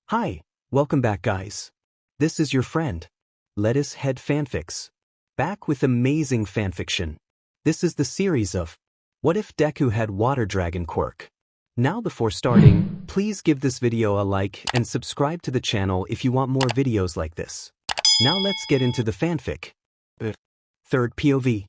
Hi, welcome back guys. This is your friend, Lettuce Head Fanfics. Back with amazing fanfiction. This is the series of What If Deku Had Water Dragon Quirk? Now before starting, please give this video a like and subscribe to the channel if you want more videos like this. Now let's get into the fanfic. Third POV.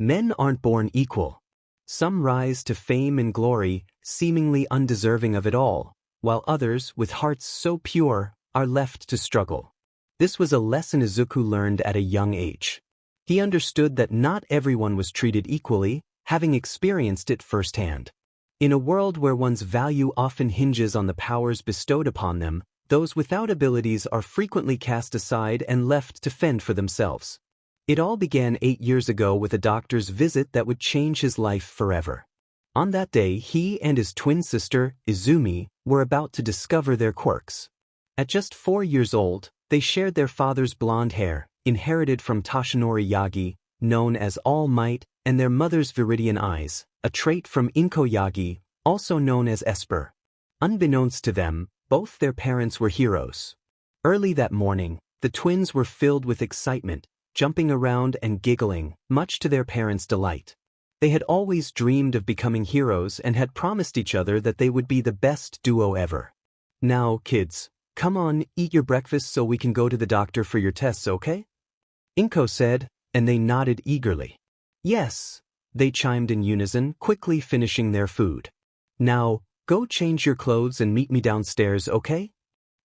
Men aren't born equal. Some rise to fame and glory, seemingly undeserving of it all, while others, with hearts so pure, are left to struggle. This was a lesson Izuku learned at a young age. He understood that not everyone was treated equally, having experienced it firsthand. In a world where one's value often hinges on the powers bestowed upon them, those without abilities are frequently cast aside and left to fend for themselves. It all began 8 years ago with a doctor's visit that would change his life forever. On that day, he and his twin sister, Izumi, were about to discover their quirks. At just 4 years old, they shared their father's blonde hair, inherited from Toshinori Yagi, known as All Might, and their mother's viridian eyes, a trait from Inko Yagi, also known as Esper. Unbeknownst to them, both their parents were heroes. Early that morning, the twins were filled with excitement, jumping around and giggling, much to their parents' delight. They had always dreamed of becoming heroes and had promised each other that they would be the best duo ever. Now, kids, come on, eat your breakfast so we can go to the doctor for your tests, okay? Inko said, and they nodded eagerly. Yes, they chimed in unison, quickly finishing their food. Now, go change your clothes and meet me downstairs, okay?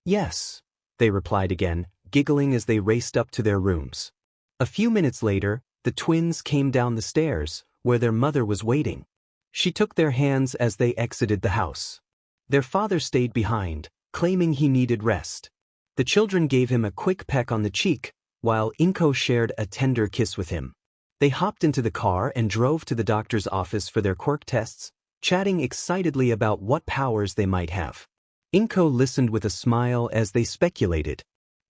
Yes, they replied again, giggling as they raced up to their rooms. A few minutes later, the twins came down the stairs, where their mother was waiting. She took their hands as they exited the house. Their father stayed behind, claiming he needed rest. The children gave him a quick peck on the cheek, while Inko shared a tender kiss with him. They hopped into the car and drove to the doctor's office for their quirk tests, chatting excitedly about what powers they might have. Inko listened with a smile as they speculated.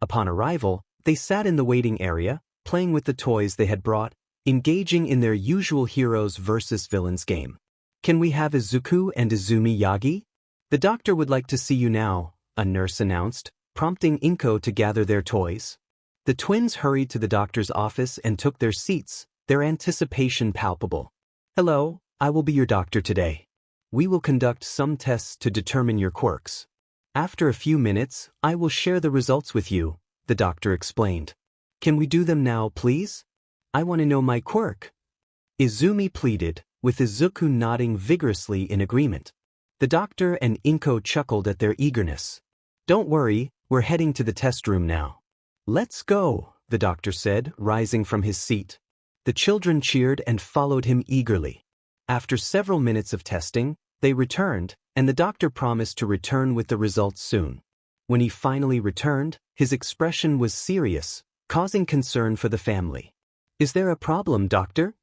Upon arrival, they sat in the waiting area, playing with the toys they had brought, engaging in their usual heroes versus villains game. Can we have Izuku and Izumi Yagi? The doctor would like to see you now, a nurse announced, prompting Inko to gather their toys. The twins hurried to the doctor's office and took their seats, their anticipation palpable. Hello, I will be your doctor today. We will conduct some tests to determine your quirks. After a few minutes, I will share the results with you, the doctor explained. Can we do them now, please? I want to know my quirk. Izumi pleaded, with Izuku nodding vigorously in agreement. The doctor and Inko chuckled at their eagerness. Don't worry, we're heading to the test room now. Let's go, the doctor said, rising from his seat. The children cheered and followed him eagerly. After several minutes of testing, they returned, and the doctor promised to return with the results soon. When he finally returned, his expression was serious, causing concern for the family. Is there a problem, doctor?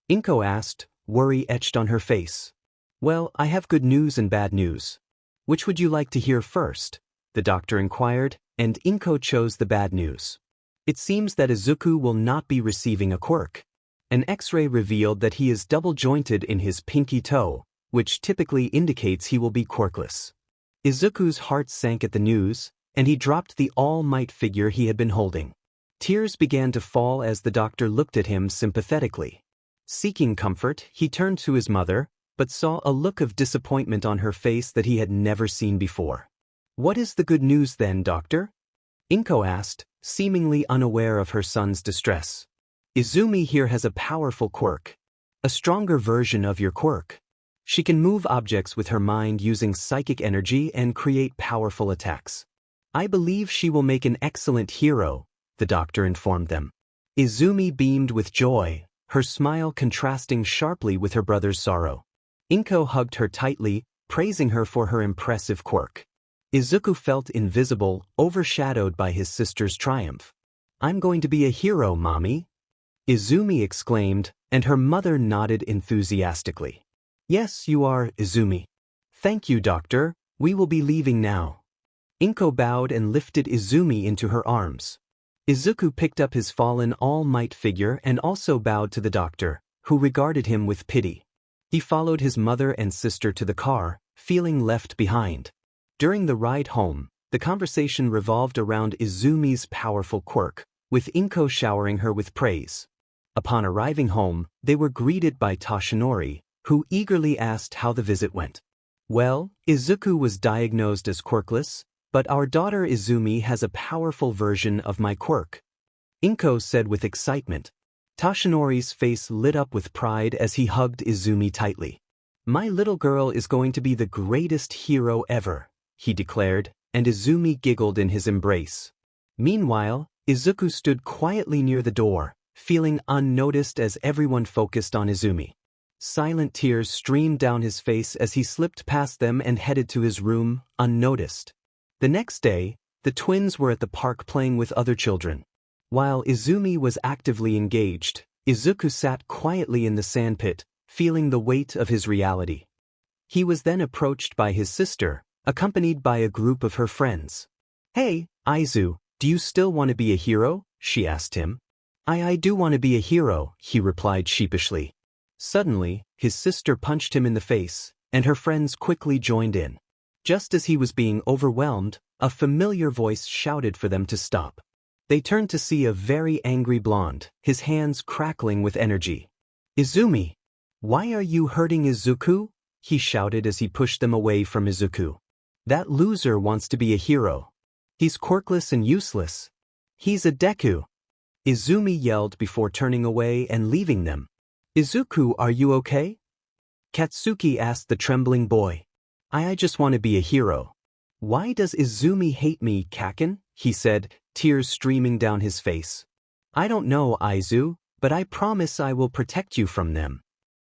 Inko asked, worry etched on her face. Well, I have good news and bad news. Which would you like to hear first? The doctor inquired, and Inko chose the bad news. It seems that Izuku will not be receiving a quirk. An X-ray revealed that he is double-jointed in his pinky toe, which typically indicates he will be quirkless. Izuku's heart sank at the news, and he dropped the All Might figure he had been holding. Tears began to fall as the doctor looked at him sympathetically. Seeking comfort, he turned to his mother, but saw a look of disappointment on her face that he had never seen before. What is the good news then, doctor? Inko asked, seemingly unaware of her son's distress. Izumi here has a powerful quirk. A stronger version of your quirk. She can move objects with her mind using psychic energy and create powerful attacks. I believe she will make an excellent hero, the doctor informed them. Izumi beamed with joy, her smile contrasting sharply with her brother's sorrow. Inko hugged her tightly, praising her for her impressive quirk. Izuku felt invisible, overshadowed by his sister's triumph. I'm going to be a hero, Mommy, Izumi exclaimed, and her mother nodded enthusiastically. Yes, you are, Izumi. Thank you, doctor, we will be leaving now. Inko bowed and lifted Izumi into her arms. Izuku picked up his fallen All Might figure and also bowed to the doctor, who regarded him with pity. He followed his mother and sister to the car, feeling left behind. During the ride home, The conversation revolved around Izumi's powerful quirk, with Inko showering her with praise. Upon arriving home, they were greeted by Toshinori, who eagerly asked how the visit went. Well, Izuku was diagnosed as quirkless, but our daughter Izumi has a powerful version of my quirk, Inko said with excitement. Toshinori's face lit up with pride as he hugged Izumi tightly. My little girl is going to be the greatest hero ever, he declared, and Izumi giggled in his embrace. Meanwhile, Izuku stood quietly near the door, feeling unnoticed as everyone focused on Izumi. Silent tears streamed down his face as he slipped past them and headed to his room, unnoticed. The next day, the twins were at the park playing with other children. While Izumi was actively engaged, Izuku sat quietly in the sandpit, feeling the weight of his reality. He was then approached by his sister, accompanied by a group of her friends. Hey, Izu, do you still want to be a hero? She asked him. I do want to be a hero, he replied sheepishly. Suddenly, his sister punched him in the face, and her friends quickly joined in. Just as he was being overwhelmed, a familiar voice shouted for them to stop. They turned to see a very angry blonde, his hands crackling with energy. Izumi! Why are you hurting Izuku? He shouted as he pushed them away from Izuku. That loser wants to be a hero. He's quirkless and useless. He's a Deku. Izumi yelled before turning away and leaving them. Izuku, are you okay? Katsuki asked the trembling boy. I just want to be a hero. Why does Izumi hate me, Kaken? He said, tears streaming down his face. I don't know, Aizu, but I promise I will protect you from them.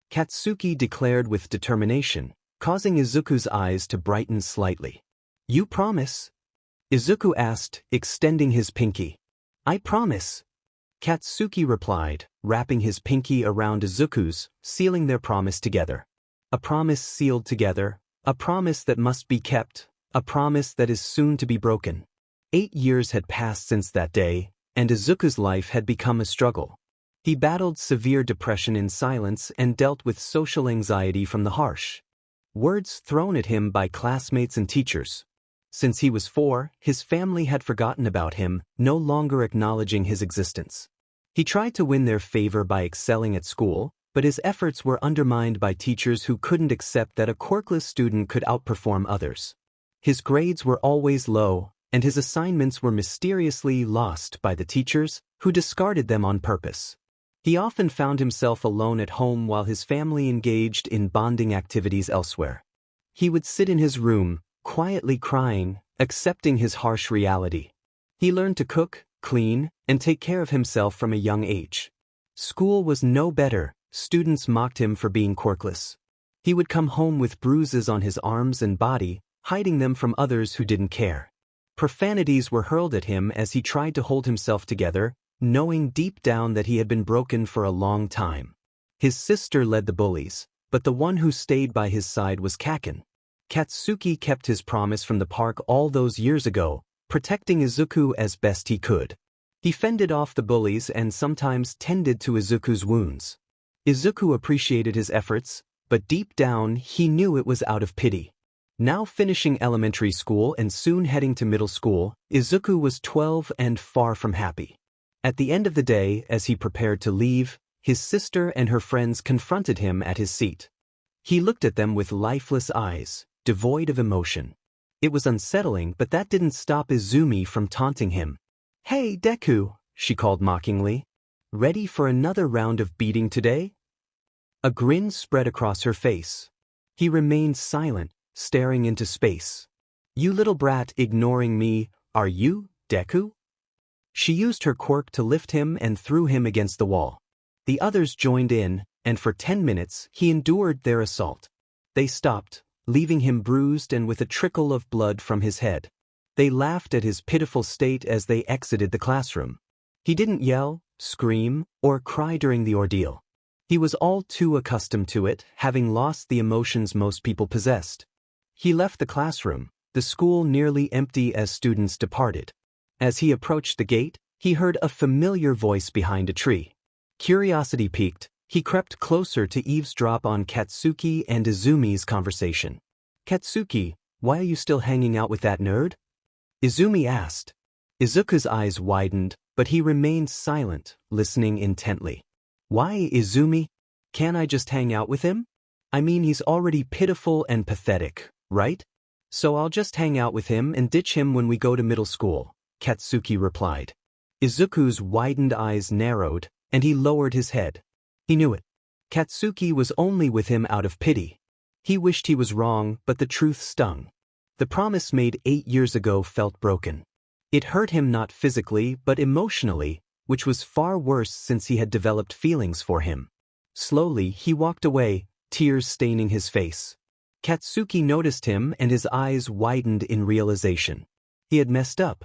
Katsuki declared with determination, causing Izuku's eyes to brighten slightly. You promise? Izuku asked, extending his pinky. I promise. Katsuki replied, wrapping his pinky around Izuku's, sealing their promise together. A promise sealed together, a promise that must be kept, a promise that is soon to be broken. 8 years had passed since that day, and Izuku's life had become a struggle. He battled severe depression in silence and dealt with social anxiety from the harsh words thrown at him by classmates and teachers. Since he was 4, his family had forgotten about him, no longer acknowledging his existence. He tried to win their favor by excelling at school, but his efforts were undermined by teachers who couldn't accept that a quirkless student could outperform others. His grades were always low, and his assignments were mysteriously lost by the teachers, who discarded them on purpose. He often found himself alone at home while his family engaged in bonding activities elsewhere. He would sit in his room, quietly crying, accepting his harsh reality. He learned to cook, clean, and take care of himself from a young age. School was no better, students mocked him for being quirkless. He would come home with bruises on his arms and body, hiding them from others who didn't care. Profanities were hurled at him as he tried to hold himself together, knowing deep down that he had been broken for a long time. His sister led the bullies, but the one who stayed by his side was Kaken. Katsuki kept his promise from the park all those years ago, protecting Izuku as best he could. He fended off the bullies and sometimes tended to Izuku's wounds. Izuku appreciated his efforts, but deep down he knew it was out of pity. Now finishing elementary school and soon heading to middle school, Izuku was 12 and far from happy. At the end of the day, as he prepared to leave, his sister and her friends confronted him at his seat. He looked at them with lifeless eyes, devoid of emotion. It was unsettling, but that didn't stop Izumi from taunting him. Hey, Deku, she called mockingly. Ready for another round of beating today? A grin spread across her face. He remained silent, staring into space. You little brat ignoring me, are you, Deku? She used her quirk to lift him and threw him against the wall. The others joined in, and for 10 minutes he endured their assault. They stopped, leaving him bruised and with a trickle of blood from his head. They laughed at his pitiful state as they exited the classroom. He didn't yell, scream, or cry during the ordeal. He was all too accustomed to it, having lost the emotions most people possessed. He left the classroom, the school nearly empty as students departed. As he approached the gate, he heard a familiar voice behind a tree. Curiosity piqued, he crept closer to eavesdrop on Katsuki and Izumi's conversation. Katsuki, why are you still hanging out with that nerd? Izumi asked. Izuku's eyes widened, but he remained silent, listening intently. Why, Izumi? Can't I just hang out with him? I mean, he's already pitiful and pathetic, right? So I'll just hang out with him and ditch him when we go to middle school, Katsuki replied. Izuku's widened eyes narrowed, and he lowered his head. He knew it. Katsuki was only with him out of pity. He wished he was wrong, but the truth stung. The promise made 8 years ago felt broken. It hurt him not physically, but emotionally, which was far worse since he had developed feelings for him. Slowly, he walked away, tears staining his face. Katsuki noticed him and his eyes widened in realization. He had messed up.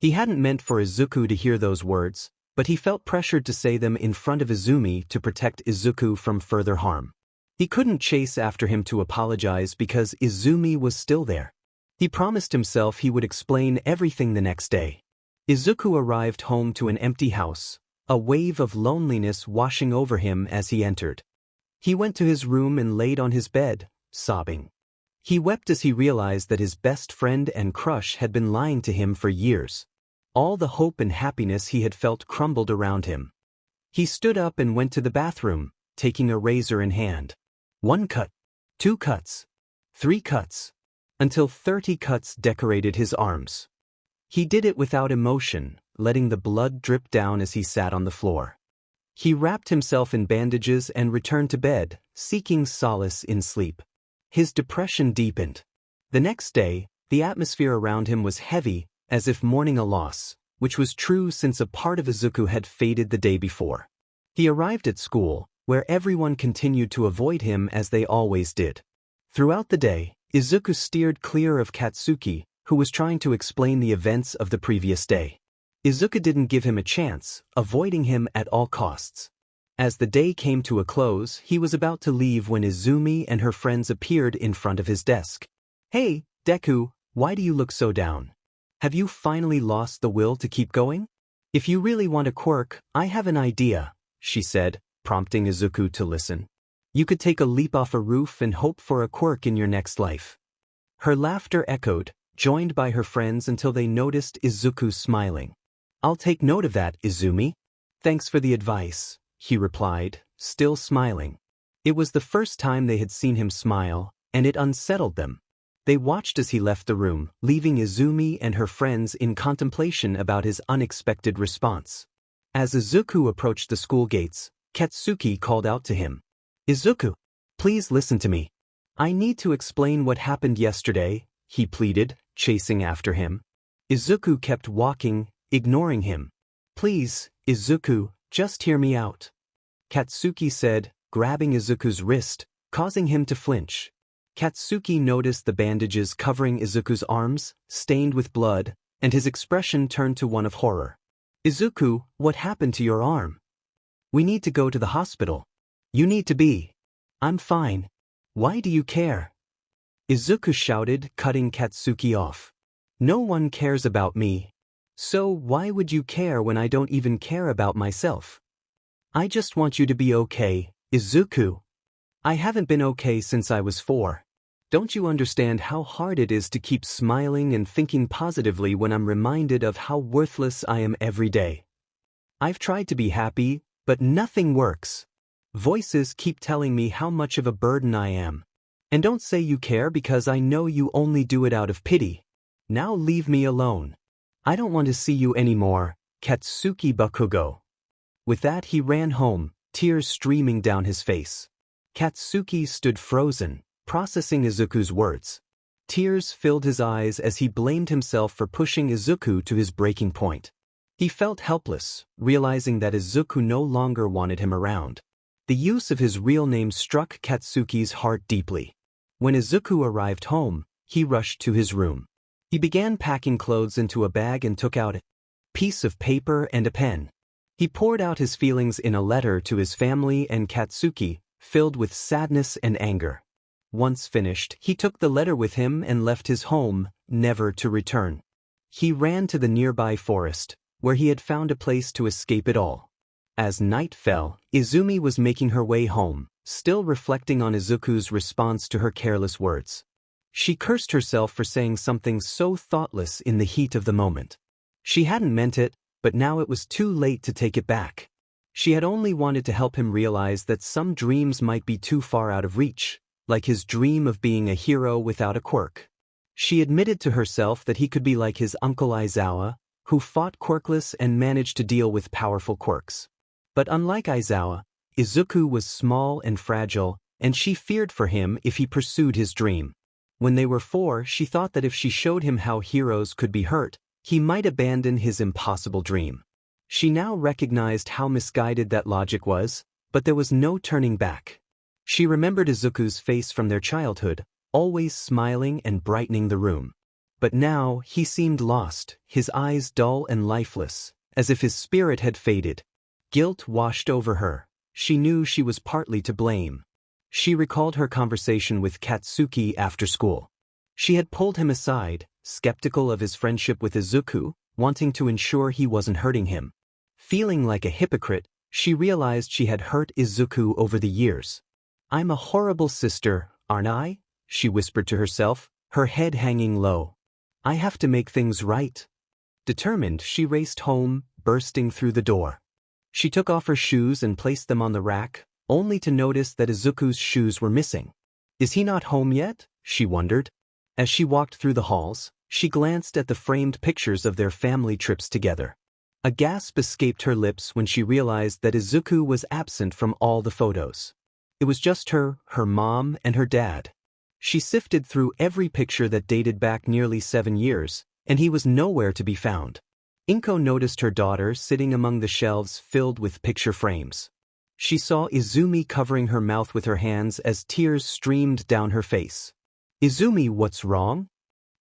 He hadn't meant for Izuku to hear those words, but he felt pressured to say them in front of Izumi to protect Izuku from further harm. He couldn't chase after him to apologize because Izumi was still there. He promised himself he would explain everything the next day. Izuku arrived home to an empty house, a wave of loneliness washing over him as he entered. He went to his room and laid on his bed, sobbing. He wept as he realized that his best friend and crush had been lying to him for years. All the hope and happiness he had felt crumbled around him. He stood up and went to the bathroom, taking a razor in hand. 1 cut, 2 cuts, 3 cuts, until 30 cuts decorated his arms. He did it without emotion, letting the blood drip down as he sat on the floor. He wrapped himself in bandages and returned to bed, seeking solace in sleep. His depression deepened. The next day, the atmosphere around him was heavy, as if mourning a loss, which was true since a part of Izuku had faded the day before. He arrived at school, where everyone continued to avoid him as they always did. Throughout the day, Izuku steered clear of Katsuki, who was trying to explain the events of the previous day. Izuku didn't give him a chance, avoiding him at all costs. As the day came to a close, he was about to leave when Izumi and her friends appeared in front of his desk. Hey, Deku, why do you look so down? Have you finally lost the will to keep going? If you really want a quirk, I have an idea, she said, prompting Izuku to listen. You could take a leap off a roof and hope for a quirk in your next life. Her laughter echoed, joined by her friends until they noticed Izuku smiling. I'll take note of that, Izumi. Thanks for the advice, he replied, still smiling. It was the first time they had seen him smile, and it unsettled them. They watched as he left the room, leaving Izumi and her friends in contemplation about his unexpected response. As Izuku approached the school gates, Katsuki called out to him. Izuku, please listen to me. I need to explain what happened yesterday, he pleaded, chasing after him. Izuku kept walking, ignoring him. Please, Izuku, just hear me out. Katsuki said, grabbing Izuku's wrist, causing him to flinch. Katsuki noticed the bandages covering Izuku's arms, stained with blood, and his expression turned to one of horror. Izuku, what happened to your arm? We need to go to the hospital. You need to be. I'm fine. Why do you care? Izuku shouted, cutting Katsuki off. No one cares about me. So why would you care when I don't even care about myself? I just want you to be okay, Izuku. I haven't been okay since I was 4. Don't you understand how hard it is to keep smiling and thinking positively when I'm reminded of how worthless I am every day? I've tried to be happy, but nothing works. Voices keep telling me how much of a burden I am. And don't say you care because I know you only do it out of pity. Now leave me alone. I don't want to see you anymore, Katsuki Bakugo. With that he ran home, tears streaming down his face. Katsuki stood frozen, processing Izuku's words. Tears filled his eyes as he blamed himself for pushing Izuku to his breaking point. He felt helpless, realizing that Izuku no longer wanted him around. The use of his real name struck Katsuki's heart deeply. When Izuku arrived home, he rushed to his room. He began packing clothes into a bag and took out a piece of paper and a pen. He poured out his feelings in a letter to his family and Katsuki, filled with sadness and anger. Once finished, he took the letter with him and left his home, never to return. He ran to the nearby forest, where he had found a place to escape it all. As night fell, Izumi was making her way home, still reflecting on Izuku's response to her careless words. She cursed herself for saying something so thoughtless in the heat of the moment. She hadn't meant it, but now it was too late to take it back. She had only wanted to help him realize that some dreams might be too far out of reach, like his dream of being a hero without a quirk. She admitted to herself that he could be like his uncle Aizawa, who fought quirkless and managed to deal with powerful quirks. But unlike Aizawa, Izuku was small and fragile, and she feared for him if he pursued his dream. When they were 4, she thought that if she showed him how heroes could be hurt, he might abandon his impossible dream. She now recognized how misguided that logic was, but there was no turning back. She remembered Izuku's face from their childhood, always smiling and brightening the room. But now he seemed lost, his eyes dull and lifeless, as if his spirit had faded. Guilt washed over her. She knew she was partly to blame. She recalled her conversation with Katsuki after school. She had pulled him aside, skeptical of his friendship with Izuku, wanting to ensure he wasn't hurting him. Feeling like a hypocrite, she realized she had hurt Izuku over the years. "I'm a horrible sister, aren't I?" she whispered to herself, her head hanging low. "I have to make things right." Determined, she raced home, bursting through the door. She took off her shoes and placed them on the rack, only to notice that Izuku's shoes were missing. "Is he not home yet?" she wondered. As she walked through the halls, she glanced at the framed pictures of their family trips together. A gasp escaped her lips when she realized that Izuku was absent from all the photos. It was just her mom, and her dad. She sifted through every picture that dated back nearly 7 years, and he was nowhere to be found. Inko noticed her daughter sitting among the shelves filled with picture frames. She saw Izumi covering her mouth with her hands as tears streamed down her face. "Izumi, what's wrong?"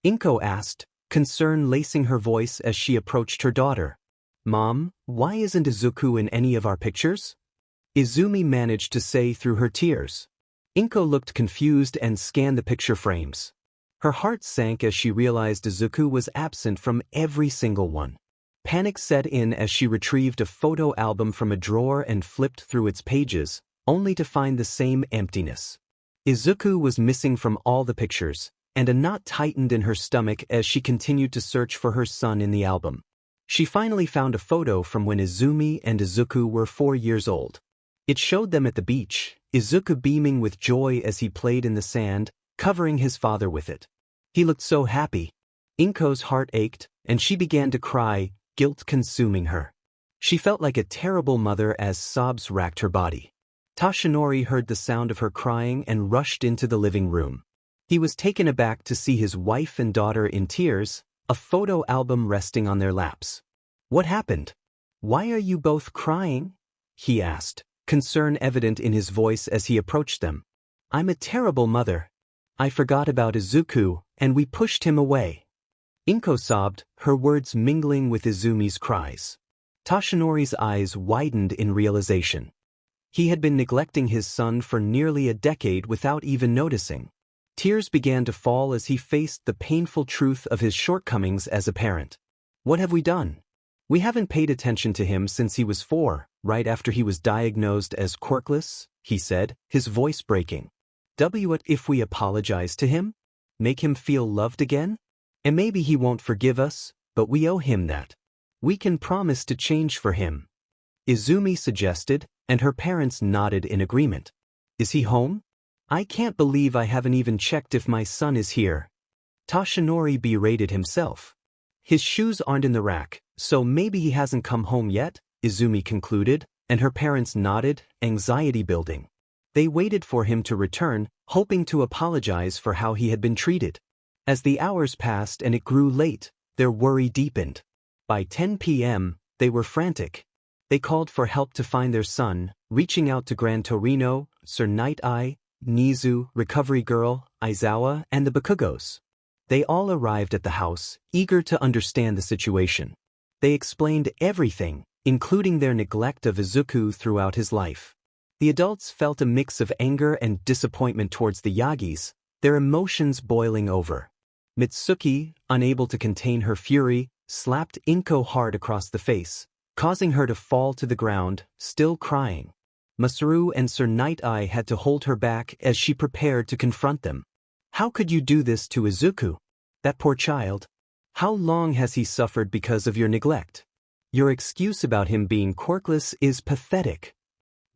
Inko asked, concern lacing her voice as she approached her daughter. "Mom, why isn't Izuku in any of our pictures?" Izumi managed to say through her tears. Inko looked confused and scanned the picture frames. Her heart sank as she realized Izuku was absent from every single one. Panic set in as she retrieved a photo album from a drawer and flipped through its pages, only to find the same emptiness. Izuku was missing from all the pictures, and a knot tightened in her stomach as she continued to search for her son in the album. She finally found a photo from when Izumi and Izuku were 4 years old. It showed them at the beach, Izuku beaming with joy as he played in the sand, covering his father with it. He looked so happy. Inko's heart ached, and she began to cry, guilt consuming her. She felt like a terrible mother as sobs racked her body. Toshinori heard the sound of her crying and rushed into the living room. He was taken aback to see his wife and daughter in tears, a photo album resting on their laps. "What happened? Why are you both crying?" he asked, concern evident in his voice as he approached them. "I'm a terrible mother. I forgot about Izuku, and we pushed him away." Inko sobbed, her words mingling with Izumi's cries. Toshinori's eyes widened in realization. He had been neglecting his son for nearly a decade without even noticing. Tears began to fall as he faced the painful truth of his shortcomings as a parent. "What have we done? We haven't paid attention to him since he was 4, right after he was diagnosed as quirkless," he said, his voice breaking. "What if we apologize to him? Make him feel loved again? And maybe he won't forgive us, but we owe him that. We can promise to change for him." Izumi suggested, and her parents nodded in agreement. "Is he home? I can't believe I haven't even checked if my son is here." Toshinori berated himself. "His shoes aren't in the rack, so maybe he hasn't come home yet," Izumi concluded, and her parents nodded, anxiety building. They waited for him to return, hoping to apologize for how he had been treated. As the hours passed and it grew late, their worry deepened. By 10 p.m., they were frantic. They called for help to find their son, reaching out to Gran Torino, Sir Night-Eye, Nizu, Recovery Girl, Aizawa, and the Bakugos. They all arrived at the house, eager to understand the situation. They explained everything, including their neglect of Izuku throughout his life. The adults felt a mix of anger and disappointment towards the Yagis, their emotions boiling over. Mitsuki, unable to contain her fury, slapped Inko hard across the face, causing her to fall to the ground, still crying. Masaru and Sir Night-Eye had to hold her back as she prepared to confront them. How could you do this to Izuku? That poor child. How long has he suffered because of your neglect? Your excuse about him being quirkless is pathetic.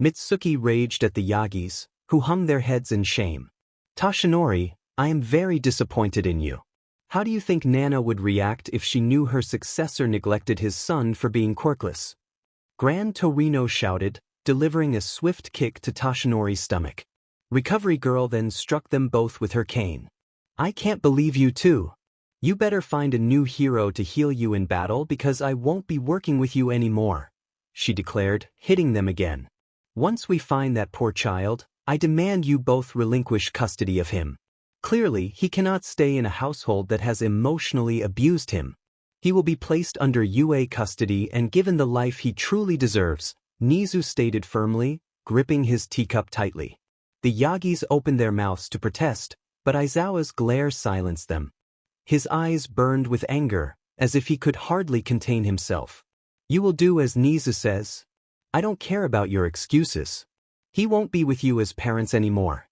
Mitsuki raged at the Yagis, who hung their heads in shame. Toshinori, I am very disappointed in you. How do you think Nana would react if she knew her successor neglected his son for being quirkless? Gran Torino shouted, delivering a swift kick to Toshinori's stomach. Recovery Girl then struck them both with her cane. I can't believe you too. You better find a new hero to heal you in battle because I won't be working with you anymore, she declared, hitting them again. Once we find that poor child, I demand you both relinquish custody of him. Clearly, he cannot stay in a household that has emotionally abused him. He will be placed under UA custody and given the life he truly deserves, Nizu stated firmly, gripping his teacup tightly. The Yagis opened their mouths to protest, but Aizawa's glare silenced them. His eyes burned with anger, as if he could hardly contain himself. You will do as Nizu says. I don't care about your excuses. He won't be with you as parents anymore.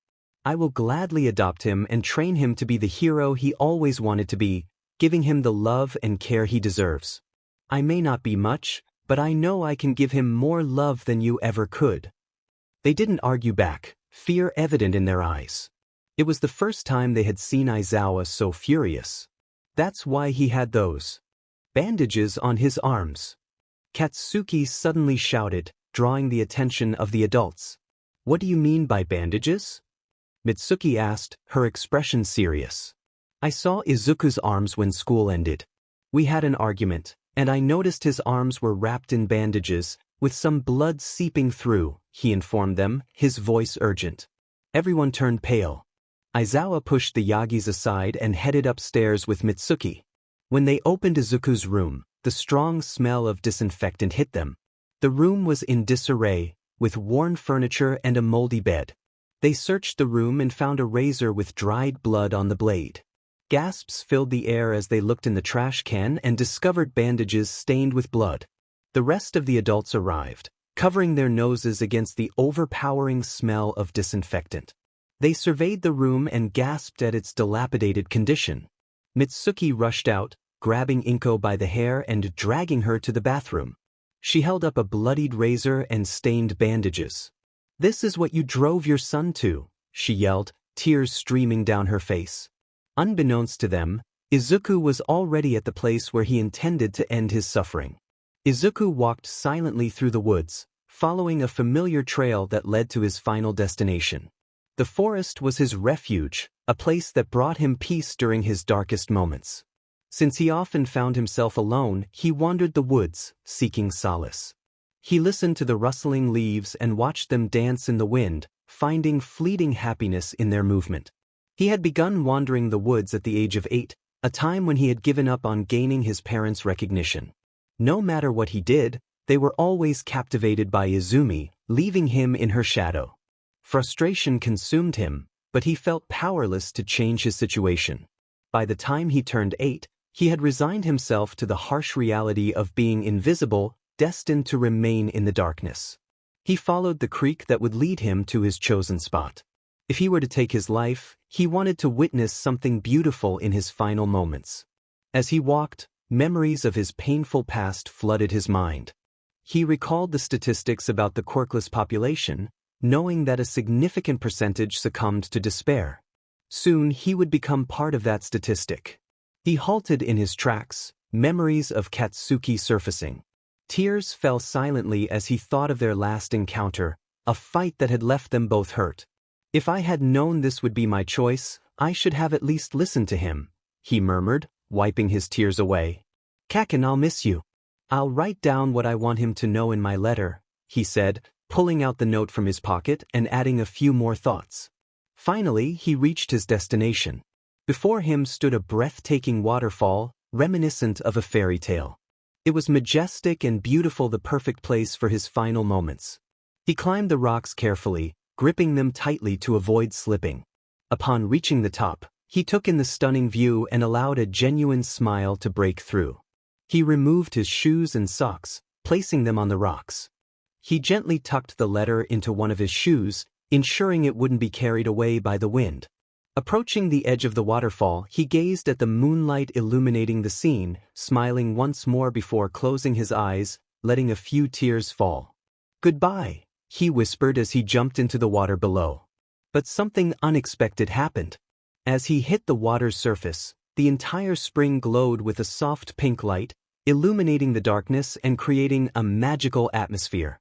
I will gladly adopt him and train him to be the hero he always wanted to be, giving him the love and care he deserves. I may not be much, but I know I can give him more love than you ever could. They didn't argue back, fear evident in their eyes. It was the first time they had seen Aizawa so furious. That's why he had those bandages on his arms. Katsuki suddenly shouted, drawing the attention of the adults. What do you mean by bandages? Mitsuki asked, her expression serious. I saw Izuku's arms when school ended. We had an argument, and I noticed his arms were wrapped in bandages, with some blood seeping through, he informed them, his voice urgent. Everyone turned pale. Aizawa pushed the Yagis aside and headed upstairs with Mitsuki. When they opened Izuku's room, the strong smell of disinfectant hit them. The room was in disarray, with worn furniture and a moldy bed. They searched the room and found a razor with dried blood on the blade. Gasps filled the air as they looked in the trash can and discovered bandages stained with blood. The rest of the adults arrived, covering their noses against the overpowering smell of disinfectant. They surveyed the room and gasped at its dilapidated condition. Mitsuki rushed out, grabbing Inko by the hair and dragging her to the bathroom. She held up a bloodied razor and stained bandages. This is what you drove your son to, she yelled, tears streaming down her face. Unbeknownst to them, Izuku was already at the place where he intended to end his suffering. Izuku walked silently through the woods, following a familiar trail that led to his final destination. The forest was his refuge, a place that brought him peace during his darkest moments. Since he often found himself alone, he wandered the woods, seeking solace. He listened to the rustling leaves and watched them dance in the wind, finding fleeting happiness in their movement. He had begun wandering the woods at the age of 8, a time when he had given up on gaining his parents' recognition. No matter what he did, they were always captivated by Izumi, leaving him in her shadow. Frustration consumed him, but he felt powerless to change his situation. By the time he turned 8, he had resigned himself to the harsh reality of being invisible, destined to remain in the darkness. He followed the creek that would lead him to his chosen spot. If he were to take his life, he wanted to witness something beautiful in his final moments. As he walked, memories of his painful past flooded his mind. He recalled the statistics about the quirkless population, knowing that a significant percentage succumbed to despair. Soon he would become part of that statistic. He halted in his tracks, memories of Katsuki surfacing. Tears fell silently as he thought of their last encounter, a fight that had left them both hurt. If I had known this would be my choice, I should have at least listened to him, he murmured, wiping his tears away. Kakin, I'll miss you. I'll write down what I want him to know in my letter, he said, pulling out the note from his pocket and adding a few more thoughts. Finally, he reached his destination. Before him stood a breathtaking waterfall, reminiscent of a fairy tale. It was majestic and beautiful, the perfect place for his final moments. He climbed the rocks carefully, gripping them tightly to avoid slipping. Upon reaching the top, he took in the stunning view and allowed a genuine smile to break through. He removed his shoes and socks, placing them on the rocks. He gently tucked the letter into one of his shoes, ensuring it wouldn't be carried away by the wind. Approaching the edge of the waterfall, he gazed at the moonlight illuminating the scene, smiling once more before closing his eyes, letting a few tears fall. "Goodbye," he whispered as he jumped into the water below. But something unexpected happened. As he hit the water's surface, the entire spring glowed with a soft pink light, illuminating the darkness and creating a magical atmosphere.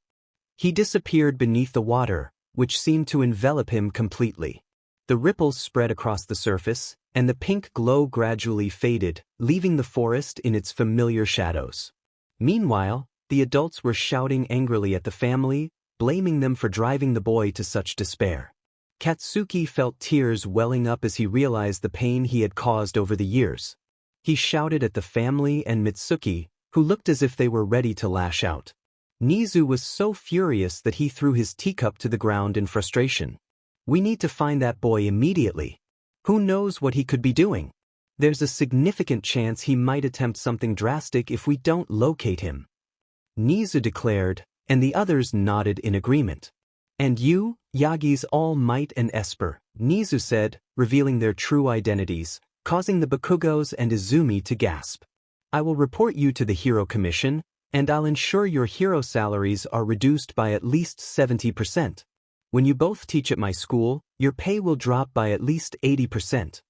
He disappeared beneath the water, which seemed to envelop him completely. The ripples spread across the surface, and the pink glow gradually faded, leaving the forest in its familiar shadows. Meanwhile, the adults were shouting angrily at the family, blaming them for driving the boy to such despair. Katsuki felt tears welling up as he realized the pain he had caused over the years. He shouted at the family and Mitsuki, who looked as if they were ready to lash out. Nizu was so furious that he threw his teacup to the ground in frustration. "We need to find that boy immediately. Who knows what he could be doing? There's a significant chance he might attempt something drastic if we don't locate him," Nizu declared, and the others nodded in agreement. "And you, Yagis All Might and Esper," Nizu said, revealing their true identities, causing the Bakugos and Izumi to gasp. "I will report you to the Hero Commission, and I'll ensure your hero salaries are reduced by at least 70%. When you both teach at my school, your pay will drop by at least 80%.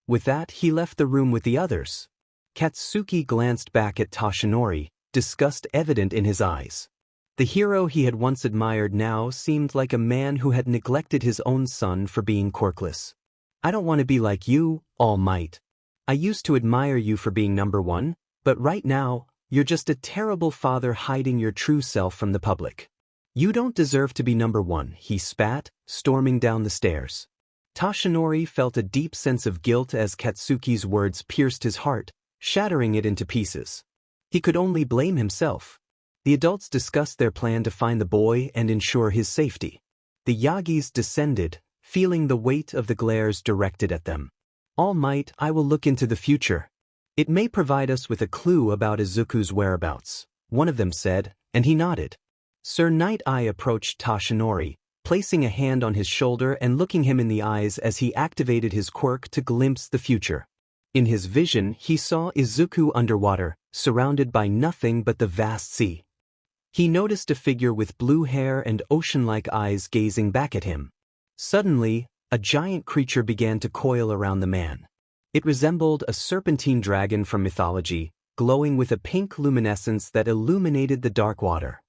With that, he left the room with the others. Katsuki glanced back at Toshinori, disgust evident in his eyes. The hero he had once admired now seemed like a man who had neglected his own son for being quirkless. "I don't want to be like you, All Might. I used to admire you for being number one, but right now, you're just a terrible father hiding your true self from the public. You don't deserve to be number one," he spat, storming down the stairs. Toshinori felt a deep sense of guilt as Katsuki's words pierced his heart, shattering it into pieces. He could only blame himself. The adults discussed their plan to find the boy and ensure his safety. The Yagis descended, feeling the weight of the glares directed at them. "All Might, I will look into the future. It may provide us with a clue about Izuku's whereabouts," one of them said, and he nodded. Sir Night Eye approached Toshinori, placing a hand on his shoulder and looking him in the eyes as he activated his quirk to glimpse the future. In his vision, he saw Izuku underwater, surrounded by nothing but the vast sea. He noticed a figure with blue hair and ocean-like eyes gazing back at him. Suddenly, a giant creature began to coil around the man. It resembled a serpentine dragon from mythology, glowing with a pink luminescence that illuminated the dark water.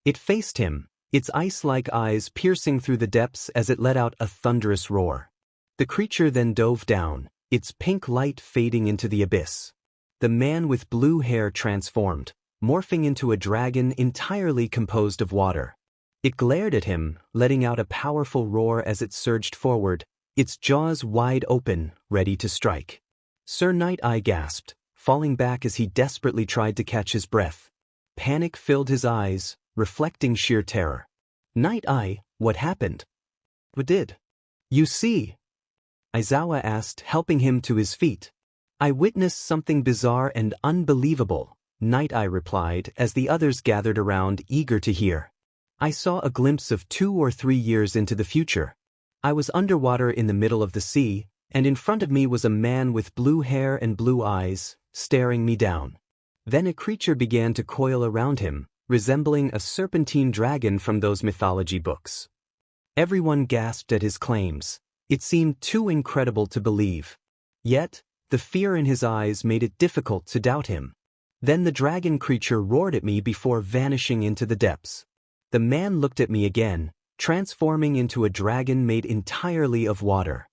It faced him, its ice-like eyes piercing through the depths as it let out a thunderous roar. The creature then dove down, its pink light fading into the abyss. The man with blue hair transformed, morphing into a dragon entirely composed of water. It glared at him, letting out a powerful roar as it surged forward, its jaws wide open, ready to strike. Sir Night Eye gasped, falling back as he desperately tried to catch his breath. Panic filled his eyes, reflecting sheer terror. "Night Eye, what happened?" "What did you see?" Aizawa asked, helping him to his feet. "I witnessed something bizarre and unbelievable," Night Eye replied as the others gathered around eager to hear. "I saw a glimpse of 2 or 3 years into the future. I was underwater in the middle of the sea, and in front of me was a man with blue hair and blue eyes, staring me down. Then a creature began to coil around him, resembling a serpentine dragon from those mythology books." Everyone gasped at his claims. It seemed too incredible to believe. Yet, the fear in his eyes made it difficult to doubt him. Then the dragon creature roared at me before vanishing into the depths. The man looked at me again, transforming into a dragon made entirely of water.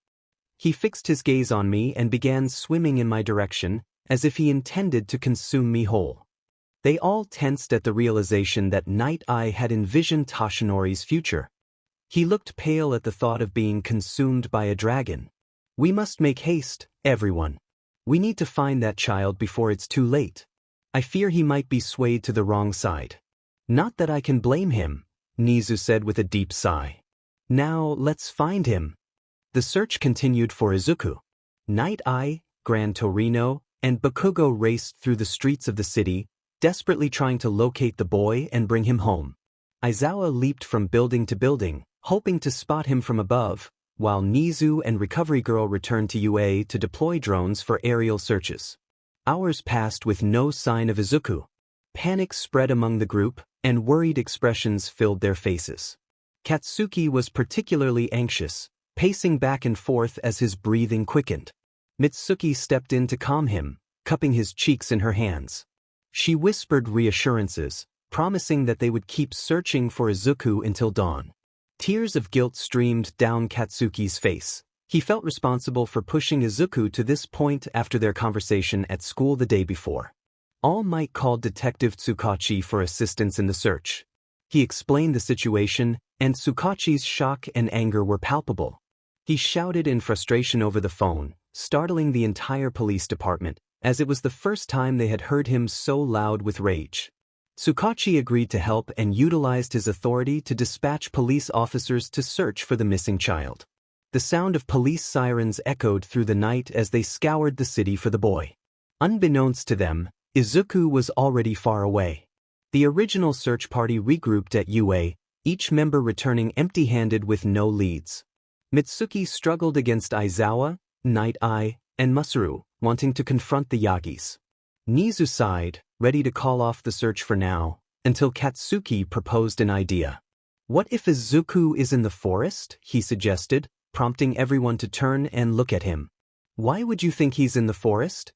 He fixed his gaze on me and began swimming in my direction, as if he intended to consume me whole. They all tensed at the realization that Night Eye had envisioned Toshinori's future. He looked pale at the thought of being consumed by a dragon. "We must make haste, everyone. We need to find that child before it's too late. I fear he might be swayed to the wrong side." "Not that I can blame him," Nizu said with a deep sigh. "Now, let's find him." The search continued for Izuku. Night Eye, Gran Torino, and Bakugo raced through the streets of the city, desperately trying to locate the boy and bring him home. Aizawa leaped from building to building, hoping to spot him from above, while Nizu and Recovery Girl returned to UA to deploy drones for aerial searches. Hours passed with no sign of Izuku. Panic spread among the group, and worried expressions filled their faces. Katsuki was particularly anxious, pacing back and forth as his breathing quickened. Mitsuki stepped in to calm him, cupping his cheeks in her hands. She whispered reassurances, promising that they would keep searching for Izuku until dawn. Tears of guilt streamed down Katsuki's face. He felt responsible for pushing Izuku to this point after their conversation at school the day before. All Might called Detective Tsukachi for assistance in the search. He explained the situation, and Tsukachi's shock and anger were palpable. He shouted in frustration over the phone, startling the entire police department, as it was the first time they had heard him so loud with rage. Tsukachi agreed to help and utilized his authority to dispatch police officers to search for the missing child. The sound of police sirens echoed through the night as they scoured the city for the boy. Unbeknownst to them, Izuku was already far away. The original search party regrouped at UA, each member returning empty-handed with no leads. Mitsuki struggled against Aizawa, Night Eye, and Masaru, wanting to confront the Yagis. Nizu sighed, ready to call off the search for now, until Katsuki proposed an idea. What if Izuku is in the forest? He suggested, prompting everyone to turn and look at him. Why would you think he's in the forest?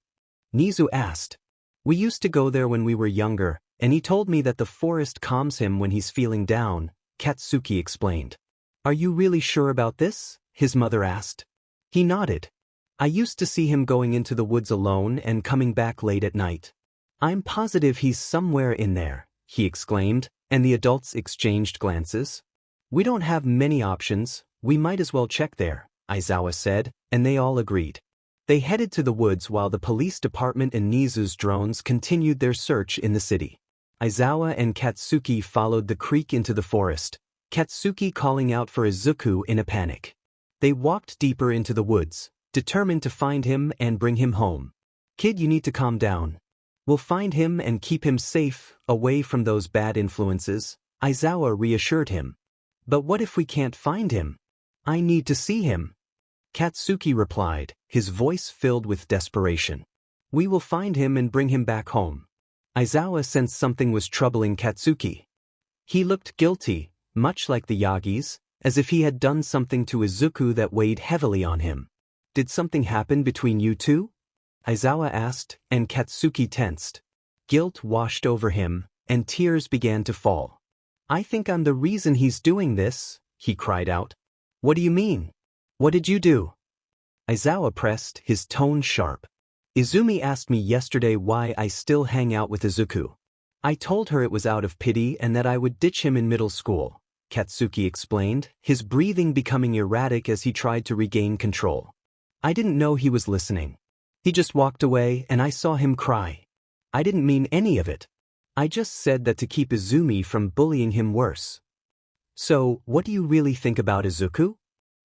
Nizu asked. We used to go there when we were younger, and he told me that the forest calms him when he's feeling down, Katsuki explained. Are you really sure about this? His mother asked. He nodded. I used to see him going into the woods alone and coming back late at night. I'm positive he's somewhere in there, he exclaimed, and the adults exchanged glances. We don't have many options, we might as well check there, Aizawa said, and they all agreed. They headed to the woods while the police department and Nizu's drones continued their search in the city. Aizawa and Katsuki followed the creek into the forest, Katsuki calling out for Izuku in a panic. They walked deeper into the woods, determined to find him and bring him home. Kid, you need to calm down. We'll find him and keep him safe, away from those bad influences, Aizawa reassured him. But what if we can't find him? I need to see him. Katsuki replied, his voice filled with desperation. We will find him and bring him back home. Aizawa sensed something was troubling Katsuki. He looked guilty, much like the Yagis, as if he had done something to Izuku that weighed heavily on him. Did something happen between you two? Aizawa asked, and Katsuki tensed. Guilt washed over him, and tears began to fall. I think I'm the reason he's doing this, he cried out. What do you mean? What did you do? Aizawa pressed, his tone sharp. Izumi asked me yesterday why I still hang out with Izuku. I told her it was out of pity and that I would ditch him in middle school, Katsuki explained, his breathing becoming erratic as he tried to regain control. I didn't know he was listening. He just walked away and I saw him cry. I didn't mean any of it. I just said that to keep Izumi from bullying him worse. So, what do you really think about Izuku?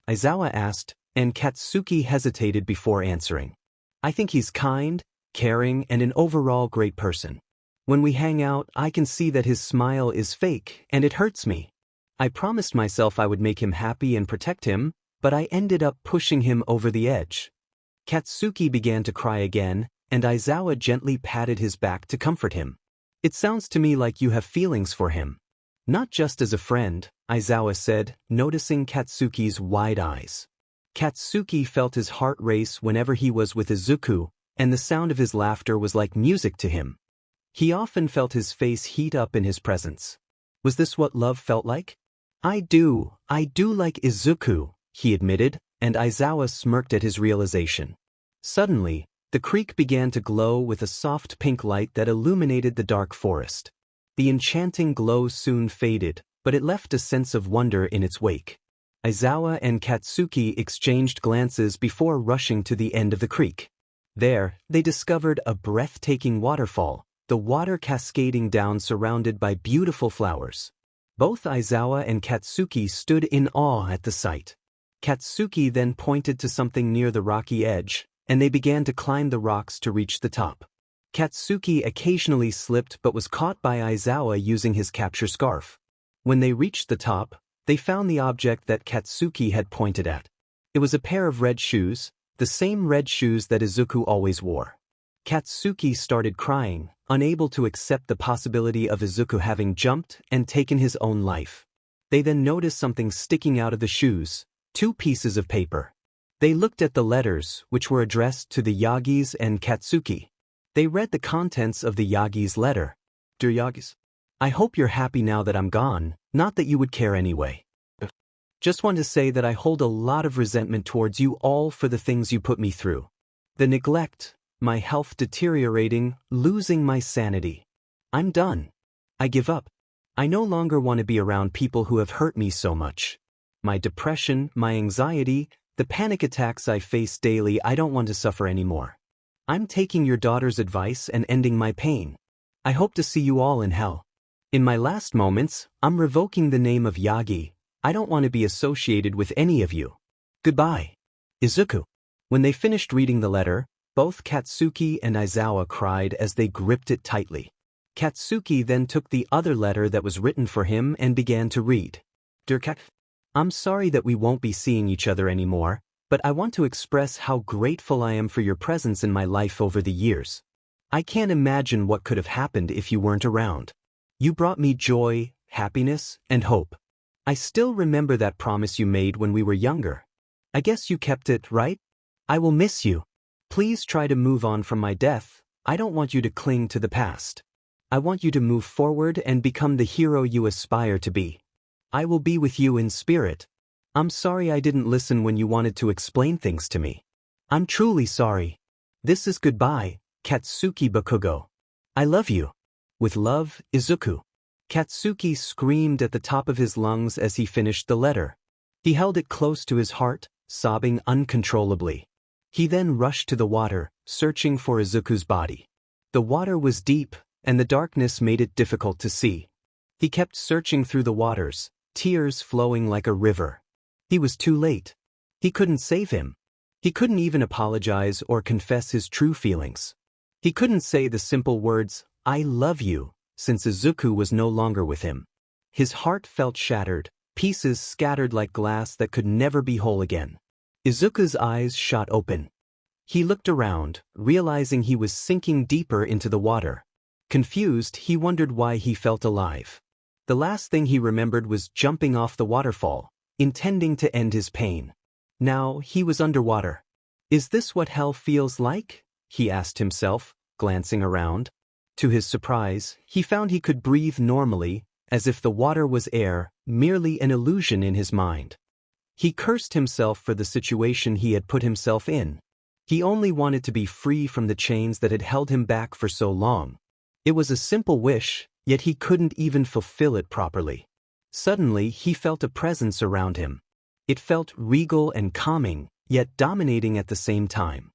Aizawa asked, and Katsuki hesitated before answering. I think he's kind, caring, and an overall great person. When we hang out, I can see that his smile is fake, and it hurts me. I promised myself I would make him happy and protect him, but I ended up pushing him over the edge. Katsuki began to cry again, and Aizawa gently patted his back to comfort him. It sounds to me like you have feelings for him. Not just as a friend, Aizawa said, noticing Katsuki's wide eyes. Katsuki felt his heart race whenever he was with Izuku, and the sound of his laughter was like music to him. He often felt his face heat up in his presence. Was this what love felt like? I do like Izuku, he admitted, and Aizawa smirked at his realization. Suddenly, the creek began to glow with a soft pink light that illuminated the dark forest. The enchanting glow soon faded, but it left a sense of wonder in its wake. Aizawa and Katsuki exchanged glances before rushing to the end of the creek. There, they discovered a breathtaking waterfall, the water cascading down surrounded by beautiful flowers. Both Aizawa and Katsuki stood in awe at the sight. Katsuki then pointed to something near the rocky edge, and they began to climb the rocks to reach the top. Katsuki occasionally slipped but was caught by Aizawa using his capture scarf. When they reached the top, they found the object that Katsuki had pointed at. It was a pair of red shoes, the same red shoes that Izuku always wore. Katsuki started crying, unable to accept the possibility of Izuku having jumped and taken his own life. They then noticed something sticking out of the shoes, 2 pieces of paper. They looked at the letters, which were addressed to the Yagis and Katsuki. They read the contents of the Yagis' letter. Dear Yagis, I hope you're happy now that I'm gone, not that you would care anyway. Just want to say that I hold a lot of resentment towards you all for the things you put me through. The neglect, my health deteriorating, losing my sanity. I'm done. I give up. I no longer want to be around people who have hurt me so much. My depression, my anxiety, the panic attacks I face daily, I don't want to suffer anymore. I'm taking your daughter's advice and ending my pain. I hope to see you all in hell. In my last moments, I'm revoking the name of Yagi. I don't want to be associated with any of you. Goodbye. Izuku. When they finished reading the letter, both Katsuki and Aizawa cried as they gripped it tightly. Katsuki then took the other letter that was written for him and began to read. Dear Kat, I'm sorry that we won't be seeing each other anymore, but I want to express how grateful I am for your presence in my life over the years. I can't imagine what could have happened if you weren't around. You brought me joy, happiness, and hope. I still remember that promise you made when we were younger. I guess you kept it, right? I will miss you. Please try to move on from my death. I don't want you to cling to the past. I want you to move forward and become the hero you aspire to be. I will be with you in spirit. I'm sorry I didn't listen when you wanted to explain things to me. I'm truly sorry. This is goodbye, Katsuki Bakugo. I love you. With love, Izuku. Katsuki screamed at the top of his lungs as he finished the letter. He held it close to his heart, sobbing uncontrollably. He then rushed to the water, searching for Izuku's body. The water was deep, and the darkness made it difficult to see. He kept searching through the waters, tears flowing like a river. He was too late. He couldn't save him. He couldn't even apologize or confess his true feelings. He couldn't say the simple words, I love you, since Izuku was no longer with him. His heart felt shattered, pieces scattered like glass that could never be whole again. Izuku's eyes shot open. He looked around, realizing he was sinking deeper into the water. Confused, he wondered why he felt alive. The last thing he remembered was jumping off the waterfall, intending to end his pain. Now he was underwater. Is this what hell feels like? He asked himself, glancing around. To his surprise, he found he could breathe normally, as if the water was air, merely an illusion in his mind. He cursed himself for the situation he had put himself in. He only wanted to be free from the chains that had held him back for so long. It was a simple wish, yet he couldn't even fulfill it properly. Suddenly, he felt a presence around him. It felt regal and calming, yet dominating at the same time.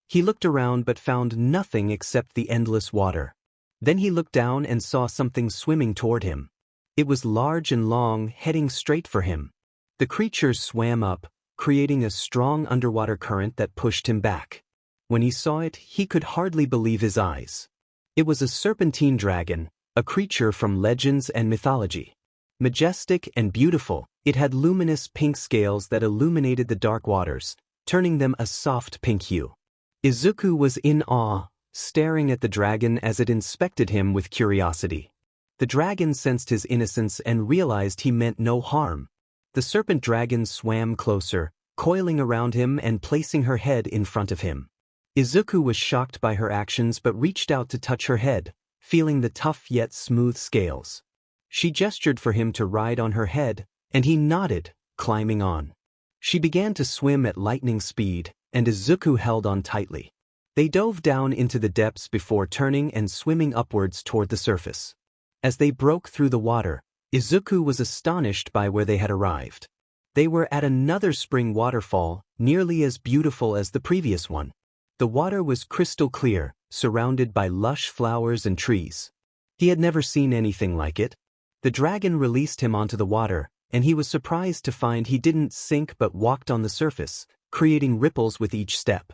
He looked around but found nothing except the endless water. Then he looked down and saw something swimming toward him. It was large and long, heading straight for him. The creature swam up, creating a strong underwater current that pushed him back. When he saw it, he could hardly believe his eyes. It was a serpentine dragon, a creature from legends and mythology. Majestic and beautiful, it had luminous pink scales that illuminated the dark waters, turning them a soft pink hue. Izuku was in awe, staring at the dragon as it inspected him with curiosity. The dragon sensed his innocence and realized he meant no harm. The serpent dragon swam closer, coiling around him and placing her head in front of him. Izuku was shocked by her actions but reached out to touch her head, feeling the tough yet smooth scales. She gestured for him to ride on her head, and he nodded, climbing on. She began to swim at lightning speed, and Izuku held on tightly. They dove down into the depths before turning and swimming upwards toward the surface. As they broke through the water, Izuku was astonished by where they had arrived. They were at another spring waterfall, nearly as beautiful as the previous one. The water was crystal clear, surrounded by lush flowers and trees. He had never seen anything like it. The dragon released him onto the water, and he was surprised to find he didn't sink but walked on the surface, creating ripples with each step.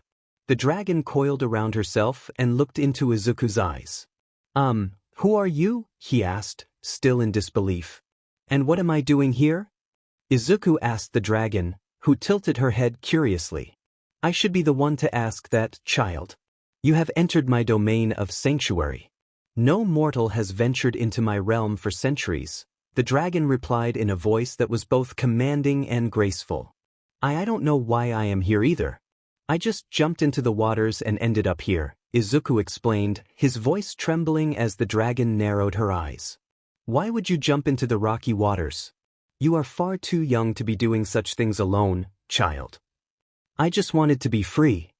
The dragon coiled around herself and looked into Izuku's eyes. Who are you? He asked, still in disbelief. And what am I doing here? Izuku asked the dragon, who tilted her head curiously. I should be the one to ask that, child. You have entered my domain of sanctuary. No mortal has ventured into my realm for centuries, the dragon replied in a voice that was both commanding and graceful. I don't know why I am here either. I just jumped into the waters and ended up here, Izuku explained, his voice trembling as the dragon narrowed her eyes. Why would you jump into the rocky waters? You are far too young to be doing such things alone, child. I just wanted to be free.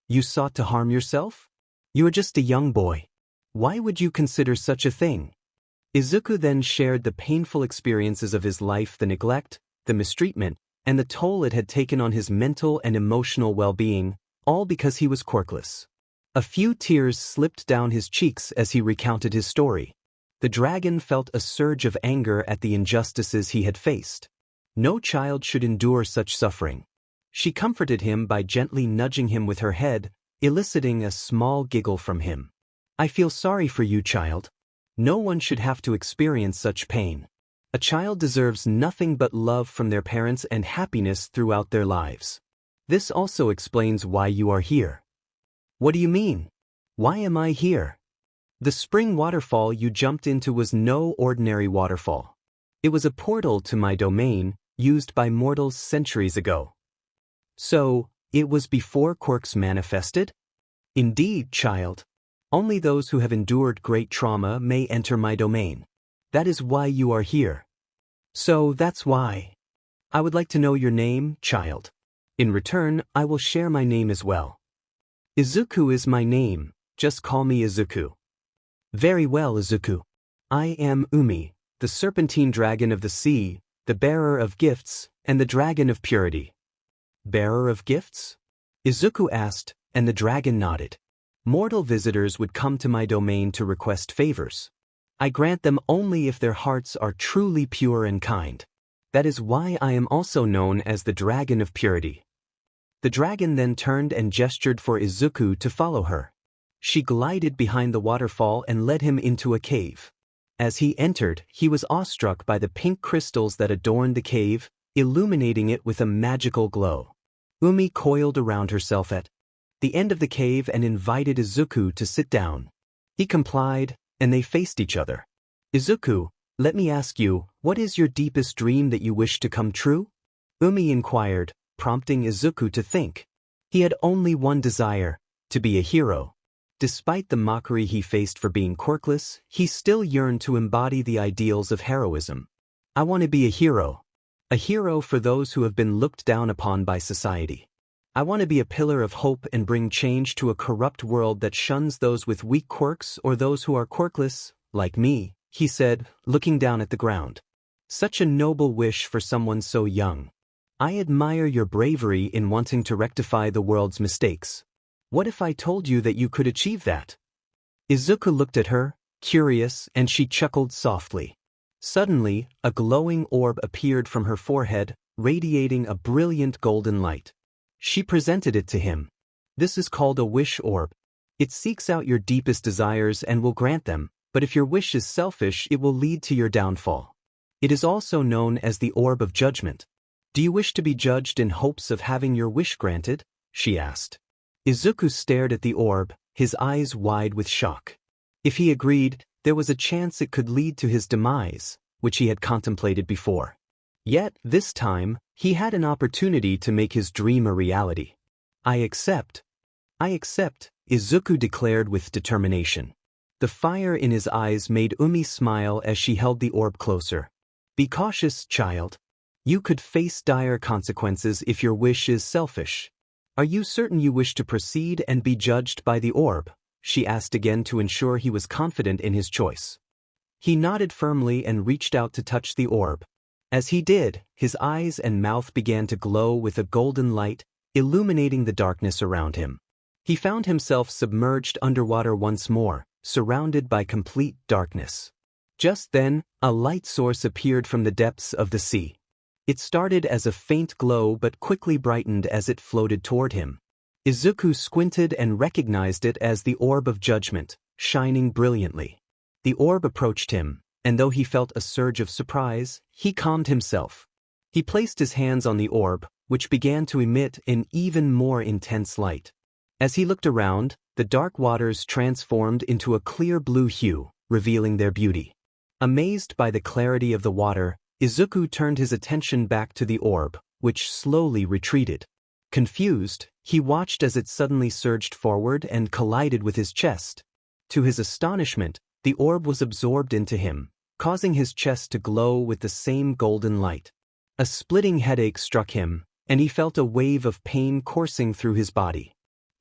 You sought to harm yourself? You are just a young boy. Why would you consider such a thing? Izuku then shared the painful experiences of his life, the neglect, the mistreatment, and the toll it had taken on his mental and emotional well-being, all because he was quirkless. A few tears slipped down his cheeks as he recounted his story. The dragon felt a surge of anger at the injustices he had faced. No child should endure such suffering. She comforted him by gently nudging him with her head, eliciting a small giggle from him. I feel sorry for you, child. No one should have to experience such pain. A child deserves nothing but love from their parents and happiness throughout their lives. This also explains why you are here. What do you mean? Why am I here? The spring waterfall you jumped into was no ordinary waterfall. It was a portal to my domain, used by mortals centuries ago. So, it was before quirks manifested? Indeed, child. Only those who have endured great trauma may enter my domain. That is why you are here. So that's why. I would like to know your name, child. In return, I will share my name as well. Izuku is my name, just call me Izuku. Very well, Izuku. I am Umei, the serpentine dragon of the sea, the bearer of gifts, and the dragon of purity. Bearer of gifts? Izuku asked, and the dragon nodded. Mortal visitors would come to my domain to request favors. I grant them only if their hearts are truly pure and kind. That is why I am also known as the Dragon of Purity. The dragon then turned and gestured for Izuku to follow her. She glided behind the waterfall and led him into a cave. As he entered, he was awestruck by the pink crystals that adorned the cave, illuminating it with a magical glow. Umei coiled around herself at the end of the cave and invited Izuku to sit down. He complied, and they faced each other. Izuku, let me ask you, what is your deepest dream that you wish to come true? Umei inquired, prompting Izuku to think. He had only one desire, to be a hero. Despite the mockery he faced for being quirkless, he still yearned to embody the ideals of heroism. I want to be a hero. A hero for those who have been looked down upon by society. I want to be a pillar of hope and bring change to a corrupt world that shuns those with weak quirks or those who are quirkless, like me, he said, looking down at the ground. Such a noble wish for someone so young. I admire your bravery in wanting to rectify the world's mistakes. What if I told you that you could achieve that? Izuku looked at her, curious, and she chuckled softly. Suddenly, a glowing orb appeared from her forehead, radiating a brilliant golden light. She presented it to him. This is called a Wish Orb. It seeks out your deepest desires and will grant them, but if your wish is selfish, it will lead to your downfall. It is also known as the Orb of Judgment. Do you wish to be judged in hopes of having your wish granted? She asked. Izuku stared at the orb, his eyes wide with shock. If he agreed, there was a chance it could lead to his demise, which he had contemplated before. Yet, this time, he had an opportunity to make his dream a reality. I accept. I accept, Izuku declared with determination. The fire in his eyes made Umei smile as she held the orb closer. Be cautious, child. You could face dire consequences if your wish is selfish. Are you certain you wish to proceed and be judged by the orb? She asked again to ensure he was confident in his choice. He nodded firmly and reached out to touch the orb. As he did, his eyes and mouth began to glow with a golden light, illuminating the darkness around him. He found himself submerged underwater once more, surrounded by complete darkness. Just then, a light source appeared from the depths of the sea. It started as a faint glow but quickly brightened as it floated toward him. Izuku squinted and recognized it as the Orb of Judgment, shining brilliantly. The orb approached him, and though he felt a surge of surprise, he calmed himself. He placed his hands on the orb, which began to emit an even more intense light. As he looked around, the dark waters transformed into a clear blue hue, revealing their beauty. Amazed by the clarity of the water, Izuku turned his attention back to the orb, which slowly retreated. Confused, he watched as it suddenly surged forward and collided with his chest. To his astonishment, the orb was absorbed into him, causing his chest to glow with the same golden light. A splitting headache struck him, and he felt a wave of pain coursing through his body.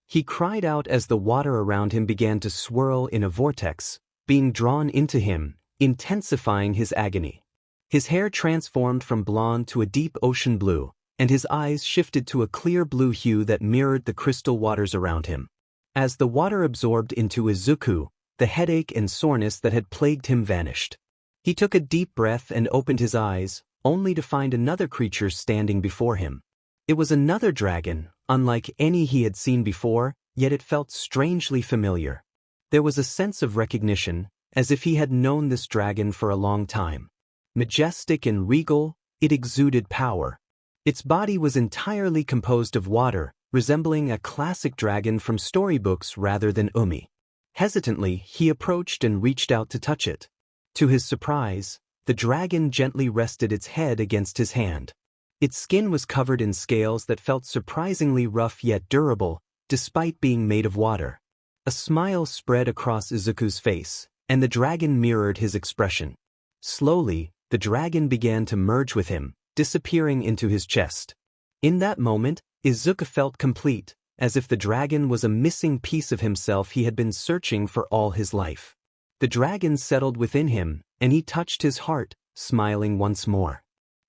He cried out as the water around him began to swirl in a vortex, being drawn into him, intensifying his agony. His hair transformed from blonde to a deep ocean blue, and his eyes shifted to a clear blue hue that mirrored the crystal waters around him. As the water absorbed into Izuku, the headache and soreness that had plagued him vanished. He took a deep breath and opened his eyes, only to find another creature standing before him. It was another dragon, unlike any he had seen before, yet it felt strangely familiar. There was a sense of recognition, as if he had known this dragon for a long time. Majestic and regal, it exuded power. Its body was entirely composed of water, resembling a classic dragon from storybooks rather than Umei. Hesitantly, he approached and reached out to touch it. To his surprise, the dragon gently rested its head against his hand. Its skin was covered in scales that felt surprisingly rough yet durable, despite being made of water. A smile spread across Izuku's face, and the dragon mirrored his expression. Slowly, the dragon began to merge with him, disappearing into his chest. In that moment, Izuku felt complete, as if the dragon was a missing piece of himself he had been searching for all his life. The dragon settled within him, and he touched his heart, smiling once more.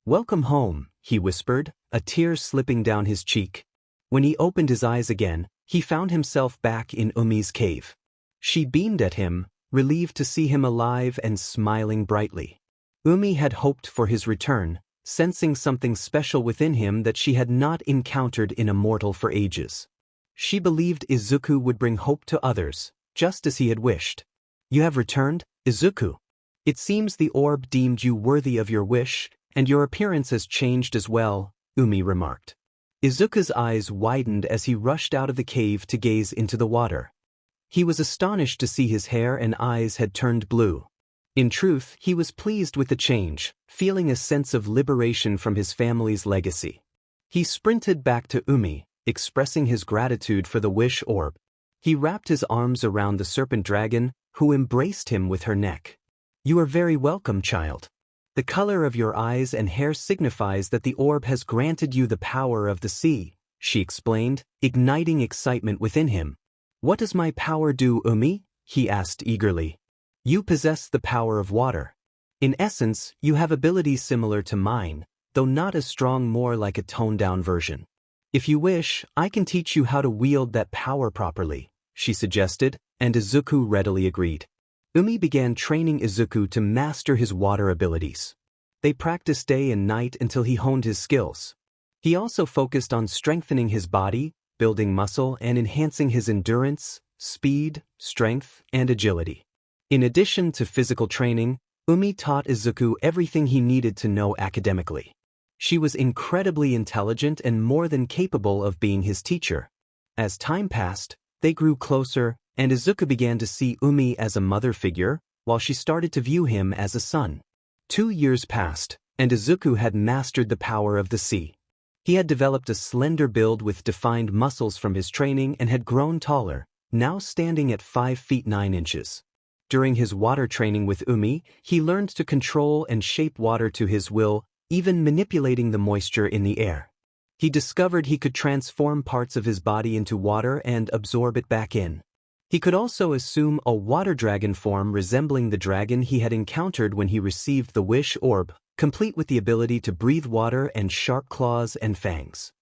"Welcome home," he whispered, a tear slipping down his cheek. When he opened his eyes again, he found himself back in Umei's cave. She beamed at him, relieved to see him alive and smiling brightly. Umei had hoped for his return, sensing something special within him that she had not encountered in a mortal for ages. She believed Izuku would bring hope to others, just as he had wished. "You have returned, Izuku. It seems the orb deemed you worthy of your wish, and your appearance has changed as well," Umei remarked. Izuku's eyes widened as he rushed out of the cave to gaze into the water. He was astonished to see his hair and eyes had turned blue. In truth, he was pleased with the change, feeling a sense of liberation from his family's legacy. He sprinted back to Umei, expressing his gratitude for the Wish Orb. He wrapped his arms around the serpent dragon, who embraced him with her neck. "You are very welcome, child. The color of your eyes and hair signifies that the orb has granted you the power of the sea," she explained, igniting excitement within him. "What does my power do, Umei?" he asked eagerly. "You possess the power of water. In essence, you have abilities similar to mine, though not as strong, more like a toned-down version. If you wish, I can teach you how to wield that power properly," she suggested, and Izuku readily agreed. Umei began training Izuku to master his water abilities. They practiced day and night until he honed his skills. He also focused on strengthening his body, building muscle, and enhancing his endurance, speed, strength, and agility. In addition to physical training, Umei taught Izuku everything he needed to know academically. She was incredibly intelligent and more than capable of being his teacher. As time passed, they grew closer, and Izuku began to see Umei as a mother figure, while she started to view him as a son. 2 years passed, and Izuku had mastered the power of the sea. He had developed a slender build with defined muscles from his training and had grown taller, now standing at 5 feet 9 inches. During his water training with Umei, he learned to control and shape water to his will, even manipulating the moisture in the air. He discovered he could transform parts of his body into water and absorb it back in. He could also assume a water dragon form resembling the dragon he had encountered when he received the Wish Orb, complete with the ability to breathe water and sharp claws and fangs.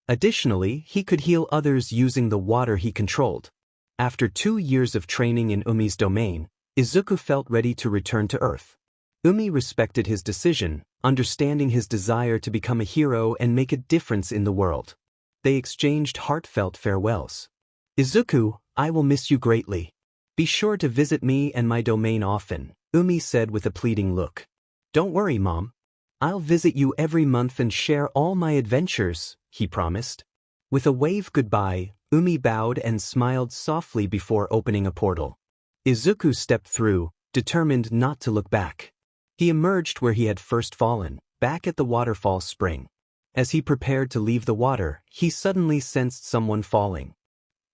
Additionally, he could heal others using the water he controlled. After 2 years of training in Umei's domain, Izuku felt ready to return to Earth. Umei respected his decision, understanding his desire to become a hero and make a difference in the world. They exchanged heartfelt farewells. "Izuku, I will miss you greatly. Be sure to visit me and my domain often," Umei said with a pleading look. "Don't worry, Mom. I'll visit you every month and share all my adventures, he promised. With a wave goodbye, Umei bowed and smiled softly before opening a portal. Izuku stepped through, determined not to look back. He emerged where he had first fallen, back at the waterfall spring. As he prepared to leave the water, he suddenly sensed someone falling.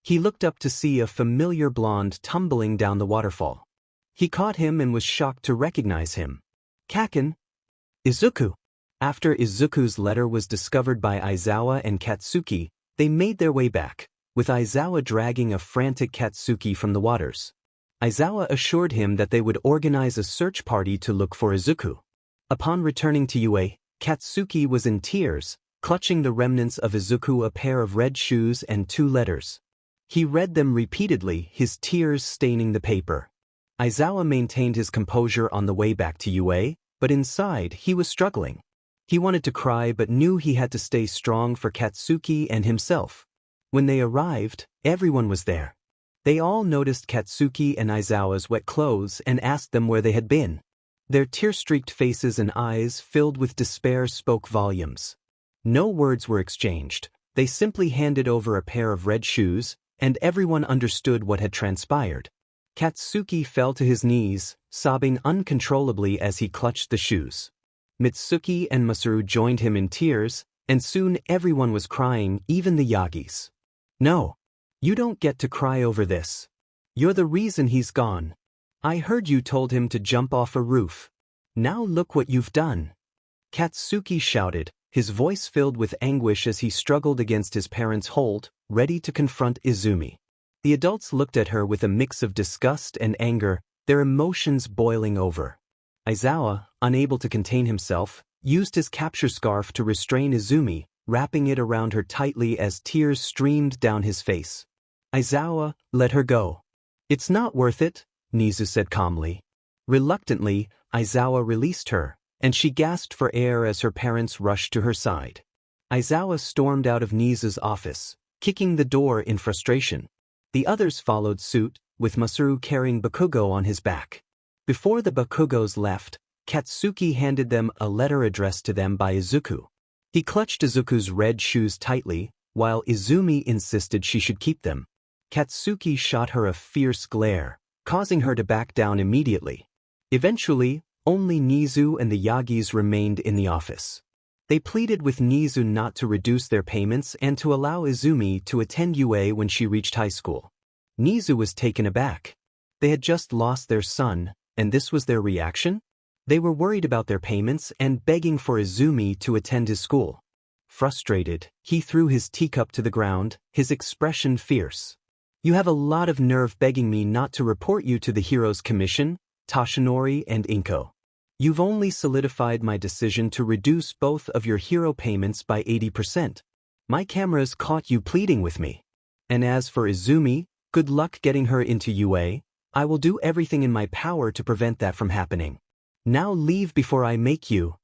He looked up to see a familiar blonde tumbling down the waterfall. He caught him and was shocked to recognize him. Kaken. Izuku. After Izuku's letter was discovered by Aizawa and Katsuki, they made their way back, with Aizawa dragging a frantic Katsuki from the waters. Aizawa assured him that they would organize a search party to look for Izuku. Upon returning to UA, Katsuki was in tears, clutching the remnants of Izuku, a pair of red shoes and 2 letters. He read them repeatedly, his tears staining the paper. Aizawa maintained his composure on the way back to UA, but inside he was struggling. He wanted to cry but knew he had to stay strong for Katsuki and himself. When they arrived, everyone was there. They all noticed Katsuki and Aizawa's wet clothes and asked them where they had been. Their tear-streaked faces and eyes filled with despair spoke volumes. No words were exchanged, they simply handed over a pair of red shoes, and everyone understood what had transpired. Katsuki fell to his knees, sobbing uncontrollably as he clutched the shoes. Mitsuki and Masaru joined him in tears, and soon everyone was crying, even the Yagis. No. You don't get to cry over this. You're the reason he's gone. I heard you told him to jump off a roof. Now look what you've done. Katsuki shouted, his voice filled with anguish as he struggled against his parents' hold, ready to confront Izumi. The adults looked at her with a mix of disgust and anger, their emotions boiling over. Aizawa, unable to contain himself, used his capture scarf to restrain Izumi, wrapping it around her tightly as tears streamed down his face. Aizawa, let her go. It's not worth it, Nizu said calmly. Reluctantly, Aizawa released her, and she gasped for air as her parents rushed to her side. Aizawa stormed out of Nizu's office, kicking the door in frustration. The others followed suit, with Masaru carrying Bakugo on his back. Before the Bakugos left, Katsuki handed them a letter addressed to them by Izuku. He clutched Izuku's red shoes tightly, while Izumi insisted she should keep them. Katsuki shot her a fierce glare, causing her to back down immediately. Eventually, only Nizu and the Yagis remained in the office. They pleaded with Nizu not to reduce their payments and to allow Izumi to attend UA when she reached high school. Nizu was taken aback. They had just lost their son, and this was their reaction? They were worried about their payments and begging for Izumi to attend his school. Frustrated, he threw his teacup to the ground, his expression fierce. You have a lot of nerve begging me not to report you to the Heroes Commission, Toshinori and Inko. You've only solidified my decision to reduce both of your hero payments by 80%. My cameras caught you pleading with me. And as for Izumi, good luck getting her into UA. I will do everything in my power to prevent that from happening. Now leave before I make you.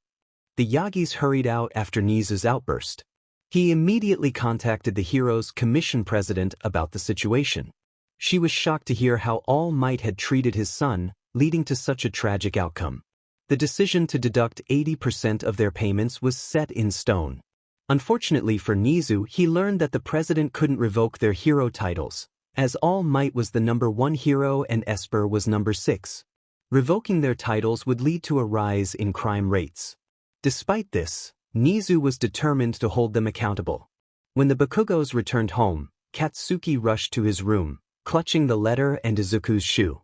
The Yagis hurried out after Nizu's outburst. He immediately contacted the Heroes Commission president about the situation. She was shocked to hear how All Might had treated his son, leading to such a tragic outcome. The decision to deduct 80% of their payments was set in stone. Unfortunately for Nizu, he learned that the president couldn't revoke their hero titles, as All Might was the #1 hero and Esper was #6. Revoking their titles would lead to a rise in crime rates. Despite this, Nizu was determined to hold them accountable. When the Bakugos returned home, Katsuki rushed to his room, clutching the letter and Izuku's shoe.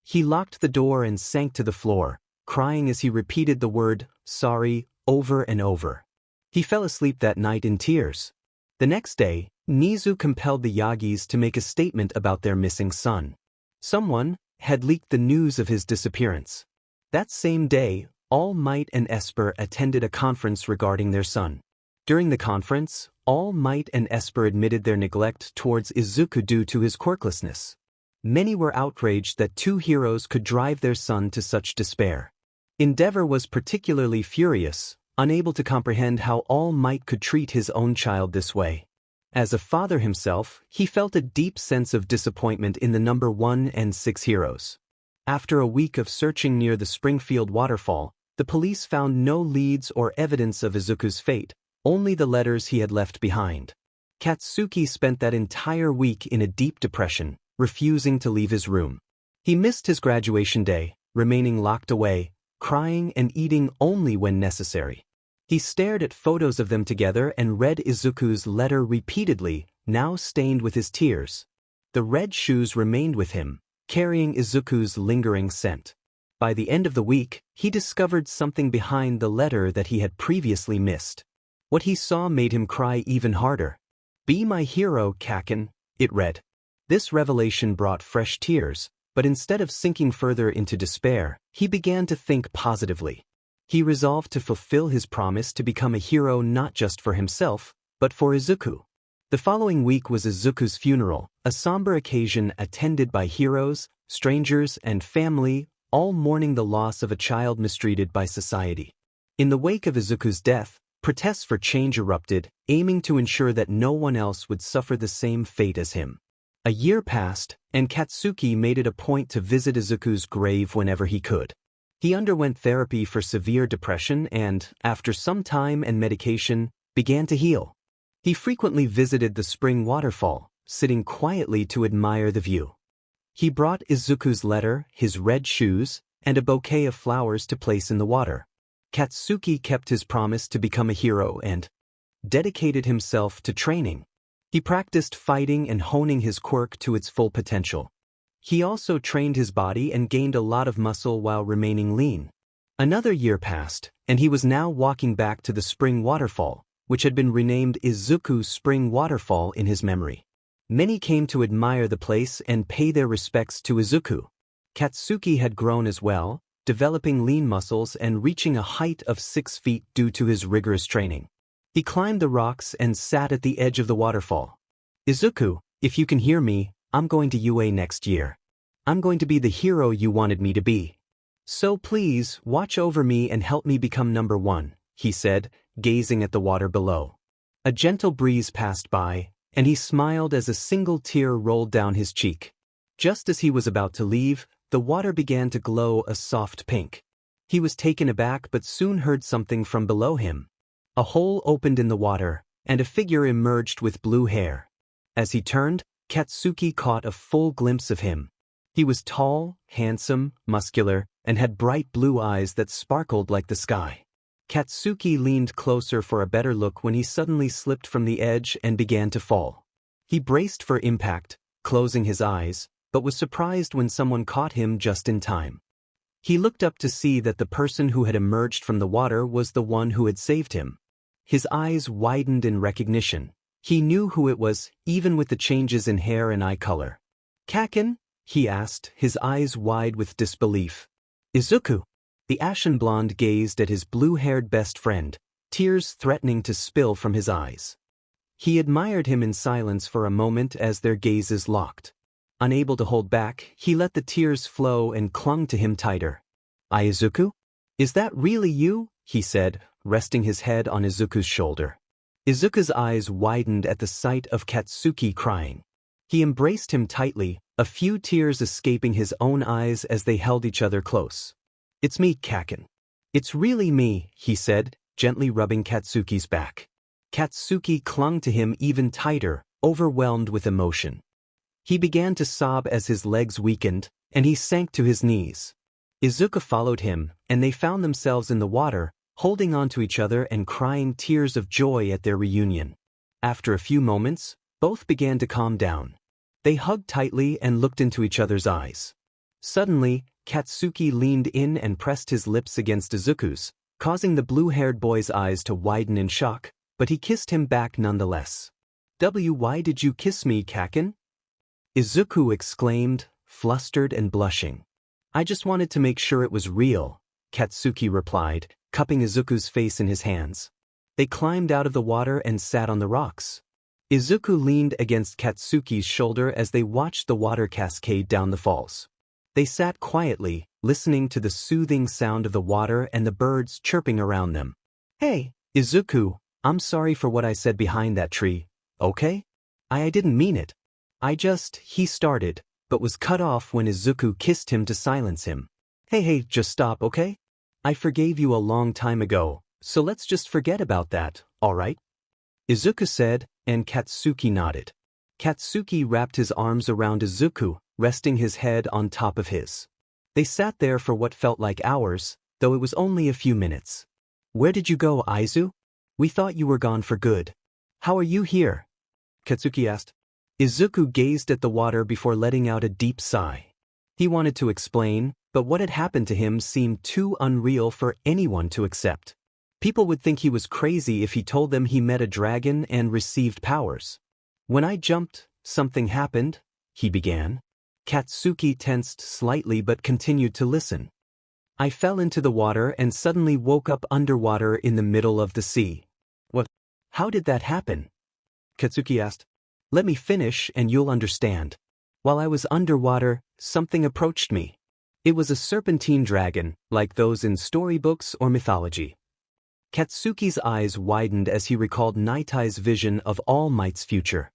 He locked the door and sank to the floor, crying as he repeated the word, sorry, over and over. He fell asleep that night in tears. The next day, Nizu compelled the Yagis to make a statement about their missing son. Someone had leaked the news of his disappearance. That same day, All Might and Esper attended a conference regarding their son. During the conference, All Might and Esper admitted their neglect towards Izuku due to his quirklessness. Many were outraged that 2 heroes could drive their son to such despair. Endeavor was particularly furious, unable to comprehend how All Might could treat his own child this way. As a father himself, he felt a deep sense of disappointment in the #1 and 6 heroes. After a week of searching near the Springfield waterfall, The police found no leads or evidence of Izuku's fate, only the letters he had left behind. Katsuki spent that entire week in a deep depression, refusing to leave his room. He missed his graduation day, remaining locked away, crying and eating only when necessary. He stared at photos of them together and read Izuku's letter repeatedly, now stained with his tears. The red shoes remained with him, carrying Izuku's lingering scent. By the end of the week, he discovered something behind the letter that he had previously missed. What he saw made him cry even harder. "Be my hero, Kaken," it read. This revelation brought fresh tears, but instead of sinking further into despair, he began to think positively. He resolved to fulfill his promise to become a hero not just for himself, but for Izuku. The following week was Izuku's funeral, a somber occasion attended by heroes, strangers, and family, all mourning the loss of a child mistreated by society. In the wake of Izuku's death, protests for change erupted, aiming to ensure that no one else would suffer the same fate as him. A year passed, and Katsuki made it a point to visit Izuku's grave whenever he could. He underwent therapy for severe depression and, after some time and medication, began to heal. He frequently visited the spring waterfall, sitting quietly to admire the view. He brought Izuku's letter, his red shoes, and a bouquet of flowers to place in the water. Katsuki kept his promise to become a hero and dedicated himself to training. He practiced fighting and honing his quirk to its full potential. He also trained his body and gained a lot of muscle while remaining lean. Another year passed, and he was now walking back to the spring waterfall, which had been renamed Izuku Spring Waterfall in his memory. Many came to admire the place and pay their respects to Izuku. Katsuki had grown as well, developing lean muscles and reaching a height of 6 feet due to his rigorous training. He climbed the rocks and sat at the edge of the waterfall. "Izuku, if you can hear me, I'm going to UA next year. I'm going to be the hero you wanted me to be. So please, watch over me and help me become number one," he said, gazing at the water below. A gentle breeze passed by, and he smiled as a single tear rolled down his cheek. Just as he was about to leave, the water began to glow a soft pink. He was taken aback but soon heard something from below him. A hole opened in the water, and a figure emerged with blue hair. As he turned, Katsuki caught a full glimpse of him. He was tall, handsome, muscular, and had bright blue eyes that sparkled like the sky. Katsuki leaned closer for a better look when he suddenly slipped from the edge and began to fall. He braced for impact, closing his eyes, but was surprised when someone caught him just in time. He looked up to see that the person who had emerged from the water was the one who had saved him. His eyes widened in recognition. He knew who it was, even with the changes in hair and eye color. "Kaken?" he asked, his eyes wide with disbelief. "Izuku." The ashen blonde gazed at his blue-haired best friend, tears threatening to spill from his eyes. He admired him in silence for a moment as their gazes locked. Unable to hold back, he let the tears flow and clung to him tighter. "Izuku? Is that really you?" he said, resting his head on Izuku's shoulder. Izuku's eyes widened at the sight of Katsuki crying. He embraced him tightly, a few tears escaping his own eyes as they held each other close. "It's me, Kaken. It's really me," he said, gently rubbing Katsuki's back. Katsuki clung to him even tighter, overwhelmed with emotion. He began to sob as his legs weakened, and he sank to his knees. Izuku followed him, and they found themselves in the water, holding on to each other and crying tears of joy at their reunion. After a few moments, both began to calm down. They hugged tightly and looked into each other's eyes. Suddenly, Katsuki leaned in and pressed his lips against Izuku's, causing the blue-haired boy's eyes to widen in shock, but he kissed him back nonetheless. "Why did you kiss me, Kaken?" Izuku exclaimed, flustered and blushing. "I just wanted to make sure it was real," Katsuki replied, cupping Izuku's face in his hands. They climbed out of the water and sat on the rocks. Izuku leaned against Katsuki's shoulder as they watched the water cascade down the falls. They sat quietly, listening to the soothing sound of the water and the birds chirping around them. "Hey, Izuku, I'm sorry for what I said behind that tree, okay? I didn't mean it. He started, but was cut off when Izuku kissed him to silence him. Hey, just stop, okay?" I forgave you a long time ago, so let's just forget about that, alright? Izuku said, and Katsuki nodded. Katsuki wrapped his arms around Izuku, resting his head on top of his. They sat there for what felt like hours, though it was only a few minutes. Where did you go, Aizu? We thought you were gone for good. How are you here? Katsuki asked. Izuku gazed at the water before letting out a deep sigh. He wanted to explain, but what had happened to him seemed too unreal for anyone to accept. People would think he was crazy if he told them he met a dragon and received powers. When I jumped, something happened, he began. Katsuki tensed slightly but continued to listen. I fell into the water and suddenly woke up underwater in the middle of the sea. What? How did that happen? Katsuki asked. Let me finish and you'll understand. While I was underwater, something approached me. It was a serpentine dragon, like those in storybooks or mythology. Katsuki's eyes widened as he recalled Nitai's vision of All Might's future.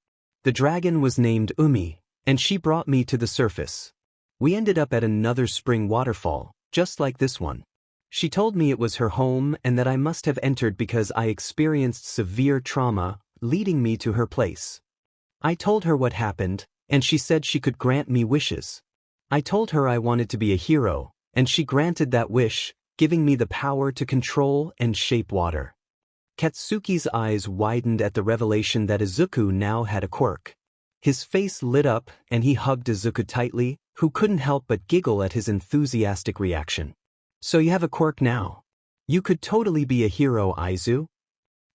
The dragon was named Umei, and she brought me to the surface. We ended up at another spring waterfall, just like this one. She told me it was her home and that I must have entered because I experienced severe trauma, leading me to her place. I told her what happened, and she said she could grant me wishes. I told her I wanted to be a hero, and she granted that wish, giving me the power to control and shape water. Katsuki's eyes widened at the revelation that Izuku now had a quirk. His face lit up and he hugged Izuku tightly, who couldn't help but giggle at his enthusiastic reaction. So you have a quirk now. You could totally be a hero, Aizu.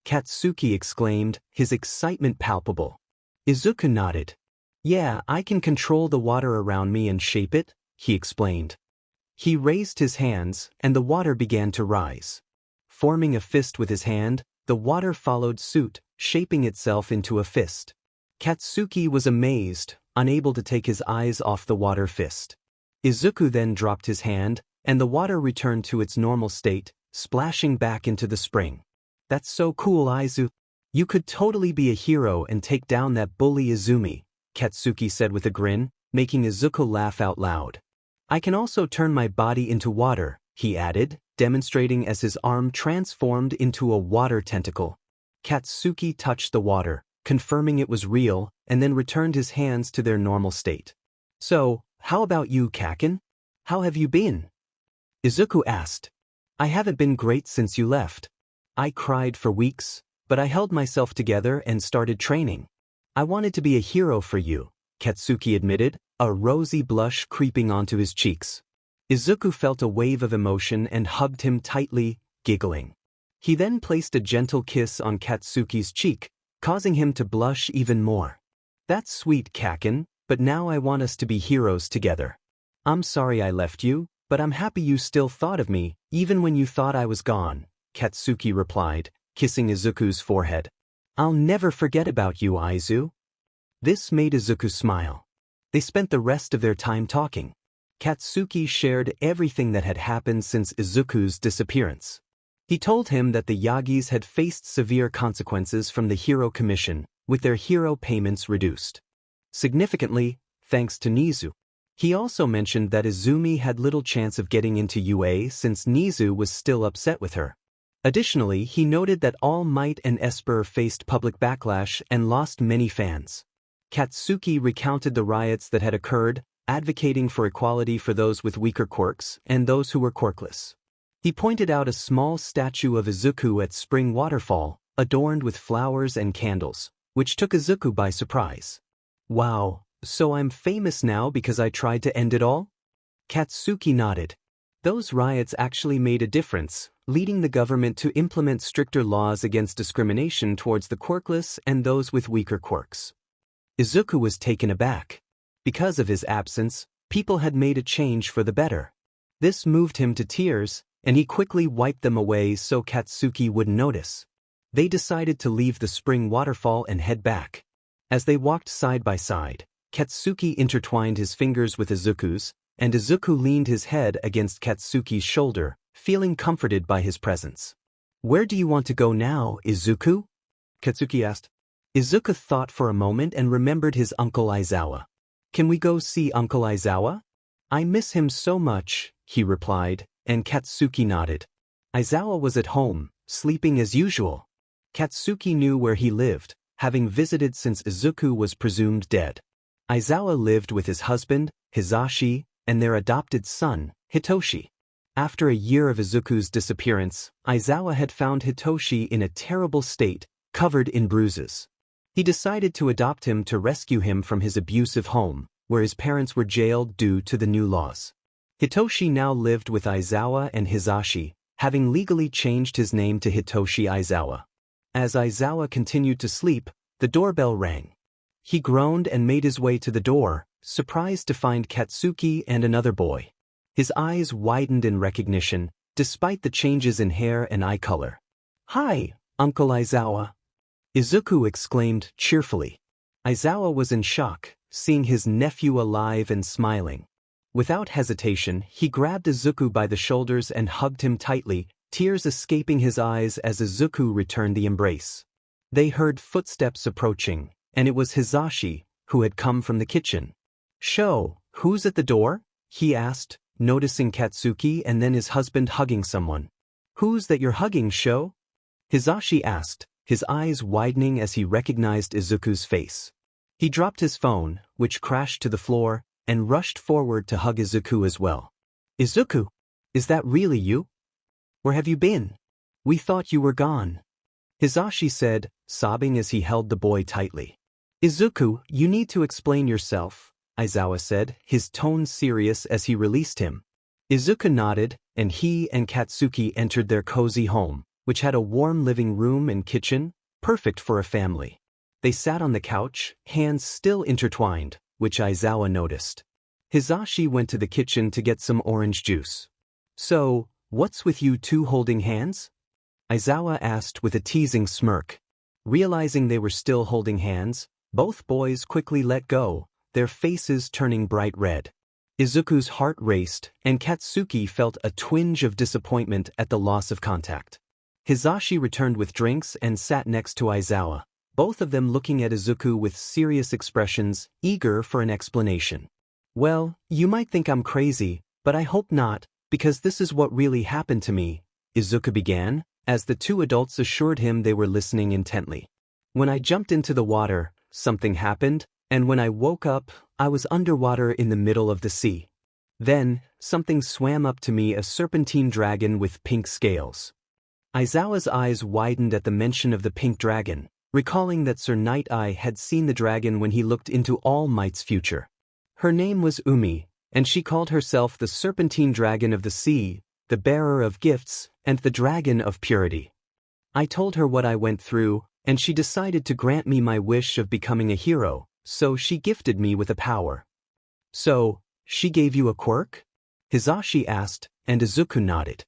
Katsuki exclaimed, his excitement palpable. Izuku nodded. Yeah, I can control the water around me and shape it, he explained. He raised his hands, and the water began to rise. Forming a fist with his hand, the water followed suit, shaping itself into a fist. Katsuki was amazed, unable to take his eyes off the water fist. Izuku then dropped his hand, and the water returned to its normal state, splashing back into the spring. That's so cool, Aizu. You could totally be a hero and take down that bully Izumi, Katsuki said with a grin, making Izuku laugh out loud. I can also turn my body into water, he added, demonstrating as his arm transformed into a water tentacle. Katsuki touched the water, confirming it was real, and then returned his hands to their normal state. So, how about you, Kaken? How have you been? Izuku asked. I haven't been great since you left. I cried for weeks, but I held myself together and started training. I wanted to be a hero for you, Katsuki admitted, a rosy blush creeping onto his cheeks. Izuku felt a wave of emotion and hugged him tightly, giggling. He then placed a gentle kiss on Katsuki's cheek, causing him to blush even more. That's sweet, Kaken, but now I want us to be heroes together. I'm sorry I left you, but I'm happy you still thought of me, even when you thought I was gone, Katsuki replied, kissing Izuku's forehead. I'll never forget about you, Aizu. This made Izuku smile. They spent the rest of their time talking. Katsuki shared everything that had happened since Izuku's disappearance. He told him that the Yagis had faced severe consequences from the Hero Commission, with their hero payments reduced. Significantly, thanks to Nizu. He also mentioned that Izumi had little chance of getting into UA since Nizu was still upset with her. Additionally, he noted that All Might and Esper faced public backlash and lost many fans. Katsuki recounted the riots that had occurred, advocating for equality for those with weaker quirks and those who were quirkless. He pointed out a small statue of Izuku at Spring Waterfall, adorned with flowers and candles, which took Izuku by surprise. Wow, so I'm famous now because I tried to end it all? Katsuki nodded. Those riots actually made a difference, leading the government to implement stricter laws against discrimination towards the quirkless and those with weaker quirks. Izuku was taken aback. Because of his absence, people had made a change for the better. This moved him to tears, and he quickly wiped them away so Katsuki wouldn't notice. They decided to leave the spring waterfall and head back. As they walked side by side, Katsuki intertwined his fingers with Izuku's, and Izuku leaned his head against Katsuki's shoulder, feeling comforted by his presence. Where do you want to go now, Izuku? Katsuki asked. Izuku thought for a moment and remembered his uncle Aizawa. Can we go see Uncle Aizawa? I miss him so much, he replied, and Katsuki nodded. Aizawa was at home, sleeping as usual. Katsuki knew where he lived, having visited since Izuku was presumed dead. Aizawa lived with his husband, Hisashi, and their adopted son, Hitoshi. After a year of Izuku's disappearance, Aizawa had found Hitoshi in a terrible state, covered in bruises. He decided to adopt him to rescue him from his abusive home, where his parents were jailed due to the new laws. Hitoshi now lived with Aizawa and Hisashi, having legally changed his name to Hitoshi Aizawa. As Aizawa continued to sleep, the doorbell rang. He groaned and made his way to the door, surprised to find Katsuki and another boy. His eyes widened in recognition, despite the changes in hair and eye color. "Hi, Uncle Aizawa," Izuku exclaimed cheerfully. Aizawa was in shock, seeing his nephew alive and smiling. Without hesitation, he grabbed Izuku by the shoulders and hugged him tightly, tears escaping his eyes as Izuku returned the embrace. They heard footsteps approaching, and it was Hisashi, who had come from the kitchen. "Sho, who's at the door?" he asked, noticing Katsuki and then his husband hugging someone. "Who's that you're hugging, Sho?" Hisashi asked, his eyes widening as he recognized Izuku's face. He dropped his phone, which crashed to the floor, and rushed forward to hug Izuku as well. "Izuku, is that really you? Where have you been? We thought you were gone," Hisashi said, sobbing as he held the boy tightly. "Izuku, you need to explain yourself," Aizawa said, his tone serious as he released him. Izuku nodded, and he and Katsuki entered their cozy home, which had a warm living room and kitchen, perfect for a family. They sat on the couch, hands still intertwined, which Aizawa noticed. Hisashi went to the kitchen to get some orange juice. "So, what's with you two holding hands?" Aizawa asked with a teasing smirk. Realizing they were still holding hands, both boys quickly let go, their faces turning bright red. Izuku's heart raced, and Katsuki felt a twinge of disappointment at the loss of contact. Hisashi returned with drinks and sat next to Aizawa, both of them looking at Izuku with serious expressions, eager for an explanation. "Well, you might think I'm crazy, but I hope not, because this is what really happened to me," Izuku began, as the two adults assured him they were listening intently. "When I jumped into the water, something happened, and when I woke up, I was underwater in the middle of the sea. Then, something swam up to me, a serpentine dragon with pink scales." Aizawa's eyes widened at the mention of the pink dragon, recalling that Sir Night-Eye had seen the dragon when he looked into All Might's future. Her name was Umei, and she called herself the Serpentine Dragon of the Sea, the bearer of gifts, and the dragon of purity. I told her what I went through, and she decided to grant me my wish of becoming a hero, so she gifted me with a power. "So, she gave you a quirk?" Hisashi asked, and Izuku nodded.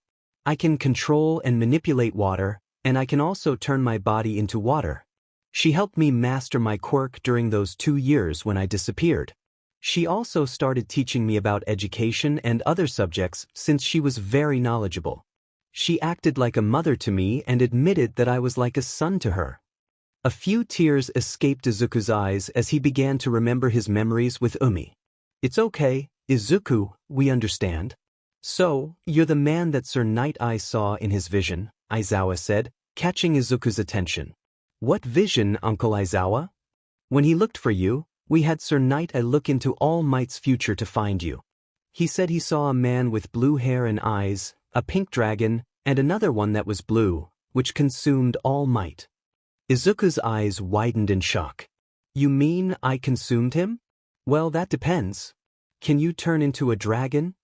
"I can control and manipulate water, and I can also turn my body into water. She helped me master my quirk during those 2 years when I disappeared. She also started teaching me about education and other subjects since she was very knowledgeable. She acted like a mother to me and admitted that I was like a son to her." A few tears escaped Izuku's eyes as he began to remember his memories with Umei. "It's okay, Izuku, we understand. So, you're the man that Sir Night-Eye saw in his vision," Aizawa said, catching Izuku's attention. "What vision, Uncle Aizawa?" "When he looked for you, we had Sir Night-Eye look into All Might's future to find you. He said he saw a man with blue hair and eyes, a pink dragon, and another one that was blue, which consumed All Might." Izuku's eyes widened in shock. "You mean I consumed him? Well, that depends. Can you turn into a dragon?"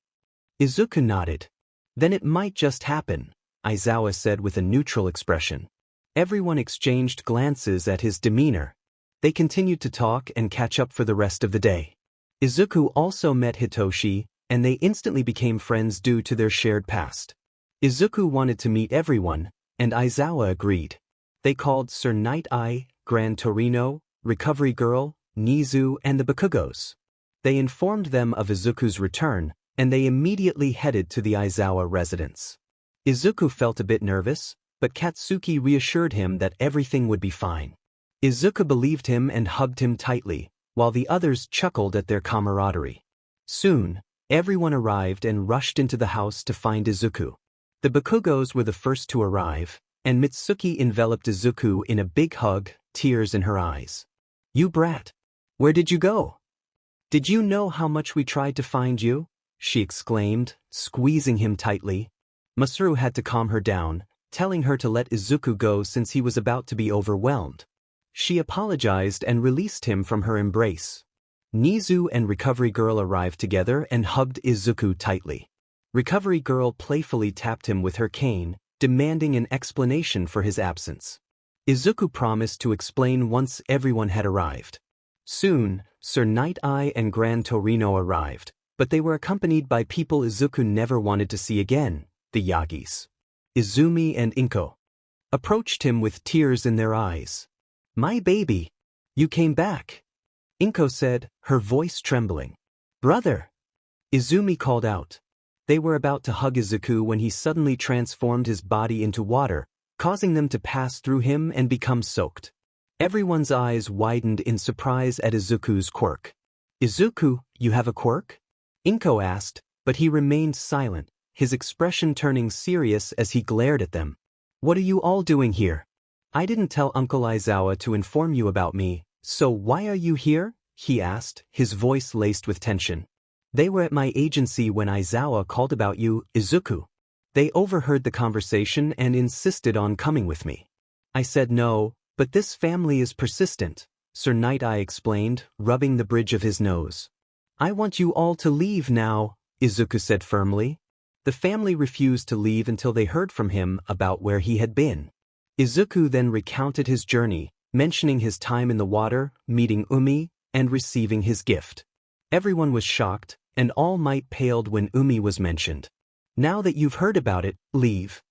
Izuku nodded. "Then it might just happen," Aizawa said with a neutral expression. Everyone exchanged glances at his demeanor. They continued to talk and catch up for the rest of the day. Izuku also met Hitoshi, and they instantly became friends due to their shared past. Izuku wanted to meet everyone, and Aizawa agreed. They called Sir Night-Eye, Gran Torino, Recovery Girl, Nizu, and the Bakugos. They informed them of Izuku's return, and they immediately headed to the Aizawa residence. Izuku felt a bit nervous, but Katsuki reassured him that everything would be fine. Izuku believed him and hugged him tightly, while the others chuckled at their camaraderie. Soon, Everyone arrived and rushed into the house to find Izuku. The Bakugos were the first to arrive, and Mitsuki enveloped Izuku in a big hug, tears in her eyes. "You brat! Where did you go? Did you know how much we tried to find you?" she exclaimed, squeezing him tightly. Masaru had to calm her down, telling her to let Izuku go since he was about to be overwhelmed. She apologized and released him from her embrace. Nizu and Recovery Girl arrived together and hugged Izuku tightly. Recovery Girl playfully tapped him with her cane, demanding an explanation for his absence. Izuku promised to explain once everyone had arrived. Soon, Sir Night Eye and Gran Torino arrived, but they were accompanied by people Izuku never wanted to see again, the Yagis. Izumi and Inko approached him with tears in their eyes. "My baby! You came back!" Inko said, her voice trembling. "Brother!" Izumi called out. They were about to hug Izuku when he suddenly transformed his body into water, causing them to pass through him and become soaked. Everyone's eyes widened in surprise at Izuku's quirk. "Izuku, you have a quirk?" Inko asked, but he remained silent, his expression turning serious as he glared at them. "What are you all doing here? I didn't tell Uncle Aizawa to inform you about me, so why are you here?" he asked, his voice laced with tension. "They were at my agency when Aizawa called about you, Izuku. They overheard the conversation and insisted on coming with me. I said no, but this family is persistent," Sir Night Eye explained, rubbing the bridge of his nose. "I want you all to leave now," Izuku said firmly. The family refused to leave until they heard from him about where he had been. Izuku then recounted his journey, mentioning his time in the water, meeting Umei, and receiving his gift. Everyone was shocked, and all might paled when Umei was mentioned. "Now that you've heard about it, leave,"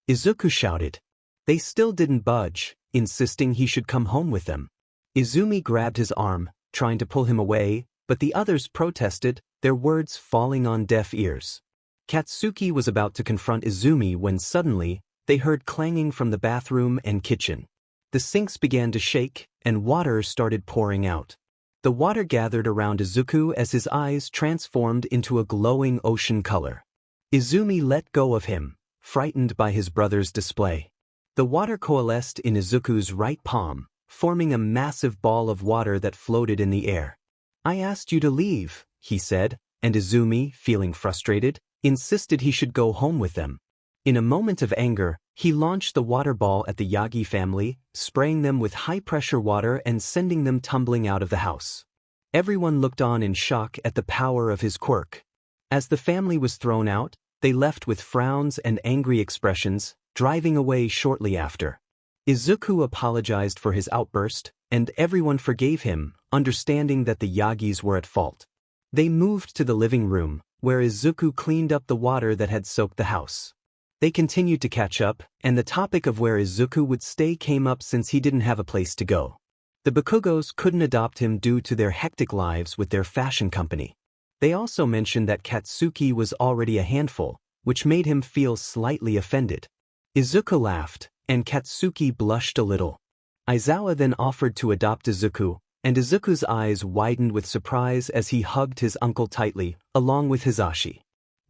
Izuku shouted. They still didn't budge, insisting he should come home with them. Izumi grabbed his arm, trying to pull him away, but the others protested, their words falling on deaf ears. Katsuki was about to confront Izumi when suddenly, they heard clanging from the bathroom and kitchen. The sinks began to shake, and water started pouring out. The water gathered around Izuku as his eyes transformed into a glowing ocean color. Izumi let go of him, frightened by his brother's display. The water coalesced in Izuku's right palm, forming a massive ball of water that floated in the air. "I asked you to leave," he said, and Izumi, feeling frustrated, insisted he should go home with them. In a moment of anger, he launched the water ball at the Yagi family, spraying them with high-pressure water and sending them tumbling out of the house. Everyone looked on in shock at the power of his quirk. As the family was thrown out, they left with frowns and angry expressions, driving away shortly after. Izuku apologized for his outburst, and everyone forgave him, understanding that the Yagis were at fault. They moved to the living room, where Izuku cleaned up the water that had soaked the house. They continued to catch up, and the topic of where Izuku would stay came up since he didn't have a place to go. The Bakugos couldn't adopt him due to their hectic lives with their fashion company. They also mentioned that Katsuki was already a handful, which made him feel slightly offended. Izuku laughed, and Katsuki blushed a little. Aizawa then offered to adopt Izuku, and Izuku's eyes widened with surprise as he hugged his uncle tightly, along with Hisashi.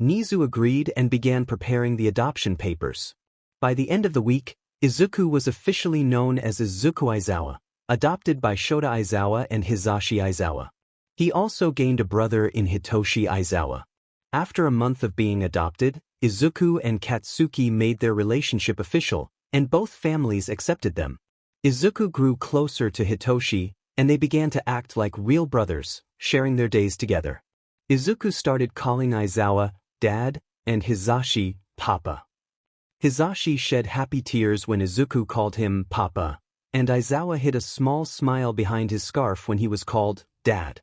Nizu agreed and began preparing the adoption papers. By the end of the week, Izuku was officially known as Izuku Aizawa, adopted by Shota Aizawa and Hisashi Aizawa. He also gained a brother in Hitoshi Aizawa. After a month of being adopted, Izuku and Katsuki made their relationship official, and both families accepted them. Izuku grew closer to Hitoshi, and they began to act like real brothers, sharing their days together. Izuku started calling Aizawa Dad, and Hisashi Papa. Hisashi shed happy tears when Izuku called him Papa, and Aizawa hid a small smile behind his scarf when he was called Dad.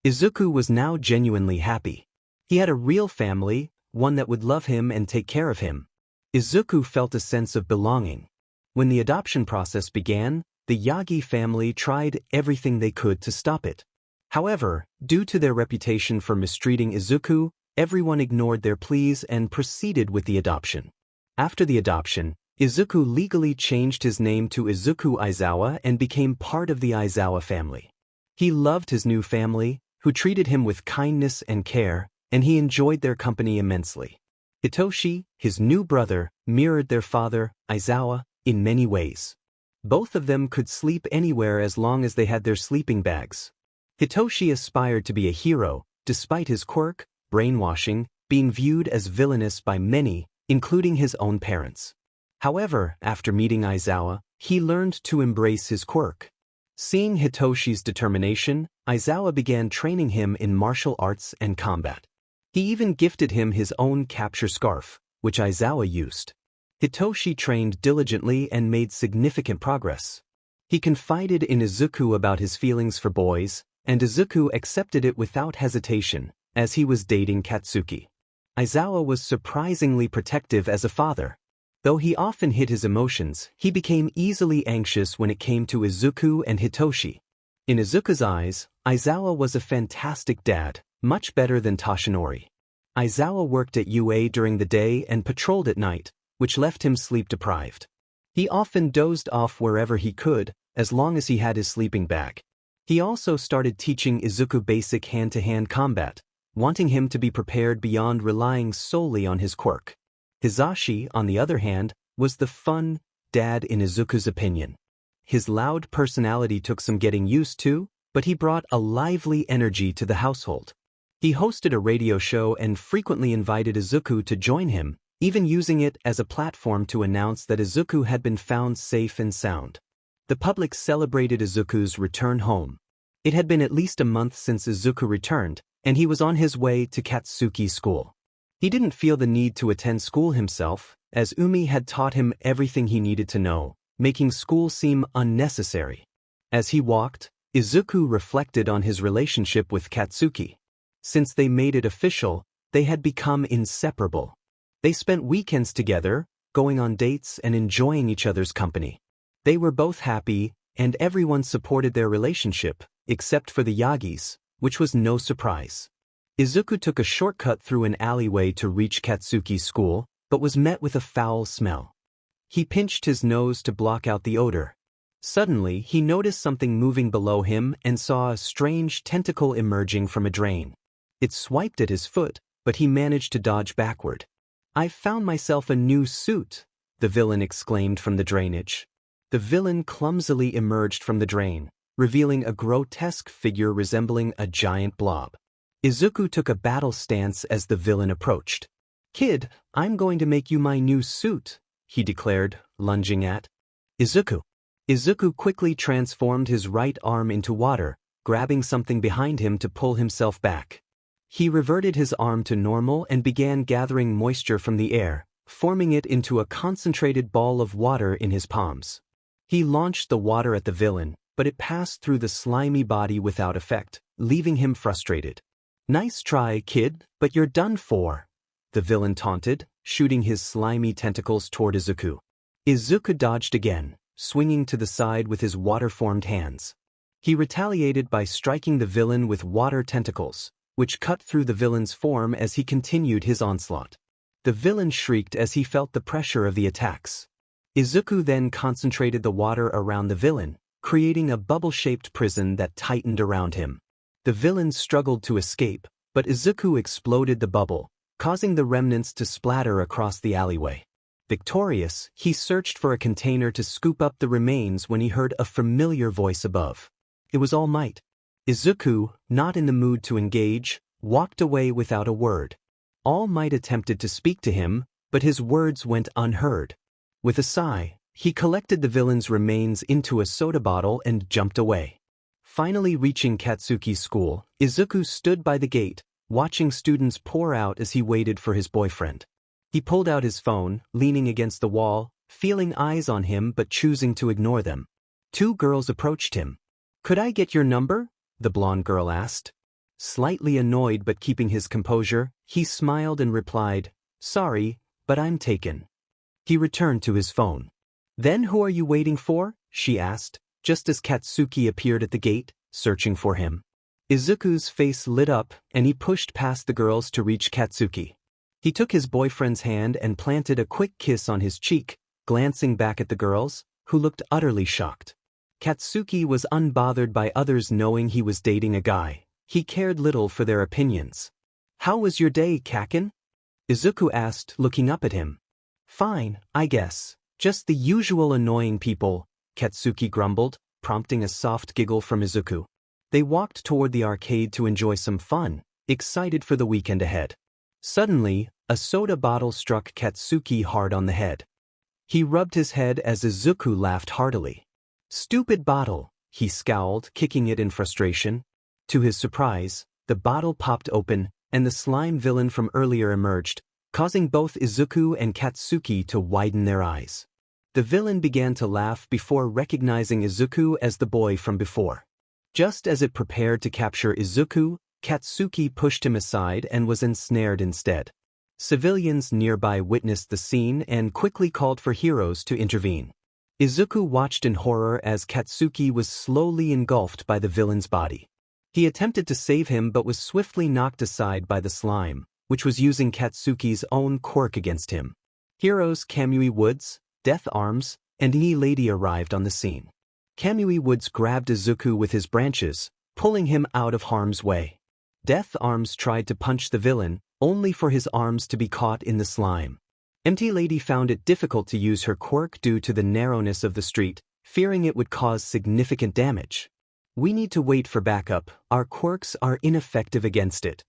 Izuku was now genuinely happy. He had a real family, one that would love him and take care of him. Izuku felt a sense of belonging. When the adoption process began, the Yagi family tried everything they could to stop it. However, due to their reputation for mistreating Izuku, everyone ignored their pleas and proceeded with the adoption. After the adoption, Izuku legally changed his name to Izuku Aizawa and became part of the Aizawa family. He loved his new family, who treated him with kindness and care, and he enjoyed their company immensely. Hitoshi, his new brother, mirrored their father, Aizawa, in many ways. Both of them could sleep anywhere as long as they had their sleeping bags. Hitoshi aspired to be a hero, despite his quirk, brainwashing, being viewed as villainous by many, including his own parents. However, after meeting Aizawa, he learned to embrace his quirk. Seeing Hitoshi's determination, Aizawa began training him in martial arts and combat. He even gifted him his own capture scarf, which Aizawa used. Hitoshi trained diligently and made significant progress. He confided in Izuku about his feelings for boys, and Izuku accepted it without hesitation, as he was dating Katsuki. Aizawa was surprisingly protective as a father. Though he often hid his emotions, he became easily anxious when it came to Izuku and Hitoshi. In Izuku's eyes, Aizawa was a fantastic dad, much better than Toshinori. Aizawa worked at UA during the day and patrolled at night, which left him sleep-deprived. He often dozed off wherever he could, as long as he had his sleeping bag. He also started teaching Izuku basic hand-to-hand combat, wanting him to be prepared beyond relying solely on his quirk. Hizashi, on the other hand, was the fun dad in Izuku's opinion. His loud personality took some getting used to, but he brought a lively energy to the household. He hosted a radio show and frequently invited Izuku to join him, even using it as a platform to announce that Izuku had been found safe and sound. The public celebrated Izuku's return home. It had been at least a month since Izuku returned, and he was on his way to Katsuki school. He didn't feel the need to attend school himself, as Umei had taught him everything he needed to know, making school seem unnecessary. As he walked, Izuku reflected on his relationship with Katsuki. Since they made it official, they had become inseparable. They spent weekends together, going on dates and enjoying each other's company. They were both happy, and everyone supported their relationship, except for the Yagis, which was no surprise. Izuku took a shortcut through an alleyway to reach Katsuki's school, but was met with a foul smell. He pinched his nose to block out the odor. Suddenly, he noticed something moving below him and saw a strange tentacle emerging from a drain. It swiped at his foot, but he managed to dodge backward. "I've found myself a new suit," the villain exclaimed from the drainage. The villain clumsily emerged from the drain, revealing a grotesque figure resembling a giant blob. Izuku took a battle stance as the villain approached. "Kid, I'm going to make you my new suit," he declared, lunging at Izuku. Izuku quickly transformed his right arm into water, grabbing something behind him to pull himself back. He reverted his arm to normal and began gathering moisture from the air, forming it into a concentrated ball of water in his palms. He launched the water at the villain, but it passed through the slimy body without effect, leaving him frustrated. "Nice try, kid, but you're done for," the villain taunted, shooting his slimy tentacles toward Izuku. Izuku dodged again, swinging to the side with his water-formed hands. He retaliated by striking the villain with water tentacles, which cut through the villain's form as he continued his onslaught. The villain shrieked as he felt the pressure of the attacks. Izuku then concentrated the water around the villain, creating a bubble-shaped prison that tightened around him. The villain struggled to escape, but Izuku exploded the bubble, causing the remnants to splatter across the alleyway. Victorious, he searched for a container to scoop up the remains when he heard a familiar voice above. It was All Might. Izuku, not in the mood to engage, walked away without a word. All Might attempted to speak to him, but his words went unheard. With a sigh, he collected the villain's remains into a soda bottle and jumped away. Finally reaching Katsuki's school, Izuku stood by the gate, watching students pour out as he waited for his boyfriend. He pulled out his phone, leaning against the wall, feeling eyes on him but choosing to ignore them. Two girls approached him. "Could I get your number?" the blonde girl asked. Slightly annoyed but keeping his composure, he smiled and replied, "Sorry, but I'm taken." He returned to his phone. "Then who are you waiting for?" she asked, just as Katsuki appeared at the gate, searching for him. Izuku's face lit up, and he pushed past the girls to reach Katsuki. He took his boyfriend's hand and planted a quick kiss on his cheek, glancing back at the girls, who looked utterly shocked. Katsuki was unbothered by others knowing he was dating a guy. He cared little for their opinions. How was your day, Kakin? Izuku asked, looking up at him. Fine, I guess. Just the usual annoying people, Katsuki grumbled, prompting a soft giggle from Izuku. They walked toward the arcade to enjoy some fun, excited for the weekend ahead. Suddenly, a soda bottle struck Katsuki hard on the head. He rubbed his head as Izuku laughed heartily. Stupid bottle, he scowled, kicking it in frustration. To his surprise, the bottle popped open, and the slime villain from earlier emerged, causing both Izuku and Katsuki to widen their eyes. The villain began to laugh before recognizing Izuku as the boy from before. Just as it prepared to capture Izuku, Katsuki pushed him aside and was ensnared instead. Civilians nearby witnessed the scene and quickly called for heroes to intervene. Izuku watched in horror as Katsuki was slowly engulfed by the villain's body. He attempted to save him but was swiftly knocked aside by the slime, which was using Katsuki's own quirk against him. Heroes Kamui Woods, Death Arms, and Nii Lady arrived on the scene. Kamui Woods grabbed Izuku with his branches, pulling him out of harm's way. Death Arms tried to punch the villain, only for his arms to be caught in the slime. Empty Lady found it difficult to use her quirk due to the narrowness of the street, fearing it would cause significant damage. We need to wait for backup, our quirks are ineffective against it.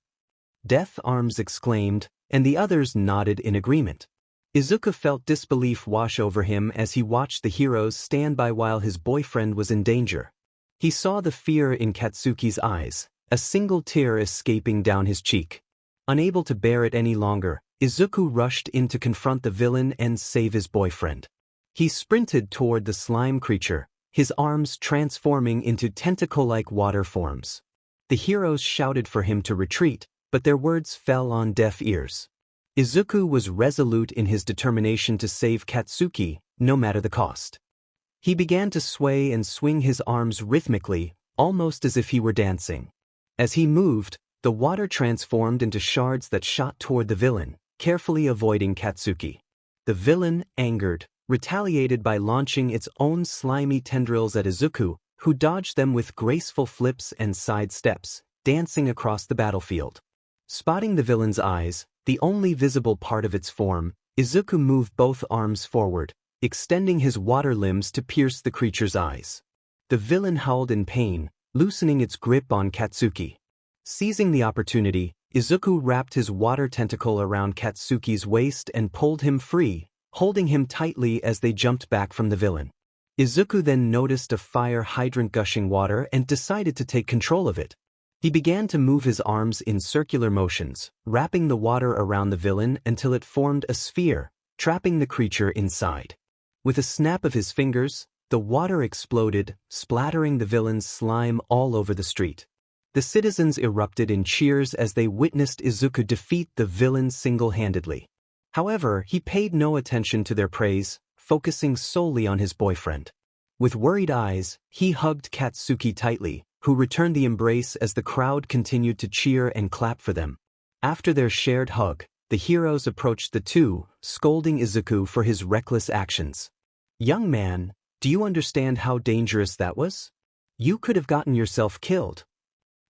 Death Arms exclaimed, and the others nodded in agreement. Izuku felt disbelief wash over him as he watched the heroes stand by while his boyfriend was in danger. He saw the fear in Katsuki's eyes, a single tear escaping down his cheek. Unable to bear it any longer, Izuku rushed in to confront the villain and save his boyfriend. He sprinted toward the slime creature, his arms transforming into tentacle-like water forms. The heroes shouted for him to retreat, but their words fell on deaf ears. Izuku was resolute in his determination to save Katsuki, no matter the cost. He began to sway and swing his arms rhythmically, almost as if he were dancing. As he moved, the water transformed into shards that shot toward the villain, carefully avoiding Katsuki. The villain, angered, retaliated by launching its own slimy tendrils at Izuku, who dodged them with graceful flips and side steps, dancing across the battlefield. Spotting the villain's eyes, the only visible part of its form, Izuku moved both arms forward, extending his water limbs to pierce the creature's eyes. The villain howled in pain, loosening its grip on Katsuki. Seizing the opportunity, Izuku wrapped his water tentacle around Katsuki's waist and pulled him free, holding him tightly as they jumped back from the villain. Izuku then noticed a fire hydrant gushing water and decided to take control of it. He began to move his arms in circular motions, wrapping the water around the villain until it formed a sphere, trapping the creature inside. With a snap of his fingers, the water exploded, splattering the villain's slime all over the street. The citizens erupted in cheers as they witnessed Izuku defeat the villain single-handedly. However, he paid no attention to their praise, focusing solely on his boyfriend. With worried eyes, he hugged Katsuki tightly, who returned the embrace as the crowd continued to cheer and clap for them. After their shared hug, the heroes approached the two, scolding Izuku for his reckless actions. "Young man, do you understand how dangerous that was? You could have gotten yourself killed."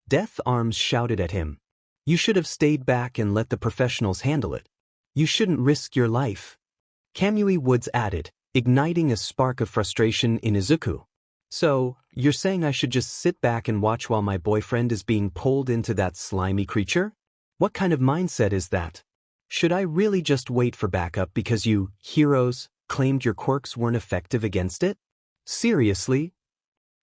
Death Arms shouted at him. "You should have stayed back and let the professionals handle it. You shouldn't risk your life." Kamui Woods added, igniting a spark of frustration in Izuku. "So, you're saying I should just sit back and watch while my boyfriend is being pulled into that slimy creature? What kind of mindset is that? Should I really just wait for backup because you, heroes, claimed your quirks weren't effective against it? Seriously?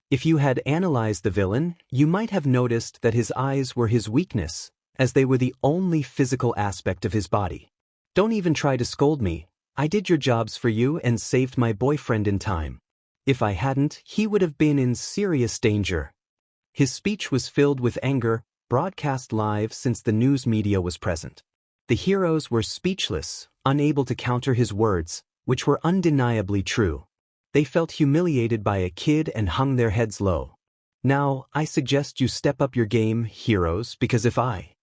If you had analyzed the villain, you might have noticed that his eyes were his weakness, as they were the only physical aspect of his body. Don't even try to scold me. I did your jobs for you and saved my boyfriend in time. If I hadn't, he would have been in serious danger." His speech was filled with anger, broadcast live since the news media was present. The heroes were speechless, unable to counter his words, which were undeniably true. They felt humiliated by a kid and hung their heads low. "Now, I suggest you step up your game, heroes, because if I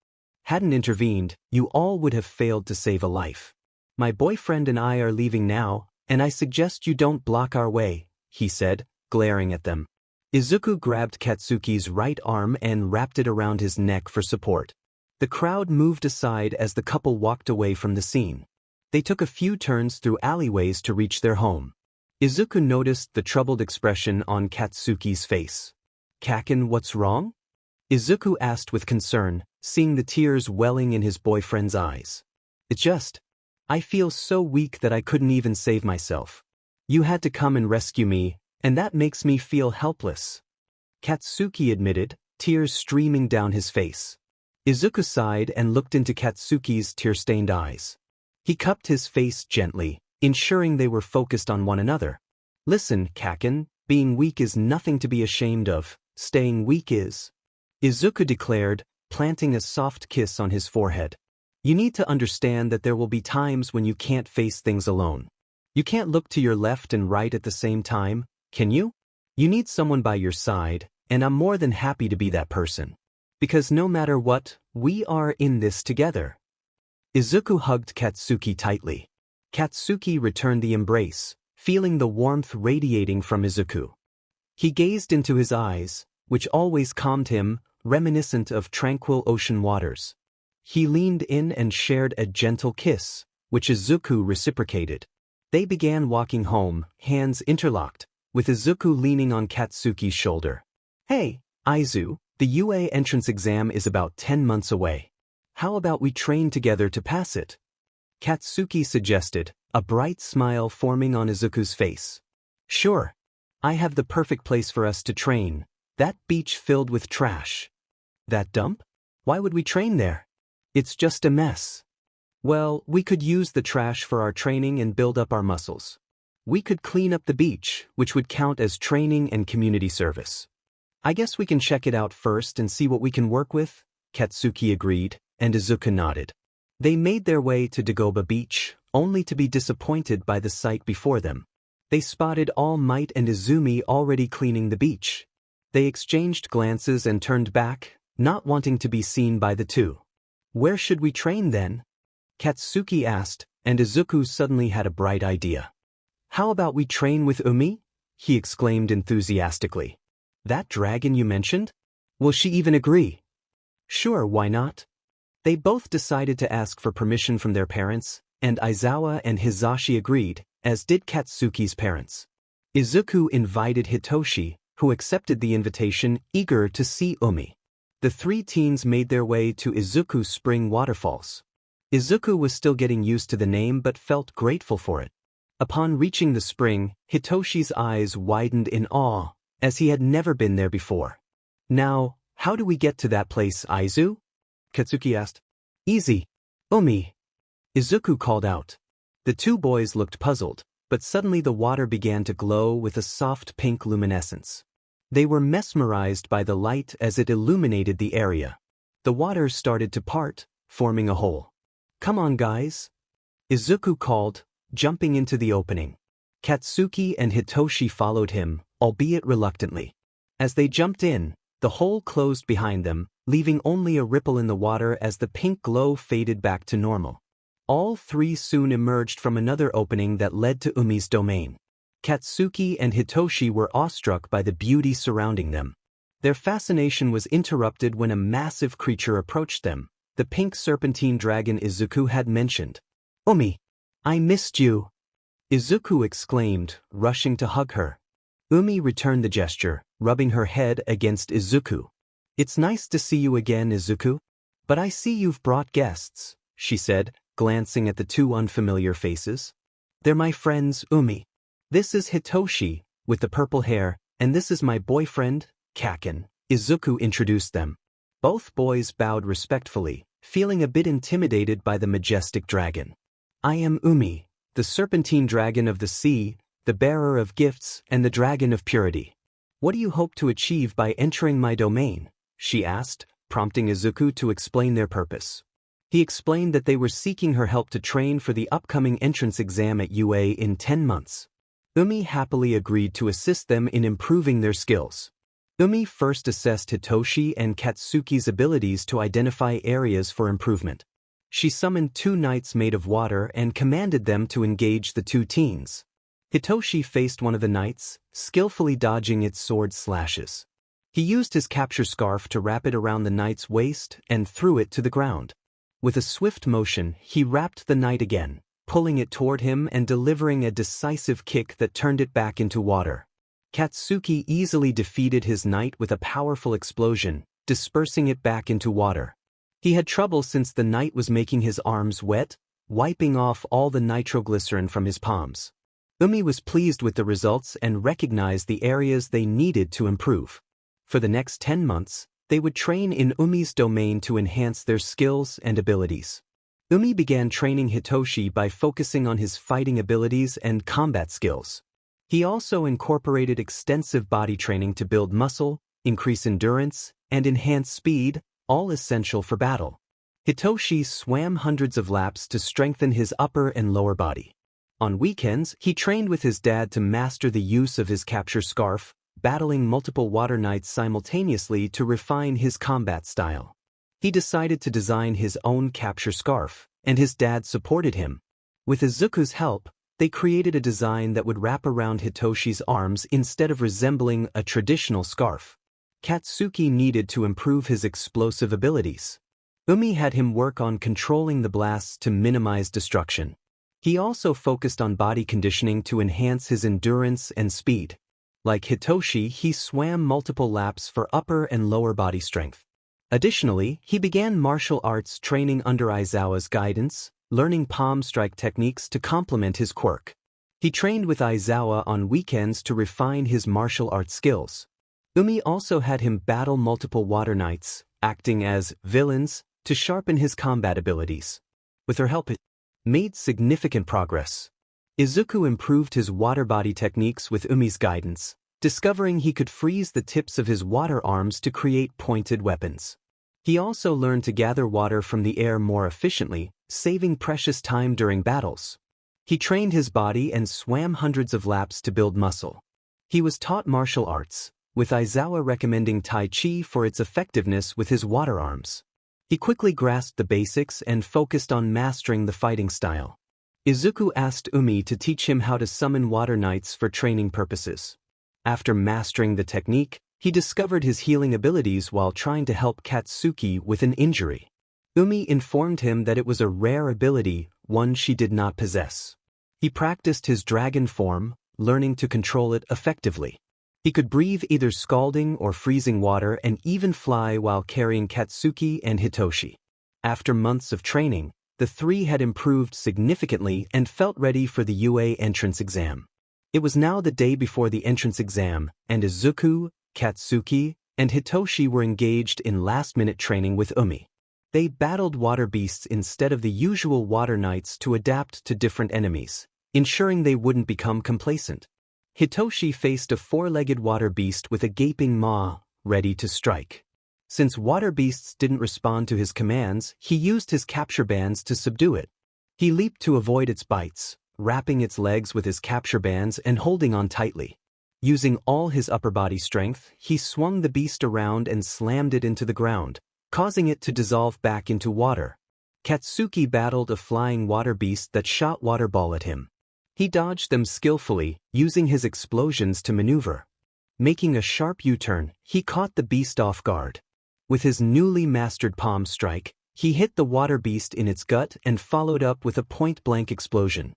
hadn't intervened, you all would have failed to save a life. My boyfriend and I are leaving now, and I suggest you don't block our way," he said, glaring at them. Izuku grabbed Katsuki's right arm and wrapped it around his neck for support. The crowd moved aside as the couple walked away from the scene. They took a few turns through alleyways to reach their home. Izuku noticed the troubled expression on Katsuki's face. "Kaken, what's wrong?" Izuku asked with concern, seeing the tears welling in his boyfriend's eyes. "It's just, I feel so weak that I couldn't even save myself. You had to come and rescue me, and that makes me feel helpless," Katsuki admitted, tears streaming down his face. Izuku sighed and looked into Katsuki's tear-stained eyes. He cupped his face gently, ensuring they were focused on one another. "Listen, Kaken, being weak is nothing to be ashamed of, staying weak is," Izuku declared, planting a soft kiss on his forehead. "You need to understand that there will be times when you can't face things alone. You can't look to your left and right at the same time, can you? You need someone by your side, and I'm more than happy to be that person. Because no matter what, we are in this together." Izuku hugged Katsuki tightly. Katsuki returned the embrace, feeling the warmth radiating from Izuku. He gazed into his eyes, which always calmed him, reminiscent of tranquil ocean waters. He leaned in and shared a gentle kiss, which Izuku reciprocated. They began walking home, hands interlocked, with Izuku leaning on Katsuki's shoulder. "Hey, Aizu, the UA entrance exam is about 10 months away. How about we train together to pass it?" Katsuki suggested, a bright smile forming on Izuku's face. "Sure. I have the perfect place for us to train, that beach filled with trash." "That dump? Why would we train there? It's just a mess." "Well, we could use the trash for our training and build up our muscles. We could clean up the beach, which would count as training and community service. I guess we can check it out first and see what we can work with," Katsuki agreed, and Izuku nodded. They made their way to Dagoba Beach, only to be disappointed by the sight before them. They spotted All Might and Izumi already cleaning the beach. They exchanged glances and turned back, not wanting to be seen by the two. "Where should we train then?" Katsuki asked, and Izuku suddenly had a bright idea. "How about we train with Umei?" he exclaimed enthusiastically. "That dragon you mentioned? Will she even agree?" "Sure, why not?" They both decided to ask for permission from their parents, and Aizawa and Hisashi agreed, as did Katsuki's parents. Izuku invited Hitoshi, who accepted the invitation, eager to see Umei. The three teens made their way to Izuku's spring waterfalls. Izuku was still getting used to the name but felt grateful for it. Upon reaching the spring, Hitoshi's eyes widened in awe, as he had never been there before. "Now, how do we get to that place, Aizu?" Katsuki asked. "Easy. Umei," Izuku called out. The two boys looked puzzled, but suddenly the water began to glow with a soft pink luminescence. They were mesmerized by the light as it illuminated the area. The water started to part, forming a hole. "Come on, guys," Izuku called, jumping into the opening. Katsuki and Hitoshi followed him, albeit reluctantly. As they jumped in, the hole closed behind them, leaving only a ripple in the water as the pink glow faded back to normal. All three soon emerged from another opening that led to Umei's domain. Katsuki and Hitoshi were awestruck by the beauty surrounding them. Their fascination was interrupted when a massive creature approached them, the pink serpentine dragon Izuku had mentioned. "Umei, I missed you," Izuku exclaimed, rushing to hug her. Umei returned the gesture, rubbing her head against Izuku. "It's nice to see you again, Izuku. But I see you've brought guests," she said, glancing at the two unfamiliar faces. "They're my friends, Umei. This is Hitoshi, with the purple hair, and this is my boyfriend, Kaken," Izuku introduced them. Both boys bowed respectfully, feeling a bit intimidated by the majestic dragon. "I am Umei, the serpentine dragon of the sea, the bearer of gifts, and the dragon of purity. What do you hope to achieve by entering my domain?" she asked, prompting Izuku to explain their purpose. He explained that they were seeking her help to train for the upcoming entrance exam at UA in 10 months. Umei happily agreed to assist them in improving their skills. Umei first assessed Hitoshi and Katsuki's abilities to identify areas for improvement. She summoned 2 knights made of water and commanded them to engage the 2 teens. Hitoshi faced one of the knights, skillfully dodging its sword slashes. He used his capture scarf to wrap it around the knight's waist and threw it to the ground. With a swift motion, he wrapped the knight again, pulling it toward him and delivering a decisive kick that turned it back into water. Katsuki easily defeated his knight with a powerful explosion, dispersing it back into water. He had trouble since the knight was making his arms wet, wiping off all the nitroglycerin from his palms. Umei was pleased with the results and recognized the areas they needed to improve. For the next 10 months, they would train in Umei's domain to enhance their skills and abilities. Umei began training Hitoshi by focusing on his fighting abilities and combat skills. He also incorporated extensive body training to build muscle, increase endurance, and enhance speed, all essential for battle. Hitoshi swam hundreds of laps to strengthen his upper and lower body. On weekends, he trained with his dad to master the use of his capture scarf, battling multiple water knights simultaneously to refine his combat style. He decided to design his own capture scarf, and his dad supported him. With Izuku's help, they created a design that would wrap around Hitoshi's arms instead of resembling a traditional scarf. Katsuki needed to improve his explosive abilities. Umei had him work on controlling the blasts to minimize destruction. He also focused on body conditioning to enhance his endurance and speed. Like Hitoshi, he swam multiple laps for upper and lower body strength. Additionally, he began martial arts training under Aizawa's guidance, learning palm strike techniques to complement his quirk. He trained with Aizawa on weekends to refine his martial arts skills. Umei also had him battle multiple water knights, acting as villains, to sharpen his combat abilities. With her help, it made significant progress. Izuku improved his water body techniques with Umei's guidance, discovering he could freeze the tips of his water arms to create pointed weapons. He also learned to gather water from the air more efficiently, saving precious time during battles. He trained his body and swam hundreds of laps to build muscle. He was taught martial arts, with Aizawa recommending Tai Chi for its effectiveness with his water arms. He quickly grasped the basics and focused on mastering the fighting style. Izuku asked Umei to teach him how to summon water knights for training purposes. After mastering the technique, he discovered his healing abilities while trying to help Katsuki with an injury. Umei informed him that it was a rare ability, one she did not possess. He practiced his dragon form, learning to control it effectively. He could breathe either scalding or freezing water and even fly while carrying Katsuki and Hitoshi. After months of training, the three had improved significantly and felt ready for the UA entrance exam. It was now the day before the entrance exam, and Izuku, Katsuki, and Hitoshi were engaged in last-minute training with Umei. They battled water beasts instead of the usual water knights to adapt to different enemies, ensuring they wouldn't become complacent. Hitoshi faced a four-legged water beast with a gaping maw, ready to strike. Since water beasts didn't respond to his commands, he used his capture bands to subdue it. He leaped to avoid its bites, wrapping its legs with his capture bands and holding on tightly. Using all his upper body strength, he swung the beast around and slammed it into the ground, causing it to dissolve back into water. Katsuki battled a flying water beast that shot water ball at him. He dodged them skillfully, using his explosions to maneuver. Making a sharp U-turn, he caught the beast off guard. With his newly mastered palm strike, he hit the water beast in its gut and followed up with a point-blank explosion.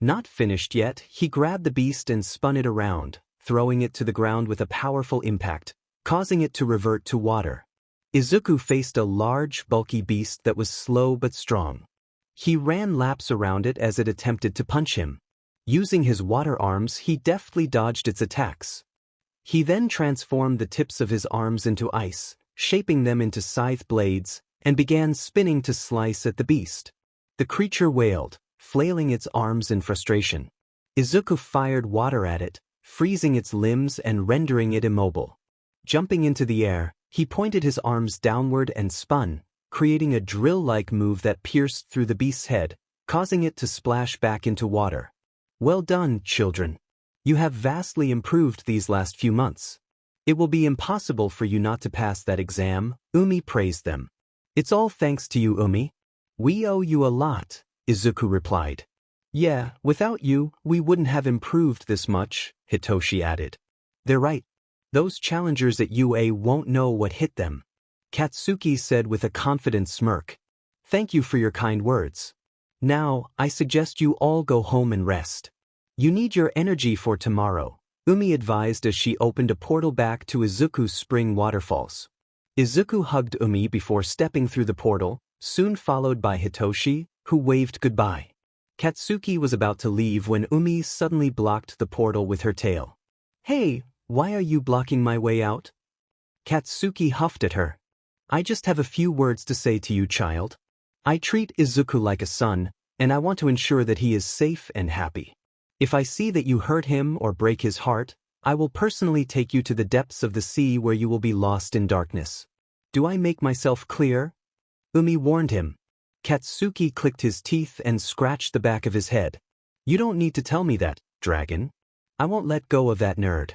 Not finished yet, he grabbed the beast and spun it around, throwing it to the ground with a powerful impact, causing it to revert to water. Izuku faced a large, bulky beast that was slow but strong. He ran laps around it as it attempted to punch him. Using his water arms, he deftly dodged its attacks. He then transformed the tips of his arms into ice, shaping them into scythe blades, and began spinning to slice at the beast. The creature wailed, flailing its arms in frustration. Izuku fired water at it, freezing its limbs and rendering it immobile. Jumping into the air, he pointed his arms downward and spun, creating a drill-like move that pierced through the beast's head, causing it to splash back into water. Well done, children. You have vastly improved these last few months. It will be impossible for you not to pass that exam, Umei praised them. It's all thanks to you, Umei. We owe you a lot, Izuku replied. Yeah, without you, we wouldn't have improved this much, Hitoshi added. They're right. Those challengers at UA won't know what hit them. Katsuki said with a confident smirk. Thank you for your kind words. Now, I suggest you all go home and rest. You need your energy for tomorrow, Umei advised as she opened a portal back to Izuku's spring waterfalls. Izuku hugged Umei before stepping through the portal, soon followed by Hitoshi, who waved goodbye. Katsuki was about to leave when Umei suddenly blocked the portal with her tail. Hey, why are you blocking my way out? Katsuki huffed at her. I just have a few words to say to you, child. I treat Izuku like a son, and I want to ensure that he is safe and happy. If I see that you hurt him or break his heart, I will personally take you to the depths of the sea where you will be lost in darkness. Do I make myself clear? Umei warned him. Katsuki clicked his teeth and scratched the back of his head. You don't need to tell me that, dragon. I won't let go of that nerd.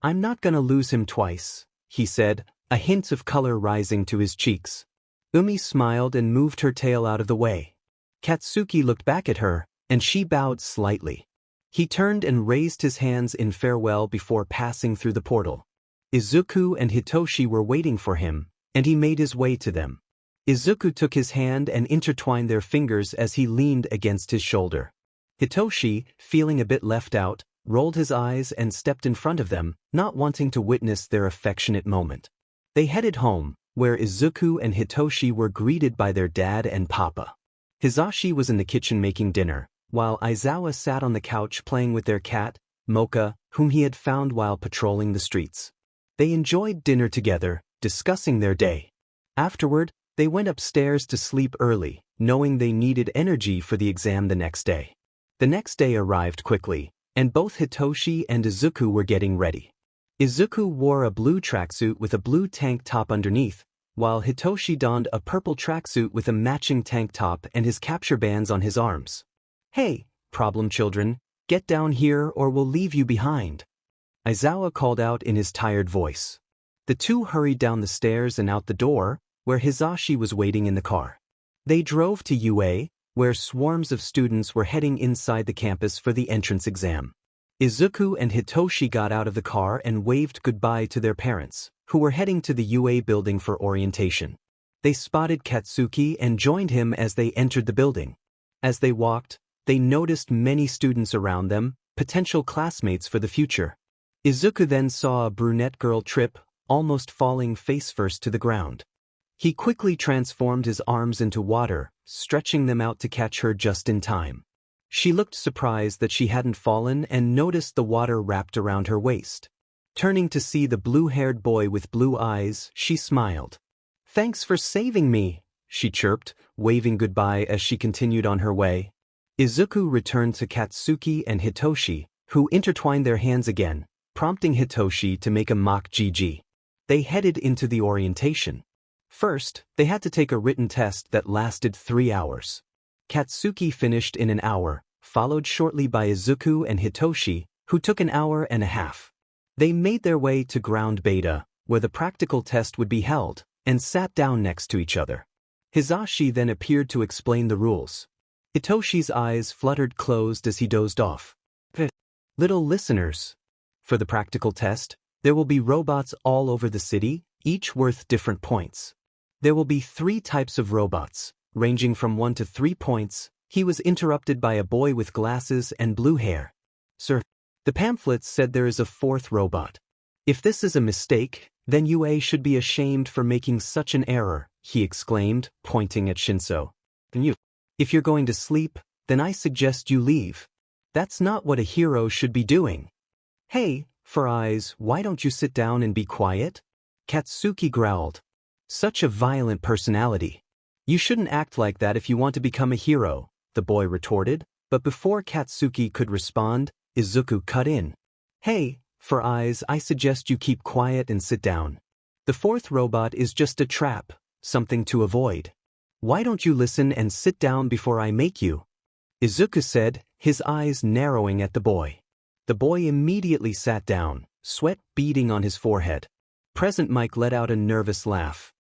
I'm not gonna lose him twice, he said, a hint of color rising to his cheeks. Umei smiled and moved her tail out of the way. Katsuki looked back at her, and she bowed slightly. He turned and raised his hands in farewell before passing through the portal. Izuku and Hitoshi were waiting for him, and he made his way to them. Izuku took his hand and intertwined their fingers as he leaned against his shoulder. Hitoshi, feeling a bit left out, rolled his eyes and stepped in front of them, not wanting to witness their affectionate moment. They headed home, where Izuku and Hitoshi were greeted by their dad and papa. Hisashi was in the kitchen making dinner, while Aizawa sat on the couch playing with their cat, Mocha, whom he had found while patrolling the streets. They enjoyed dinner together, discussing their day. Afterward, they went upstairs to sleep early, knowing they needed energy for the exam the next day. The next day arrived quickly, and both Hitoshi and Izuku were getting ready. Izuku wore a blue tracksuit with a blue tank top underneath, while Hitoshi donned a purple tracksuit with a matching tank top and his capture bands on his arms. Hey, problem children, get down here or we'll leave you behind, Aizawa called out in his tired voice. The two hurried down the stairs and out the door, where Hisashi was waiting in the car. They drove to UA, where swarms of students were heading inside the campus for the entrance exam. Izuku and Hitoshi got out of the car and waved goodbye to their parents, who were heading to the UA building for orientation. They spotted Katsuki and joined him as they entered the building. As they walked, they noticed many students around them, potential classmates for the future. Izuku then saw a brunette girl trip, almost falling face-first to the ground. He quickly transformed his arms into water, stretching them out to catch her just in time. She looked surprised that she hadn't fallen and noticed the water wrapped around her waist. Turning to see the blue-haired boy with blue eyes, she smiled. Thanks for saving me, she chirped, waving goodbye as she continued on her way. Izuku returned to Katsuki and Hitoshi, who intertwined their hands again, prompting Hitoshi to make a mock GG. They headed into the orientation. First, they had to take a written test that lasted 3 hours. Katsuki finished in an hour, followed shortly by Izuku and Hitoshi, who took an hour and a half. They made their way to ground beta, where the practical test would be held, and sat down next to each other. Hisashi then appeared to explain the rules. Hitoshi's eyes fluttered closed as he dozed off. Little listeners. For the practical test, there will be robots all over the city, each worth different points. There will be 3 types of robots, ranging from 1 to 3 points. He was interrupted by a boy with glasses and blue hair. Sir, the pamphlets said there is a 4th robot. If this is a mistake, then UA should be ashamed for making such an error, he exclaimed, pointing at Shinso. If you're going to sleep, then I suggest you leave. That's not what a hero should be doing. Hey, For Eyes, why don't you sit down and be quiet? Katsuki growled. Such a violent personality. You shouldn't act like that if you want to become a hero, the boy retorted, but before Katsuki could respond, Izuku cut in. Hey, For Eyes, I suggest you keep quiet and sit down. The 4th robot is just a trap, something to avoid. Why don't you listen and sit down before I make you? Izuku said, his eyes narrowing at the boy. The boy immediately sat down, sweat beading on his forehead. Present Mike let out a nervous laugh.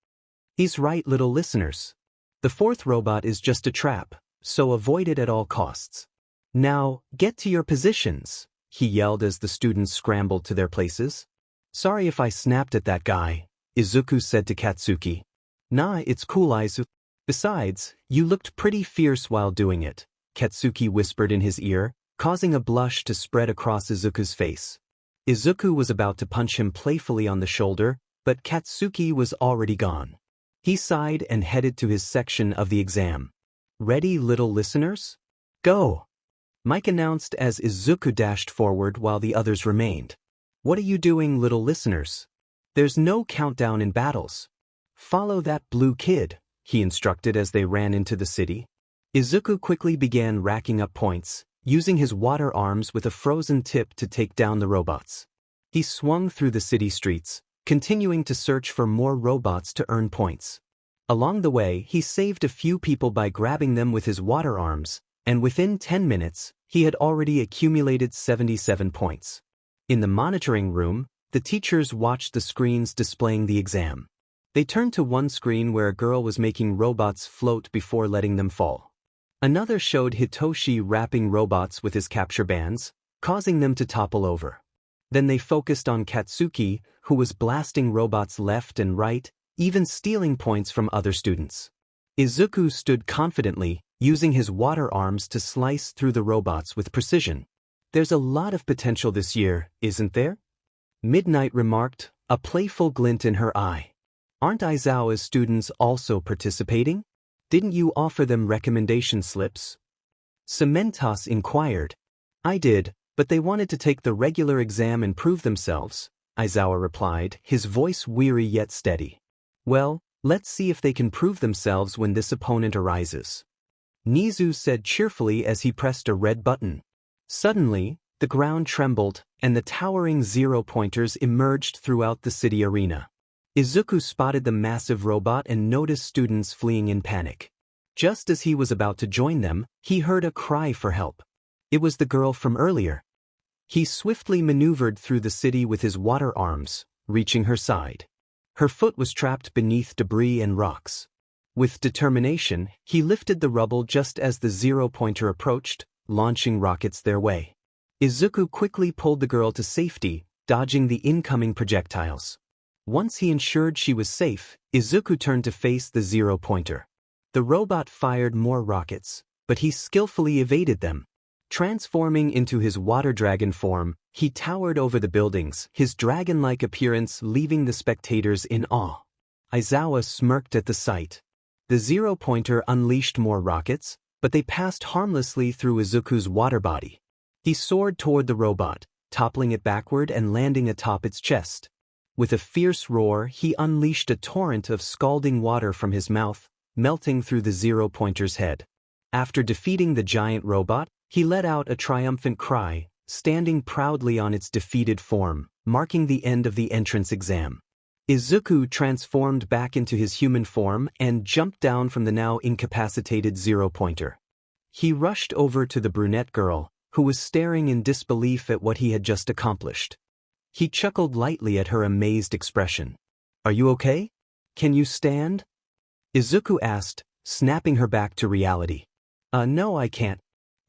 He's right, little listeners. The 4th robot is just a trap, so avoid it at all costs. Now, get to your positions, he yelled as the students scrambled to their places. Sorry if I snapped at that guy, Izuku said to Katsuki. Nah, it's cool, Izuku. Besides, you looked pretty fierce while doing it, Katsuki whispered in his ear, causing a blush to spread across Izuku's face. Izuku was about to punch him playfully on the shoulder, but Katsuki was already gone. He sighed and headed to his section of the exam. Ready, little listeners? Go! Mike announced as Izuku dashed forward while the others remained. What are you doing, little listeners? There's no countdown in battles. Follow that blue kid, he instructed as they ran into the city. Izuku quickly began racking up points, using his water arms with a frozen tip to take down the robots. He swung through the city streets, continuing to search for more robots to earn points. Along the way, he saved a few people by grabbing them with his water arms, and within 10 minutes, he had already accumulated 77 points. In the monitoring room, the teachers watched the screens displaying the exam. They turned to one screen where a girl was making robots float before letting them fall. Another showed Hitoshi wrapping robots with his capture bands, causing them to topple over. Then they focused on Katsuki, who was blasting robots left and right, even stealing points from other students. Izuku stood confidently, using his water arms to slice through the robots with precision. There's a lot of potential this year, isn't there? Midnight remarked, a playful glint in her eye. Aren't Aizawa's students also participating? Didn't you offer them recommendation slips? Cementos inquired. I did, but they wanted to take the regular exam and prove themselves, Aizawa replied, his voice weary yet steady. Well, let's see if they can prove themselves when this opponent arises. Nizu said cheerfully as he pressed a red button. Suddenly, the ground trembled, and the towering zero-pointers emerged throughout the city arena. Izuku spotted the massive robot and noticed students fleeing in panic. Just as he was about to join them, he heard a cry for help. It was the girl from earlier. He swiftly maneuvered through the city with his water arms, reaching her side. Her foot was trapped beneath debris and rocks. With determination, he lifted the rubble just as the zero-pointer approached, launching rockets their way. Izuku quickly pulled the girl to safety, dodging the incoming projectiles. Once he ensured she was safe, Izuku turned to face the zero-pointer. The robot fired more rockets, but he skillfully evaded them. Transforming into his water dragon form, he towered over the buildings, his dragon-like appearance leaving the spectators in awe. Aizawa smirked at the sight. The zero-pointer unleashed more rockets, but they passed harmlessly through Izuku's water body. He soared toward the robot, toppling it backward and landing atop its chest. With a fierce roar, he unleashed a torrent of scalding water from his mouth, melting through the zero-pointer's head. After defeating the giant robot, he let out a triumphant cry, standing proudly on its defeated form, marking the end of the entrance exam. Izuku transformed back into his human form and jumped down from the now incapacitated zero-pointer. He rushed over to the brunette girl, who was staring in disbelief at what he had just accomplished. He chuckled lightly at her amazed expression. Are you okay? Can you stand? Izuku asked, snapping her back to reality. No, I can't.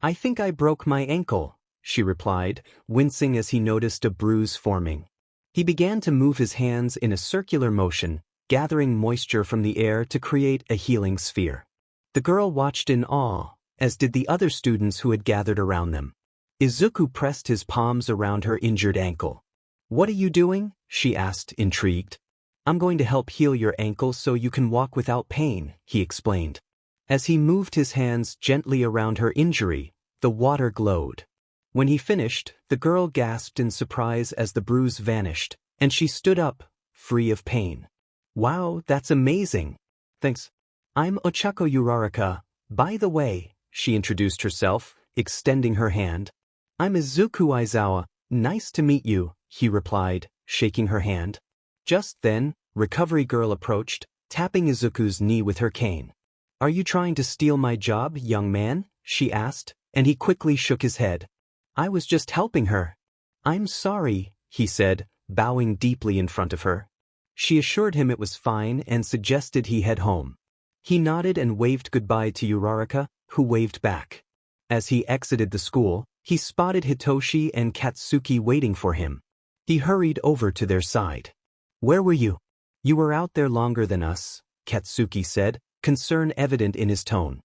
I think I broke my ankle, she replied, wincing as he noticed a bruise forming. He began to move his hands in a circular motion, gathering moisture from the air to create a healing sphere. The girl watched in awe, as did the other students who had gathered around them. Izuku pressed his palms around her injured ankle. What are you doing? She asked, intrigued. I'm going to help heal your ankle so you can walk without pain, he explained. As he moved his hands gently around her injury, the water glowed. When he finished, the girl gasped in surprise as the bruise vanished, and she stood up, free of pain. Wow, that's amazing. Thanks. I'm Ochako Uraraka. By the way, she introduced herself, extending her hand. I'm Izuku Aizawa. Nice to meet you, he replied, shaking her hand. Just then, Recovery Girl approached, tapping Izuku's knee with her cane. Are you trying to steal my job, young man? She asked, and he quickly shook his head. I was just helping her. I'm sorry, he said, bowing deeply in front of her. She assured him it was fine and suggested he head home. He nodded and waved goodbye to Uraraka, who waved back. As he exited the school, he spotted Hitoshi and Katsuki waiting for him. He hurried over to their side. Where were you? You were out there longer than us, Katsuki said, concern evident in his tone.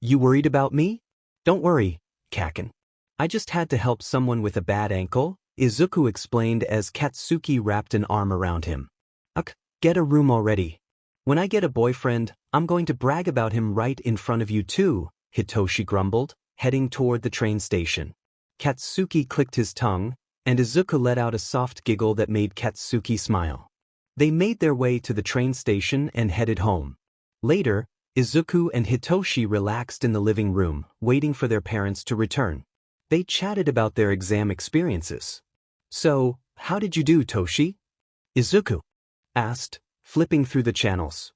You worried about me? Don't worry, Kaken. I just had to help someone with a bad ankle, Izuku explained as Katsuki wrapped an arm around him. Get a room already. When I get a boyfriend, I'm going to brag about him right in front of you too, Hitoshi grumbled, heading toward the train station. Katsuki clicked his tongue, and Izuku let out a soft giggle that made Katsuki smile. They made their way to the train station and headed home. Later, Izuku and Hitoshi relaxed in the living room, waiting for their parents to return. They chatted about their exam experiences. So, how did you do, Toshi? Izuku asked, flipping through the channels.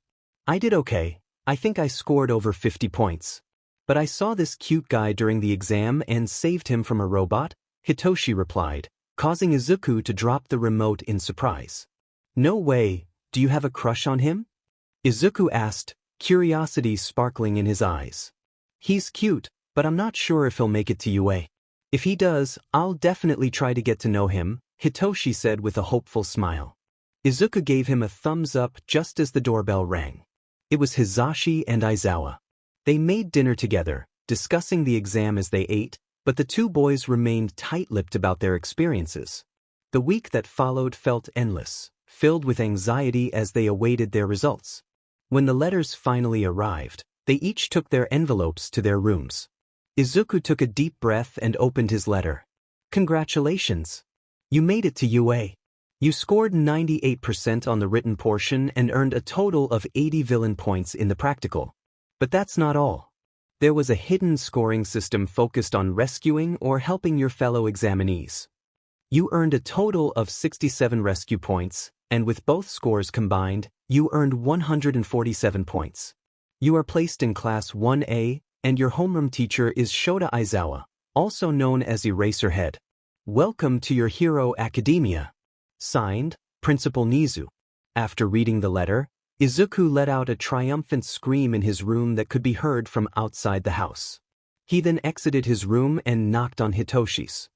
I did okay. I think I scored over 50 points. But I saw this cute guy during the exam and saved him from a robot, Hitoshi replied, causing Izuku to drop the remote in surprise. No way, do you have a crush on him? Izuku asked, curiosity sparkling in his eyes. He's cute, but I'm not sure if he'll make it to UA. If he does, I'll definitely try to get to know him, Hitoshi said with a hopeful smile. Izuku gave him a thumbs up just as the doorbell rang. It was Hizashi and Aizawa. They made dinner together, discussing the exam as they ate, but the two boys remained tight-lipped about their experiences. The week that followed felt endless, filled with anxiety as they awaited their results. When the letters finally arrived, they each took their envelopes to their rooms. Izuku took a deep breath and opened his letter. Congratulations! You made it to UA. You scored 98% on the written portion and earned a total of 80 villain points in the practical. But that's not all. There was a hidden scoring system focused on rescuing or helping your fellow examinees. You earned a total of 67 rescue points, and with both scores combined, you earned 147 points. You are placed in Class 1A, and your homeroom teacher is Shota Aizawa, also known as Eraserhead. Welcome to your hero academia. Signed, Principal Nizu. After reading the letter, Izuku let out a triumphant scream in his room that could be heard from outside the house. He then exited his room and knocked on Hitoshi's.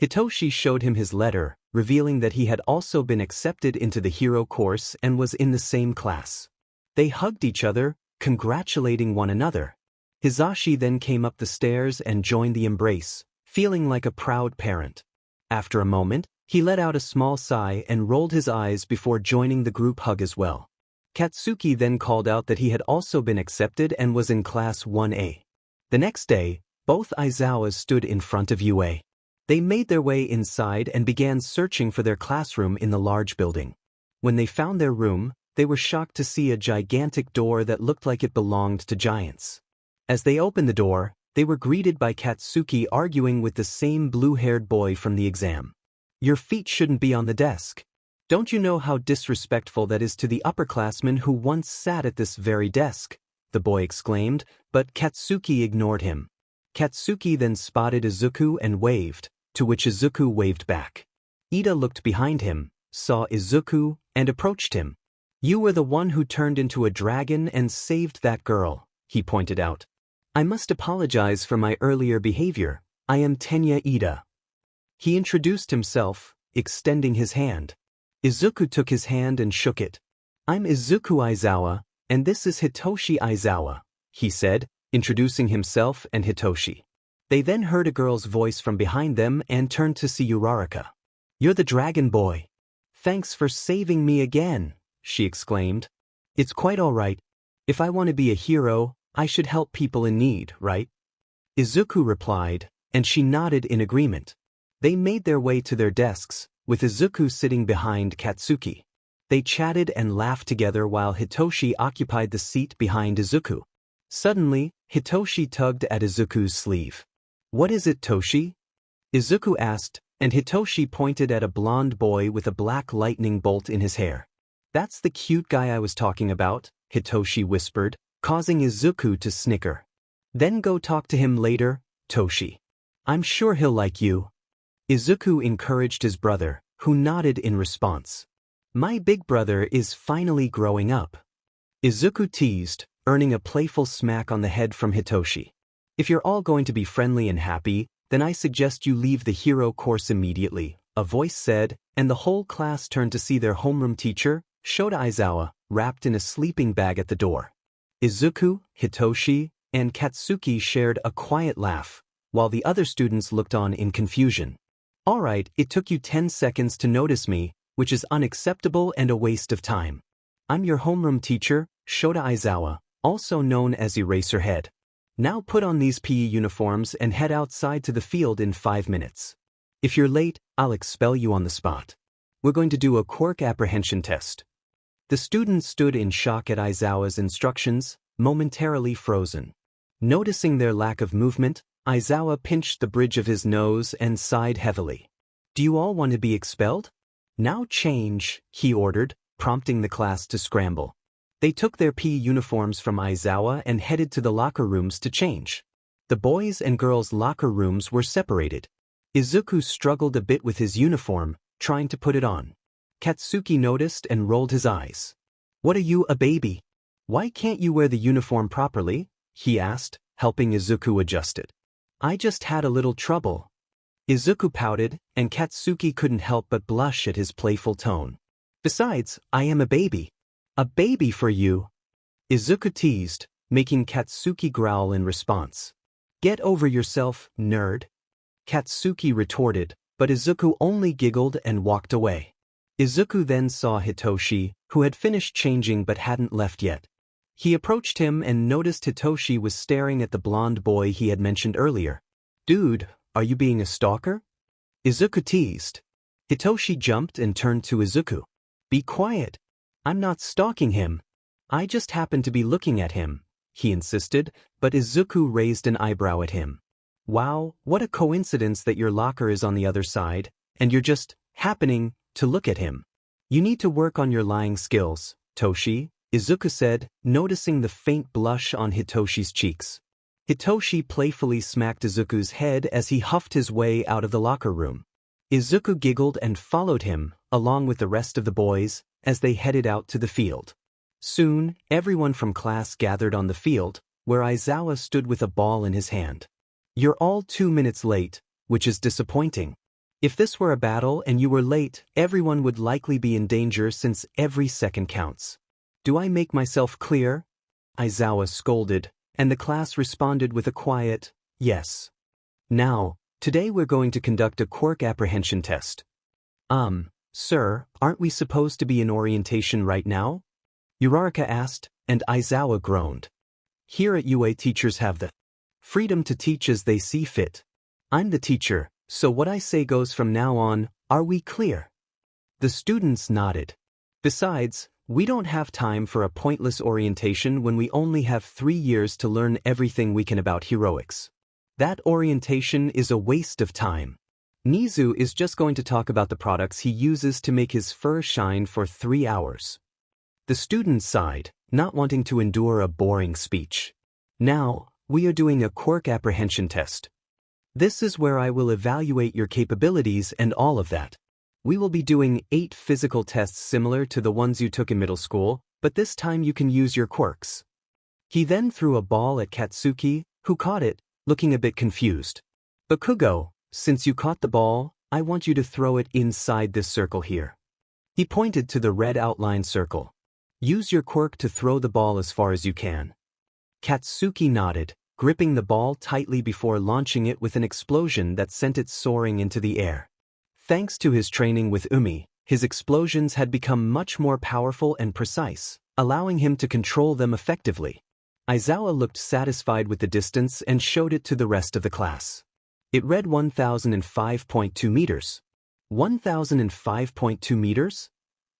Hitoshi showed him his letter, revealing that he had also been accepted into the hero course and was in the same class. They hugged each other, congratulating one another. Hizashi then came up the stairs and joined the embrace, feeling like a proud parent. After a moment, he let out a small sigh and rolled his eyes before joining the group hug as well. Katsuki then called out that he had also been accepted and was in Class 1A. The next day, both Aizawas stood in front of UA. They made their way inside and began searching for their classroom in the large building. When they found their room, they were shocked to see a gigantic door that looked like it belonged to giants. As they opened the door, they were greeted by Katsuki arguing with the same blue-haired boy from the exam. Your feet shouldn't be on the desk. Don't you know how disrespectful that is to the upperclassmen who once sat at this very desk? The boy exclaimed, but Katsuki ignored him. Katsuki then spotted Izuku and waved, to which Izuku waved back. Ida looked behind him, saw Izuku, and approached him. You were the one who turned into a dragon and saved that girl, he pointed out. I must apologize for my earlier behavior. I am Tenya Ida. He introduced himself, extending his hand. Izuku took his hand and shook it. I'm Izuku Aizawa, and this is Hitoshi Aizawa, he said, introducing himself and Hitoshi. They then heard a girl's voice from behind them and turned to see Uraraka. You're the dragon boy. Thanks for saving me again, she exclaimed. It's quite all right. If I want to be a hero, I should help people in need, right? Izuku replied, and she nodded in agreement. They made their way to their desks, with Izuku sitting behind Katsuki. They chatted and laughed together while Hitoshi occupied the seat behind Izuku. Suddenly, Hitoshi tugged at Izuku's sleeve. What is it, Toshi? Izuku asked, and Hitoshi pointed at a blonde boy with a black lightning bolt in his hair. That's the cute guy I was talking about, Hitoshi whispered, causing Izuku to snicker. Then go talk to him later, Toshi. I'm sure he'll like you. Izuku encouraged his brother, who nodded in response. My big brother is finally growing up. Izuku teased, earning a playful smack on the head from Hitoshi. If you're all going to be friendly and happy, then I suggest you leave the hero course immediately, a voice said, and the whole class turned to see their homeroom teacher, Shota Aizawa, wrapped in a sleeping bag at the door. Izuku, Hitoshi, and Katsuki shared a quiet laugh, while the other students looked on in confusion. Alright, it took you 10 seconds to notice me, which is unacceptable and a waste of time. I'm your homeroom teacher, Shota Aizawa, also known as Eraserhead. Now put on these PE uniforms and head outside to the field in 5 minutes. If you're late, I'll expel you on the spot. We're going to do a quirk apprehension test. The students stood in shock at Aizawa's instructions, momentarily frozen. Noticing their lack of movement, Aizawa pinched the bridge of his nose and sighed heavily. Do you all want to be expelled? Now change, he ordered, prompting the class to scramble. They took their PE uniforms from Aizawa and headed to the locker rooms to change. The boys' and girls' locker rooms were separated. Izuku struggled a bit with his uniform, trying to put it on. Katsuki noticed and rolled his eyes. What are you, a baby? Why can't you wear the uniform properly? He asked, helping Izuku adjust it. I just had a little trouble. Izuku pouted, and Katsuki couldn't help but blush at his playful tone. Besides, I am a baby. A baby for you. Izuku teased, making Katsuki growl in response. Get over yourself, nerd. Katsuki retorted, but Izuku only giggled and walked away. Izuku then saw Hitoshi, who had finished changing but hadn't left yet. He approached him and noticed Hitoshi was staring at the blonde boy he had mentioned earlier. Dude, are you being a stalker? Izuku teased. Hitoshi jumped and turned to Izuku. Be quiet. I'm not stalking him. I just happened to be looking at him, he insisted, but Izuku raised an eyebrow at him. Wow, what a coincidence that your locker is on the other side, and you're just happening to look at him. You need to work on your lying skills, Toshi, Izuku said, noticing the faint blush on Hitoshi's cheeks. Hitoshi playfully smacked Izuku's head as he huffed his way out of the locker room. Izuku giggled and followed him, along with the rest of the boys, as they headed out to the field. Soon, everyone from class gathered on the field, where Aizawa stood with a ball in his hand. You're all 2 minutes late, which is disappointing. If this were a battle and you were late, everyone would likely be in danger since every second counts. Do I make myself clear? Aizawa scolded, and the class responded with a quiet, yes. Now, today we're going to conduct a quirk apprehension test. Sir, aren't we supposed to be in orientation right now? Uraraka asked, and Aizawa groaned. Here at UA, teachers have the freedom to teach as they see fit. I'm the teacher, so what I say goes from now on. Are we clear? The students nodded. Besides, we don't have time for a pointless orientation when we only have 3 years to learn everything we can about heroics. That orientation is a waste of time. Nizu is just going to talk about the products he uses to make his fur shine for 3 hours. The student sighed, not wanting to endure a boring speech. Now, we are doing a quirk apprehension test. This is where I will evaluate your capabilities and all of that. We will be doing 8 physical tests similar to the ones you took in middle school, but this time you can use your quirks. He then threw a ball at Katsuki, who caught it, looking a bit confused. Bakugo, since you caught the ball, I want you to throw it inside this circle here. He pointed to the red outlined circle. Use your quirk to throw the ball as far as you can. Katsuki nodded, gripping the ball tightly before launching it with an explosion that sent it soaring into the air. Thanks to his training with Umei, his explosions had become much more powerful and precise, allowing him to control them effectively. Aizawa looked satisfied with the distance and showed it to the rest of the class. It read 1005.2 meters. 1005.2 meters?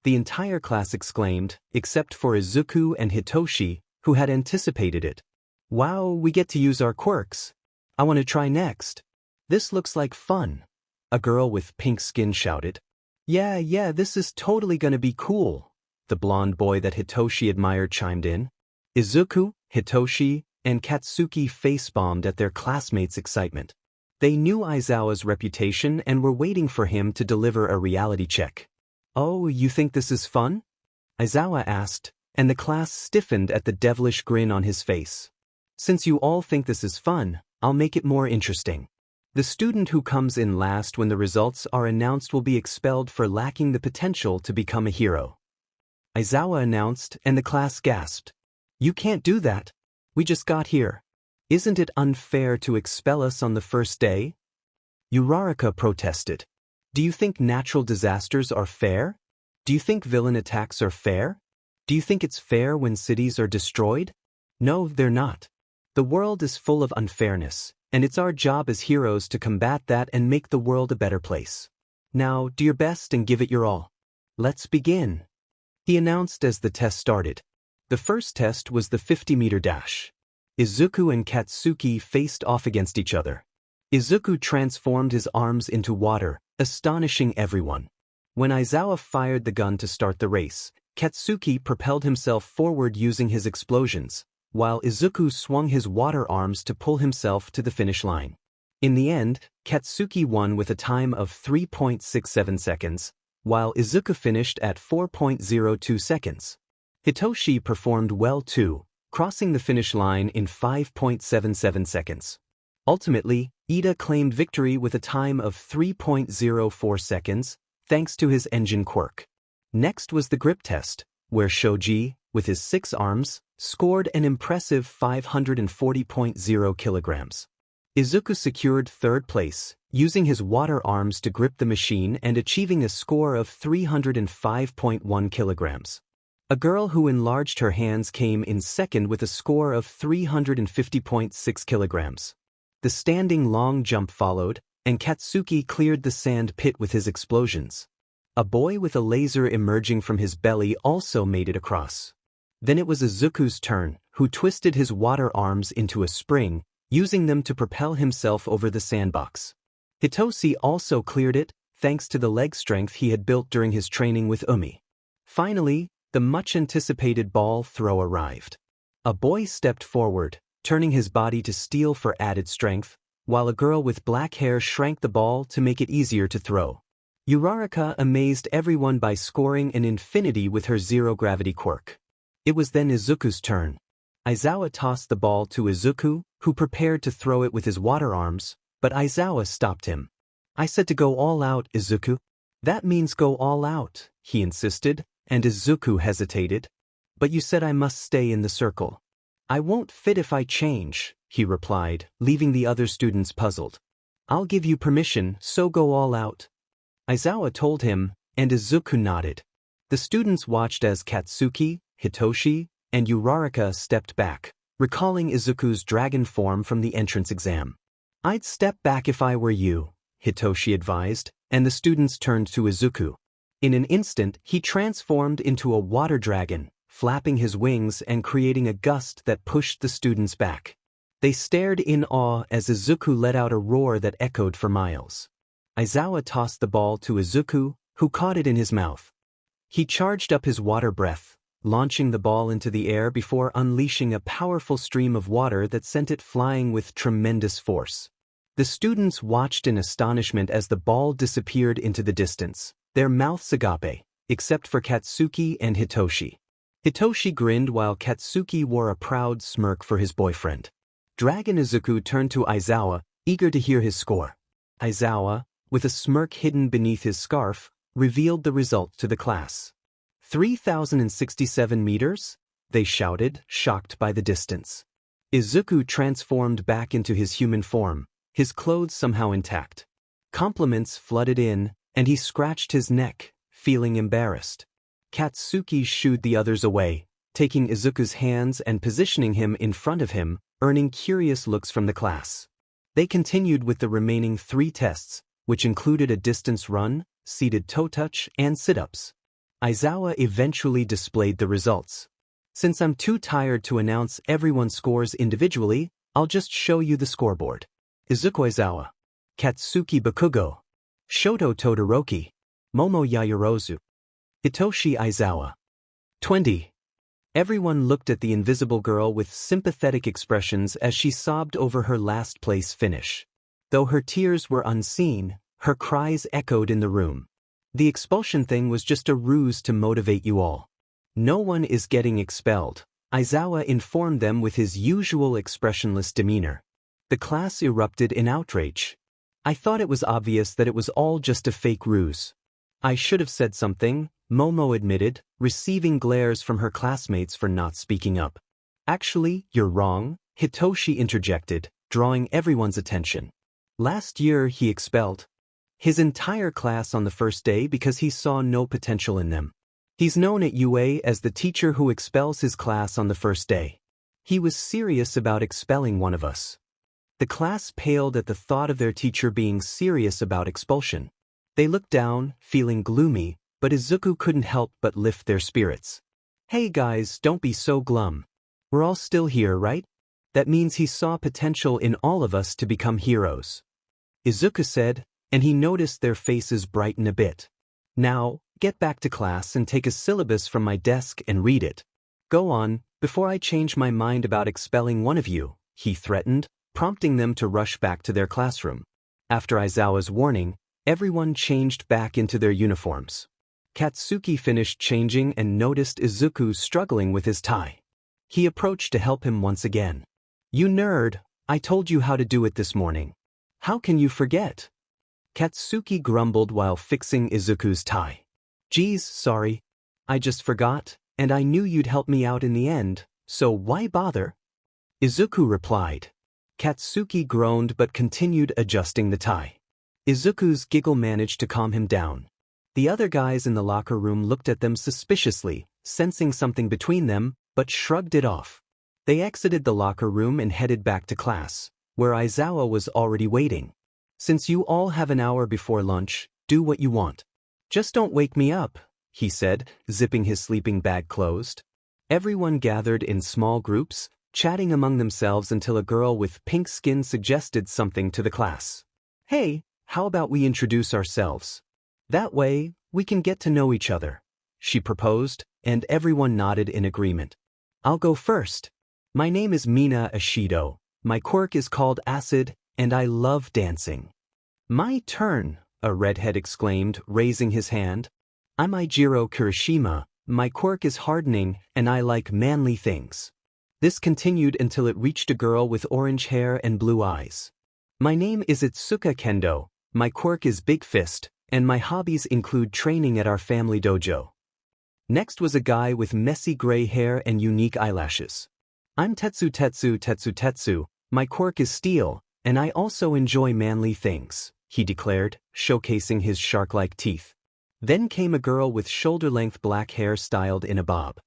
The entire class exclaimed, except for Izuku and Hitoshi, who had anticipated it. Wow, we get to use our quirks. I want to try next. This looks like fun. A girl with pink skin shouted. Yeah, this is totally gonna be cool. The blonde boy that Hitoshi admired chimed in. Izuku, Hitoshi, and Katsuki face-bombed at their classmates' excitement. They knew Aizawa's reputation and were waiting for him to deliver a reality check. Oh, you think this is fun? Aizawa asked, and the class stiffened at the devilish grin on his face. Since you all think this is fun, I'll make it more interesting. The student who comes in last when the results are announced will be expelled for lacking the potential to become a hero. Aizawa announced, and the class gasped. You can't do that. We just got here. Isn't it unfair to expel us on the first day? Uraraka protested. Do you think natural disasters are fair? Do you think villain attacks are fair? Do you think it's fair when cities are destroyed? No, they're not. The world is full of unfairness, and it's our job as heroes to combat that and make the world a better place. Now, do your best and give it your all. Let's begin. He announced as the test started. The first test was the 50-meter dash. Izuku and Katsuki faced off against each other. Izuku transformed his arms into water, astonishing everyone. When Aizawa fired the gun to start the race, Katsuki propelled himself forward using his explosions, while Izuku swung his water arms to pull himself to the finish line. In the end, Katsuki won with a time of 3.67 seconds, while Izuku finished at 4.02 seconds. Hitoshi performed well too, crossing the finish line in 5.77 seconds. Ultimately, Ida claimed victory with a time of 3.04 seconds, thanks to his engine quirk. Next was the grip test, where Shoji, with his 6 arms, scored an impressive 540.0 kilograms. Izuku secured third place, using his water arms to grip the machine and achieving a score of 305.1 kilograms. A girl who enlarged her hands came in second with a score of 350.6 kilograms. The standing long jump followed, and Katsuki cleared the sand pit with his explosions. A boy with a laser emerging from his belly also made it across. Then it was Izuku's turn, who twisted his water arms into a spring, using them to propel himself over the sandbox. Hitoshi also cleared it, thanks to the leg strength he had built during his training with Umei. Finally, the much-anticipated ball throw arrived. A boy stepped forward, turning his body to steel for added strength, while a girl with black hair shrank the ball to make it easier to throw. Uraraka amazed everyone by scoring an infinity with her zero-gravity quirk. It was then Izuku's turn. Aizawa tossed the ball to Izuku, who prepared to throw it with his water arms, but Aizawa stopped him. I said to go all out, Izuku. That means go all out, he insisted, and Izuku hesitated. But you said I must stay in the circle. I won't fit if I change, he replied, leaving the other students puzzled. I'll give you permission, so go all out. Aizawa told him, and Izuku nodded. The students watched as Katsuki, Hitoshi, and Uraraka stepped back, recalling Izuku's dragon form from the entrance exam. I'd step back if I were you, Hitoshi advised, and the students turned to Izuku. In an instant, he transformed into a water dragon, flapping his wings and creating a gust that pushed the students back. They stared in awe as Izuku let out a roar that echoed for miles. Aizawa tossed the ball to Izuku, who caught it in his mouth. He charged up his water breath, launching the ball into the air before unleashing a powerful stream of water that sent it flying with tremendous force. The students watched in astonishment as the ball disappeared into the distance, their mouths agape, except for Katsuki and Hitoshi. Hitoshi grinned while Katsuki wore a proud smirk for his boyfriend. Dragon Izuku turned to Aizawa, eager to hear his score. Aizawa, with a smirk hidden beneath his scarf, revealed the result to the class. 3,067 meters? They shouted, shocked by the distance. Izuku transformed back into his human form, his clothes somehow intact. Compliments flooded in, and he scratched his neck, feeling embarrassed. Katsuki shooed the others away, taking Izuku's hands and positioning him in front of him, earning curious looks from the class. They continued with the remaining 3 tests, which included a distance run, seated toe touch, and sit-ups. Aizawa eventually displayed the results. Since I'm too tired to announce everyone's scores individually, I'll just show you the scoreboard. Izuku Aizawa, Katsuki Bakugo, Shoto Todoroki, Momo Yaoyorozu, Hitoshi Aizawa. 20. Everyone looked at the invisible girl with sympathetic expressions as she sobbed over her last-place finish. Though her tears were unseen, her cries echoed in the room. The expulsion thing was just a ruse to motivate you all. No one is getting expelled, Aizawa informed them with his usual expressionless demeanor. The class erupted in outrage. I thought it was obvious that it was all just a fake ruse. I should have said something, Momo admitted, receiving glares from her classmates for not speaking up. Actually, you're wrong, Hitoshi interjected, drawing everyone's attention. Last year he expelled his entire class on the first day because he saw no potential in them. He's known at UA as the teacher who expels his class on the first day. He was serious about expelling one of us. The class paled at the thought of their teacher being serious about expulsion. They looked down, feeling gloomy, but Izuku couldn't help but lift their spirits. Hey guys, don't be so glum. We're all still here, right? That means he saw potential in all of us to become heroes. Izuku said, and he noticed their faces brighten a bit. Now, get back to class and take a syllabus from my desk and read it. Go on, before I change my mind about expelling one of you, he threatened, prompting them to rush back to their classroom. After Aizawa's warning, everyone changed back into their uniforms. Katsuki finished changing and noticed Izuku struggling with his tie. He approached to help him once again. You nerd, I told you how to do it this morning. How can you forget? Katsuki grumbled while fixing Izuku's tie. Geez, sorry. I just forgot, and I knew you'd help me out in the end, so why bother? Izuku replied. Katsuki groaned but continued adjusting the tie. Izuku's giggle managed to calm him down. The other guys in the locker room looked at them suspiciously, sensing something between them, but shrugged it off. They exited the locker room and headed back to class, where Aizawa was already waiting. Since you all have an hour before lunch, do what you want. Just don't wake me up, he said, zipping his sleeping bag closed. Everyone gathered in small groups, chatting among themselves until a girl with pink skin suggested something to the class. Hey, how about we introduce ourselves? That way, we can get to know each other, she proposed, and everyone nodded in agreement. I'll go first. My name is Mina Ashido, my quirk is called Acid, and I love dancing. My turn, a redhead exclaimed, raising his hand. I'm Ijiro Kirishima, my quirk is hardening, and I like manly things. This continued until it reached a girl with orange hair and blue eyes. My name is Itsuka Kendo, my quirk is Big Fist, and my hobbies include training at our family dojo. Next was a guy with messy gray hair and unique eyelashes. I'm Tetsu, my quirk is Steel, and I also enjoy manly things, he declared, showcasing his shark-like teeth. Then came a girl with shoulder-length black hair styled in a bob.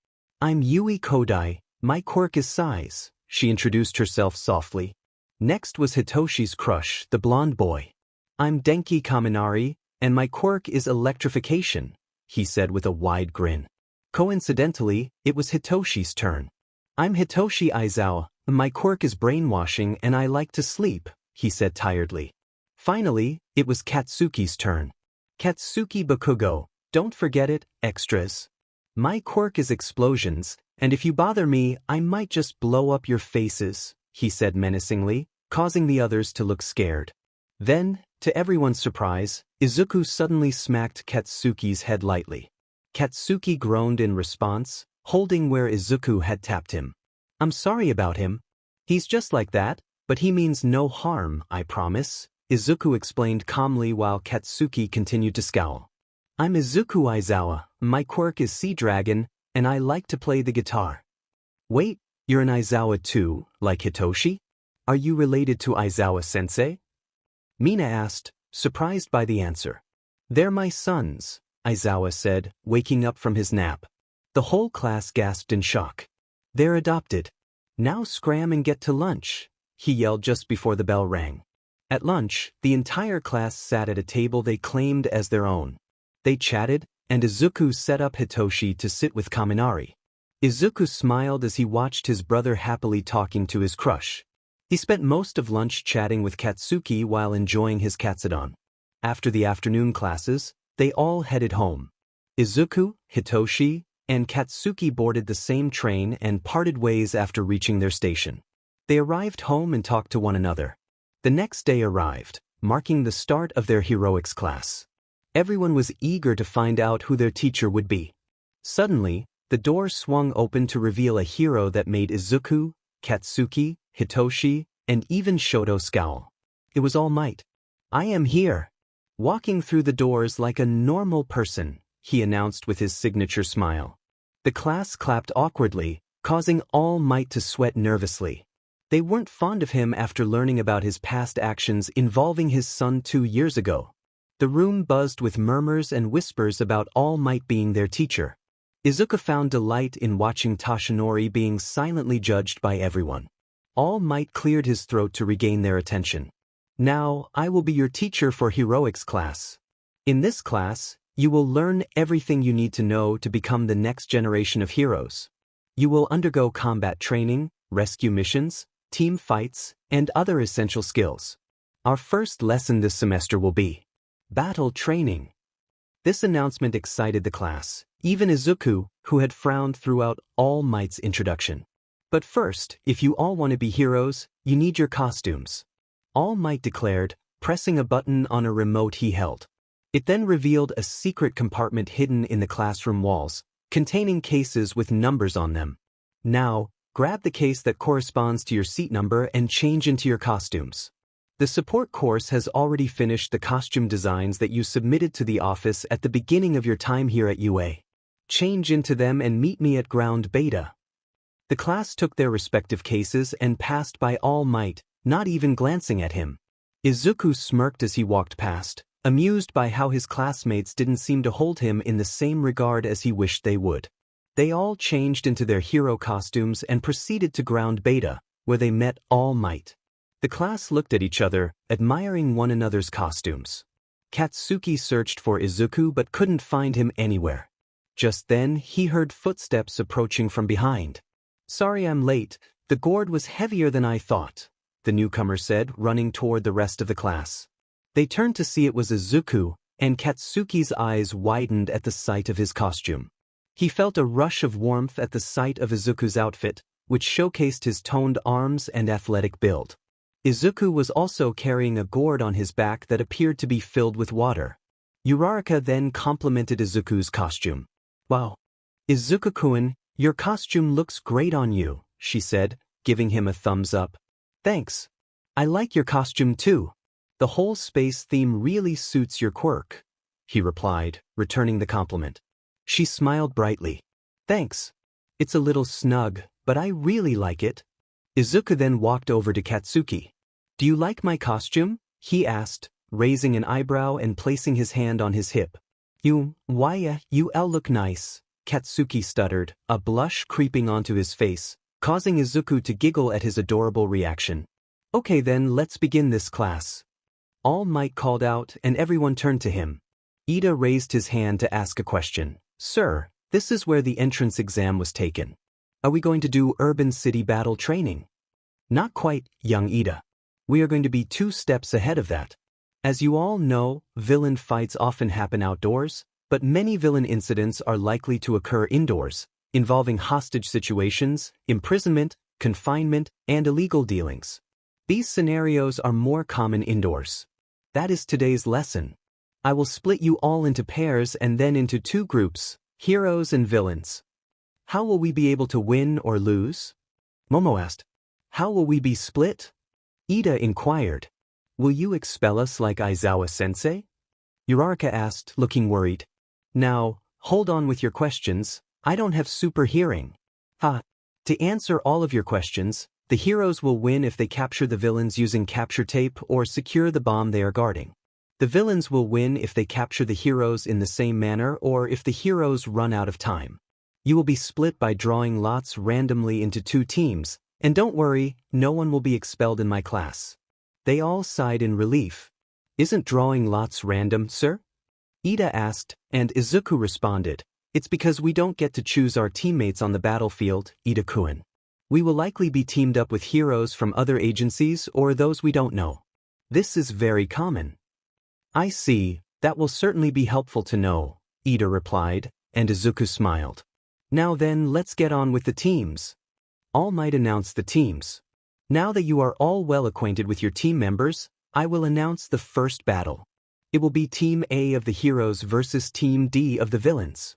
I'm Yui Kodai, my quirk is Size, she introduced herself softly. Next was Hitoshi's crush, the blonde boy. I'm Denki Kaminari, and my quirk is Electrification, he said with a wide grin. Coincidentally, it was Hitoshi's turn. I'm Hitoshi Aizawa, my quirk is Brainwashing and I like to sleep, he said tiredly. Finally, it was Katsuki's turn. Katsuki Bakugo, don't forget it, extras. My quirk is Explosions, and if you bother me, I might just blow up your faces, he said menacingly, causing the others to look scared. Then, to everyone's surprise, Izuku suddenly smacked Katsuki's head lightly. Katsuki groaned in response, holding where Izuku had tapped him. I'm sorry about him. He's just like that, but he means no harm, I promise, Izuku explained calmly while Katsuki continued to scowl. I'm Izuku Aizawa, my quirk is Sea Dragon, and I like to play the guitar. Wait, you're an Aizawa too, like Hitoshi? Are you related to Aizawa-sensei? Mina asked, surprised by the answer. They're my sons, Aizawa said, waking up from his nap. The whole class gasped in shock. They're adopted. Now scram and get to lunch, he yelled just before the bell rang. At lunch, the entire class sat at a table they claimed as their own. They chatted, and Izuku set up Hitoshi to sit with Kaminari. Izuku smiled as he watched his brother happily talking to his crush. He spent most of lunch chatting with Katsuki while enjoying his katsudon. After the afternoon classes, they all headed home. Izuku, Hitoshi, and Katsuki boarded the same train and parted ways after reaching their station. They arrived home and talked to one another. The next day arrived, marking the start of their heroics class. Everyone was eager to find out who their teacher would be. Suddenly, the door swung open to reveal a hero that made Izuku, Katsuki, Hitoshi, and even Shoto scowl. It was All Might. I am here. Walking through the doors like a normal person, he announced with his signature smile. The class clapped awkwardly, causing All Might to sweat nervously. They weren't fond of him after learning about his past actions involving his son 2 years ago. The room buzzed with murmurs and whispers about All Might being their teacher. Izuku found delight in watching Toshinori being silently judged by everyone. All Might cleared his throat to regain their attention. Now, I will be your teacher for Heroics class. In this class, you will learn everything you need to know to become the next generation of heroes. You will undergo combat training, rescue missions, team fights, and other essential skills. Our first lesson this semester will be battle training. This announcement excited the class, even Izuku, who had frowned throughout All Might's introduction. But first, if you all want to be heroes, you need your costumes. All Might declared, pressing a button on a remote he held. It then revealed a secret compartment hidden in the classroom walls, containing cases with numbers on them. Now, grab the case that corresponds to your seat number and change into your costumes. The support course has already finished the costume designs that you submitted to the office at the beginning of your time here at UA. Change into them and meet me at ground beta. The class took their respective cases and passed by All Might, not even glancing at him. Izuku smirked as he walked past, amused by how his classmates didn't seem to hold him in the same regard as he wished they would. They all changed into their hero costumes and proceeded to ground beta, where they met All Might. The class looked at each other, admiring one another's costumes. Katsuki searched for Izuku but couldn't find him anywhere. Just then, he heard footsteps approaching from behind. Sorry I'm late, the gourd was heavier than I thought, the newcomer said, running toward the rest of the class. They turned to see it was Izuku, and Katsuki's eyes widened at the sight of his costume. He felt a rush of warmth at the sight of Izuku's outfit, which showcased his toned arms and athletic build. Izuku was also carrying a gourd on his back that appeared to be filled with water. Uraraka then complimented Izuku's costume. Wow. Izuku-kun, your costume looks great on you, she said, giving him a thumbs up. Thanks. I like your costume too. The whole space theme really suits your quirk, he replied, returning the compliment. She smiled brightly. Thanks. It's a little snug, but I really like it. Izuku then walked over to Katsuki. Do you like my costume? He asked, raising an eyebrow and placing his hand on his hip. You all look nice, Katsuki stuttered, a blush creeping onto his face, causing Izuku to giggle at his adorable reaction. Okay then, let's begin this class. All Might called out and everyone turned to him. Ida raised his hand to ask a question. Sir, this is where the entrance exam was taken. Are we going to do urban city battle training? Not quite, young Ida. We are going to be 2 steps ahead of that. As you all know, villain fights often happen outdoors, but many villain incidents are likely to occur indoors, involving hostage situations, imprisonment, confinement, and illegal dealings. These scenarios are more common indoors. That is today's lesson. I will split you all into pairs and then into 2 groups, heroes and villains. How will we be able to win or lose? Momo asked. How will we be split? Ida inquired. Will you expel us like Aizawa-sensei? Uraraka asked, looking worried. Now, hold on with your questions, I don't have super hearing. To answer all of your questions, the heroes will win if they capture the villains using capture tape or secure the bomb they are guarding. The villains will win if they capture the heroes in the same manner or if the heroes run out of time. You will be split by drawing lots randomly into 2 teams, and don't worry, no one will be expelled in my class. They all sighed in relief. Isn't drawing lots random, sir? Ida asked, and Izuku responded. It's because we don't get to choose our teammates on the battlefield, Ida-kun. We will likely be teamed up with heroes from other agencies or those we don't know. This is very common. I see, that will certainly be helpful to know, Ida replied, and Izuku smiled. Now then, let's get on with the teams. All Might announce the teams. Now that you are all well acquainted with your team members, I will announce the first battle. It will be Team A of the heroes versus Team D of the villains.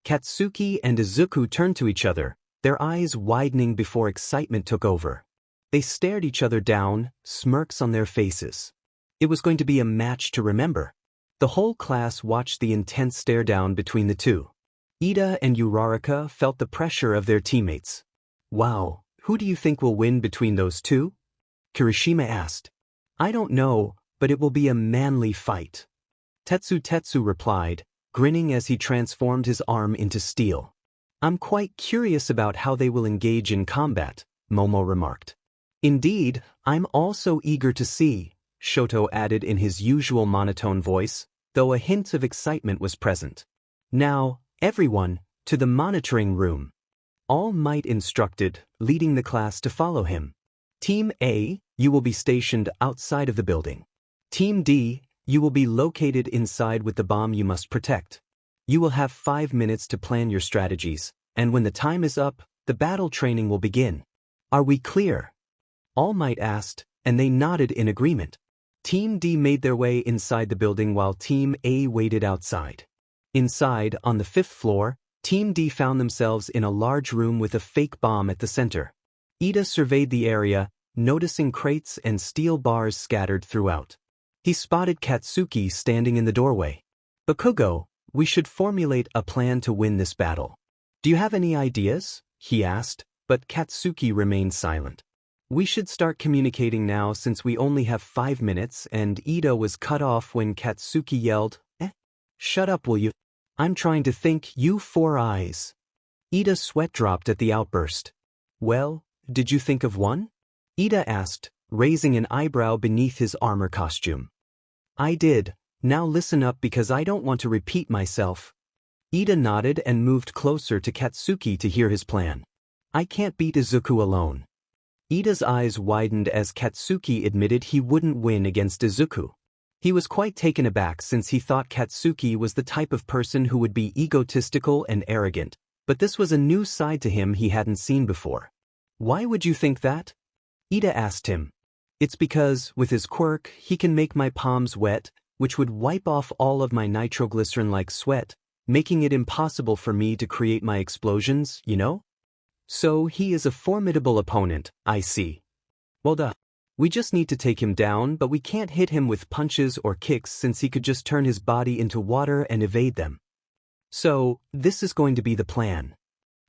Katsuki and Izuku turned to each other, their eyes widening before excitement took over. They stared each other down, smirks on their faces. It was going to be a match to remember. The whole class watched the intense stare-down between the two. Ida and Uraraka felt the pressure of their teammates. Wow, who do you think will win between those two? Kirishima asked. I don't know, but it will be a manly fight. Tetsu replied, grinning as he transformed his arm into steel. I'm quite curious about how they will engage in combat, Momo remarked. Indeed, I'm also eager to see, Shoto added in his usual monotone voice, though a hint of excitement was present. Now, everyone, to the monitoring room. All Might instructed, leading the class to follow him. Team A, you will be stationed outside of the building. Team D, you will be located inside with the bomb you must protect. You will have 5 minutes to plan your strategies, and when the time is up, the battle training will begin. Are we clear? All Might asked, and they nodded in agreement. Team D made their way inside the building while Team A waited outside. Inside, on the 5th floor, Team D found themselves in a large room with a fake bomb at the center. Ida surveyed the area, noticing crates and steel bars scattered throughout. He spotted Katsuki standing in the doorway. Bakugo, we should formulate a plan to win this battle. Do you have any ideas? He asked, but Katsuki remained silent. We should start communicating now since we only have 5 minutes, and Ida was cut off when Katsuki yelled, Shut up, will you? I'm trying to think, you 4 eyes. Ida's sweat dropped at the outburst. Well, did you think of one? Ida asked, raising an eyebrow beneath his armor costume. I did. Now listen up because I don't want to repeat myself. Ida nodded and moved closer to Katsuki to hear his plan. I can't beat Izuku alone. Ida's eyes widened as Katsuki admitted he wouldn't win against Izuku. He was quite taken aback since he thought Katsuki was the type of person who would be egotistical and arrogant, but this was a new side to him he hadn't seen before. Why would you think that? Ida asked him. It's because, with his quirk, he can make my palms wet, which would wipe off all of my nitroglycerin-like sweat, making it impossible for me to create my explosions, you know? So he is a formidable opponent, I see. Well duh. We just need to take him down, but we can't hit him with punches or kicks since he could just turn his body into water and evade them. So, this is going to be the plan.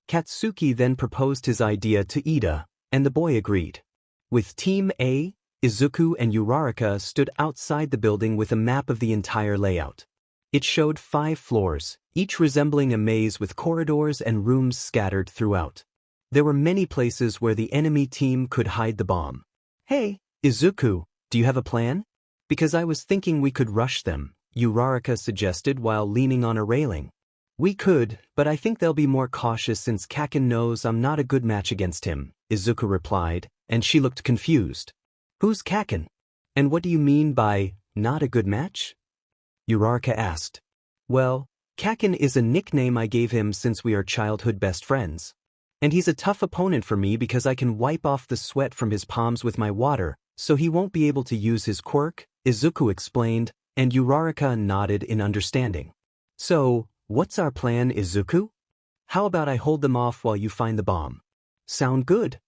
Katsuki then proposed his idea to Ida, and the boy agreed. With Team A, Izuku and Uraraka stood outside the building with a map of the entire layout. It showed 5 floors, each resembling a maze with corridors and rooms scattered throughout. There were many places where the enemy team could hide the bomb. Hey, Izuku, do you have a plan? Because I was thinking we could rush them, Uraraka suggested while leaning on a railing. We could, but I think they'll be more cautious since Kakin knows I'm not a good match against him, Izuku replied, and she looked confused. Who's Kakin? And what do you mean by, not a good match? Uraraka asked. Well, Kakin is a nickname I gave him since we are childhood best friends. And he's a tough opponent for me because I can wipe off the sweat from his palms with my water, so he won't be able to use his quirk, Izuku explained, and Uraraka nodded in understanding. So, what's our plan, Izuku? How about I hold them off while you find the bomb? Sound good?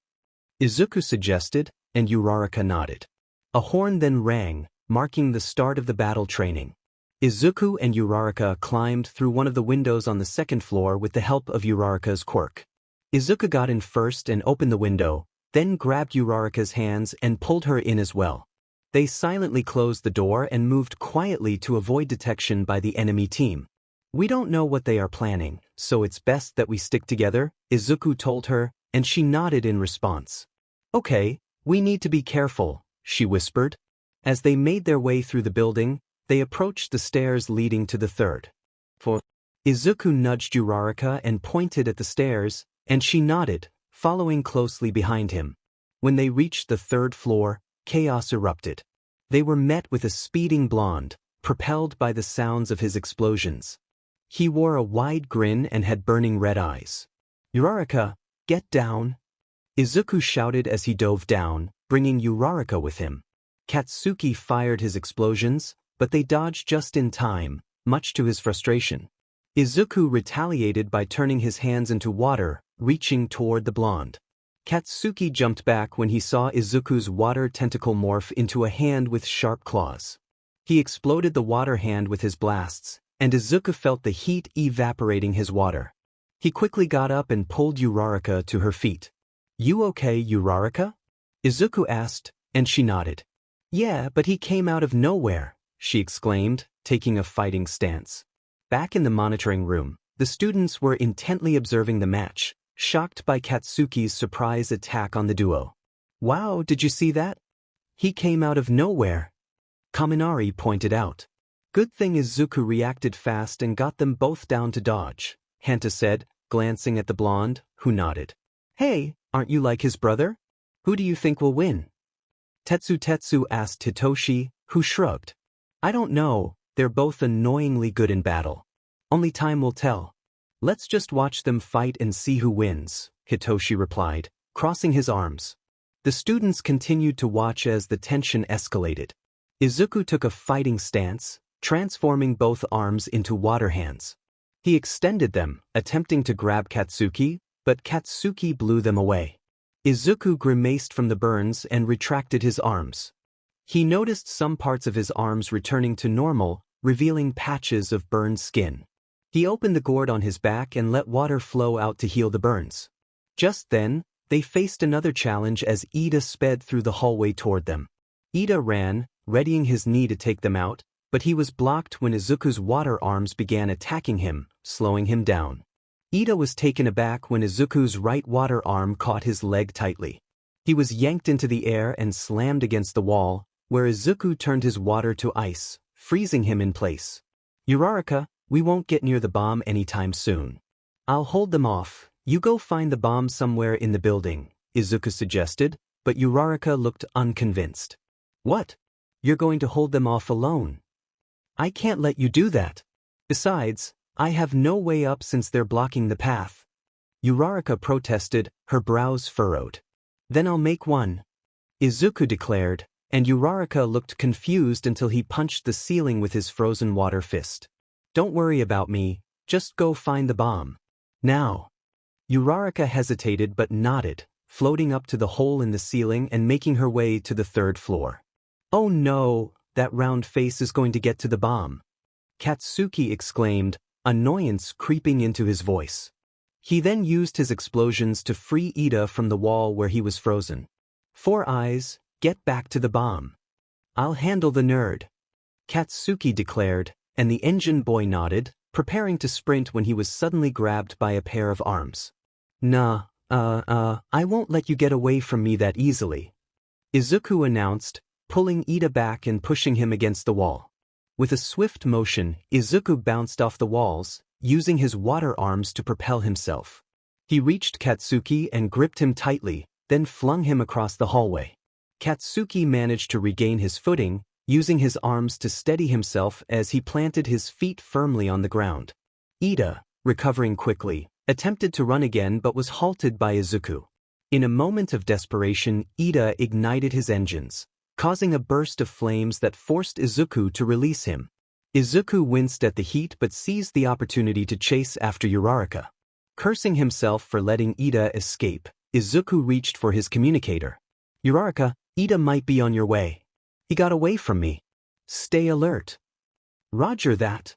Izuku suggested, and Uraraka nodded. A horn then rang, marking the start of the battle training. Izuku and Uraraka climbed through one of the windows on the 2nd floor with the help of Uraraka's quirk. Izuku got in first and opened the window, then grabbed Uraraka's hands and pulled her in as well. They silently closed the door and moved quietly to avoid detection by the enemy team. We don't know what they are planning, so it's best that we stick together, Izuku told her, and she nodded in response. Okay, we need to be careful, she whispered. As they made their way through the building, they approached the stairs leading to the 3rd floor. Izuku nudged Uraraka and pointed at the stairs, and she nodded, following closely behind him. When they reached the 3rd floor, chaos erupted. They were met with a speeding blonde, propelled by the sounds of his explosions. He wore a wide grin and had burning red eyes. Uraraka, get down! Izuku shouted as he dove down, bringing Uraraka with him. Katsuki fired his explosions, but they dodged just in time, much to his frustration. Izuku retaliated by turning his hands into water, reaching toward the blonde. Katsuki jumped back when he saw Izuku's water tentacle morph into a hand with sharp claws. He exploded the water hand with his blasts, and Izuku felt the heat evaporating his water. He quickly got up and pulled Uraraka to her feet. "You okay, Uraraka?" Izuku asked, and she nodded. "Yeah, but he came out of nowhere," she exclaimed, taking a fighting stance. Back in the monitoring room, the students were intently observing the match, shocked by Katsuki's surprise attack on the duo. "Wow, did you see that? He came out of nowhere," Kaminari pointed out. "Good thing Izuku reacted fast and got them both down to dodge," Hanta said, glancing at the blonde, who nodded. "Hey, aren't you like his brother? Who do you think will win?" Tetsu asked Hitoshi, who shrugged. "I don't know, they're both annoyingly good in battle. Only time will tell. Let's just watch them fight and see who wins," Hitoshi replied, crossing his arms. The students continued to watch as the tension escalated. Izuku took a fighting stance, transforming both arms into water hands. He extended them, attempting to grab Katsuki, but Katsuki blew them away. Izuku grimaced from the burns and retracted his arms. He noticed some parts of his arms returning to normal, revealing patches of burned skin. He opened the gourd on his back and let water flow out to heal the burns. Just then, they faced another challenge as Ida sped through the hallway toward them. Ida ran, readying his knee to take them out, but he was blocked when Izuku's water arms began attacking him, slowing him down. Ida was taken aback when Izuku's right water arm caught his leg tightly. He was yanked into the air and slammed against the wall, where Izuku turned his water to ice, freezing him in place. "Uraraka, we won't get near the bomb anytime soon. I'll hold them off. You go find the bomb somewhere in the building," Izuku suggested, but Uraraka looked unconvinced. "What? You're going to hold them off alone? I can't let you do that. Besides, I have no way up since they're blocking the path." Uraraka protested, her brows furrowed. "Then I'll make one," Izuku declared, and Uraraka looked confused until he punched the ceiling with his frozen water fist. "Don't worry about me, just go find the bomb. Now." Uraraka hesitated but nodded, floating up to the hole in the ceiling and making her way to the third floor. "Oh no, that round face is going to get to the bomb," Katsuki exclaimed, annoyance creeping into his voice. He then used his explosions to free Ida from the wall where he was frozen. "Four Eyes, get back to the bomb." "I'll handle the nerd," Katsuki declared, and the engine boy nodded, preparing to sprint when he was suddenly grabbed by a pair of arms. "Nah, I won't let you get away from me that easily," Izuku announced, pulling Ida back and pushing him against the wall. With a swift motion, Izuku bounced off the walls, using his water arms to propel himself. He reached Katsuki and gripped him tightly, then flung him across the hallway. Katsuki managed to regain his footing, using his arms to steady himself as he planted his feet firmly on the ground. Ida, recovering quickly, attempted to run again but was halted by Izuku. In a moment of desperation, Ida ignited his engines, causing a burst of flames that forced Izuku to release him. Izuku winced at the heat but seized the opportunity to chase after Uraraka. Cursing himself for letting Ida escape, Izuku reached for his communicator. "Uraraka, Ida might be on your way. He got away from me. Stay alert." "Roger that,"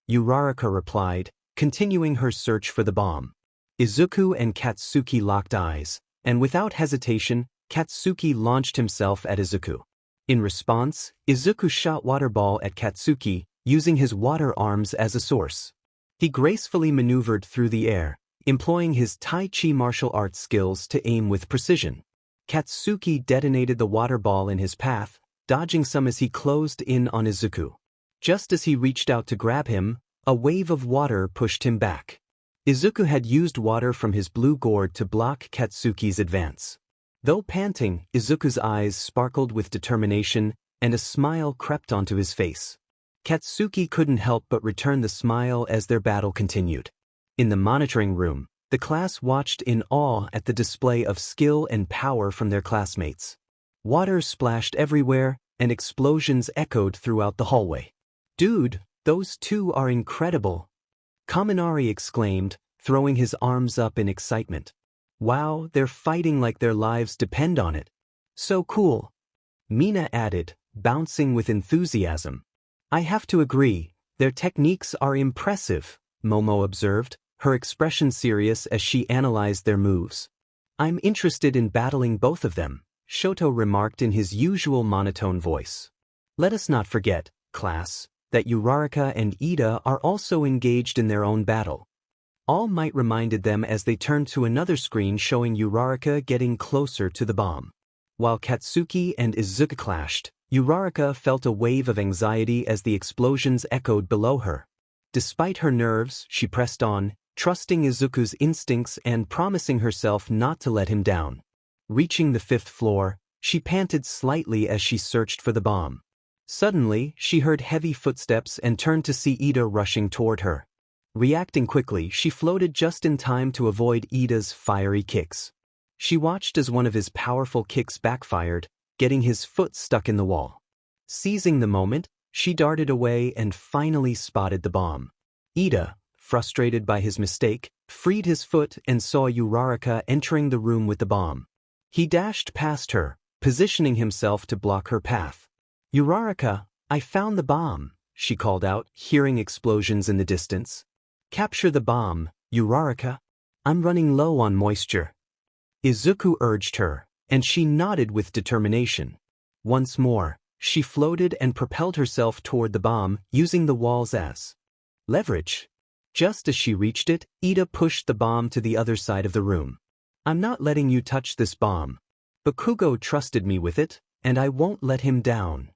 Uraraka replied, continuing her search for the bomb. Izuku and Katsuki locked eyes, and without hesitation, Katsuki launched himself at Izuku. In response, Izuku shot water ball at Katsuki, using his water arms as a source. He gracefully maneuvered through the air, employing his Tai Chi martial arts skills to aim with precision. Katsuki detonated the water ball in his path, dodging some as he closed in on Izuku. Just as he reached out to grab him, a wave of water pushed him back. Izuku had used water from his blue gourd to block Katsuki's advance. Though panting, Izuku's eyes sparkled with determination, and a smile crept onto his face. Katsuki couldn't help but return the smile as their battle continued. In the monitoring room, the class watched in awe at the display of skill and power from their classmates. Water splashed everywhere, and explosions echoed throughout the hallway. "Dude, those two are incredible," Kaminari exclaimed, throwing his arms up in excitement. Wow, they're fighting like their lives depend on it. So cool. Mina added, bouncing with enthusiasm. I have to agree, their techniques are impressive, Momo observed, her expression serious as she analyzed their moves. I'm interested in battling both of them, Shoto remarked in his usual monotone voice. Let us not forget, class, that Uraraka and Ida are also engaged in their own battle. All Might reminded them as they turned to another screen showing Uraraka getting closer to the bomb. While Katsuki and Izuku clashed, Uraraka felt a wave of anxiety as the explosions echoed below her. Despite her nerves, she pressed on, trusting Izuku's instincts and promising herself not to let him down. Reaching the 5th floor, she panted slightly as she searched for the bomb. Suddenly, she heard heavy footsteps and turned to see Ida rushing toward her. Reacting quickly, she floated just in time to avoid Ida's fiery kicks. She watched as one of his powerful kicks backfired, getting his foot stuck in the wall. Seizing the moment, she darted away and finally spotted the bomb. Ida, frustrated by his mistake, freed his foot and saw Uraraka entering the room with the bomb. He dashed past her, positioning himself to block her path. Uraraka, I found the bomb, she called out, hearing explosions in the distance. Capture the bomb, Uraraka. I'm running low on moisture. Izuku urged her, and she nodded with determination. Once more, she floated and propelled herself toward the bomb, using the walls as leverage. Just as she reached it, Ida pushed the bomb to the other side of the room. I'm not letting you touch this bomb. Bakugo trusted me with it, and I won't let him down.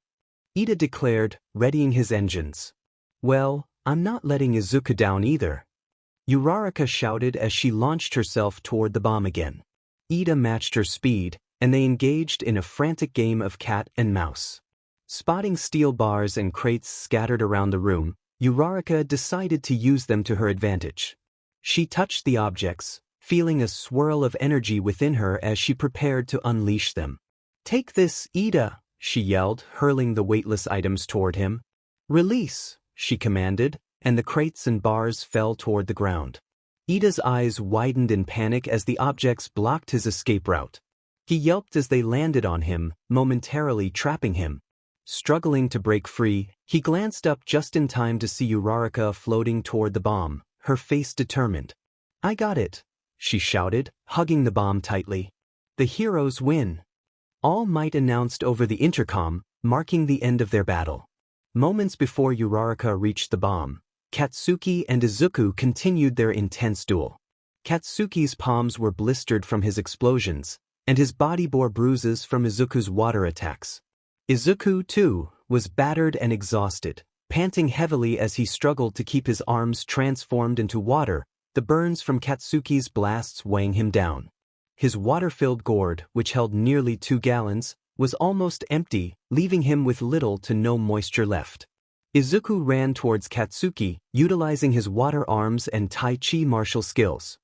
Ida declared, readying his engines. Well, I'm not letting Izuku down either. Uraraka shouted as she launched herself toward the bomb again. Ida matched her speed, and they engaged in a frantic game of cat and mouse. Spotting steel bars and crates scattered around the room, Uraraka decided to use them to her advantage. She touched the objects, feeling a swirl of energy within her as she prepared to unleash them. Take this, Ida, she yelled, hurling the weightless items toward him. Release, she commanded, and the crates and bars fell toward the ground. Ida's eyes widened in panic as the objects blocked his escape route. He yelped as they landed on him, momentarily trapping him. Struggling to break free, he glanced up just in time to see Uraraka floating toward the bomb, her face determined. I got it, she shouted, hugging the bomb tightly. The heroes win. All Might announced over the intercom, marking the end of their battle. Moments before Uraraka reached the bomb, Katsuki and Izuku continued their intense duel. Katsuki's palms were blistered from his explosions, and his body bore bruises from Izuku's water attacks. Izuku, too, was battered and exhausted, panting heavily as he struggled to keep his arms transformed into water, the burns from Katsuki's blasts weighing him down. His water-filled gourd, which held nearly 2 gallons, was almost empty, leaving him with little to no moisture left. Izuku ran towards Katsuki, utilizing his water arms and Tai Chi martial skills.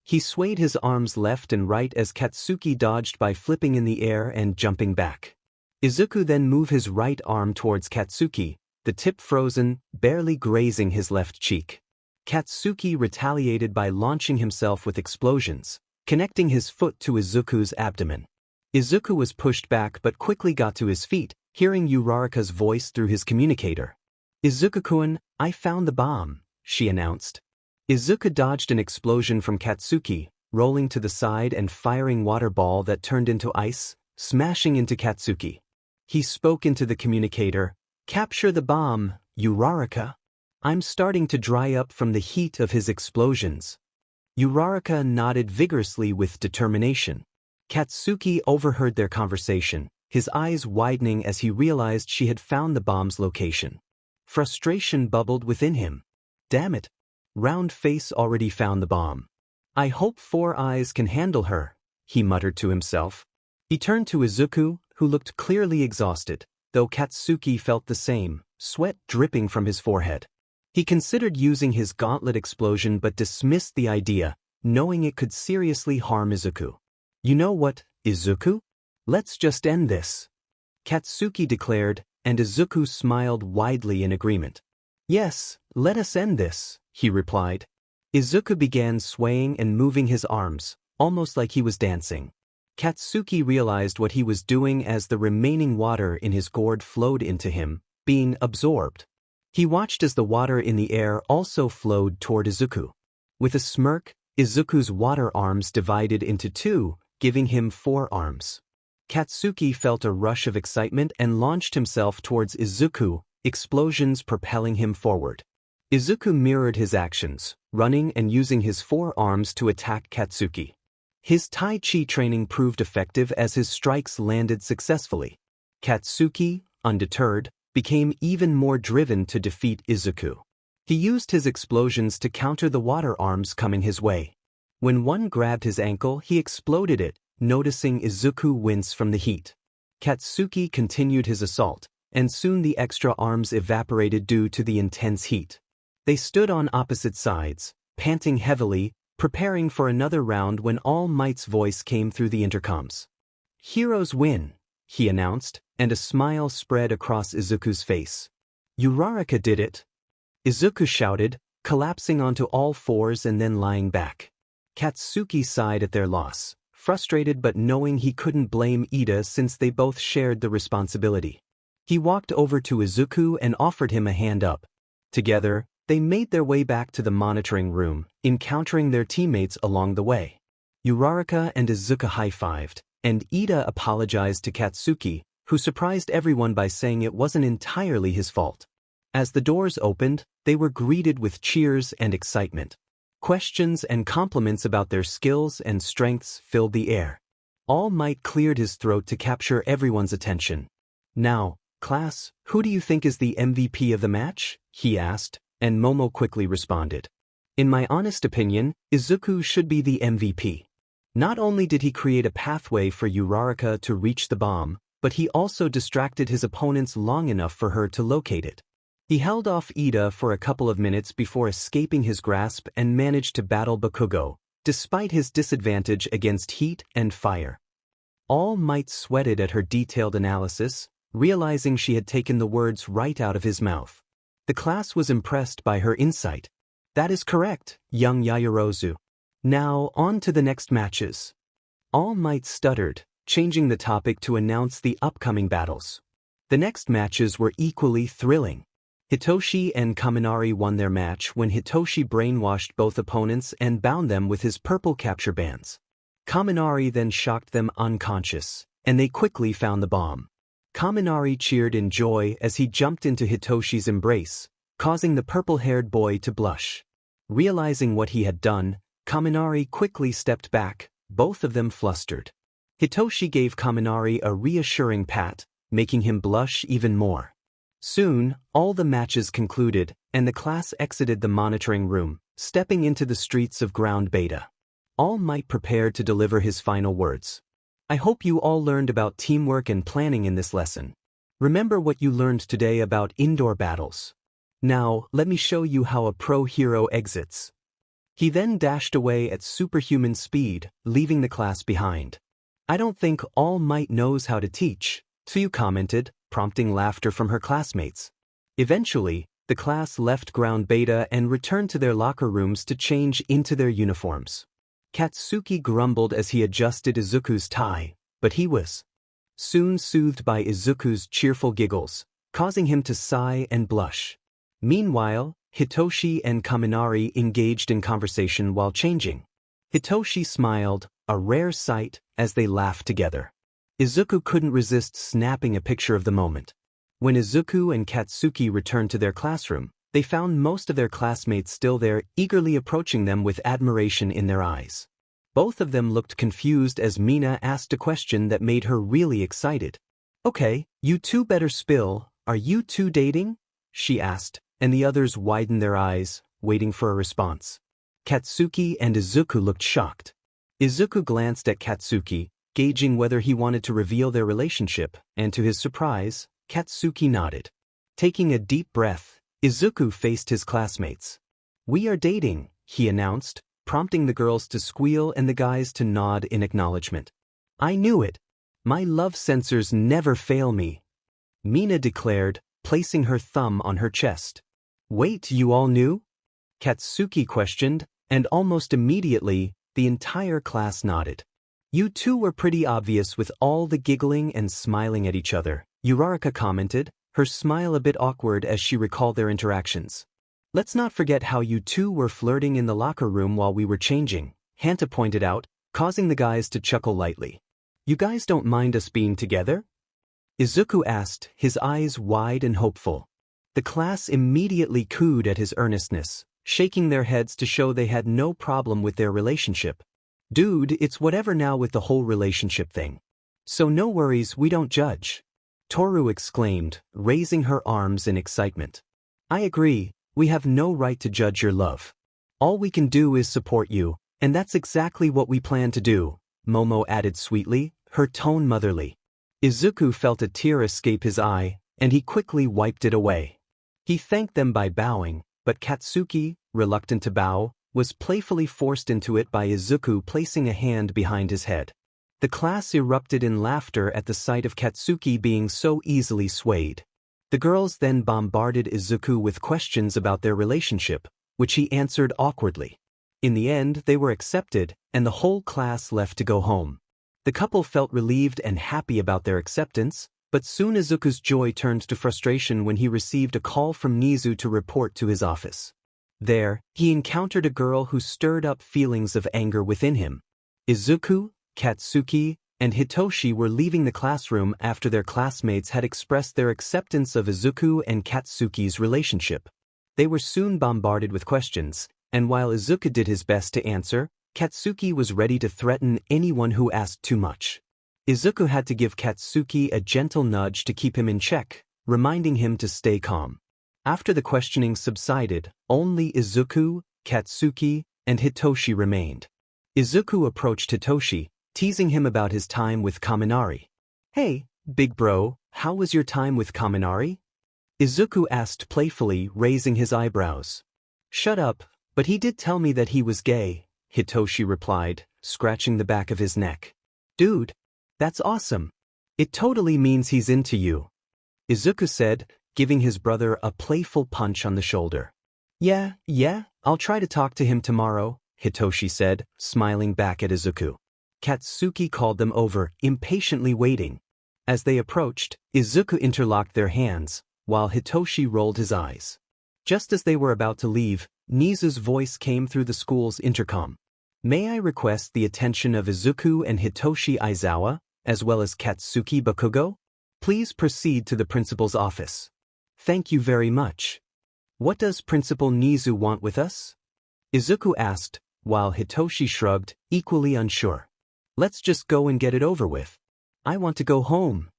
He swayed his arms left and right as Katsuki dodged by flipping in the air and jumping back. Izuku then moved his right arm towards Katsuki, the tip frozen, barely grazing his left cheek. Katsuki retaliated by launching himself with explosions, connecting his foot to Izuku's abdomen. Izuku was pushed back but quickly got to his feet, hearing Uraraka's voice through his communicator. Izuku-kun, I found the bomb, she announced. Izuku dodged an explosion from Katsuki, rolling to the side and firing water ball that turned into ice, smashing into Katsuki. He spoke into the communicator, Capture the bomb, Uraraka. I'm starting to dry up from the heat of his explosions. Uraraka nodded vigorously with determination. Katsuki overheard their conversation, his eyes widening as he realized she had found the bomb's location. Frustration bubbled within him. Damn it. Round Face already found the bomb. I hope Four Eyes can handle her, he muttered to himself. He turned to Izuku, who looked clearly exhausted, though Katsuki felt the same, sweat dripping from his forehead. He considered using his gauntlet explosion but dismissed the idea, knowing it could seriously harm Izuku. You know what, Izuku? Let's just end this. Katsuki declared, and Izuku smiled widely in agreement. Yes, let us end this, he replied. Izuku began swaying and moving his arms, almost like he was dancing. Katsuki realized what he was doing as the remaining water in his gourd flowed into him, being absorbed. He watched as the water in the air also flowed toward Izuku. With a smirk, Izuku's water arms divided into two, giving him 4 arms. Katsuki felt a rush of excitement and launched himself towards Izuku, explosions propelling him forward. Izuku mirrored his actions, running and using his 4 arms to attack Katsuki. His Tai Chi training proved effective as his strikes landed successfully. Katsuki, undeterred, became even more driven to defeat Izuku. He used his explosions to counter the water arms coming his way. When one grabbed his ankle, he exploded it, noticing Izuku wince from the heat. Katsuki continued his assault, and soon the extra arms evaporated due to the intense heat. They stood on opposite sides, panting heavily, preparing for another round when All Might's voice came through the intercoms. "Heroes win," he announced, and a smile spread across Izuku's face. "Uraraka did it," Izuku shouted, collapsing onto all fours and then lying back. Katsuki sighed at their loss, frustrated but knowing he couldn't blame Ida since they both shared the responsibility. He walked over to Izuku and offered him a hand up. Together, they made their way back to the monitoring room, encountering their teammates along the way. Uraraka and Izuku high-fived, and Ida apologized to Katsuki, who surprised everyone by saying it wasn't entirely his fault. As the doors opened, they were greeted with cheers and excitement. Questions and compliments about their skills and strengths filled the air. All Might cleared his throat to capture everyone's attention. "Now, class, who do you think is the MVP of the match?" he asked, and Momo quickly responded. "In my honest opinion, Izuku should be the MVP. Not only did he create a pathway for Uraraka to reach the bomb, but he also distracted his opponents long enough for her to locate it. He held off Ida for a couple of minutes before escaping his grasp and managed to battle Bakugo, despite his disadvantage against heat and fire." All Might sweated at her detailed analysis, realizing she had taken the words right out of his mouth. The class was impressed by her insight. "That is correct, young Yaoyorozu. Now, on to the next matches." All Might stuttered, changing the topic to announce the upcoming battles. The next matches were equally thrilling. Hitoshi and Kaminari won their match when Hitoshi brainwashed both opponents and bound them with his purple capture bands. Kaminari then shocked them unconscious, and they quickly found the bomb. Kaminari cheered in joy as he jumped into Hitoshi's embrace, causing the purple-haired boy to blush. Realizing what he had done, Kaminari quickly stepped back, both of them flustered. Hitoshi gave Kaminari a reassuring pat, making him blush even more. Soon, all the matches concluded, and the class exited the monitoring room, stepping into the streets of Ground Beta. All Might prepared to deliver his final words. "I hope you all learned about teamwork and planning in this lesson. Remember what you learned today about indoor battles. Now, let me show you how a pro hero exits." He then dashed away at superhuman speed, leaving the class behind. "I don't think All Might knows how to teach," Tsuyu commented, prompting laughter from her classmates. Eventually, the class left Ground Beta and returned to their locker rooms to change into their uniforms. Katsuki grumbled as he adjusted Izuku's tie, but he was soon soothed by Izuku's cheerful giggles, causing him to sigh and blush. Meanwhile, Hitoshi and Kaminari engaged in conversation while changing. Hitoshi smiled, a rare sight, as they laughed together. Izuku couldn't resist snapping a picture of the moment. When Izuku and Katsuki returned to their classroom, they found most of their classmates still there, eagerly approaching them with admiration in their eyes. Both of them looked confused as Mina asked a question that made her really excited. "Okay, you two better spill, are you two dating?" she asked, and the others widened their eyes, waiting for a response. Katsuki and Izuku looked shocked. Izuku glanced at Katsuki, gauging whether he wanted to reveal their relationship, and to his surprise, Katsuki nodded. Taking a deep breath, Izuku faced his classmates. "We are dating," he announced, prompting the girls to squeal and the guys to nod in acknowledgement. "I knew it. My love sensors never fail me," Mina declared, placing her thumb on her chest. "Wait, you all knew?" Katsuki questioned, and almost immediately, The entire class nodded. You two were pretty obvious with all the giggling and smiling at each other, Uraraka commented, her smile a bit awkward as she recalled their interactions. Let's not forget how you two were flirting in the locker room while we were changing, Hanta pointed out, causing the guys to chuckle lightly. You guys don't mind us being together? Izuku asked, his eyes wide and hopeful. The class immediately cooed at his earnestness, shaking their heads to show they had no problem with their relationship. Dude, it's whatever now with the whole relationship thing. So no worries, we don't judge. Toru exclaimed, raising her arms in excitement. I agree, we have no right to judge your love. All we can do is support you, and that's exactly what we plan to do, Momo added sweetly, her tone motherly. Izuku felt a tear escape his eye, and he quickly wiped it away. He thanked them by bowing, but Katsuki, reluctant to bow, was playfully forced into it by Izuku placing a hand behind his head. The class erupted in laughter at the sight of Katsuki being so easily swayed. The girls then bombarded Izuku with questions about their relationship, which he answered awkwardly. In the end, they were accepted, and the whole class left to go home. The couple felt relieved and happy about their acceptance, but soon Izuku's joy turned to frustration when he received a call from Nizu to report to his office. There, he encountered a girl who stirred up feelings of anger within him. Izuku, Katsuki, and Hitoshi were leaving the classroom after their classmates had expressed their acceptance of Izuku and Katsuki's relationship. They were soon bombarded with questions, and while Izuku did his best to answer, Katsuki was ready to threaten anyone who asked too much. Izuku had to give Katsuki a gentle nudge to keep him in check, reminding him to stay calm. After the questioning subsided, only Izuku, Katsuki, and Hitoshi remained. Izuku approached Hitoshi, teasing him about his time with Kaminari. Hey, big bro, how was your time with Kaminari? Izuku asked playfully, raising his eyebrows. Shut up, but he did tell me that he was gay, Hitoshi replied, scratching the back of his neck. Dude, that's awesome. It totally means he's into you, Izuku said, giving his brother a playful punch on the shoulder. Yeah, I'll try to talk to him tomorrow, Hitoshi said, smiling back at Izuku. Katsuki called them over, impatiently waiting. As they approached, Izuku interlocked their hands, while Hitoshi rolled his eyes. Just as they were about to leave, Nizu's voice came through the school's intercom. May I request the attention of Izuku and Hitoshi Aizawa, as well as Katsuki Bakugo? Please proceed to the principal's office. Thank you very much. What does Principal Nizu want with us? Izuku asked, while Hitoshi shrugged, equally unsure. Let's just go and get it over with. I want to go home.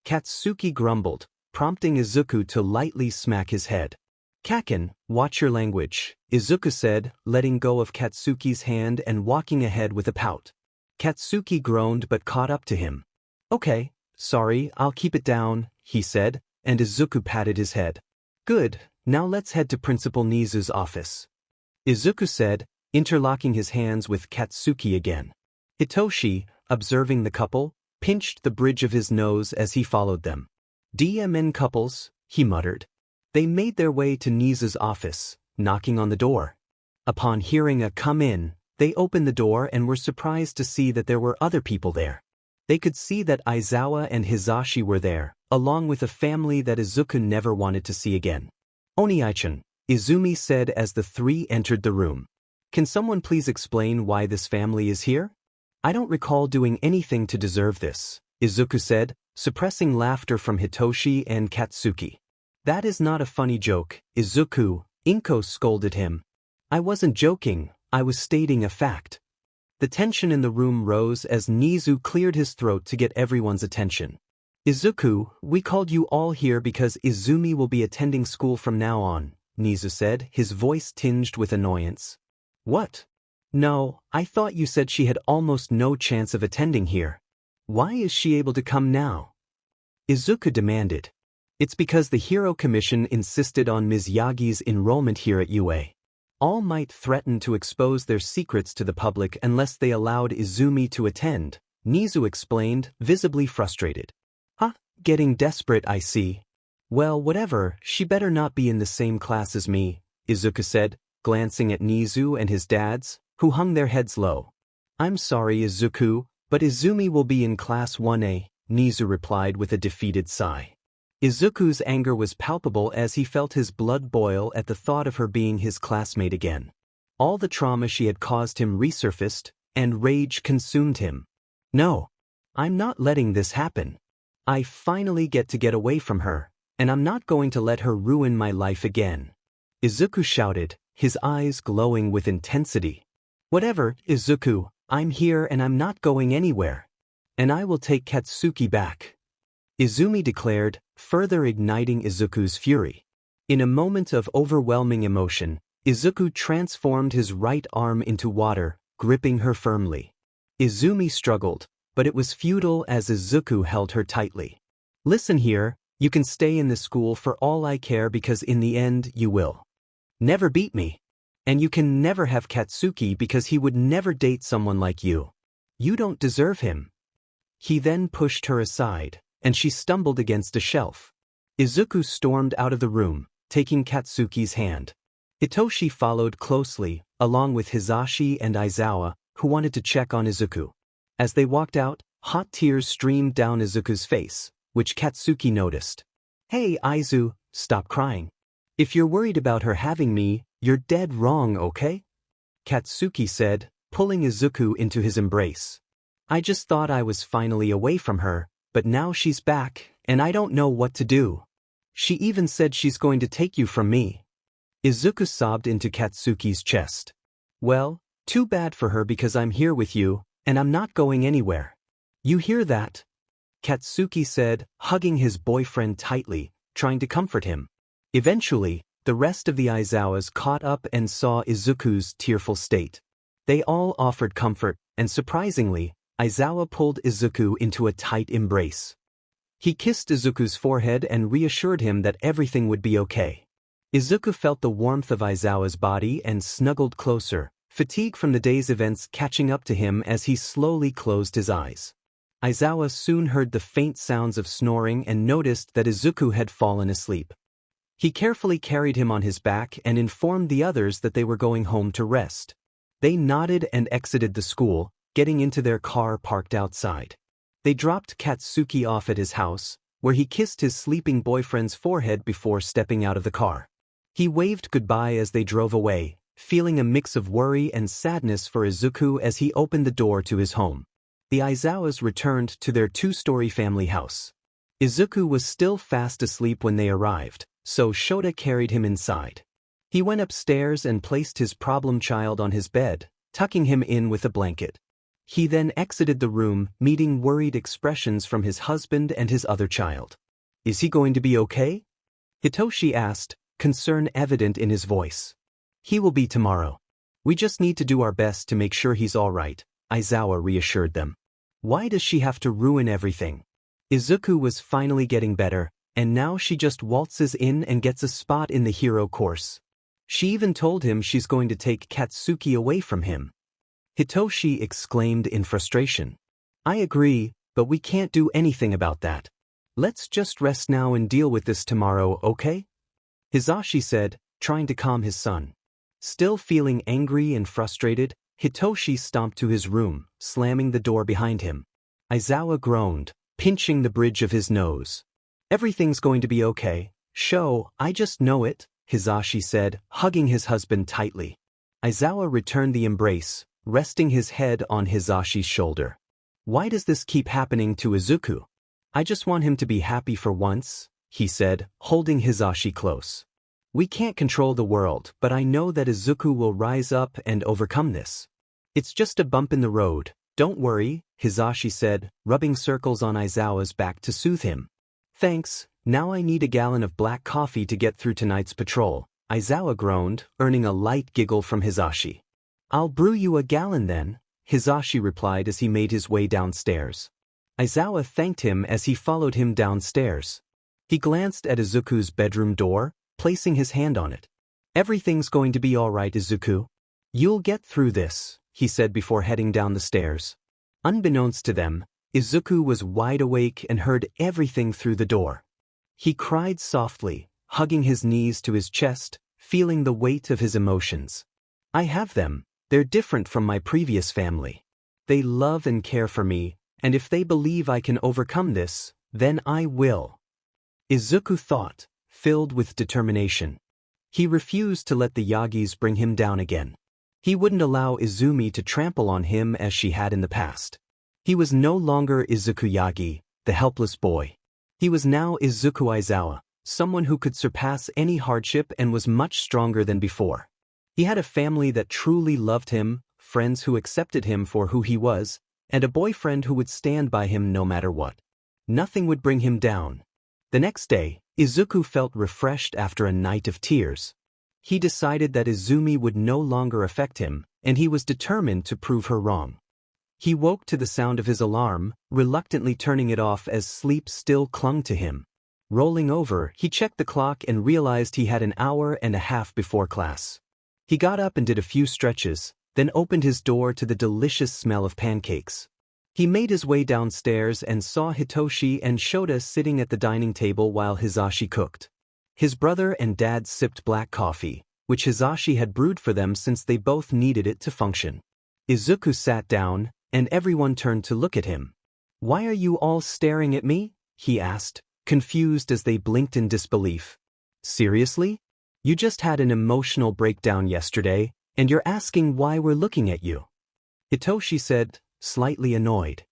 Katsuki grumbled, prompting Izuku to lightly smack his head. Kaken, watch your language, Izuku said, letting go of Katsuki's hand and walking ahead with a pout. Katsuki groaned but caught up to him. Okay, sorry, I'll keep it down, he said, and Izuku patted his head. Good, now let's head to Principal Nizu's office. Izuku said, interlocking his hands with Katsuki again. Hitoshi, observing the couple, pinched the bridge of his nose as he followed them. DMN couples, he muttered. They made their way to Nizu's office, knocking on the door. Upon hearing a come in, they opened the door and were surprised to see that there were other people there. They could see that Aizawa and Hizashi were there, along with a family that Izuku never wanted to see again. Oniai-chan, Izumi said as the three entered the room. Can someone please explain why this family is here? I don't recall doing anything to deserve this, Izuku said, suppressing laughter from Hitoshi and Katsuki. That is not a funny joke, Izuku, Inko scolded him. I wasn't joking, I was stating a fact. The tension in the room rose as Nizu cleared his throat to get everyone's attention. Izuku, we called you all here because Izumi will be attending school from now on, Nizu said, his voice tinged with annoyance. What? No, I thought you said she had almost no chance of attending here. Why is she able to come now? Izuku demanded. It's because the Hero Commission insisted on Ms. Yagi's enrollment here at UA. All Might threatened to expose their secrets to the public unless they allowed Izumi to attend, Nizu explained, visibly frustrated. Getting desperate, I see. Well, whatever, she better not be in the same class as me, Izuku said, glancing at Nizu and his dads, who hung their heads low. I'm sorry, Izuku, but Izumi will be in Class 1A, Nizu replied with a defeated sigh. Izuku's anger was palpable as he felt his blood boil at the thought of her being his classmate again. All the trauma she had caused him resurfaced, and rage consumed him. No. I'm not letting this happen. I finally get to get away from her, and I'm not going to let her ruin my life again. Izuku shouted, his eyes glowing with intensity. Whatever, Izuku, I'm here and I'm not going anywhere. And I will take Katsuki back. Izumi declared, further igniting Izuku's fury. In a moment of overwhelming emotion, Izuku transformed his right arm into water, gripping her firmly. Izumi struggled, but it was futile as Izuku held her tightly. Listen here, you can stay in the school for all I care because in the end you will never beat me. And you can never have Katsuki because he would never date someone like you. You don't deserve him. He then pushed her aside, and she stumbled against a shelf. Izuku stormed out of the room, taking Katsuki's hand. Hitoshi followed closely, along with Hisashi and Aizawa, who wanted to check on Izuku. As they walked out, hot tears streamed down Izuku's face, which Katsuki noticed. Hey Aizu, stop crying. If you're worried about her having me, you're dead wrong, okay? Katsuki said, pulling Izuku into his embrace. I just thought I was finally away from her, but now she's back, and I don't know what to do. She even said she's going to take you from me. Izuku sobbed into Katsuki's chest. Well, too bad for her because I'm here with you, and I'm not going anywhere. You hear that? Katsuki said, hugging his boyfriend tightly, trying to comfort him. Eventually, the rest of the Aizawas caught up and saw Izuku's tearful state. They all offered comfort, and surprisingly, Aizawa pulled Izuku into a tight embrace. He kissed Izuku's forehead and reassured him that everything would be okay. Izuku felt the warmth of Aizawa's body and snuggled closer, fatigue from the day's events catching up to him as he slowly closed his eyes. Aizawa soon heard the faint sounds of snoring and noticed that Izuku had fallen asleep. He carefully carried him on his back and informed the others that they were going home to rest. They nodded and exited the school, getting into their car parked outside. They dropped Katsuki off at his house, where he kissed his sleeping boyfriend's forehead before stepping out of the car. He waved goodbye as they drove away, feeling a mix of worry and sadness for Izuku as he opened the door to his home. The Aizawas returned to their two-story family house. Izuku was still fast asleep when they arrived, so Shota carried him inside. He went upstairs and placed his problem child on his bed, tucking him in with a blanket. He then exited the room, meeting worried expressions from his husband and his other child. Is he going to be okay? Hitoshi asked, concern evident in his voice. He will be tomorrow. We just need to do our best to make sure he's all right, Aizawa reassured them. Why does she have to ruin everything? Izuku was finally getting better, and now she just waltzes in and gets a spot in the hero course. She even told him she's going to take Katsuki away from him. Hitoshi exclaimed in frustration. I agree, but we can't do anything about that. Let's just rest now and deal with this tomorrow, okay? Hisashi said, trying to calm his son. Still feeling angry and frustrated, Hitoshi stomped to his room, slamming the door behind him. Aizawa groaned, pinching the bridge of his nose. Everything's going to be okay. Sho, I just know it, Hisashi said, hugging his husband tightly. Aizawa returned the embrace, resting his head on Hisashi's shoulder. Why does this keep happening to Izuku? I just want him to be happy for once, he said, holding Hisashi close. We can't control the world, but I know that Izuku will rise up and overcome this. It's just a bump in the road, don't worry, Hisashi said, rubbing circles on Aizawa's back to soothe him. Thanks, now I need a gallon of black coffee to get through tonight's patrol, Aizawa groaned, earning a light giggle from Hisashi. I'll brew you a gallon then, Hisashi replied as he made his way downstairs. Aizawa thanked him as he followed him downstairs. He glanced at Izuku's bedroom door, placing his hand on it. Everything's going to be all right, Izuku. You'll get through this, he said before heading down the stairs. Unbeknownst to them, Izuku was wide awake and heard everything through the door. He cried softly, hugging his knees to his chest, feeling the weight of his emotions. I have them, they're different from my previous family. They love and care for me, and if they believe I can overcome this, then I will. Izuku thought, filled with determination. He refused to let the Yagis bring him down again. He wouldn't allow Izumi to trample on him as she had in the past. He was no longer Izuku Yagi, the helpless boy. He was now Izuku Aizawa, someone who could surpass any hardship and was much stronger than before. He had a family that truly loved him, friends who accepted him for who he was, and a boyfriend who would stand by him no matter what. Nothing would bring him down. The next day, Izuku felt refreshed after a night of tears. He decided that Izumi would no longer affect him, and he was determined to prove her wrong. He woke to the sound of his alarm, reluctantly turning it off as sleep still clung to him. Rolling over, he checked the clock and realized he had an hour and a half before class. He got up and did a few stretches, then opened his door to the delicious smell of pancakes. He made his way downstairs and saw Hitoshi and Shota sitting at the dining table while Hisashi cooked. His brother and dad sipped black coffee, which Hisashi had brewed for them since they both needed it to function. Izuku sat down, and everyone turned to look at him. "Why are you all staring at me?" he asked, confused as they blinked in disbelief. "Seriously? You just had an emotional breakdown yesterday, and you're asking why we're looking at you?" Hitoshi said, slightly annoyed.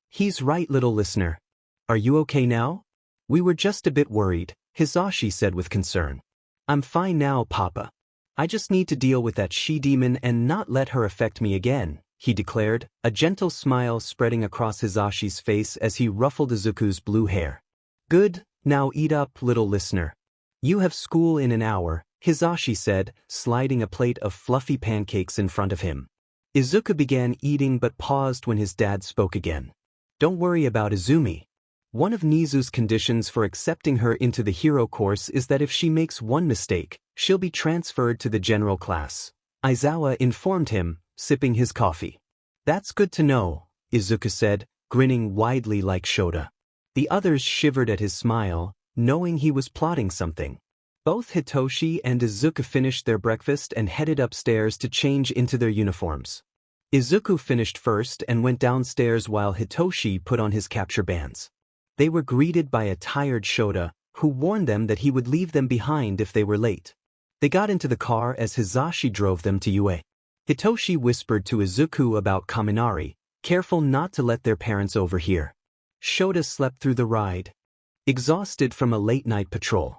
"He's right, little listener. Are you okay now?" "We were just a bit worried," Hisashi said with concern. "I'm fine now, Papa. I just need to deal with that she-demon and not let her affect me again," he declared, a gentle smile spreading across Hisashi's face as he ruffled Izuku's blue hair. "Good, now eat up, little listener. You have school in an hour," Hisashi said, sliding a plate of fluffy pancakes in front of him. Izuku began eating but paused when his dad spoke again. "Don't worry about Izumi. One of Nizu's conditions for accepting her into the hero course is that if she makes one mistake, she'll be transferred to the general class," Aizawa informed him, sipping his coffee. "That's good to know," Izuku said, grinning widely like Shota. The others shivered at his smile, knowing he was plotting something. Both Hitoshi and Izuku finished their breakfast and headed upstairs to change into their uniforms. Izuku finished first and went downstairs while Hitoshi put on his capture bands. They were greeted by a tired Shota, who warned them that he would leave them behind if they were late. They got into the car as Hisashi drove them to UA. Hitoshi whispered to Izuku about Kaminari, careful not to let their parents overhear. Shota slept through the ride, exhausted from a late-night patrol.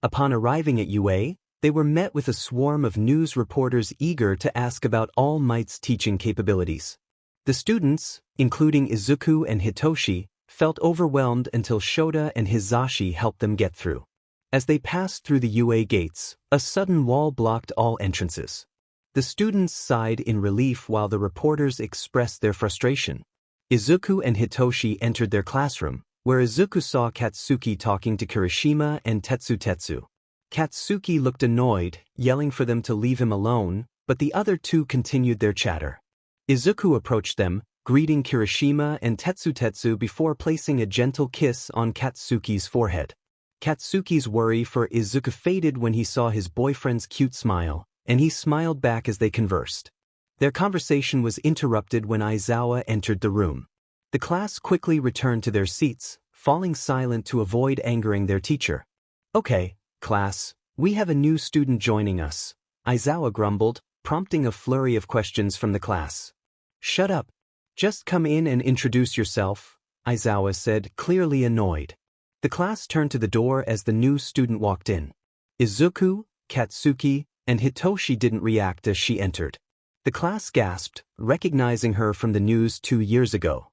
Upon arriving at UA, they were met with a swarm of news reporters eager to ask about All Might's teaching capabilities. The students, including Izuku and Hitoshi, felt overwhelmed until Shota and Hisashi helped them get through. As they passed through the UA gates, a sudden wall blocked all entrances. The students sighed in relief while the reporters expressed their frustration. Izuku and Hitoshi entered their classroom, where Izuku saw Katsuki talking to Kirishima and Tetsu. Katsuki looked annoyed, yelling for them to leave him alone, but the other two continued their chatter. Izuku approached them, greeting Kirishima and Tetsu before placing a gentle kiss on Katsuki's forehead. Katsuki's worry for Izuku faded when he saw his boyfriend's cute smile, and he smiled back as they conversed. Their conversation was interrupted when Aizawa entered the room. The class quickly returned to their seats, falling silent to avoid angering their teacher. "Okay, class, we have a new student joining us," Aizawa grumbled, prompting a flurry of questions from the class. "Shut up. Just come in and introduce yourself," Aizawa said, clearly annoyed. The class turned to the door as the new student walked in. Izuku, Katsuki, and Hitoshi didn't react as she entered. The class gasped, recognizing her from the news 2 years ago.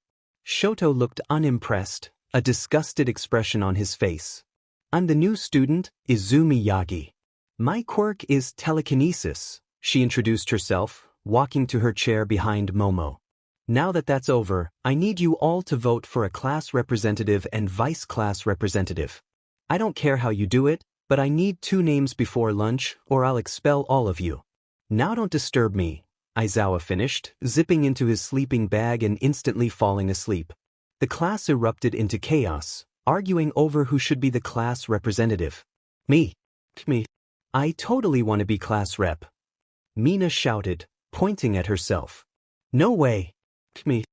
Shoto looked unimpressed, a disgusted expression on his face. "I'm the new student, Izumi Yagi. My quirk is telekinesis," she introduced herself, walking to her chair behind Momo. "Now that that's over, I need you all to vote for a class representative and vice class representative. I don't care how you do it, but I need 2 names before lunch or I'll expel all of you. Now don't disturb me," Aizawa finished, zipping into his sleeping bag and instantly falling asleep. The class erupted into chaos, arguing over who should be the class representative. Me. I totally want to be class rep," Mina shouted, pointing at herself. "No way. Me.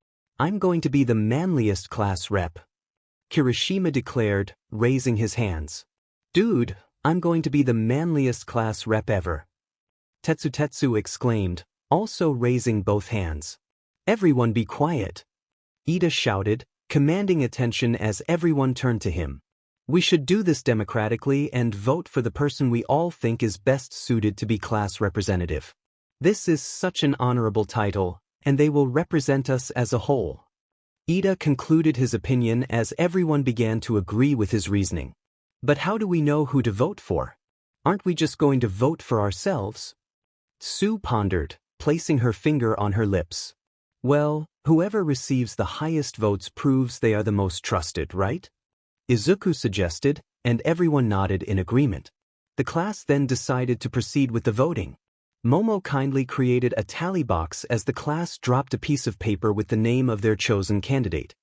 I'm going to be the manliest class rep. Kirishima declared, raising his hands. Dude, I'm going to be the manliest class rep ever. Tetsu exclaimed, also raising both hands. Everyone be quiet. Ida shouted, commanding attention as everyone turned to him. We should do this democratically and vote for the person we all think is best suited to be class representative. This is such an honorable title, and they will represent us as a whole. Ida concluded his opinion as everyone began to agree with his reasoning. But how do we know who to vote for? Aren't we just going to vote for ourselves? Sue pondered, placing her finger on her lips. Well, whoever receives the highest votes proves they are the most trusted, right? Izuku suggested, and everyone nodded in agreement. The class then decided to proceed with the voting. Momo kindly created a tally box as the class dropped a piece of paper with the name of their chosen candidate.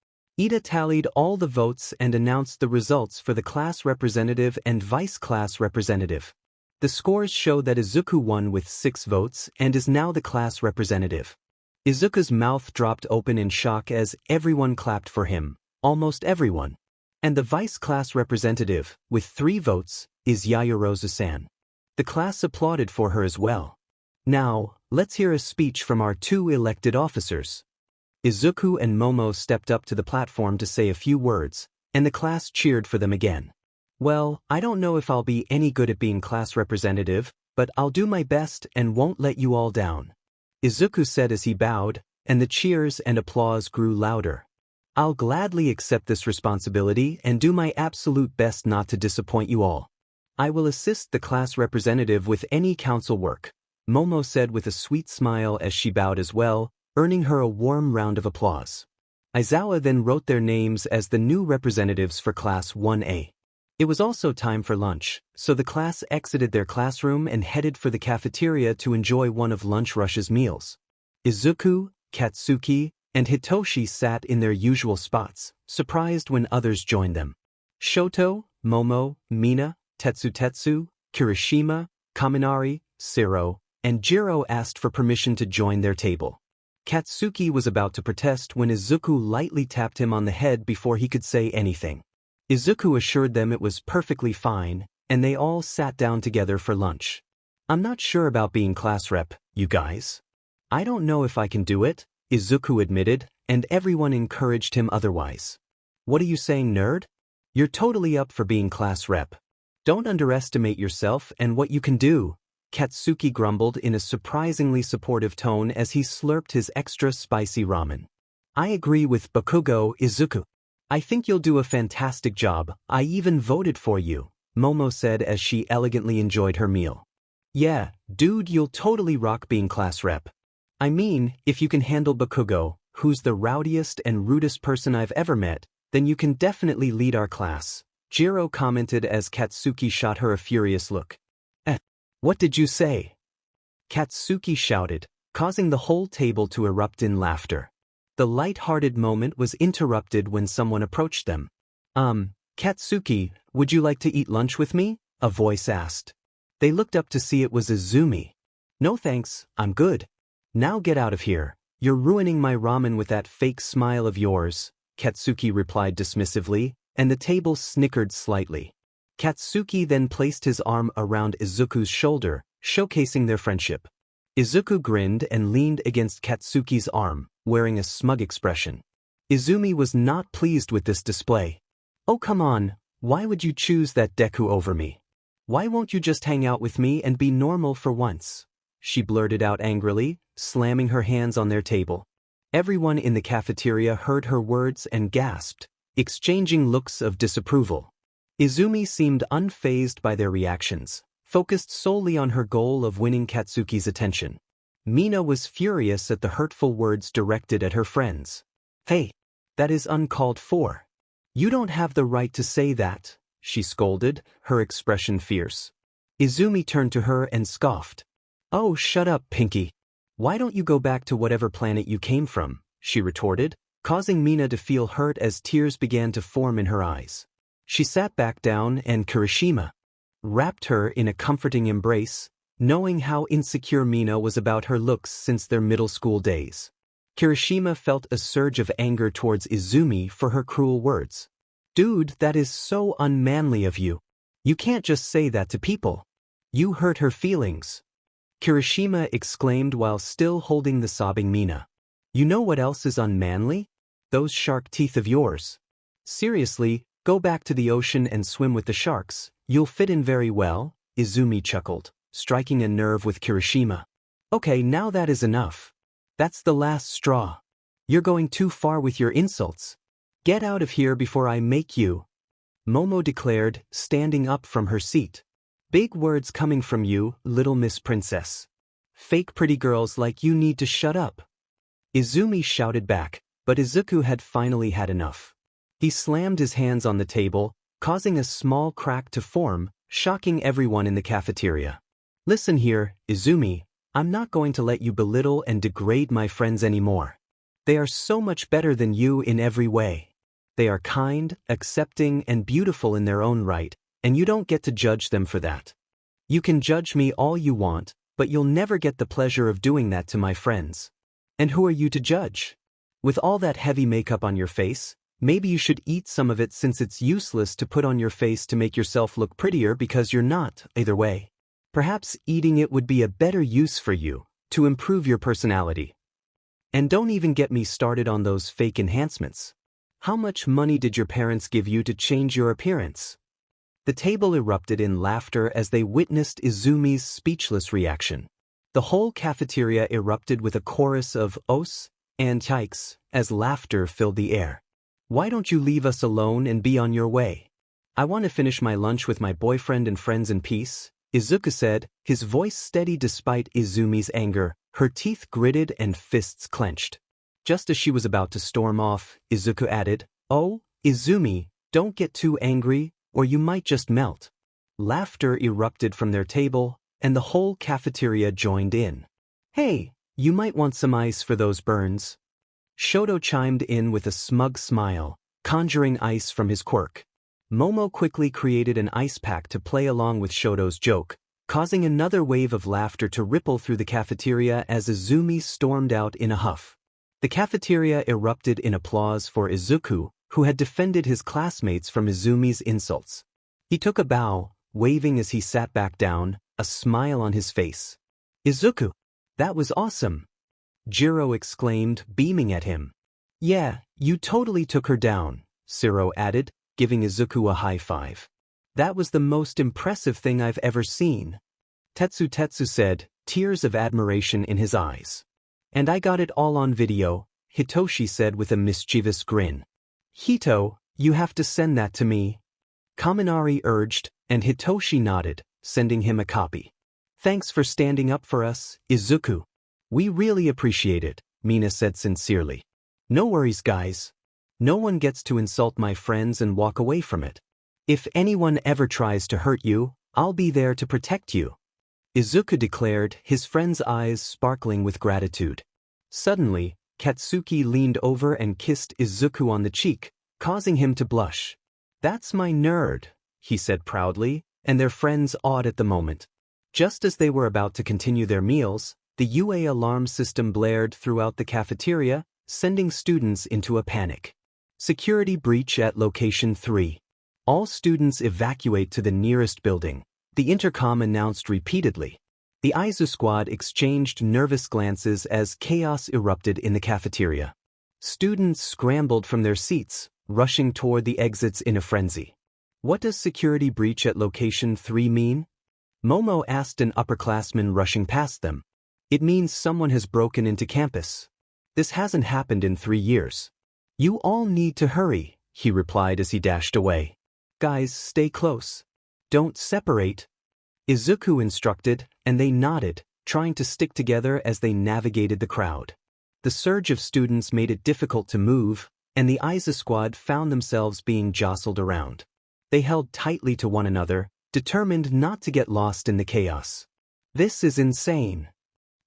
Ida tallied all the votes and announced the results for the class representative and vice class representative. The scores show that Izuku won with 6 votes and is now the class representative. Izuku's mouth dropped open in shock as everyone clapped for him, almost everyone. And the vice class representative, with 3 votes, is Yaoyorozu-san. The class applauded for her as well. Now, let's hear a speech from our 2 elected officers. Izuku and Momo stepped up to the platform to say a few words, and the class cheered for them again. Well, I don't know if I'll be any good at being class representative, but I'll do my best and won't let you all down. Izuku said as he bowed, and the cheers and applause grew louder. I'll gladly accept this responsibility and do my absolute best not to disappoint you all. I will assist the class representative with any council work, Momo said with a sweet smile as she bowed as well, earning her a warm round of applause. Aizawa then wrote their names as the new representatives for Class 1A. It was also time for lunch, so the class exited their classroom and headed for the cafeteria to enjoy one of Lunch Rush's meals. Izuku, Katsuki, and Hitoshi sat in their usual spots, surprised when others joined them. Shoto, Momo, Mina, Tetsu, Kirishima, Kaminari, Sero, and Jiro asked for permission to join their table. Katsuki was about to protest when Izuku lightly tapped him on the head before he could say anything. Izuku assured them it was perfectly fine, and they all sat down together for lunch. I'm not sure about being class rep, you guys. I don't know if I can do it, Izuku admitted, and everyone encouraged him otherwise. What are you saying, nerd? You're totally up for being class rep. Don't underestimate yourself and what you can do, Katsuki grumbled in a surprisingly supportive tone as he slurped his extra spicy ramen. I agree with Bakugo, Izuku. I think you'll do a fantastic job. I even voted for you, Momo said as she elegantly enjoyed her meal. Yeah, dude, you'll totally rock being class rep. I mean, if you can handle Bakugo, who's the rowdiest and rudest person I've ever met, then you can definitely lead our class, Jiro commented as Katsuki shot her a furious look. What did you say? Katsuki shouted, causing the whole table to erupt in laughter. The light-hearted moment was interrupted when someone approached them. Katsuki, would you like to eat lunch with me? A voice asked. They looked up to see it was Izumi. No thanks, I'm good. Now get out of here. You're ruining my ramen with that fake smile of yours, Katsuki replied dismissively, and the table snickered slightly. Katsuki then placed his arm around Izuku's shoulder, showcasing their friendship. Izuku grinned and leaned against Katsuki's arm, wearing a smug expression. Izumi was not pleased with this display. Oh come on, why would you choose that Deku over me? Why won't you just hang out with me and be normal for once? She blurted out angrily, slamming her hands on their table. Everyone in the cafeteria heard her words and gasped, exchanging looks of disapproval. Izumi seemed unfazed by their reactions, focused solely on her goal of winning Katsuki's attention. Mina was furious at the hurtful words directed at her friends. Hey, that is uncalled for. You don't have the right to say that, she scolded, her expression fierce. Izumi turned to her and scoffed. Oh, shut up, Pinky. Why don't you go back to whatever planet you came from, she retorted, causing Mina to feel hurt as tears began to form in her eyes. She sat back down and Kirishima wrapped her in a comforting embrace, knowing how insecure Mina was about her looks since their middle school days. Kirishima felt a surge of anger towards Izumi for her cruel words. Dude, that is so unmanly of you. You can't just say that to people. You hurt her feelings. Kirishima exclaimed while still holding the sobbing Mina. You know what else is unmanly? Those shark teeth of yours. Seriously, go back to the ocean and swim with the sharks. You'll fit in very well, Izumi chuckled, striking a nerve with Kirishima. Okay, now that is enough. That's the last straw. You're going too far with your insults. Get out of here before I make you. Momo declared, standing up from her seat. Big words coming from you, little Miss Princess. Fake pretty girls like you need to shut up. Izumi shouted back, but Izuku had finally had enough. He slammed his hands on the table, causing a small crack to form, shocking everyone in the cafeteria. Listen here, Izumi, I'm not going to let you belittle and degrade my friends anymore. They are so much better than you in every way. They are kind, accepting, and beautiful in their own right, and you don't get to judge them for that. You can judge me all you want, but you'll never get the pleasure of doing that to my friends. And who are you to judge? With all that heavy makeup on your face, maybe you should eat some of it since it's useless to put on your face to make yourself look prettier because you're not, either way. Perhaps eating it would be a better use for you, to improve your personality. And don't even get me started on those fake enhancements. How much money did your parents give you to change your appearance? The table erupted in laughter as they witnessed Izumi's speechless reaction. The whole cafeteria erupted with a chorus of "Os" and "Yikes" as laughter filled the air. Why don't you leave us alone and be on your way? I want to finish my lunch with my boyfriend and friends in peace, Izuku said, his voice steady despite Izumi's anger, her teeth gritted and fists clenched. Just as she was about to storm off, Izuku added, Oh, Izumi, don't get too angry, or you might just melt. Laughter erupted from their table, and the whole cafeteria joined in. Hey, you might want some ice for those burns. Shoto chimed in with a smug smile, conjuring ice from his quirk. Momo quickly created an ice pack to play along with Shoto's joke, causing another wave of laughter to ripple through the cafeteria as Izumi stormed out in a huff. The cafeteria erupted in applause for Izuku, who had defended his classmates from Izumi's insults. He took a bow, waving as he sat back down, a smile on his face. Izuku, that was awesome. Jiro exclaimed, beaming at him. Yeah, you totally took her down, Siro added, giving Izuku a high five. That was the most impressive thing I've ever seen. Tetsu said, tears of admiration in his eyes. And I got it all on video, Hitoshi said with a mischievous grin. Hito, you have to send that to me. Kaminari urged, and Hitoshi nodded, sending him a copy. Thanks for standing up for us, Izuku. We really appreciate it, Mina said sincerely. No worries, guys. No one gets to insult my friends and walk away from it. If anyone ever tries to hurt you, I'll be there to protect you. Izuku declared, his friend's eyes sparkling with gratitude. Suddenly, Katsuki leaned over and kissed Izuku on the cheek, causing him to blush. That's my nerd, he said proudly, and their friends awed at the moment. Just as they were about to continue their meals, the UA alarm system blared throughout the cafeteria, sending students into a panic. Security breach at Location 3. All students evacuate to the nearest building, the intercom announced repeatedly. The Aizu squad exchanged nervous glances as chaos erupted in the cafeteria. Students scrambled from their seats, rushing toward the exits in a frenzy. What does security breach at Location 3 mean? Momo asked an upperclassman rushing past them. It means someone has broken into campus. This hasn't happened in 3 years. You all need to hurry, he replied as he dashed away. Guys, stay close. Don't separate. Izuku instructed, and they nodded, trying to stick together as they navigated the crowd. The surge of students made it difficult to move, and the Aiza squad found themselves being jostled around. They held tightly to one another, determined not to get lost in the chaos. This is insane.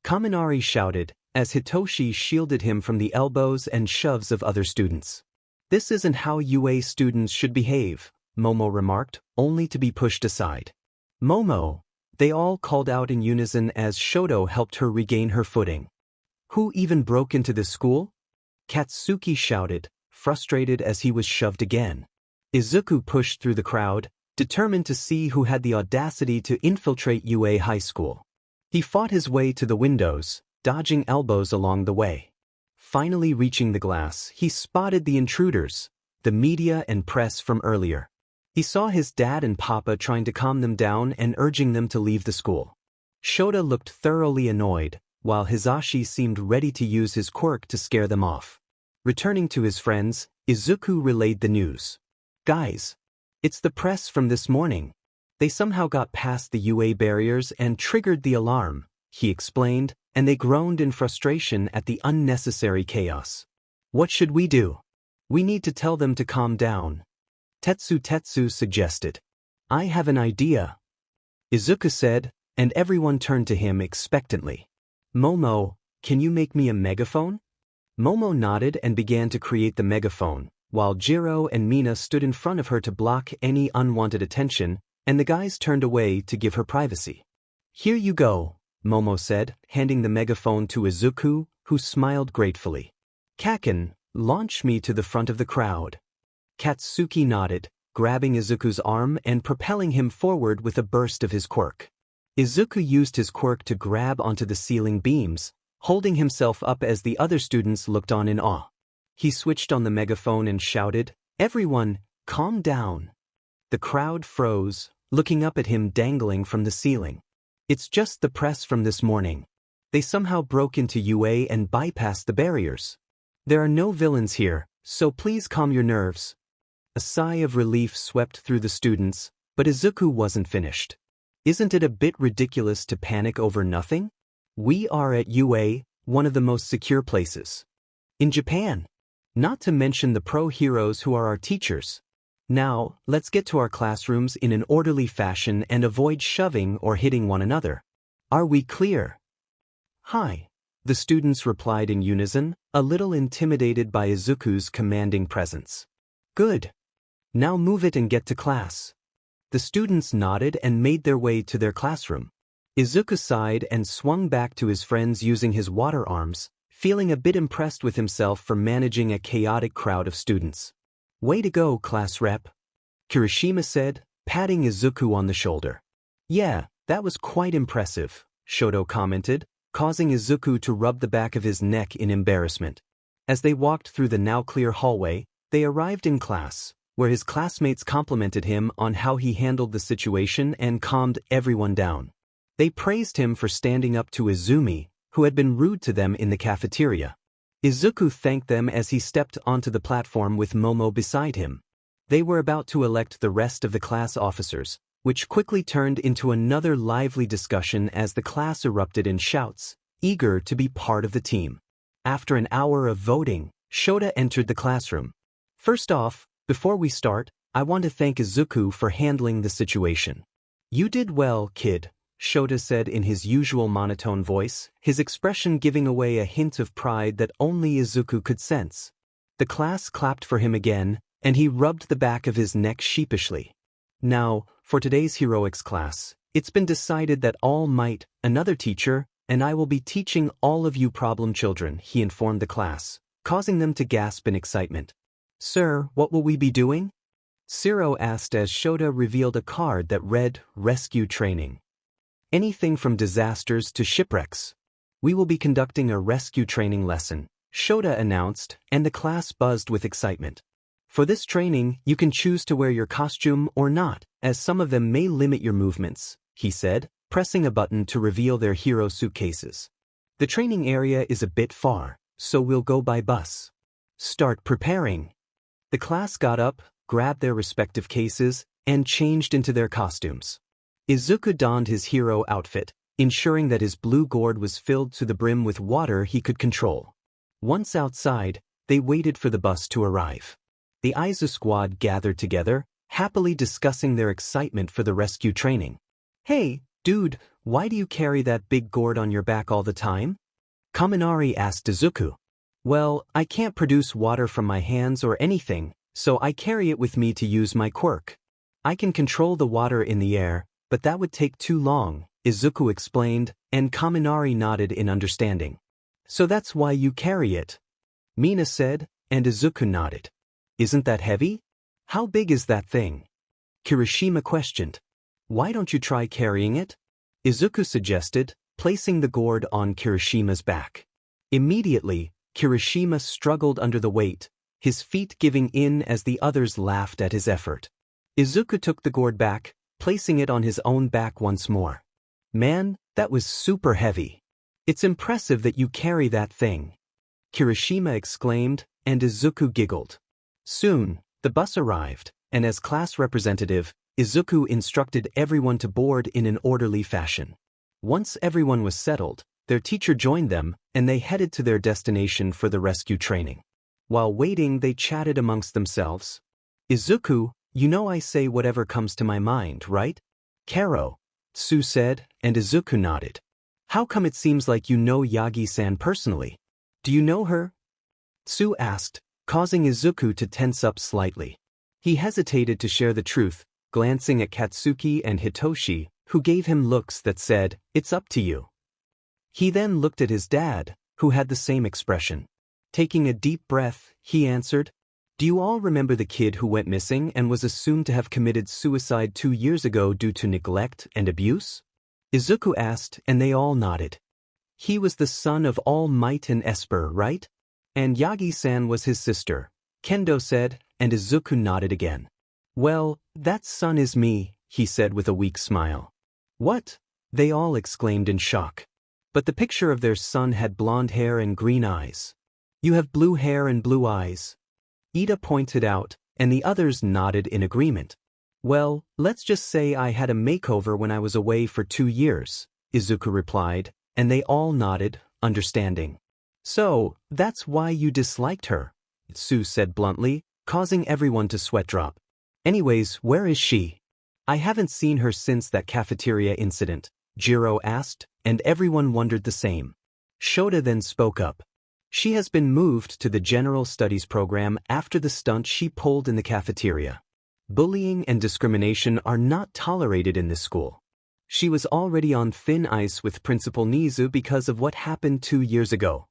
Kaminari shouted, as Hitoshi shielded him from the elbows and shoves of other students. This isn't how UA students should behave, Momo remarked, only to be pushed aside. Momo, they all called out in unison as Shoto helped her regain her footing. Who even broke into this school? Katsuki shouted, frustrated as he was shoved again. Izuku pushed through the crowd, determined to see who had the audacity to infiltrate UA High School. He fought his way to the windows, dodging elbows along the way. Finally reaching the glass, he spotted the intruders, the media and press from earlier. He saw his dad and papa trying to calm them down and urging them to leave the school. Shota looked thoroughly annoyed, while Hisashi seemed ready to use his quirk to scare them off. Returning to his friends, Izuku relayed the news. Guys, it's the press from this morning. They somehow got past the UA barriers and triggered the alarm, he explained, and they groaned in frustration at the unnecessary chaos. What should we do? We need to tell them to calm down. Tetsu suggested. I have an idea, Izuku said, and everyone turned to him expectantly. Momo, can you make me a megaphone? Momo nodded and began to create the megaphone, while Jiro and Mina stood in front of her to block any unwanted attention, and the guys turned away to give her privacy. Here you go, Momo said, handing the megaphone to Izuku, who smiled gratefully. Kaken, launch me to the front of the crowd. Katsuki nodded, grabbing Izuku's arm and propelling him forward with a burst of his quirk. Izuku used his quirk to grab onto the ceiling beams, holding himself up as the other students looked on in awe. He switched on the megaphone and shouted, "Everyone, calm down." The crowd froze, looking up at him dangling from the ceiling. It's just the press from this morning. They somehow broke into UA and bypassed the barriers. There are no villains here, so please calm your nerves. A sigh of relief swept through the students, but Izuku wasn't finished. Isn't it a bit ridiculous to panic over nothing? We are at UA, one of the most secure places in Japan. Not to mention the pro heroes who are our teachers. Now, let's get to our classrooms in an orderly fashion and avoid shoving or hitting one another. Are we clear? Hi, the students replied in unison, a little intimidated by Izuku's commanding presence. Good. Now move it and get to class. The students nodded and made their way to their classroom. Izuku sighed and swung back to his friends using his water arms, feeling a bit impressed with himself for managing a chaotic crowd of students. Way to go, class rep, Kirishima said, patting Izuku on the shoulder. Yeah, that was quite impressive, Shoto commented, causing Izuku to rub the back of his neck in embarrassment. As they walked through the now clear hallway, they arrived in class, where his classmates complimented him on how he handled the situation and calmed everyone down. They praised him for standing up to Izumi, who had been rude to them in the cafeteria. Izuku thanked them as he stepped onto the platform with Momo beside him. They were about to elect the rest of the class officers, which quickly turned into another lively discussion as the class erupted in shouts, eager to be part of the team. After an hour of voting, Shota entered the classroom. First off, before we start, I want to thank Izuku for handling the situation. You did well, kid, Shota said in his usual monotone voice, his expression giving away a hint of pride that only Izuku could sense. The class clapped for him again, and he rubbed the back of his neck sheepishly. Now, for today's heroics class, it's been decided that All Might, another teacher, and I will be teaching all of you problem children, he informed the class, causing them to gasp in excitement. Sir, what will we be doing? Siro asked as Shota revealed a card that read, Rescue Training. Anything from disasters to shipwrecks. We will be conducting a rescue training lesson, Shota announced, and the class buzzed with excitement. For this training, you can choose to wear your costume or not, as some of them may limit your movements, he said, pressing a button to reveal their hero suitcases. The training area is a bit far, so we'll go by bus. Start preparing. The class got up, grabbed their respective cases, and changed into their costumes. Izuku donned his hero outfit, ensuring that his blue gourd was filled to the brim with water he could control. Once outside, they waited for the bus to arrive. The Aizawa squad gathered together, happily discussing their excitement for the rescue training. Hey, dude, why do you carry that big gourd on your back all the time? Kaminari asked Izuku. Well, I can't produce water from my hands or anything, so I carry it with me to use my quirk. I can control the water in the air, but that would take too long, Izuku explained, and Kaminari nodded in understanding. So that's why you carry it, Mina said, and Izuku nodded. Isn't that heavy? How big is that thing? Kirishima questioned. Why don't you try carrying it? Izuku suggested, placing the gourd on Kirishima's back. Immediately, Kirishima struggled under the weight, his feet giving in as the others laughed at his effort. Izuku took the gourd back, placing it on his own back once more. Man, that was super heavy. It's impressive that you carry that thing, Kirishima exclaimed, and Izuku giggled. Soon, the bus arrived, and as class representative, Izuku instructed everyone to board in an orderly fashion. Once everyone was settled, their teacher joined them, and they headed to their destination for the rescue training. While waiting, they chatted amongst themselves. Izuku, you know I say whatever comes to my mind, right? Karo, Tsu said, and Izuku nodded. How come it seems like you know Yagi-san personally? Do you know her? Tsu asked, causing Izuku to tense up slightly. He hesitated to share the truth, glancing at Katsuki and Hitoshi, who gave him looks that said, "It's up to you." He then looked at his dad, who had the same expression. Taking a deep breath, he answered, "Do you all remember the kid who went missing and was assumed to have committed suicide 2 years ago due to neglect and abuse?" Izuku asked, and they all nodded. He was the son of All Might and Esper, right? And Yagi-san was his sister, Kendo said, and Izuku nodded again. Well, that son is me, he said with a weak smile. What? They all exclaimed in shock. But the picture of their son had blonde hair and green eyes. You have blue hair and blue eyes, Ida pointed out, and the others nodded in agreement. Well, let's just say I had a makeover when I was away for 2 years, Izuku replied, and they all nodded, understanding. So, that's why you disliked her, Tsu said bluntly, causing everyone to sweat drop. Anyways, where is she? I haven't seen her since that cafeteria incident, Jiro asked, and everyone wondered the same. Shota then spoke up. She has been moved to the General Studies program after the stunt she pulled in the cafeteria. Bullying and discrimination are not tolerated in this school. She was already on thin ice with Principal Nizu because of what happened 2 years ago.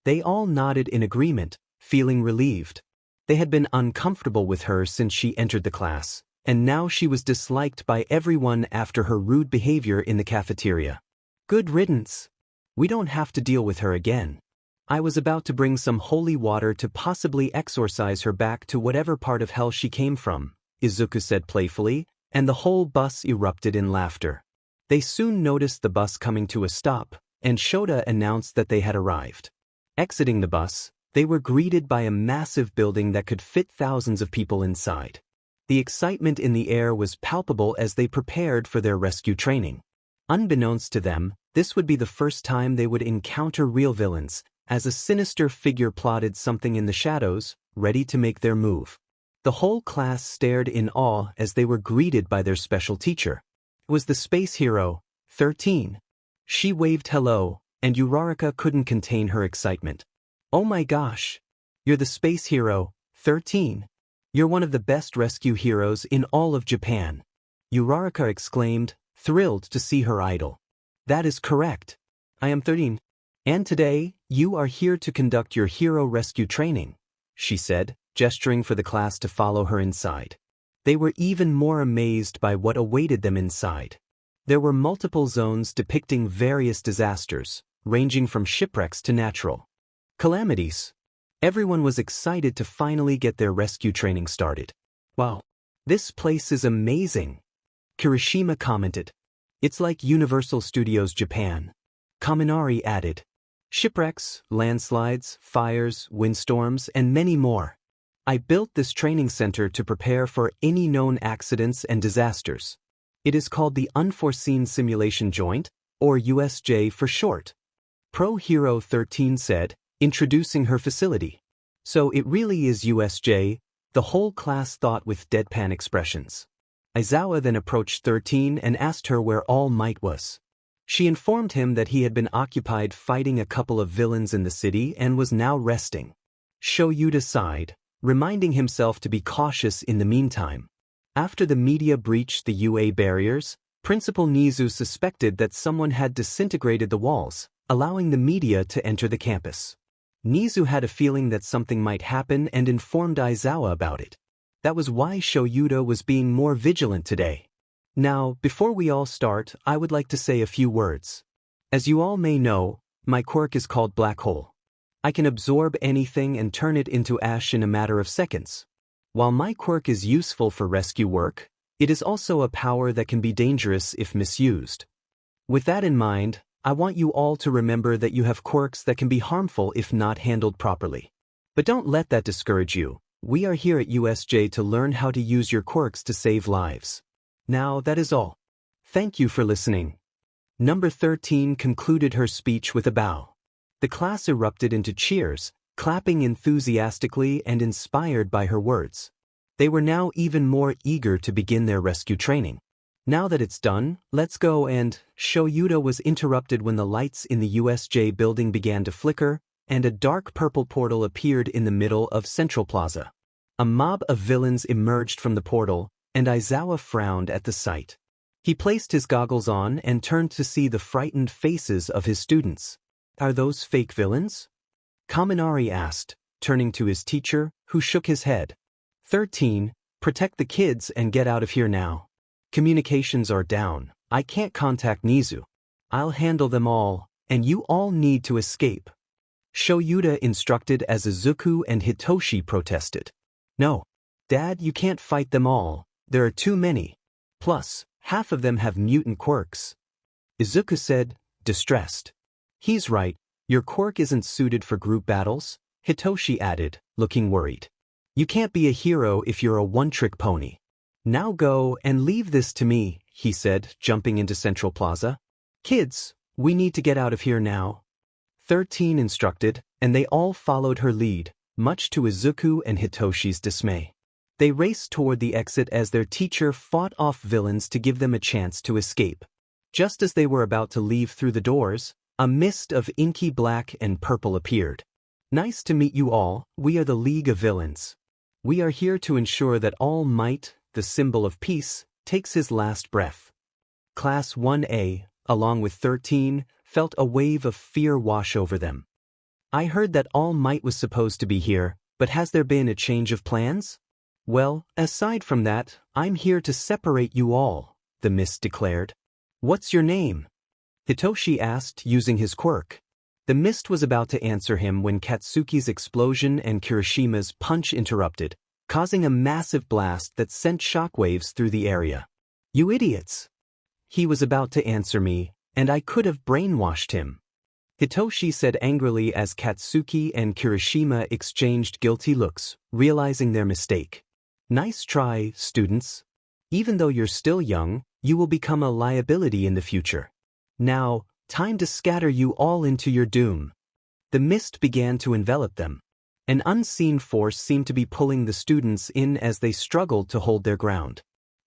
They all nodded in agreement, feeling relieved. They had been uncomfortable with her since she entered the class, and now she was disliked by everyone after her rude behavior in the cafeteria. Good riddance. We don't have to deal with her again. I was about to bring some holy water to possibly exorcise her back to whatever part of hell she came from, Izuku said playfully, and the whole bus erupted in laughter. They soon noticed the bus coming to a stop, and Shota announced that they had arrived. Exiting the bus, they were greeted by a massive building that could fit thousands of people inside. The excitement in the air was palpable as they prepared for their rescue training. Unbeknownst to them, this would be the first time they would encounter real villains, as a sinister figure plotted something in the shadows, ready to make their move. The whole class stared in awe as they were greeted by their special teacher. It was the space hero, 13. She waved hello, and Uraraka couldn't contain her excitement. Oh my gosh! You're the space hero, 13. You're one of the best rescue heroes in all of Japan. Uraraka exclaimed, thrilled to see her idol. That is correct. I am 13. And today, you are here to conduct your hero rescue training, she said, gesturing for the class to follow her inside. They were even more amazed by what awaited them inside. There were multiple zones depicting various disasters, ranging from shipwrecks to natural calamities. Everyone was excited to finally get their rescue training started. Wow, this place is amazing, Kirishima commented. It's like Universal Studios Japan. Kaminari added. Shipwrecks, landslides, fires, windstorms, and many more. I built this training center to prepare for any known accidents and disasters. It is called the Unforeseen Simulation Joint, or USJ for short. Pro Hero 13 said, introducing her facility. So it really is USJ, the whole class thought with deadpan expressions. Aizawa then approached 13 and asked her where All Might was. She informed him that he had been occupied fighting a couple of villains in the city and was now resting. Shoyuta sighed, reminding himself to be cautious in the meantime. After the media breached the UA barriers, Principal Nizu suspected that someone had disintegrated the walls, allowing the media to enter the campus. Nizu had a feeling that something might happen and informed Aizawa about it. That was why Shoyuta was being more vigilant today. Now, before we all start, I would like to say a few words. As you all may know, my quirk is called Black Hole. I can absorb anything and turn it into ash in a matter of seconds. While my quirk is useful for rescue work, it is also a power that can be dangerous if misused. With that in mind, I want you all to remember that you have quirks that can be harmful if not handled properly. But don't let that discourage you. We are here at USJ to learn how to use your quirks to save lives. Now, that is all. Thank you for listening. Number 13 concluded her speech with a bow. The class erupted into cheers, clapping enthusiastically and inspired by her words. They were now even more eager to begin their rescue training. Now that it's done, let's go and… Shoyuta was interrupted when the lights in the USJ building began to flicker, and a dark purple portal appeared in the middle of Central Plaza. A mob of villains emerged from the portal, and Aizawa frowned at the sight. He placed his goggles on and turned to see the frightened faces of his students. Are those fake villains? Kaminari asked, turning to his teacher, who shook his head. 13, protect the kids and get out of here now. Communications are down. I can't contact Nizu. I'll handle them all, and you all need to escape. Shoyuta instructed as Izuku and Hitoshi protested. No. Dad, you can't fight them all. There are too many. Plus, half of them have mutant quirks. Izuku said, distressed. He's right, your quirk isn't suited for group battles, Hitoshi added, looking worried. You can't be a hero if you're a one-trick pony. Now go and leave this to me, he said, jumping into Central Plaza. Kids, we need to get out of here now. 13 instructed, and they all followed her lead, much to Izuku and Hitoshi's dismay. They raced toward the exit as their teacher fought off villains to give them a chance to escape. Just as they were about to leave through the doors, a mist of inky black and purple appeared. Nice to meet you all, we are the League of Villains. We are here to ensure that All Might, the symbol of peace, takes his last breath. Class 1A, along with 13, felt a wave of fear wash over them. I heard that All Might was supposed to be here, but has there been a change of plans? Well, aside from that, I'm here to separate you all, the mist declared. What's your name? Hitoshi asked, using his quirk. The mist was about to answer him when Katsuki's explosion and Kirishima's punch interrupted, causing a massive blast that sent shockwaves through the area. You idiots! He was about to answer me, and I could have brainwashed him. Hitoshi said angrily as Katsuki and Kirishima exchanged guilty looks, realizing their mistake. Nice try, students. Even though you're still young, you will become a liability in the future. Now, time to scatter you all into your doom. The mist began to envelop them. An unseen force seemed to be pulling the students in as they struggled to hold their ground.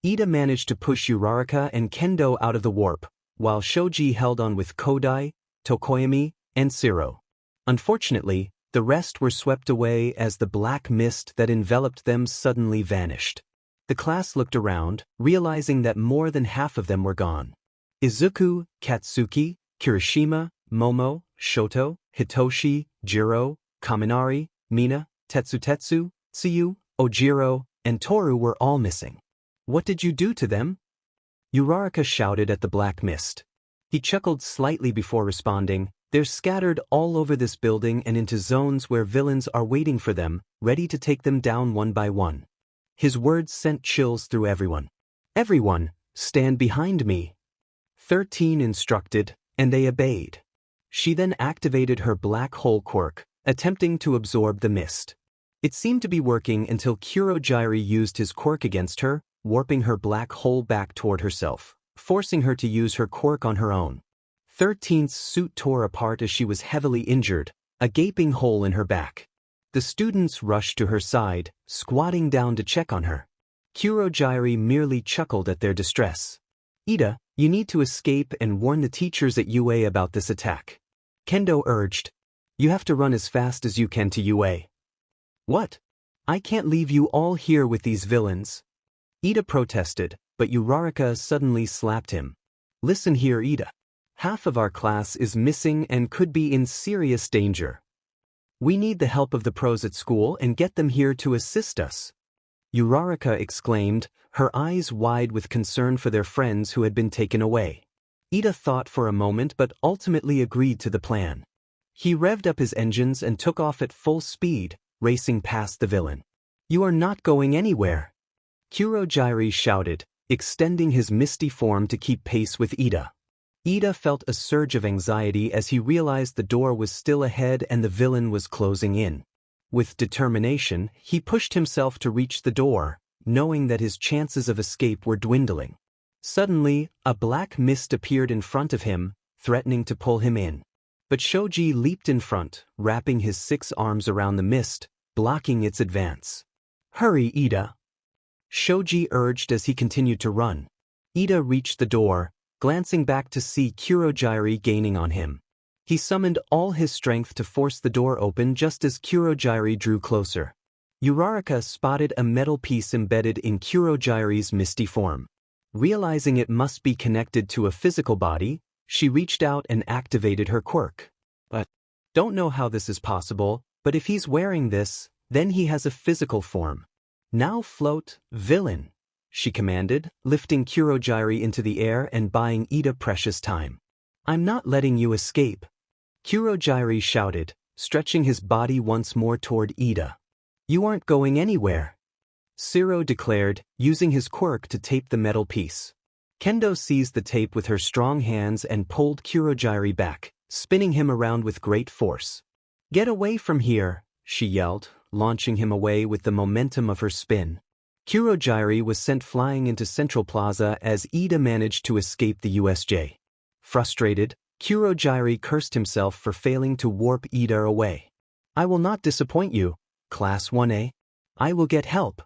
Ida managed to push Uraraka and Kendo out of the warp, while Shoji held on with Kodai, Tokoyami, and Siro. Unfortunately, the rest were swept away as the black mist that enveloped them suddenly vanished. The class looked around, realizing that more than half of them were gone. Izuku, Katsuki, Kirishima, Momo, Shoto, Hitoshi, Jiro, Kaminari, Mina, Tetsu, Tsuyu, Ojiro, and Toru were all missing. What did you do to them? Uraraka shouted at the black mist. He chuckled slightly before responding, they're scattered all over this building and into zones where villains are waiting for them, ready to take them down one by one. His words sent chills through everyone. Everyone, stand behind me. 13 instructed, and they obeyed. She then activated her black hole quirk, attempting to absorb the mist. It seemed to be working until Kurogiri used his quirk against her, warping her black hole back toward herself, forcing her to use her quirk on her own. 13's suit tore apart as she was heavily injured, a gaping hole in her back. The students rushed to her side, squatting down to check on her. Kurogiri merely chuckled at their distress. Ida, you need to escape and warn the teachers at UA about this attack. Kendo urged. You have to run as fast as you can to UA. What? I can't leave you all here with these villains. Ida protested, but Uraraka suddenly slapped him. Listen here, Ida. Half of our class is missing and could be in serious danger. We need the help of the pros at school and get them here to assist us. Uraraka exclaimed, her eyes wide with concern for their friends who had been taken away. Ida thought for a moment but ultimately agreed to the plan. He revved up his engines and took off at full speed, racing past the villain. You are not going anywhere! Kurogiri shouted, extending his misty form to keep pace with Ida. Ida felt a surge of anxiety as he realized the door was still ahead and the villain was closing in. With determination, he pushed himself to reach the door, knowing that his chances of escape were dwindling. Suddenly, a black mist appeared in front of him, threatening to pull him in. But Shoji leaped in front, wrapping his 6 arms around the mist, blocking its advance. Hurry, Ida! Shoji urged as he continued to run. Ida reached the door, glancing back to see Kurogiri gaining on him. He summoned all his strength to force the door open just as Kurogiri drew closer. Uraraka spotted a metal piece embedded in Kurogiri's misty form. Realizing it must be connected to a physical body, she reached out and activated her quirk. Don't know how this is possible, but if he's wearing this, then he has a physical form. Now float, villain, she commanded, lifting Kurogiri into the air and buying Ida precious time. I'm not letting you escape. Kurogiri shouted, stretching his body once more toward Ida. You aren't going anywhere. Shiro declared, using his quirk to tape the metal piece. Kendo seized the tape with her strong hands and pulled Kurogiri back, spinning him around with great force. Get away from here, she yelled, launching him away with the momentum of her spin. Kurogiri was sent flying into Central Plaza as Ida managed to escape the USJ. Frustrated, Kurogiri cursed himself for failing to warp Ida away. I will not disappoint you, Class 1A. I will get help.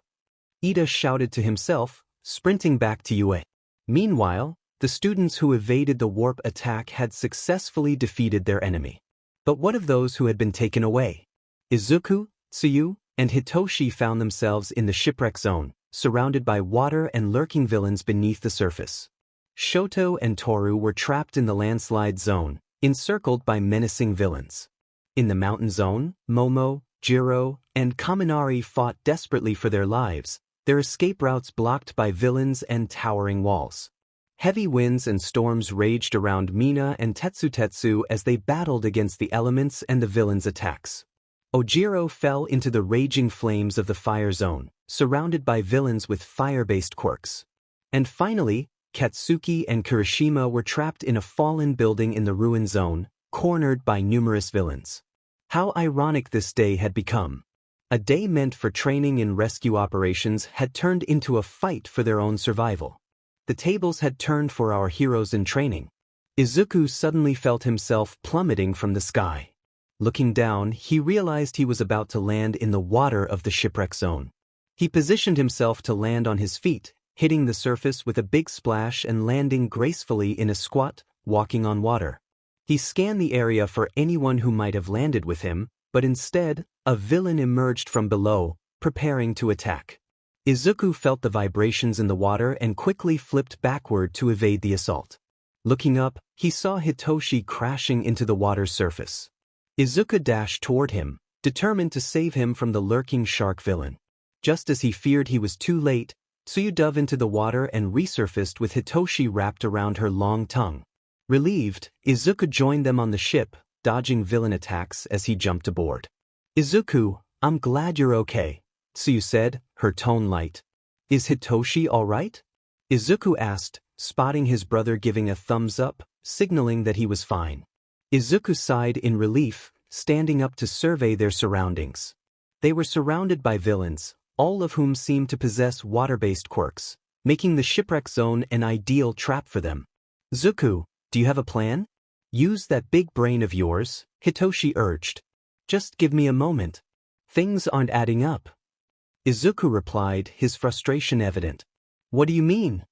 Ida shouted to himself, sprinting back to UA. Meanwhile, the students who evaded the warp attack had successfully defeated their enemy. But what of those who had been taken away? Izuku, Tsuyu, and Hitoshi found themselves in the shipwreck zone, surrounded by water and lurking villains beneath the surface. Shoto and Toru were trapped in the landslide zone, encircled by menacing villains. In the mountain zone, Momo, Jiro, and Kaminari fought desperately for their lives, their escape routes blocked by villains and towering walls. Heavy winds and storms raged around Mina and Tetsutetsu as they battled against the elements and the villains' attacks. Ojiro fell into the raging flames of the fire zone, surrounded by villains with fire-based quirks. And finally, Katsuki and Kirishima were trapped in a fallen building in the ruin zone, cornered by numerous villains. How ironic this day had become. A day meant for training in rescue operations had turned into a fight for their own survival. The tables had turned for our heroes in training. Izuku suddenly felt himself plummeting from the sky. Looking down, he realized he was about to land in the water of the shipwreck zone. He positioned himself to land on his feet, hitting the surface with a big splash and landing gracefully in a squat, walking on water. He scanned the area for anyone who might have landed with him, but instead, a villain emerged from below, preparing to attack. Izuku felt the vibrations in the water and quickly flipped backward to evade the assault. Looking up, he saw Hitoshi crashing into the water's surface. Izuku dashed toward him, determined to save him from the lurking shark villain. Just as he feared he was too late, Tsuyu dove into the water and resurfaced with Hitoshi wrapped around her long tongue. Relieved, Izuku joined them on the ship, dodging villain attacks as he jumped aboard. Izuku, I'm glad you're okay, Tsuyu said, her tone light. Is Hitoshi all right? Izuku asked, spotting his brother giving a thumbs up, signaling that he was fine. Izuku sighed in relief, standing up to survey their surroundings. They were surrounded by villains, all of whom seemed to possess water-based quirks, making the shipwreck zone an ideal trap for them. Zuku, do you have a plan? Use that big brain of yours, Hitoshi urged. Just give me a moment. Things aren't adding up. Izuku replied, his frustration evident. What do you mean?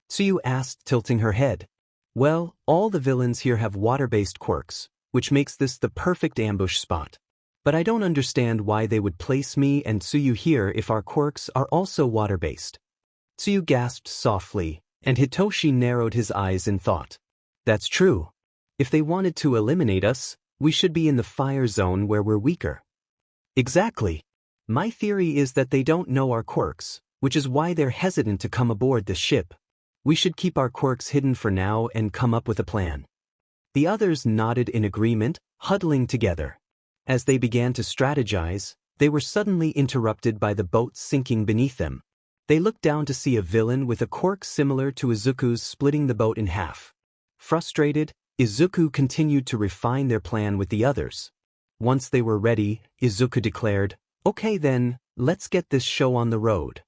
Tsuyu asked, tilting her head. Well, all the villains here have water-based quirks, which makes this the perfect ambush spot. But I don't understand why they would place me and Tsuyu here if our quirks are also water-based. Tsuyu gasped softly, and Hitoshi narrowed his eyes in thought. That's true. If they wanted to eliminate us, we should be in the fire zone where we're weaker. Exactly. My theory is that they don't know our quirks, which is why they're hesitant to come aboard the ship. We should keep our quirks hidden for now and come up with a plan. The others nodded in agreement, huddling together. As they began to strategize, they were suddenly interrupted by the boat sinking beneath them. They looked down to see a villain with a quirk similar to Izuku's splitting the boat in half. Frustrated, Izuku continued to refine their plan with the others. Once they were ready, Izuku declared, "Okay then, let's get this show on the road."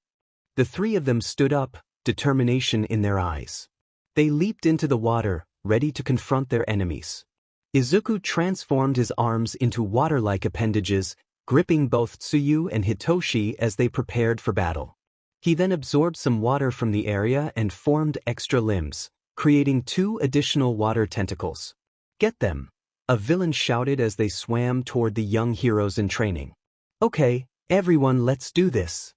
The three of them stood up, determination in their eyes. They leaped into the water, ready to confront their enemies. Izuku transformed his arms into water-like appendages, gripping both Tsuyu and Hitoshi as they prepared for battle. He then absorbed some water from the area and formed extra limbs, creating 2 additional water tentacles. "Get them!" a villain shouted as they swam toward the young heroes in training. "Okay, everyone, let's do this,"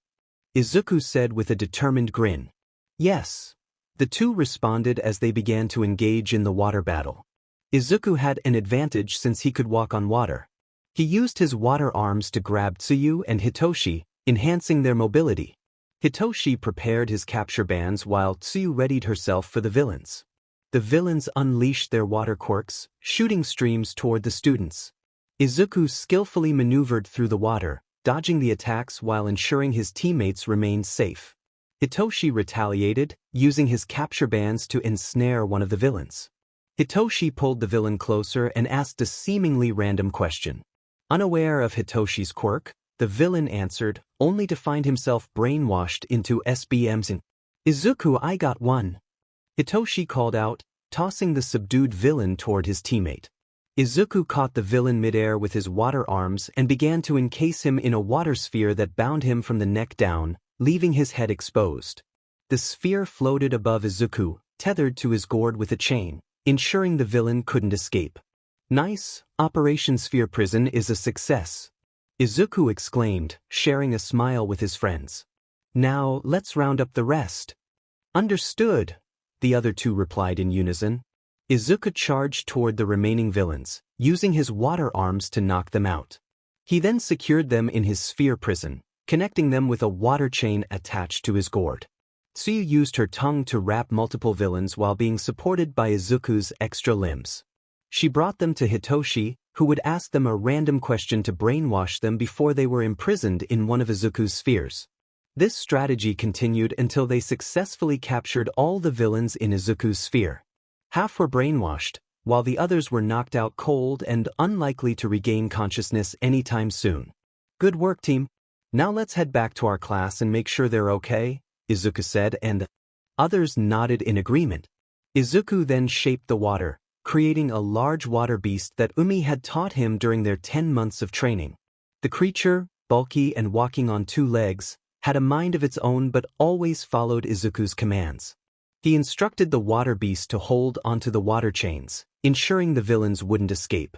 Izuku said with a determined grin. "Yes." The 2 responded as they began to engage in the water battle. Izuku had an advantage since he could walk on water. He used his water arms to grab Tsuyu and Hitoshi, enhancing their mobility. Hitoshi prepared his capture bands while Tsuyu readied herself for the villains. The villains unleashed their water quirks, shooting streams toward the students. Izuku skillfully maneuvered through the water, dodging the attacks while ensuring his teammates remained safe. Hitoshi retaliated, using his capture bands to ensnare one of the villains. Hitoshi pulled the villain closer and asked a seemingly random question. Unaware of Hitoshi's quirk, the villain answered, only to find himself brainwashed into SBMs. "Izuku, I got one," Hitoshi called out, tossing the subdued villain toward his teammate. Izuku caught the villain midair with his water arms and began to encase him in a water sphere that bound him from the neck down, leaving his head exposed. The sphere floated above Izuku, tethered to his gourd with a chain, ensuring the villain couldn't escape. "Nice, Operation Sphere Prison is a success," Izuku exclaimed, sharing a smile with his friends. "Now, let's round up the rest." "Understood," the other 2 replied in unison. Izuku charged toward the remaining villains, using his water arms to knock them out. He then secured them in his sphere prison, connecting them with a water chain attached to his gourd. Tsuyu used her tongue to wrap multiple villains while being supported by Izuku's extra limbs. She brought them to Hitoshi, who would ask them a random question to brainwash them before they were imprisoned in one of Izuku's spheres. This strategy continued until they successfully captured all the villains in Izuku's sphere. Half were brainwashed, while the others were knocked out cold and unlikely to regain consciousness anytime soon. "Good work, team. Now let's head back to our class and make sure they're okay," Izuku said, and others nodded in agreement. Izuku then shaped the water, creating a large water beast that Umei had taught him during their 10 months of training. The creature, bulky and walking on 2 legs, had a mind of its own but always followed Izuku's commands. He instructed the water beast to hold onto the water chains, ensuring the villains wouldn't escape.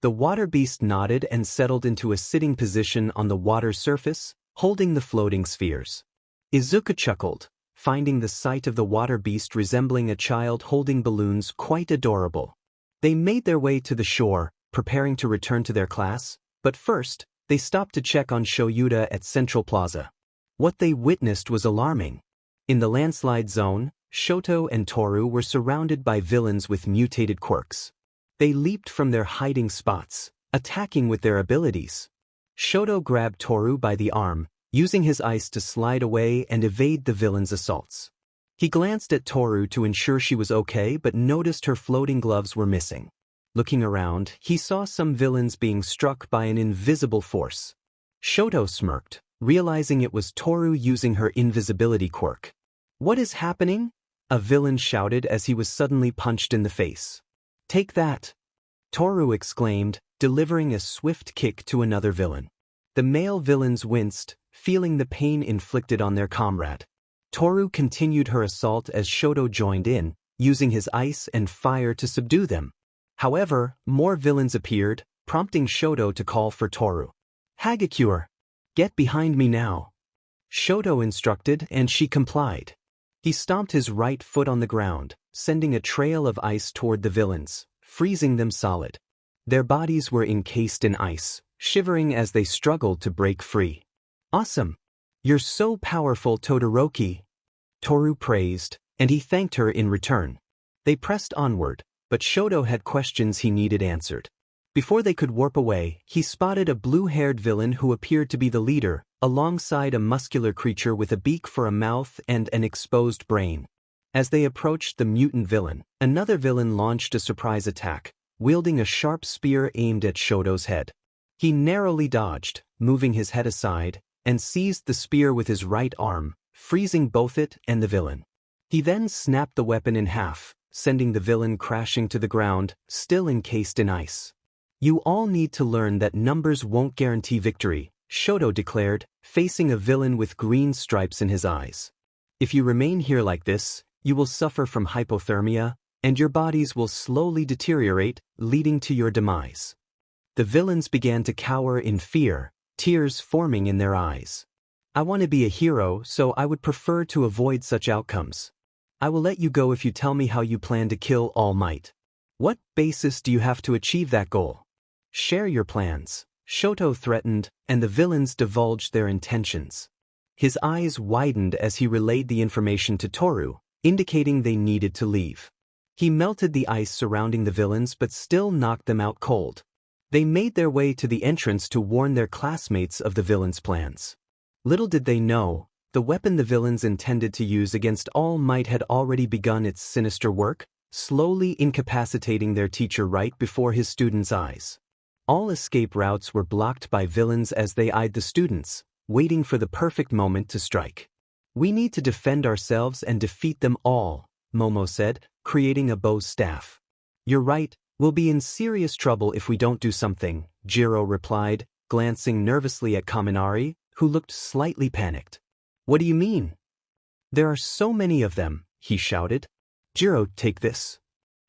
The water beast nodded and settled into a sitting position on the water surface, holding the floating spheres. Izuku chuckled, finding the sight of the water beast resembling a child holding balloons quite adorable. They made their way to the shore, preparing to return to their class, but first, they stopped to check on Shoyuta at Central Plaza. What they witnessed was alarming. In the landslide zone, Shoto and Toru were surrounded by villains with mutated quirks. They leaped from their hiding spots, attacking with their abilities. Shoto grabbed Toru by the arm, using his ice to slide away and evade the villain's assaults. He glanced at Toru to ensure she was okay but noticed her floating gloves were missing. Looking around, he saw some villains being struck by an invisible force. Shoto smirked, realizing it was Toru using her invisibility quirk. "What is happening?" a villain shouted as he was suddenly punched in the face. "Take that!" Toru exclaimed, delivering a swift kick to another villain. The male villains winced, feeling the pain inflicted on their comrade. Toru continued her assault as Shoto joined in, using his ice and fire to subdue them. However, more villains appeared, prompting Shoto to call for Toru. "Hagakure! Get behind me now!" Shoto instructed, and she complied. He stomped his right foot on the ground, sending a trail of ice toward the villains, freezing them solid. Their bodies were encased in ice, shivering as they struggled to break free. "Awesome! You're so powerful, Todoroki," Toru praised, and he thanked her in return. They pressed onward, but Shoto had questions he needed answered. Before they could warp away, he spotted a blue-haired villain who appeared to be the leader, alongside a muscular creature with a beak for a mouth and an exposed brain. As they approached the mutant villain, another villain launched a surprise attack, wielding a sharp spear aimed at Shoto's head. He narrowly dodged, moving his head aside, and seized the spear with his right arm, freezing both it and the villain. He then snapped the weapon in half, sending the villain crashing to the ground, still encased in ice. "You all need to learn that numbers won't guarantee victory," Shoto declared, facing a villain with green stripes in his eyes. "If you remain here like this, you will suffer from hypothermia, and your bodies will slowly deteriorate, leading to your demise." The villains began to cower in fear, tears forming in their eyes. "I want to be a hero, so I would prefer to avoid such outcomes. I will let you go if you tell me how you plan to kill All Might." "What basis do you have to achieve that goal? Share your plans," Shoto threatened, and the villains divulged their intentions. His eyes widened as he relayed the information to Toru, indicating they needed to leave. He melted the ice surrounding the villains but still knocked them out cold. They made their way to the entrance to warn their classmates of the villains' plans. Little did they know, the weapon the villains intended to use against All Might had already begun its sinister work, slowly incapacitating their teacher right before his students' eyes. All escape routes were blocked by villains as they eyed the students, waiting for the perfect moment to strike. "We need to defend ourselves and defeat them all," Momo said, creating a bow staff. "You're right, we'll be in serious trouble if we don't do something," Jiro replied, glancing nervously at Kaminari, who looked slightly panicked. "What do you mean?" "There are so many of them," he shouted. "Jiro, take this."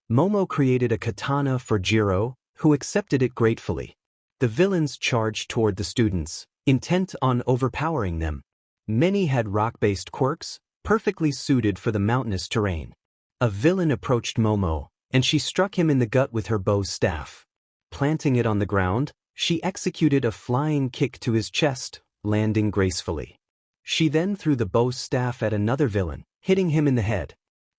Momo created a katana for Jiro, who accepted it gratefully. The villains charged toward the students, intent on overpowering them. Many had rock-based quirks, perfectly suited for the mountainous terrain. A villain approached Momo, and she struck him in the gut with her bow staff. Planting it on the ground, she executed a flying kick to his chest, landing gracefully. She then threw the bow staff at another villain, hitting him in the head.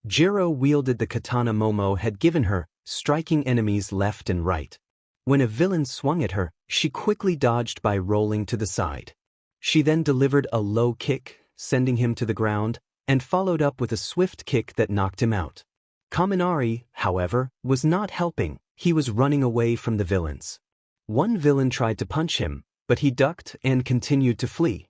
Jiro wielded the katana Momo had given her, striking enemies left and right. When a villain swung at her, she quickly dodged by rolling to the side. She then delivered a low kick, sending him to the ground, and followed up with a swift kick that knocked him out. Kaminari, however, was not helping. He was running away from the villains. One villain tried to punch him, but he ducked and continued to flee.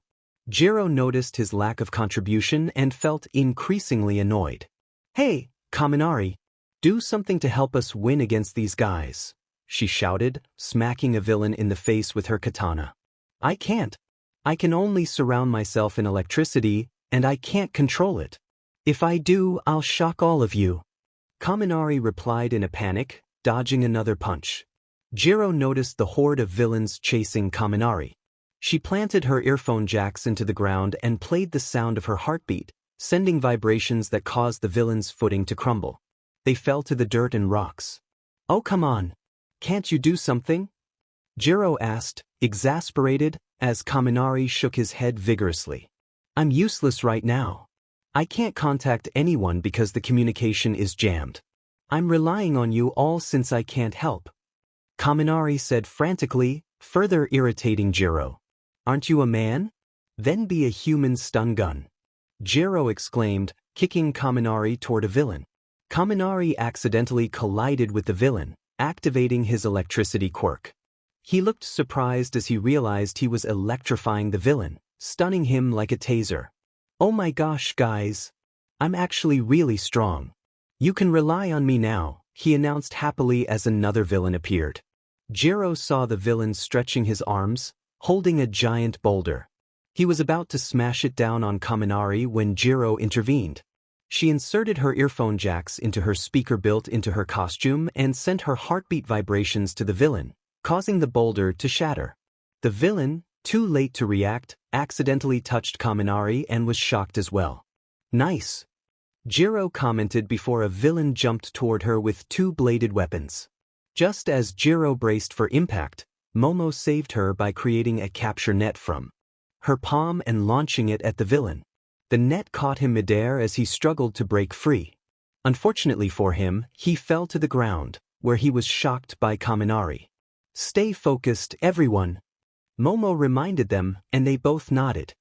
Jiro noticed his lack of contribution and felt increasingly annoyed. "Hey, Kaminari, do something to help us win against these guys," she shouted, smacking a villain in the face with her katana. "I can't. I can only surround myself in electricity, and I can't control it. If I do, I'll shock all of you." Kaminari replied in a panic, dodging another punch. Jiro noticed the horde of villains chasing Kaminari. She planted her earphone jacks into the ground and played the sound of her heartbeat, sending vibrations that caused the villains' footing to crumble. They fell to the dirt and rocks. "Oh, come on. Can't you do something?" Jiro asked, exasperated, as Kaminari shook his head vigorously. "I'm useless right now. I can't contact anyone because the communication is jammed. I'm relying on you all since I can't help," Kaminari said frantically, further irritating Jiro. "Aren't you a man? Then be a human stun gun," Jiro exclaimed, kicking Kaminari toward a villain. Kaminari accidentally collided with the villain, activating his electricity quirk. He looked surprised as he realized he was electrifying the villain, stunning him like a taser. "Oh my gosh, guys. I'm actually really strong. You can rely on me now," he announced happily as another villain appeared. Jiro saw the villain stretching his arms, holding a giant boulder. He was about to smash it down on Kaminari when Jiro intervened. She inserted her earphone jacks into her speaker built into her costume and sent her heartbeat vibrations to the villain, causing the boulder to shatter. The villain, too late to react, accidentally touched Kaminari and was shocked as well. "Nice," Jiro commented before a villain jumped toward her with two bladed weapons. Just as Jiro braced for impact, Momo saved her by creating a capture net from her palm and launching it at the villain. The net caught him midair as he struggled to break free. Unfortunately for him, he fell to the ground, where he was shocked by Kaminari. "Stay focused, everyone," Momo reminded them, and they both nodded.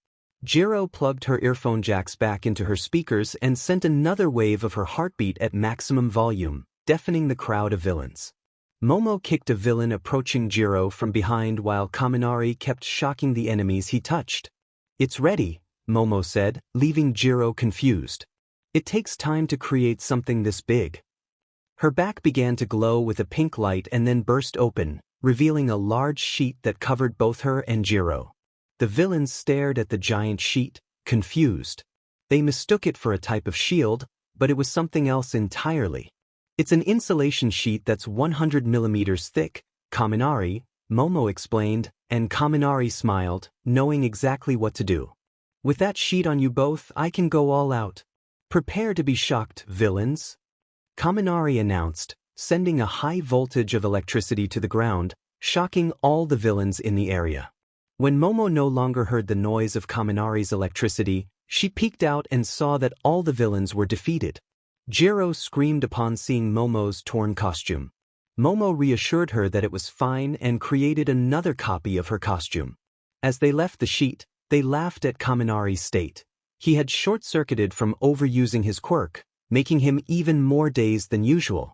Jiro plugged her earphone jacks back into her speakers and sent another wave of her heartbeat at maximum volume, deafening the crowd of villains. Momo kicked a villain approaching Jiro from behind while Kaminari kept shocking the enemies he touched. "It's ready," Momo said, leaving Jiro confused. "It takes time to create something this big." Her back began to glow with a pink light and then burst open, revealing a large sheet that covered both her and Jiro. The villains stared at the giant sheet, confused. They mistook it for a type of shield, but it was something else entirely. "It's an insulation sheet that's 100 millimeters thick," Kaminari, Momo explained, and Kaminari smiled, knowing exactly what to do. "With that sheet on you both, I can go all out. Prepare to be shocked, villains," Kaminari announced, sending a high voltage of electricity to the ground, shocking all the villains in the area. When Momo no longer heard the noise of Kaminari's electricity, she peeked out and saw that all the villains were defeated. Jiro screamed upon seeing Momo's torn costume. Momo reassured her that it was fine and created another copy of her costume. As they left the sheet, they laughed at Kaminari's state. He had short-circuited from overusing his quirk, making him even more dazed than usual.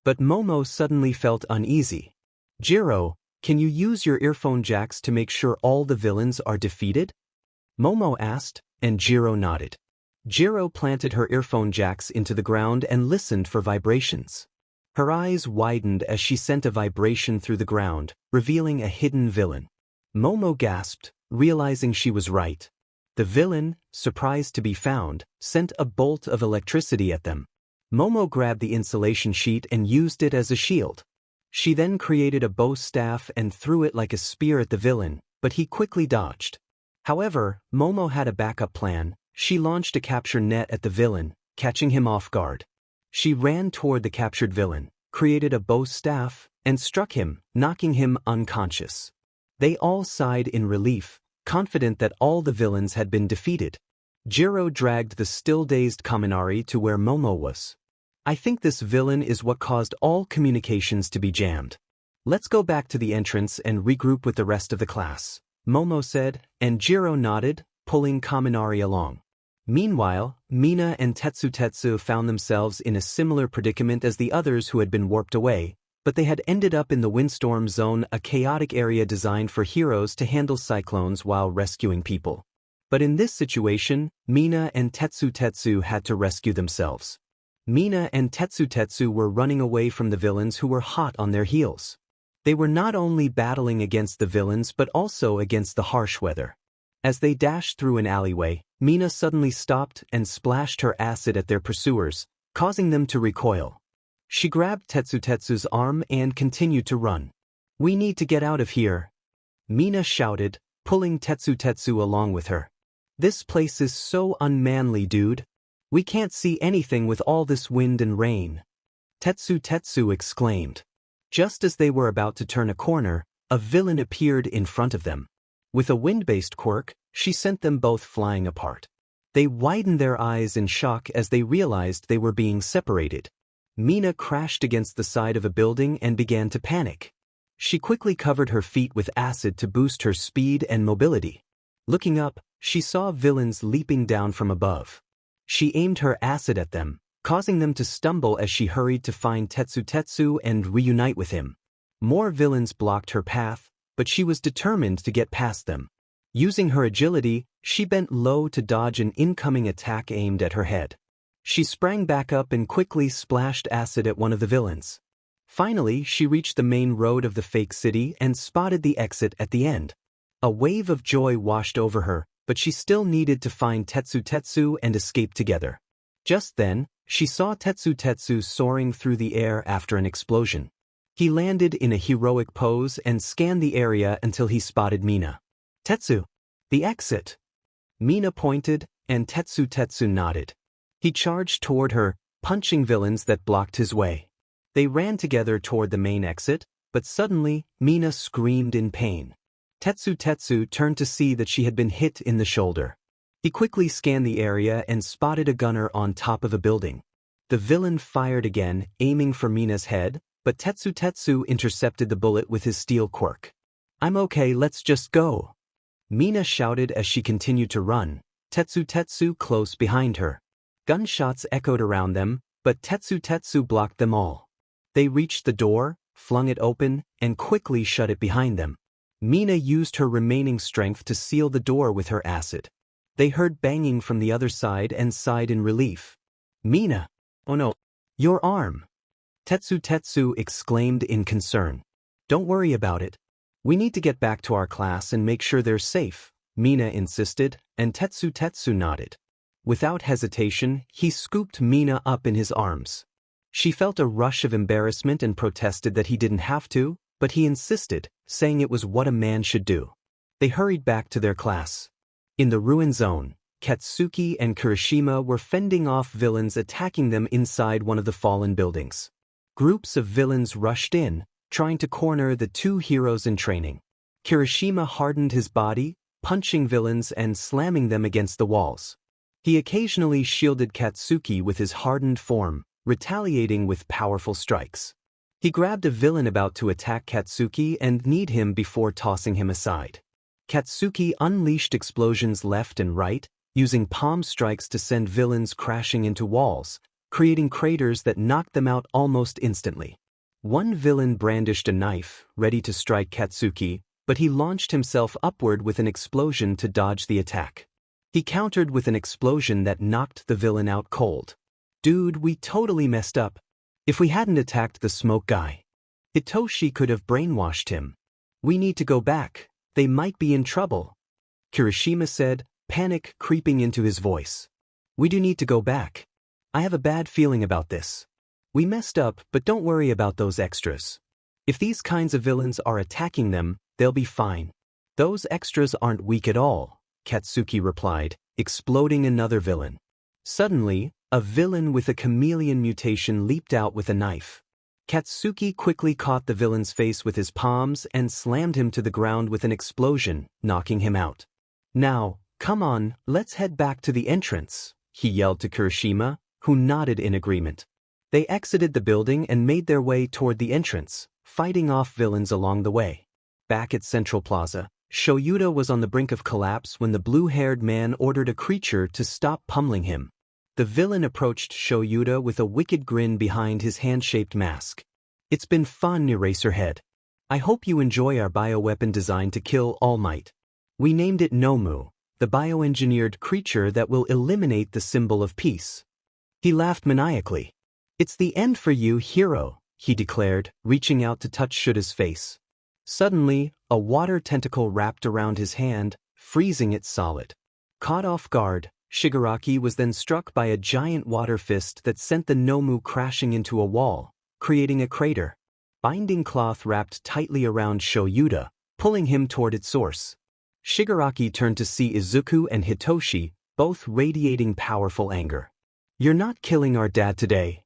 But Momo suddenly felt uneasy. "Jiro, can you use your earphone jacks to make sure all the villains are defeated?" Momo asked, and Jiro nodded. Jiro planted her earphone jacks into the ground and listened for vibrations. Her eyes widened as she sent a vibration through the ground, revealing a hidden villain. Momo gasped, realizing she was right. The villain, surprised to be found, sent a bolt of electricity at them. Momo grabbed the insulation sheet and used it as a shield. She then created a bow staff and threw it like a spear at the villain, but he quickly dodged. However, Momo had a backup plan. She launched a capture net at the villain, catching him off guard. She ran toward the captured villain, created a bow staff, and struck him, knocking him unconscious. They all sighed in relief, confident that all the villains had been defeated. Jiro dragged the still-dazed Kaminari to where Momo was. "I think this villain is what caused all communications to be jammed. Let's go back to the entrance and regroup with the rest of the class," Momo said, and Jiro nodded, pulling Kaminari along. Meanwhile, Mina and Tetsu found themselves in a similar predicament as the others who had been warped away, but they had ended up in the Windstorm Zone, a chaotic area designed for heroes to handle cyclones while rescuing people. But in this situation, Mina and Tetsu had to rescue themselves. Mina and Tetsu were running away from the villains who were hot on their heels. They were not only battling against the villains but also against the harsh weather. As they dashed through an alleyway, Mina suddenly stopped and splashed her acid at their pursuers, causing them to recoil. She grabbed Tetsu's arm and continued to run. "We need to get out of here," Mina shouted, pulling Tetsu along with her. "This place is so unmanly, dude. We can't see anything with all this wind and rain," Tetsu exclaimed. Just as they were about to turn a corner, a villain appeared in front of them. With a wind-based quirk, she sent them both flying apart. They widened their eyes in shock as they realized they were being separated. Mina crashed against the side of a building and began to panic. She quickly covered her feet with acid to boost her speed and mobility. Looking up, she saw villains leaping down from above. She aimed her acid at them, causing them to stumble as she hurried to find Tetsu and reunite with him. More villains blocked her path, but she was determined to get past them. Using her agility, she bent low to dodge an incoming attack aimed at her head. She sprang back up and quickly splashed acid at one of the villains. Finally, she reached the main road of the fake city and spotted the exit at the end. A wave of joy washed over her, but she still needed to find Tetsu and escape together. Just then, she saw Tetsu soaring through the air after an explosion. He landed in a heroic pose and scanned the area until he spotted Mina. "Tetsu, the exit." Mina pointed, and Tetsu nodded. He charged toward her, punching villains that blocked his way. They ran together toward the main exit, but suddenly, Mina screamed in pain. Tetsu turned to see that she had been hit in the shoulder. He quickly scanned the area and spotted a gunner on top of a building. The villain fired again, aiming for Mina's head, but Tetsu intercepted the bullet with his steel quirk. "I'm okay, let's just go," Mina shouted as she continued to run, Tetsu close behind her. Gunshots echoed around them, but Tetsu blocked them all. They reached the door, flung it open, and quickly shut it behind them. Mina used her remaining strength to seal the door with her acid. They heard banging from the other side and sighed in relief. "Mina! Oh no! Your arm!" Tetsu exclaimed in concern. "Don't worry about it. We need to get back to our class and make sure they're safe," Mina insisted, and Tetsu nodded. Without hesitation, he scooped Mina up in his arms. She felt a rush of embarrassment and protested that he didn't have to, but he insisted, saying it was what a man should do. They hurried back to their class. In the ruin zone, Katsuki and Kirishima were fending off villains attacking them inside one of the fallen buildings. Groups of villains rushed in, trying to corner the two heroes in training. Kirishima hardened his body, punching villains and slamming them against the walls. He occasionally shielded Katsuki with his hardened form, retaliating with powerful strikes. He grabbed a villain about to attack Katsuki and kneed him before tossing him aside. Katsuki unleashed explosions left and right, using palm strikes to send villains crashing into walls, creating craters that knocked them out almost instantly. One villain brandished a knife, ready to strike Katsuki, but he launched himself upward with an explosion to dodge the attack. He countered with an explosion that knocked the villain out cold. "Dude, we totally messed up. If we hadn't attacked the smoke guy, Hitoshi could have brainwashed him. We need to go back. They might be in trouble," Kirishima said, panic creeping into his voice. "We do need to go back. I have a bad feeling about this. We messed up, but don't worry about those extras. If these kinds of villains are attacking them, they'll be fine. Those extras aren't weak at all," Katsuki replied, exploding another villain. Suddenly, a villain with a chameleon mutation leaped out with a knife. Katsuki quickly caught the villain's face with his palms and slammed him to the ground with an explosion, knocking him out. "Now, come on, let's head back to the entrance," he yelled to Kirishima, who nodded in agreement. They exited the building and made their way toward the entrance, fighting off villains along the way. Back at Central Plaza, Shoyuda was on the brink of collapse when the blue-haired man ordered a creature to stop pummeling him. The villain approached Shoyuda with a wicked grin behind his hand-shaped mask. "It's been fun, Eraserhead. I hope you enjoy our bioweapon designed to kill All Might. We named it Nomu, the bioengineered creature that will eliminate the symbol of peace." He laughed maniacally. "It's the end for you, hero," he declared, reaching out to touch Shuda's face. Suddenly, a water tentacle wrapped around his hand, freezing it solid. Caught off guard, Shigaraki was then struck by a giant water fist that sent the Nomu crashing into a wall, creating a crater. Binding cloth wrapped tightly around Shoyuda, pulling him toward its source. Shigaraki turned to see Izuku and Hitoshi, both radiating powerful anger. "You're not killing our dad today,"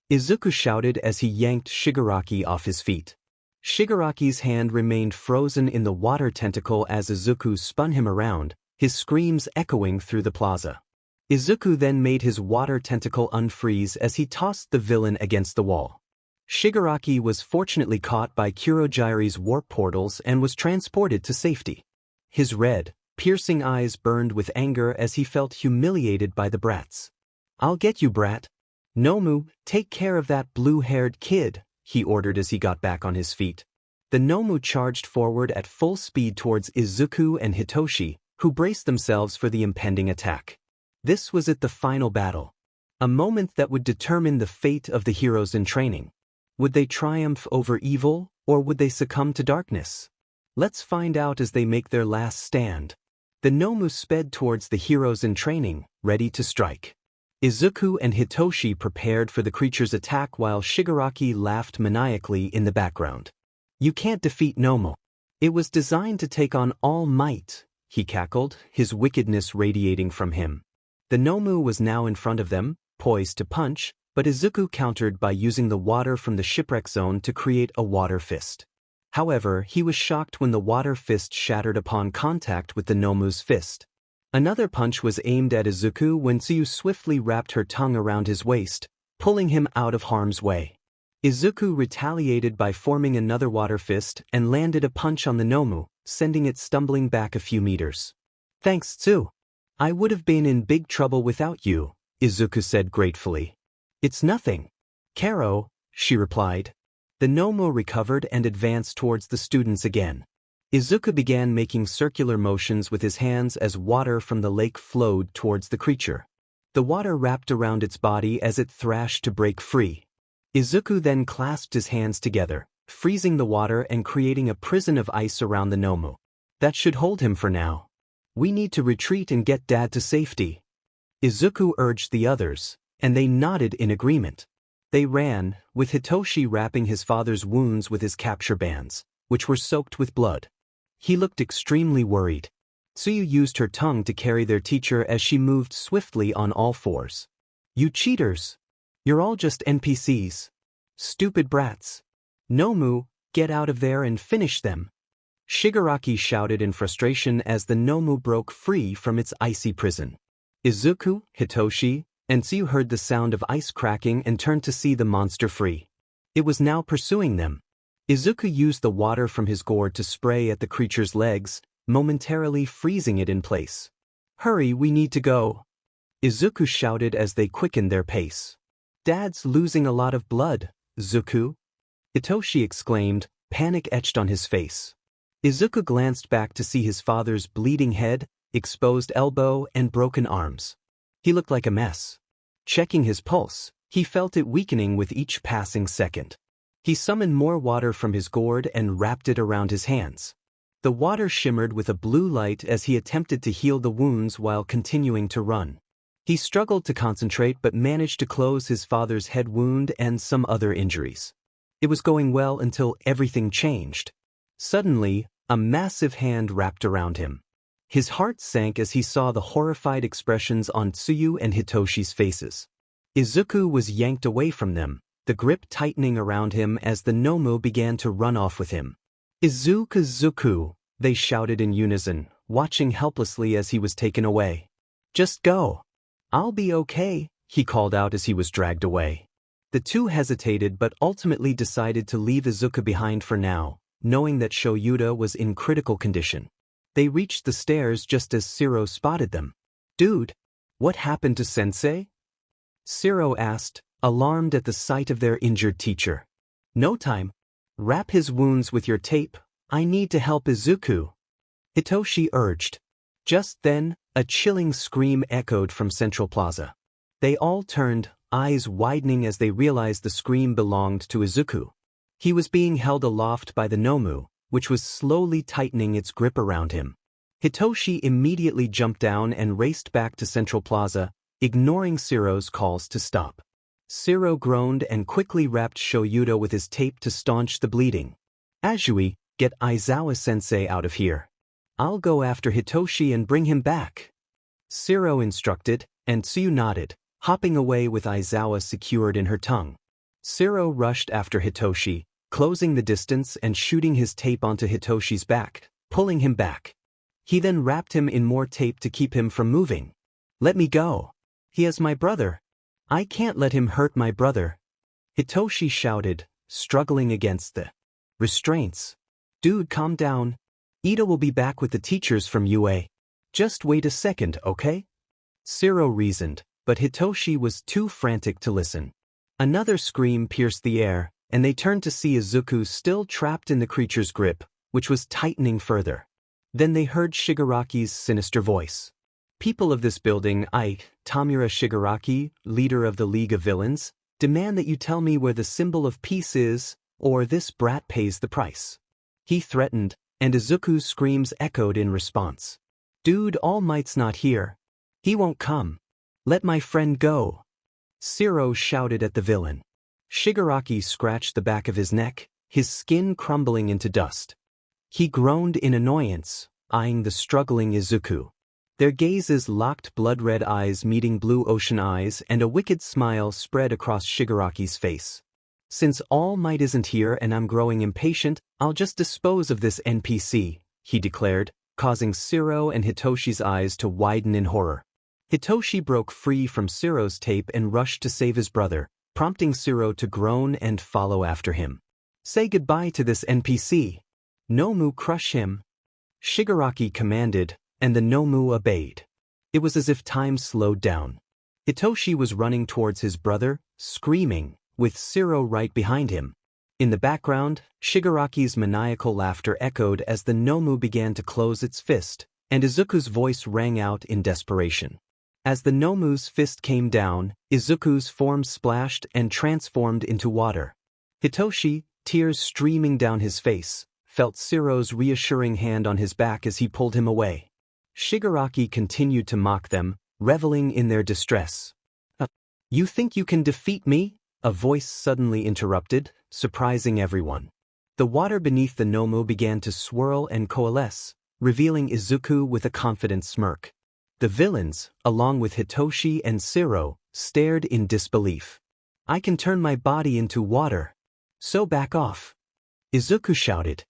Izuku shouted as he yanked Shigaraki off his feet. Shigaraki's hand remained frozen in the water tentacle as Izuku spun him around, his screams echoing through the plaza. Izuku then made his water tentacle unfreeze as he tossed the villain against the wall. Shigaraki was fortunately caught by Kurogyri's warp portals and was transported to safety. His red, piercing eyes burned with anger as he felt humiliated by the brats. "I'll get you, brat. Nomu, take care of that blue-haired kid," he ordered as he got back on his feet. The Nomu charged forward at full speed towards Izuku and Hitoshi, who braced themselves for the impending attack. This was it, the final battle. A moment that would determine the fate of the heroes in training. Would they triumph over evil, or would they succumb to darkness? Let's find out as they make their last stand. The Nomu sped towards the heroes in training, ready to strike. Izuku and Hitoshi prepared for the creature's attack while Shigaraki laughed maniacally in the background. "You can't defeat Nomu. It was designed to take on All Might," he cackled, his wickedness radiating from him. The Nomu was now in front of them, poised to punch, But Izuku countered by using the water from the shipwreck zone to create a water fist. However, he was shocked when the water fist shattered upon contact with the Nomu's fist. Another punch was aimed at Izuku when Tsuyu swiftly wrapped her tongue around his waist, pulling him out of harm's way. Izuku retaliated by forming another water fist and landed a punch on the Nomu, sending it stumbling back a few meters. "Thanks, Tsu. I would have been in big trouble without you," Izuku said gratefully. "It's nothing, Karo," she replied. The Nomu recovered and advanced towards the students again. Izuku began making circular motions with his hands as water from the lake flowed towards the creature. The water wrapped around its body as it thrashed to break free. Izuku then clasped his hands together, freezing the water and creating a prison of ice around the Nomu. "That should hold him for now. We need to retreat and get Dad to safety," Izuku urged the others, and they nodded in agreement. They ran, with Hitoshi wrapping his father's wounds with his capture bands, which were soaked with blood. He looked extremely worried. Tsuyu used her tongue to carry their teacher as she moved swiftly on all fours. "You cheaters! You're all just NPCs. Stupid brats. Nomu, get out of there and finish them." Shigaraki shouted in frustration as the Nomu broke free from its icy prison. Izuku, Hitoshi, and Tsuyu heard the sound of ice cracking and turned to see the monster free. It was now pursuing them. Izuku used the water from his gourd to spray at the creature's legs, momentarily freezing it in place. "Hurry, we need to go," Izuku shouted as they quickened their pace. "Dad's losing a lot of blood, Zuku," Hitoshi exclaimed, panic etched on his face. Izuku glanced back to see his father's bleeding head, exposed elbow, and broken arms. He looked like a mess. Checking his pulse, he felt it weakening with each passing second. He summoned more water from his gourd and wrapped it around his hands. The water shimmered with a blue light as he attempted to heal the wounds while continuing to run. He struggled to concentrate but managed to close his father's head wound and some other injuries. It was going well until everything changed. Suddenly, a massive hand wrapped around him. His heart sank as he saw the horrified expressions on Tsuyu and Hitoshi's faces. Izuku was yanked away from them, the grip tightening around him as the Nomu began to run off with him. "Izuku," they shouted in unison, watching helplessly as he was taken away. "Just go. I'll be okay," he called out as he was dragged away. The two hesitated but ultimately decided to leave Izuku behind for now, knowing that Shoyuta was in critical condition. They reached the stairs just as Shiro spotted them. "Dude, what happened to Sensei?" Shiro asked, alarmed at the sight of their injured teacher. "No time. Wrap his wounds with your tape. I need to help Izuku," Hitoshi urged. Just then, a chilling scream echoed from Central Plaza. They all turned, eyes widening as they realized the scream belonged to Izuku. He was being held aloft by the Nomu, which was slowly tightening its grip around him. Hitoshi immediately jumped down and raced back to Central Plaza, ignoring Shiro's calls to stop. Shiro groaned and quickly wrapped Shoyuta with his tape to staunch the bleeding. "Azui, get Aizawa-sensei out of here. I'll go after Hitoshi and bring him back," Shiro instructed, and Tsuyu nodded, hopping away with Aizawa secured in her tongue. Shiro rushed after Hitoshi, closing the distance and shooting his tape onto Hitoshi's back, pulling him back. He then wrapped him in more tape to keep him from moving. "Let me go. He is my brother. I can't let him hurt my brother," Hitoshi shouted, struggling against the restraints. "Dude, calm down. Ida will be back with the teachers from UA. Just wait a second, okay?" Shiro reasoned, but Hitoshi was too frantic to listen. Another scream pierced the air, and they turned to see Izuku still trapped in the creature's grip, which was tightening further. Then they heard Shigaraki's sinister voice. "People of this building, I, Tamura Shigaraki, leader of the League of Villains, demand that you tell me where the symbol of peace is, or this brat pays the price," he threatened, and Izuku's screams echoed in response. "Dude, All Might's not here. He won't come. Let my friend go," Shiro shouted at the villain. Shigaraki scratched the back of his neck, his skin crumbling into dust. He groaned in annoyance, eyeing the struggling Izuku. Their gazes locked, blood-red eyes meeting blue ocean eyes, and a wicked smile spread across Shigaraki's face. Since All Might isn't here and I'm growing impatient, I'll just dispose of this NPC, he declared, causing Shiro and Hitoshi's eyes to widen in horror. Hitoshi broke free from Shiro's tape and rushed to save his brother, prompting Shiro to groan and follow after him. Say goodbye to this NPC. Nomu, crush him. Shigaraki commanded, and the Nomu obeyed. It was as if time slowed down. Hitoshi was running towards his brother, screaming, with Shiro right behind him. In the background, Shigaraki's maniacal laughter echoed as the Nomu began to close its fist, and Izuku's voice rang out in desperation. As the Nomu's fist came down, Izuku's form splashed and transformed into water. Hitoshi, tears streaming down his face, felt Shiro's reassuring hand on his back as he pulled him away. Shigaraki continued to mock them, reveling in their distress. You think you can defeat me? A voice suddenly interrupted, surprising everyone. The water beneath the Nomu began to swirl and coalesce, revealing Izuku with a confident smirk. The villains, along with Hitoshi and Shiro, stared in disbelief. I can turn my body into water. So back off. Izuku shouted.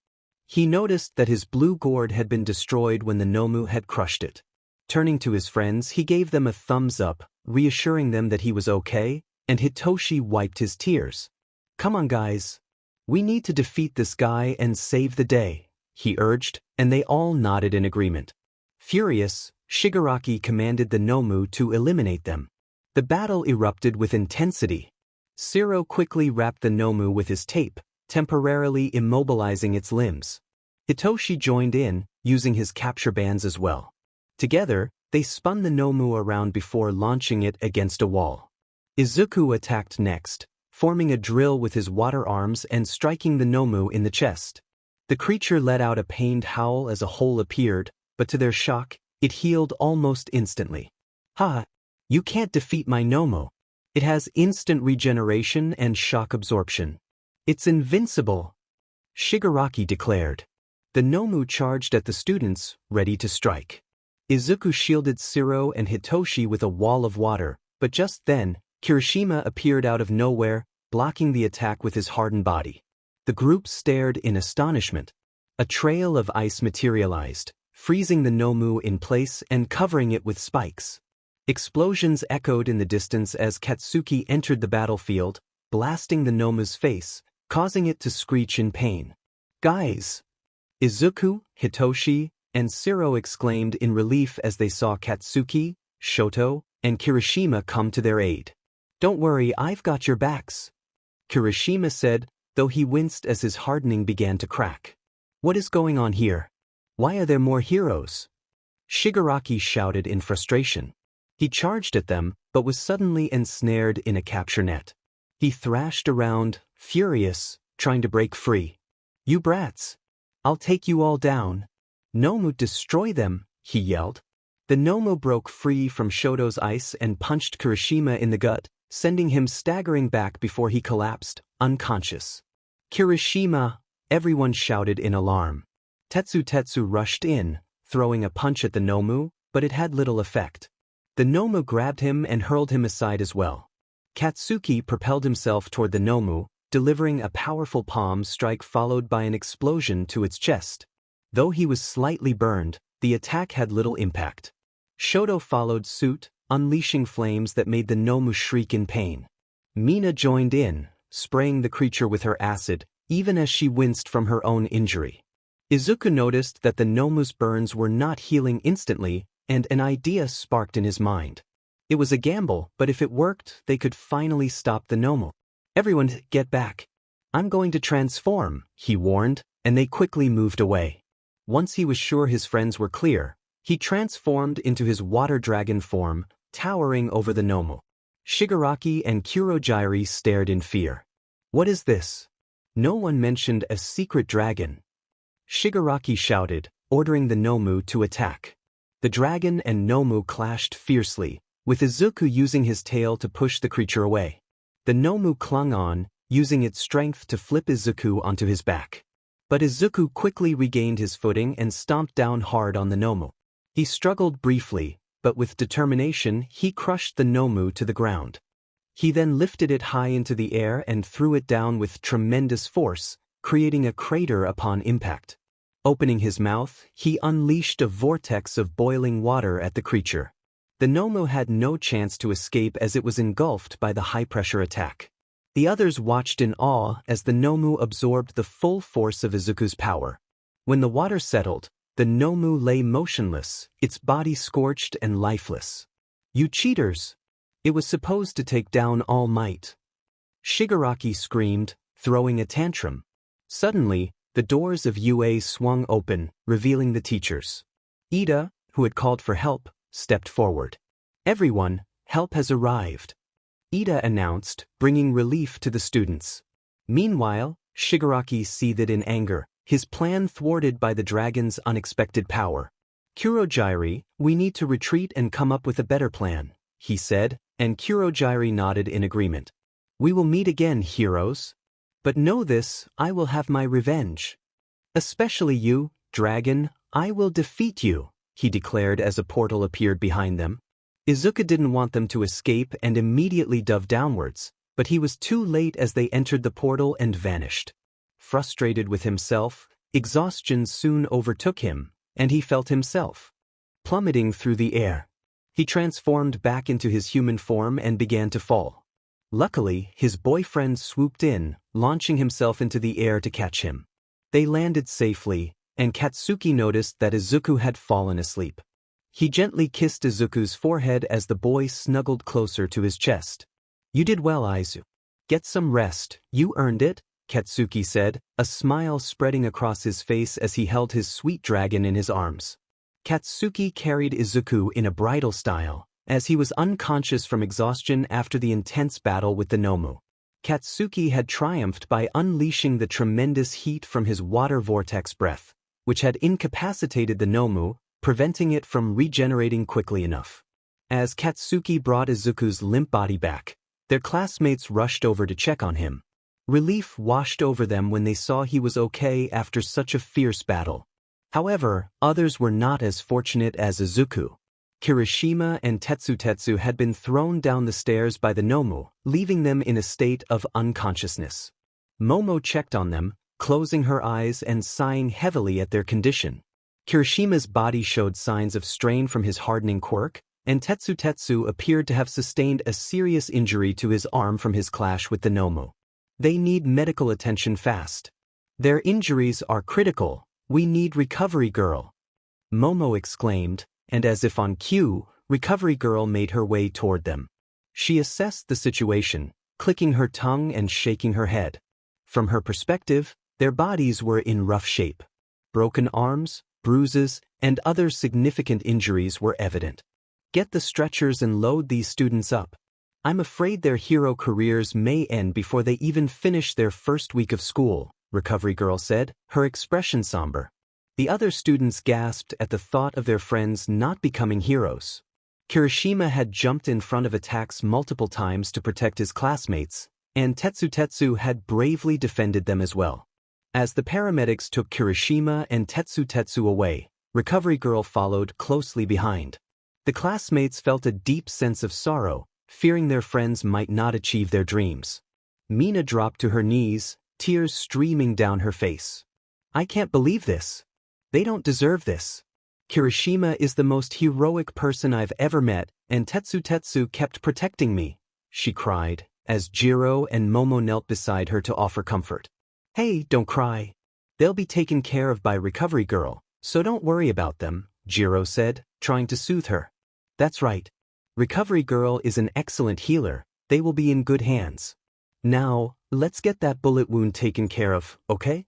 He noticed that his blue gourd had been destroyed when the Nomu had crushed it. Turning to his friends, he gave them a thumbs up, reassuring them that he was okay, and Hitoshi wiped his tears. Come on guys. We need to defeat this guy and save the day, he urged, and they all nodded in agreement. Furious, Shigaraki commanded the Nomu to eliminate them. The battle erupted with intensity. Shiro quickly wrapped the Nomu with his tape, temporarily immobilizing its limbs. Hitoshi joined in, using his capture bands as well. Together, they spun the Nomu around before launching it against a wall. Izuku attacked next, forming a drill with his water arms and striking the Nomu in the chest. The creature let out a pained howl as a hole appeared, but to their shock, it healed almost instantly. Ha! You can't defeat my Nomu. It has instant regeneration and shock absorption. It's invincible, Shigaraki declared. The Nomu charged at the students, ready to strike. Izuku shielded Shiro and Hitoshi with a wall of water, but just then, Kirishima appeared out of nowhere, blocking the attack with his hardened body. The group stared in astonishment. A trail of ice materialized, freezing the Nomu in place and covering it with spikes. Explosions echoed in the distance as Katsuki entered the battlefield, blasting the Nomu's face, causing it to screech in pain. Guys! Izuku, Hitoshi, and Shiro exclaimed in relief as they saw Katsuki, Shoto, and Kirishima come to their aid. Don't worry, I've got your backs, Kirishima said, though he winced as his hardening began to crack. What is going on here? Why are there more heroes? Shigaraki shouted in frustration. He charged at them, but was suddenly ensnared in a capture net. He thrashed around, furious, trying to break free. You brats! I'll take you all down. Nomu, destroy them, he yelled. The Nomu broke free from Shoto's ice and punched Kirishima in the gut, sending him staggering back before he collapsed, unconscious. Kirishima! Everyone shouted in alarm. Tetsu rushed in, throwing a punch at the Nomu, but it had little effect. The Nomu grabbed him and hurled him aside as well. Katsuki propelled himself toward the Nomu, delivering a powerful palm strike followed by an explosion to its chest. Though he was slightly burned, the attack had little impact. Shoto followed suit, unleashing flames that made the Nomu shriek in pain. Mina joined in, spraying the creature with her acid, even as she winced from her own injury. Izuku noticed that the Nomu's burns were not healing instantly, and an idea sparked in his mind. It was a gamble, but if it worked, they could finally stop the Nomu. Everyone, get back. I'm going to transform, he warned, and they quickly moved away. Once he was sure his friends were clear, he transformed into his water dragon form, towering over the Nomu. Shigaraki and Kurojairi stared in fear. What is this? No one mentioned a secret dragon. Shigaraki shouted, ordering the Nomu to attack. The dragon and Nomu clashed fiercely, with Izuku using his tail to push the creature away. The Nomu clung on, using its strength to flip Izuku onto his back. But Izuku quickly regained his footing and stomped down hard on the Nomu. He struggled briefly, but with determination he crushed the Nomu to the ground. He then lifted it high into the air and threw it down with tremendous force, creating a crater upon impact. Opening his mouth, he unleashed a vortex of boiling water at the creature. The Nomu had no chance to escape as it was engulfed by the high-pressure attack. The others watched in awe as the Nomu absorbed the full force of Izuku's power. When the water settled, the Nomu lay motionless, its body scorched and lifeless. "You cheaters! It was supposed to take down All Might." Shigaraki screamed, throwing a tantrum. Suddenly, the doors of UA swung open, revealing the teachers. Ida, who had called for help, stepped forward. "Everyone, help has arrived," Ida announced, bringing relief to the students. Meanwhile, Shigaraki seethed in anger, his plan thwarted by the dragon's unexpected power. "Kurogiri, we need to retreat and come up with a better plan," he said, and Kurogiri nodded in agreement. "We will meet again, heroes. But know this, I will have my revenge. Especially you, dragon, I will defeat you," he declared as a portal appeared behind them. Izuku didn't want them to escape and immediately dove downwards, but he was too late as they entered the portal and vanished. Frustrated with himself, exhaustion soon overtook him, and he felt himself plummeting through the air. He transformed back into his human form and began to fall. Luckily, his boyfriend swooped in, launching himself into the air to catch him. They landed safely, and Katsuki noticed that Izuku had fallen asleep. He gently kissed Izuku's forehead as the boy snuggled closer to his chest. "You did well, Aizu. Get some rest, you earned it," Katsuki said, a smile spreading across his face as he held his sweet dragon in his arms. Katsuki carried Izuku in a bridal style, as he was unconscious from exhaustion after the intense battle with the Nomu. Katsuki had triumphed by unleashing the tremendous heat from his water vortex breath, which had incapacitated the Nomu, preventing it from regenerating quickly enough. As Katsuki brought Izuku's limp body back, their classmates rushed over to check on him. Relief washed over them when they saw he was okay after such a fierce battle. However, others were not as fortunate as Izuku. Kirishima and Tetsu had been thrown down the stairs by the Nomu, leaving them in a state of unconsciousness. Momo checked on them, closing her eyes and sighing heavily at their condition. Kirishima's body showed signs of strain from his hardening quirk, and Tetsu appeared to have sustained a serious injury to his arm from his clash with the Nomu. "They need medical attention fast. Their injuries are critical. We need Recovery Girl," Momo exclaimed, and as if on cue, Recovery Girl made her way toward them. She assessed the situation, clicking her tongue and shaking her head. From her perspective, their bodies were in rough shape. Broken arms, bruises, and other significant injuries were evident. "Get the stretchers and load these students up. I'm afraid their hero careers may end before they even finish their first week of school," Recovery Girl said, her expression somber. The other students gasped at the thought of their friends not becoming heroes. Kirishima had jumped in front of attacks multiple times to protect his classmates, and Tetsu had bravely defended them as well. As the paramedics took Kirishima and Tetsu away, Recovery Girl followed closely behind. The classmates felt a deep sense of sorrow, fearing their friends might not achieve their dreams. Mina dropped to her knees, tears streaming down her face. "I can't believe this. They don't deserve this. Kirishima is the most heroic person I've ever met, and Tetsu kept protecting me," she cried, as Jiro and Momo knelt beside her to offer comfort. "Hey, don't cry. They'll be taken care of by Recovery Girl, so don't worry about them," Jiro said, trying to soothe her. "That's right. Recovery Girl is an excellent healer. They will be in good hands. Now, let's get that bullet wound taken care of, okay?"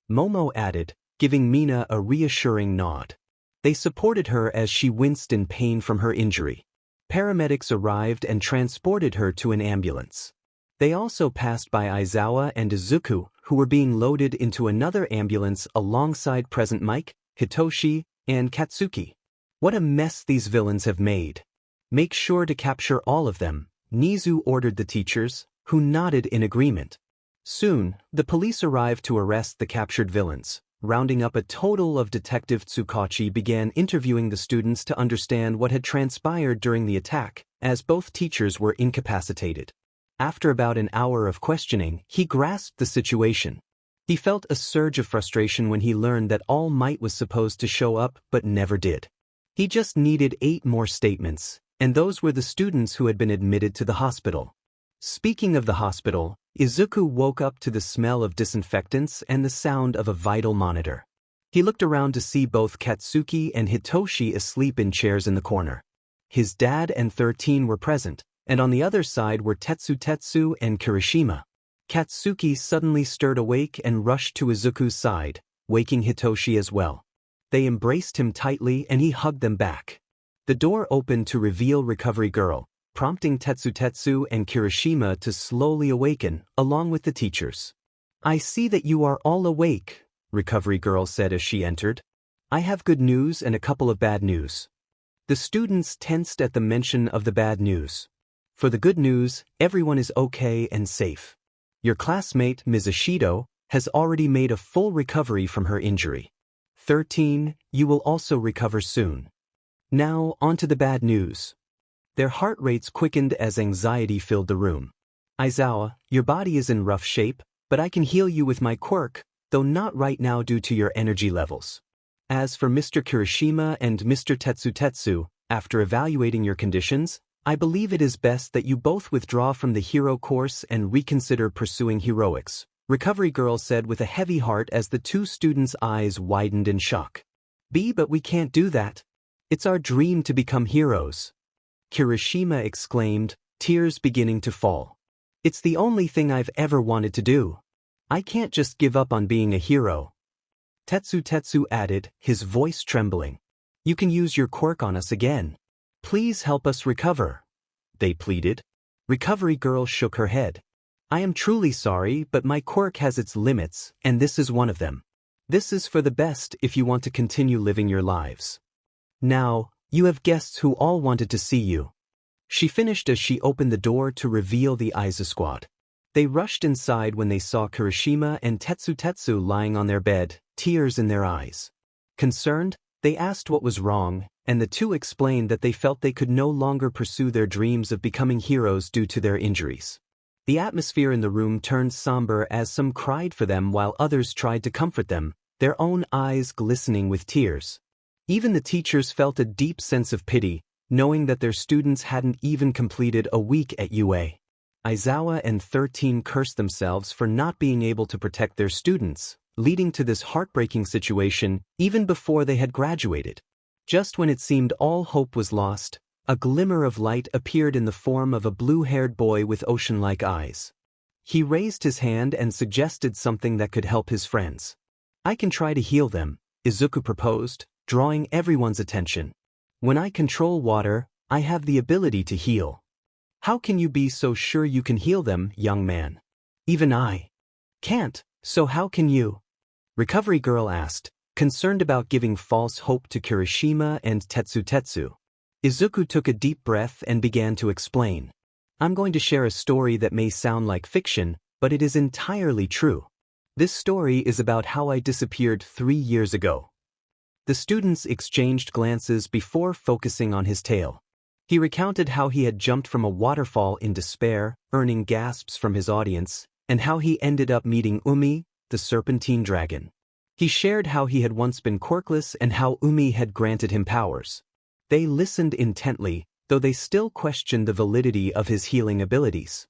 Momo added, giving Mina a reassuring nod. They supported her as she winced in pain from her injury. Paramedics arrived and transported her to an ambulance. They also passed by Aizawa and Izuku, who were being loaded into another ambulance alongside Present Mike, Hitoshi, and Katsuki. "What a mess these villains have made. Make sure to capture all of them," Nizu ordered the teachers, who nodded in agreement. Soon, the police arrived to arrest the captured villains, Rounding up a total of Detective Tsukachi began interviewing the students to understand what had transpired during the attack, as both teachers were incapacitated. After about an hour of questioning, he grasped the situation. He felt a surge of frustration when he learned that All Might was supposed to show up but never did. He just needed 8 more statements, and those were the students who had been admitted to the hospital. Speaking of the hospital, Izuku woke up to the smell of disinfectants and the sound of a vital monitor. He looked around to see both Katsuki and Hitoshi asleep in chairs in the corner. His dad and 13 were present, and on the other side were Tetsu and Kirishima. Katsuki suddenly stirred awake and rushed to Izuku's side, waking Hitoshi as well. They embraced him tightly and he hugged them back. The door opened to reveal Recovery Girl, prompting Tetsu and Kirishima to slowly awaken, along with the teachers. "I see that you are all awake," Recovery Girl said as she entered. "I have good news and a couple of bad news." The students tensed at the mention of the bad news. For the good news, everyone is okay and safe. Your classmate, Ms. Ishido, has already made a full recovery from her injury. 13, you will also recover soon. Now, on to the bad news. Their heart rates quickened as anxiety filled the room. "Aizawa, your body is in rough shape, but I can heal you with my quirk, though not right now due to your energy levels. As for Mr. Kirishima and Mr. Tetsu, after evaluating your conditions, I believe it is best that you both withdraw from the hero course and reconsider pursuing heroics," Recovery Girl said with a heavy heart as the 2 students' eyes widened in shock. But we can't do that. It's our dream to become heroes," Kirishima exclaimed, tears beginning to fall. "It's the only thing I've ever wanted to do. I can't just give up on being a hero." Tetsu added, his voice trembling. "You can use your quirk on us again. Please help us recover," they pleaded. Recovery Girl shook her head. "I am truly sorry, but my quirk has its limits, and this is one of them. This is for the best if you want to continue living your lives. Now, you have guests who all wanted to see you," she finished as she opened the door to reveal the Aiza squad. They rushed inside when they saw Kirishima and Tetsu lying on their bed, tears in their eyes. Concerned, they asked what was wrong, and the 2 explained that they felt they could no longer pursue their dreams of becoming heroes due to their injuries. The atmosphere in the room turned somber as some cried for them while others tried to comfort them, their own eyes glistening with tears. Even the teachers felt a deep sense of pity, knowing that their students hadn't even completed a week at UA. Aizawa and 13 cursed themselves for not being able to protect their students, leading to this heartbreaking situation even before they had graduated. Just when it seemed all hope was lost, a glimmer of light appeared in the form of a blue-haired boy with ocean-like eyes. He raised his hand and suggested something that could help his friends. "I can try to heal them," Izuku proposed, drawing everyone's attention. "When I control water, I have the ability to heal." "How can you be so sure you can heal them, young man?" "Even I can't, so how can you?" Recovery Girl asked, concerned about giving false hope to Kirishima and Tetsu. Izuku took a deep breath and began to explain. "I'm going to share a story that may sound like fiction, but it is entirely true. This story is about how I disappeared 3 years ago." The students exchanged glances before focusing on his tale. He recounted how he had jumped from a waterfall in despair, earning gasps from his audience, and how he ended up meeting Umei, the serpentine dragon. He shared how he had once been quirkless and how Umei had granted him powers. They listened intently, though they still questioned the validity of his healing abilities.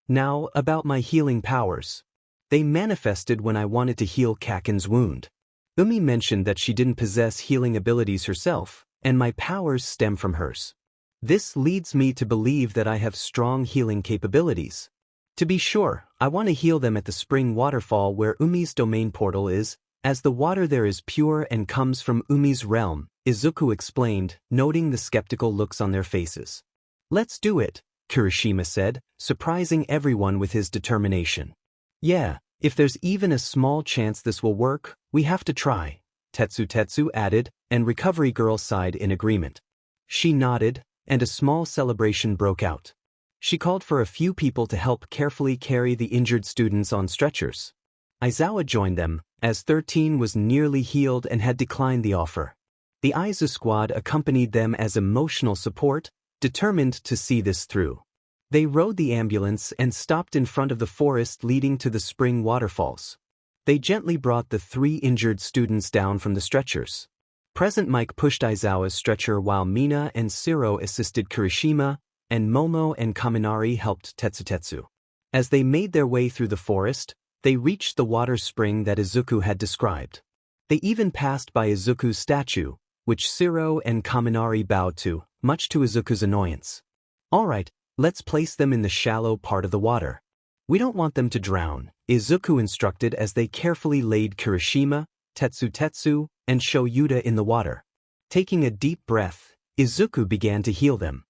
"Now, about my healing powers. They manifested when I wanted to heal Kaken's wound. Umei mentioned that she didn't possess healing abilities herself, and my powers stem from hers. This leads me to believe that I have strong healing capabilities. To be sure, I want to heal them at the spring waterfall where Umei's domain portal is, as the water there is pure and comes from Umei's realm," Izuku explained, noting the skeptical looks on their faces. "Let's do it," Kirishima said, surprising everyone with his determination. "Yeah, if there's even a small chance this will work, we have to try," Tetsu added, and Recovery Girl sighed in agreement. She nodded, and a small celebration broke out. She called for a few people to help carefully carry the injured students on stretchers. Aizawa joined them, as 13 was nearly healed and had declined the offer. The Izu squad accompanied them as emotional support, determined to see this through. They rode the ambulance and stopped in front of the forest leading to the spring waterfalls. They gently brought the 3 injured students down from the stretchers. Present Mike pushed Aizawa's stretcher while Mina and Shiro assisted Kirishima, and Momo and Kaminari helped Tetsu. As they made their way through the forest, they reached the water spring that Izuku had described. They even passed by Izuku's statue, which Shiro and Kaminari bowed to, much to Izuku's annoyance. "Alright, let's place them in the shallow part of the water. We don't want them to drown," Izuku instructed as they carefully laid Kirishima, Tetsu, and Shoyuta in the water. Taking a deep breath, Izuku began to heal them.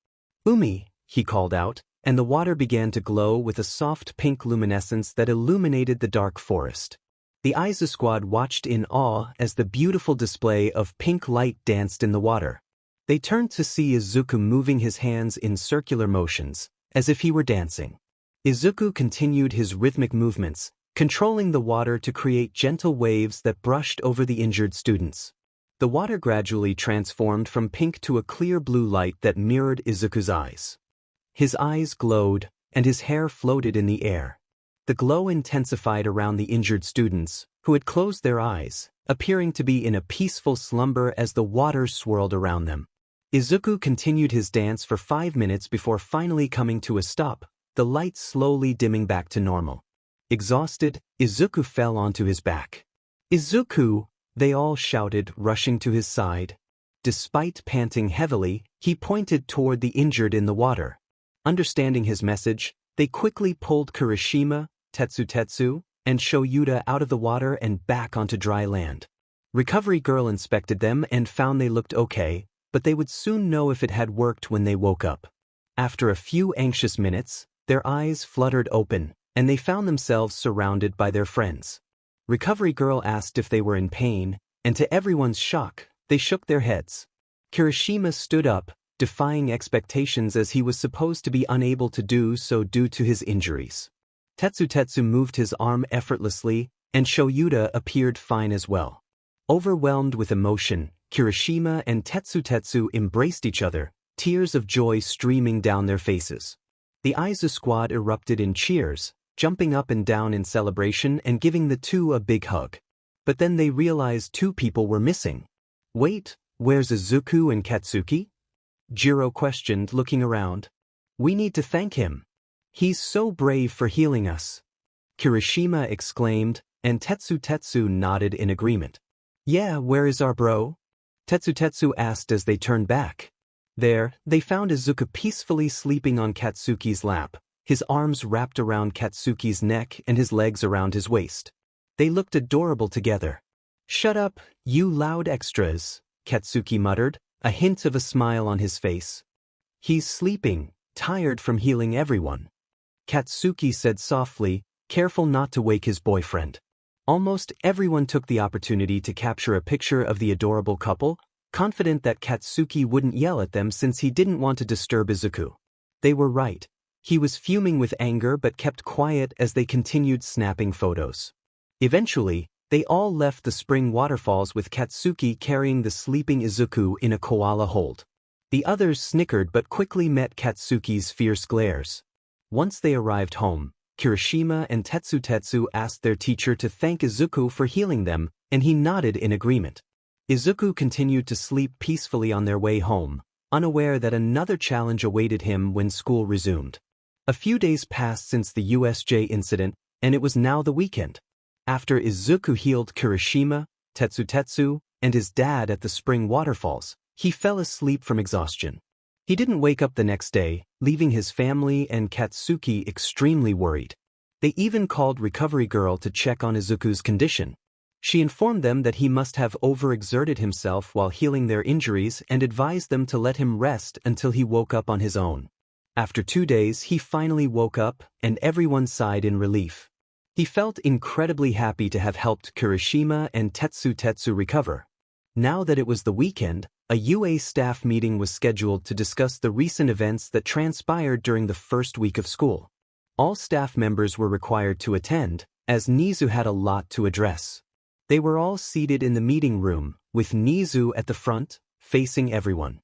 "Umei," he called out, and the water began to glow with a soft pink luminescence that illuminated the dark forest. The Izu squad watched in awe as the beautiful display of pink light danced in the water. They turned to see Izuku moving his hands in circular motions, as if he were dancing. Izuku continued his rhythmic movements, controlling the water to create gentle waves that brushed over the injured students. The water gradually transformed from pink to a clear blue light that mirrored Izuku's eyes. His eyes glowed, and his hair floated in the air. The glow intensified around the injured students, who had closed their eyes, appearing to be in a peaceful slumber as the water swirled around them. Izuku continued his dance for 5 minutes before finally coming to a stop, the light slowly dimming back to normal. Exhausted, Izuku fell onto his back. "Izuku!" they all shouted, rushing to his side. Despite panting heavily, he pointed toward the injured in the water. Understanding his message, they quickly pulled Kirishima, Tetsu, and Shoyuta out of the water and back onto dry land. Recovery Girl inspected them and found they looked okay, but they would soon know if it had worked when they woke up. After a few anxious minutes, their eyes fluttered open, and they found themselves surrounded by their friends. Recovery Girl asked if they were in pain, and to everyone's shock, they shook their heads. Kirishima stood up, defying expectations as he was supposed to be unable to do so due to his injuries. Tetsu moved his arm effortlessly, and Shoyuta appeared fine as well. Overwhelmed with emotion, Kirishima and Tetsu embraced each other, tears of joy streaming down their faces. The Izu squad erupted in cheers, jumping up and down in celebration and giving the 2 a big hug. But then they realized 2 people were missing. "Wait, where's Izuku and Katsuki?" Jiro questioned, looking around. "We need to thank him. He's so brave for healing us," Kirishima exclaimed, and Tetsu nodded in agreement. "Yeah, where is our bro?" Tetsu asked as they turned back. There, they found Izuku peacefully sleeping on Katsuki's lap, his arms wrapped around Katsuki's neck and his legs around his waist. They looked adorable together. "Shut up, you loud extras," Katsuki muttered, a hint of a smile on his face. "He's sleeping, tired from healing everyone," Katsuki said softly, careful not to wake his boyfriend. Almost everyone took the opportunity to capture a picture of the adorable couple, confident that Katsuki wouldn't yell at them since he didn't want to disturb Izuku. They were right. He was fuming with anger but kept quiet as they continued snapping photos. Eventually, they all left the spring waterfalls with Katsuki carrying the sleeping Izuku in a koala hold. The others snickered but quickly met Katsuki's fierce glares. Once they arrived home, Kirishima and Tetsu asked their teacher to thank Izuku for healing them, and he nodded in agreement. Izuku continued to sleep peacefully on their way home, unaware that another challenge awaited him when school resumed. A few days passed since the USJ incident, and it was now the weekend. After Izuku healed Kirishima, Tetsu, and his dad at the spring waterfalls, he fell asleep from exhaustion. He didn't wake up the next day, leaving his family and Katsuki extremely worried. They even called Recovery Girl to check on Izuku's condition. She informed them that he must have overexerted himself while healing their injuries and advised them to let him rest until he woke up on his own. After 2 days, he finally woke up, and everyone sighed in relief. He felt incredibly happy to have helped Kirishima and Tetsu recover. Now that it was the weekend, a UA staff meeting was scheduled to discuss the recent events that transpired during the first week of school. All staff members were required to attend, as Nizu had a lot to address. They were all seated in the meeting room, with Nizu at the front, facing everyone.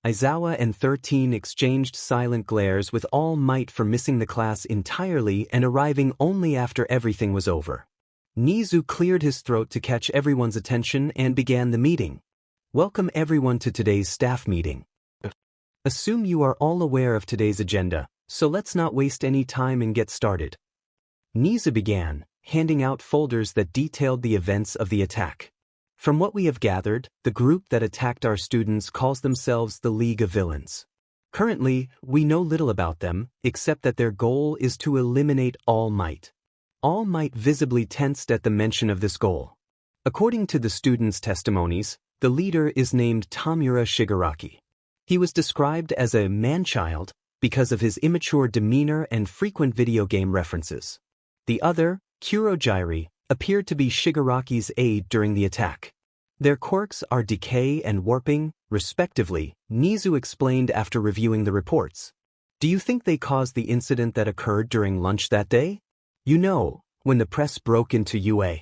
Aizawa and 13 exchanged silent glares with All Might for missing the class entirely and arriving only after everything was over. Nizu cleared his throat to catch everyone's attention and began the meeting. Welcome everyone to today's staff meeting. Assume you are all aware of today's agenda, so let's not waste any time and get started. Nizu began, handing out folders that detailed the events of the attack. From what we have gathered, the group that attacked our students calls themselves the League of Villains. Currently, we know little about them, except that their goal is to eliminate All Might. All Might visibly tensed at the mention of this goal. According to the students' testimonies, the leader is named Tamura Shigaraki. He was described as a man-child because of his immature demeanor and frequent video game references. The other, Kurojiri, appeared to be Shigaraki's aide during the attack. Their quirks are decay and warping, respectively, Nizu explained after reviewing the reports. Do you think they caused the incident that occurred during lunch that day? You know, when the press broke into UA.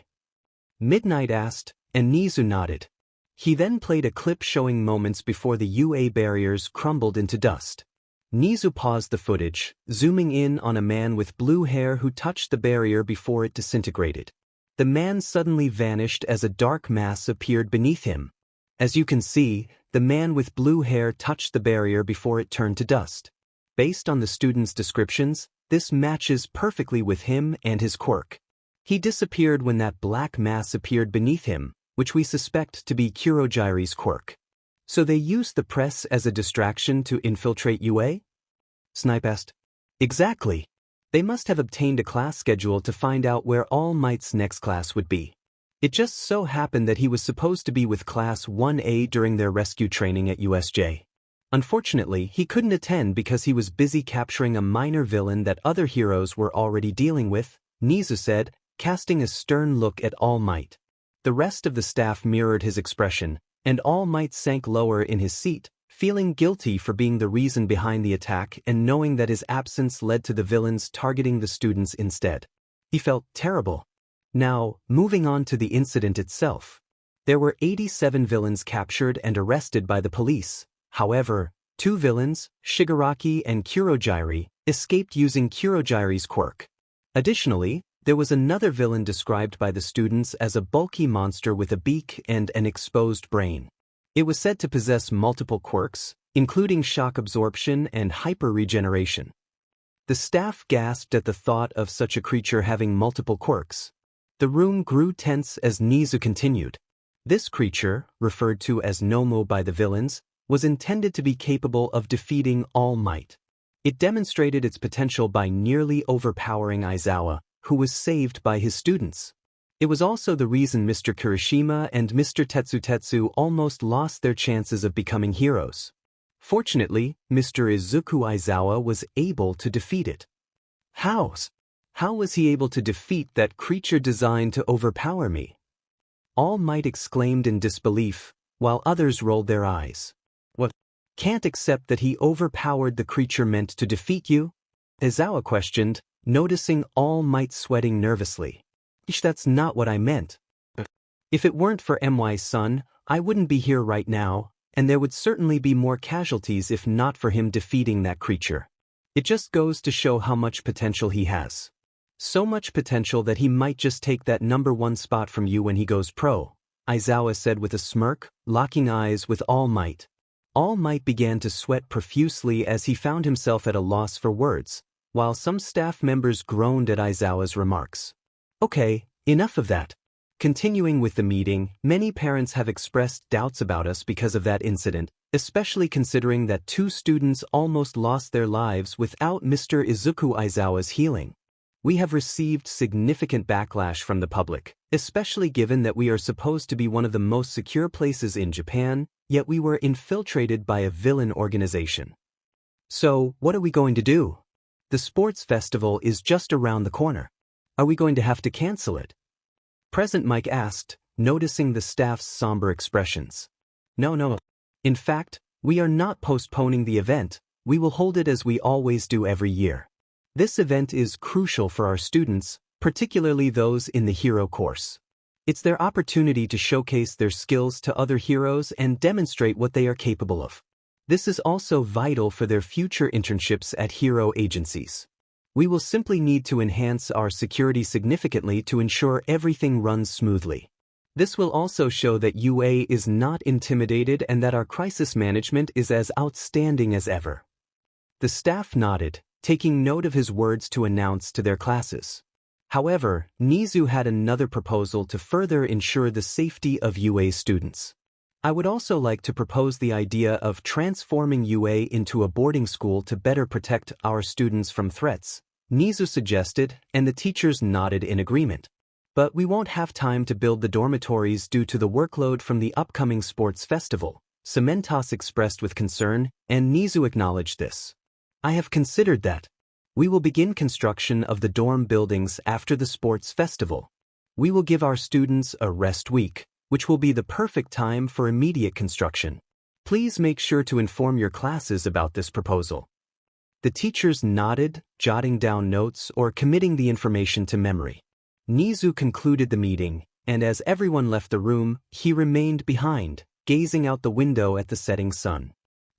Midnight asked, and Nizu nodded. He then played a clip showing moments before the UA barriers crumbled into dust. Nizu paused the footage, zooming in on a man with blue hair who touched the barrier before it disintegrated. The man suddenly vanished as a dark mass appeared beneath him. As you can see, the man with blue hair touched the barrier before it turned to dust. Based on the students' descriptions, this matches perfectly with him and his quirk. He disappeared when that black mass appeared beneath him, which we suspect to be Kurojiri's quirk. So they used the press as a distraction to infiltrate UA? Snipe asked. Exactly. They must have obtained a class schedule to find out where All Might's next class would be. It just so happened that he was supposed to be with Class 1A during their rescue training at USJ. Unfortunately, he couldn't attend because he was busy capturing a minor villain that other heroes were already dealing with, Nizu said, casting a stern look at All Might. The rest of the staff mirrored his expression, and All Might sank lower in his seat, feeling guilty for being the reason behind the attack and knowing that his absence led to the villains targeting the students instead. He felt terrible. Now, moving on to the incident itself. There were 87 villains captured and arrested by the police. However, 2 villains, Shigaraki and Kurojiri, escaped using Kurojiri's quirk. Additionally, there was another villain described by the students as a bulky monster with a beak and an exposed brain. It was said to possess multiple quirks, including shock absorption and hyper-regeneration. The staff gasped at the thought of such a creature having multiple quirks. The room grew tense as Nizu continued. This creature, referred to as Nomo by the villains, was intended to be capable of defeating All Might. It demonstrated its potential by nearly overpowering Aizawa, who was saved by his students. It was also the reason Mr. Kirishima and Mr. Tetsu almost lost their chances of becoming heroes. Fortunately, Mr. Izuku Aizawa was able to defeat it. How was he able to defeat that creature designed to overpower me? All Might exclaimed in disbelief, while others rolled their eyes. What? Can't accept that he overpowered the creature meant to defeat you? Aizawa questioned, noticing All Might sweating nervously. That's not what I meant. If it weren't for MY's son, I wouldn't be here right now, and there would certainly be more casualties if not for him defeating that creature. It just goes to show how much potential he has. So much potential that he might just take that #1 spot from you when he goes pro, Aizawa said with a smirk, locking eyes with All Might. All Might began to sweat profusely as he found himself at a loss for words, while some staff members groaned at Aizawa's remarks. Okay, enough of that. Continuing with the meeting, many parents have expressed doubts about us because of that incident, especially considering that 2 students almost lost their lives without Mr. Izuku Aizawa's healing. We have received significant backlash from the public, especially given that we are supposed to be one of the most secure places in Japan, yet we were infiltrated by a villain organization. So, what are we going to do? The sports festival is just around the corner. Are we going to have to cancel it? Present Mike asked, noticing the staff's somber expressions. No. In fact, we are not postponing the event, we will hold it as we always do every year. This event is crucial for our students, particularly those in the hero course. It's their opportunity to showcase their skills to other heroes and demonstrate what they are capable of. This is also vital for their future internships at hero agencies. We will simply need to enhance our security significantly to ensure everything runs smoothly. This will also show that UA is not intimidated and that our crisis management is as outstanding as ever. The staff nodded, taking note of his words to announce to their classes. However, Nizu had another proposal to further ensure the safety of UA students. I would also like to propose the idea of transforming UA into a boarding school to better protect our students from threats, Nizu suggested, and the teachers nodded in agreement. But we won't have time to build the dormitories due to the workload from the upcoming sports festival, Cementos expressed with concern, and Nizu acknowledged this. I have considered that. We will begin construction of the dorm buildings after the sports festival. We will give our students a rest week, which will be the perfect time for immediate construction. Please make sure to inform your classes about this proposal. The teachers nodded, jotting down notes or committing the information to memory. Nizu concluded the meeting, and as everyone left the room, he remained behind, gazing out the window at the setting sun.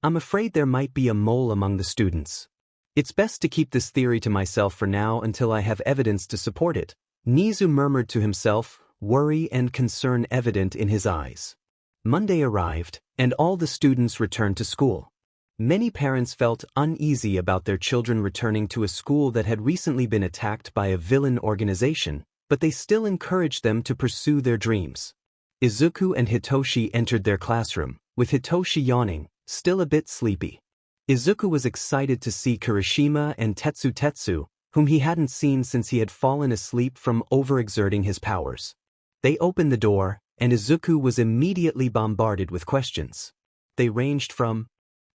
I'm afraid there might be a mole among the students. It's best to keep this theory to myself for now until I have evidence to support it, Nizu murmured to himself, worry and concern evident in his eyes. Monday arrived, and all the students returned to school. Many parents felt uneasy about their children returning to a school that had recently been attacked by a villain organization, but they still encouraged them to pursue their dreams. Izuku and Hitoshi entered their classroom, with Hitoshi yawning, still a bit sleepy. Izuku was excited to see Kirishima and Tetsu, whom he hadn't seen since he had fallen asleep from overexerting his powers. They opened the door, and Izuku was immediately bombarded with questions. They ranged from,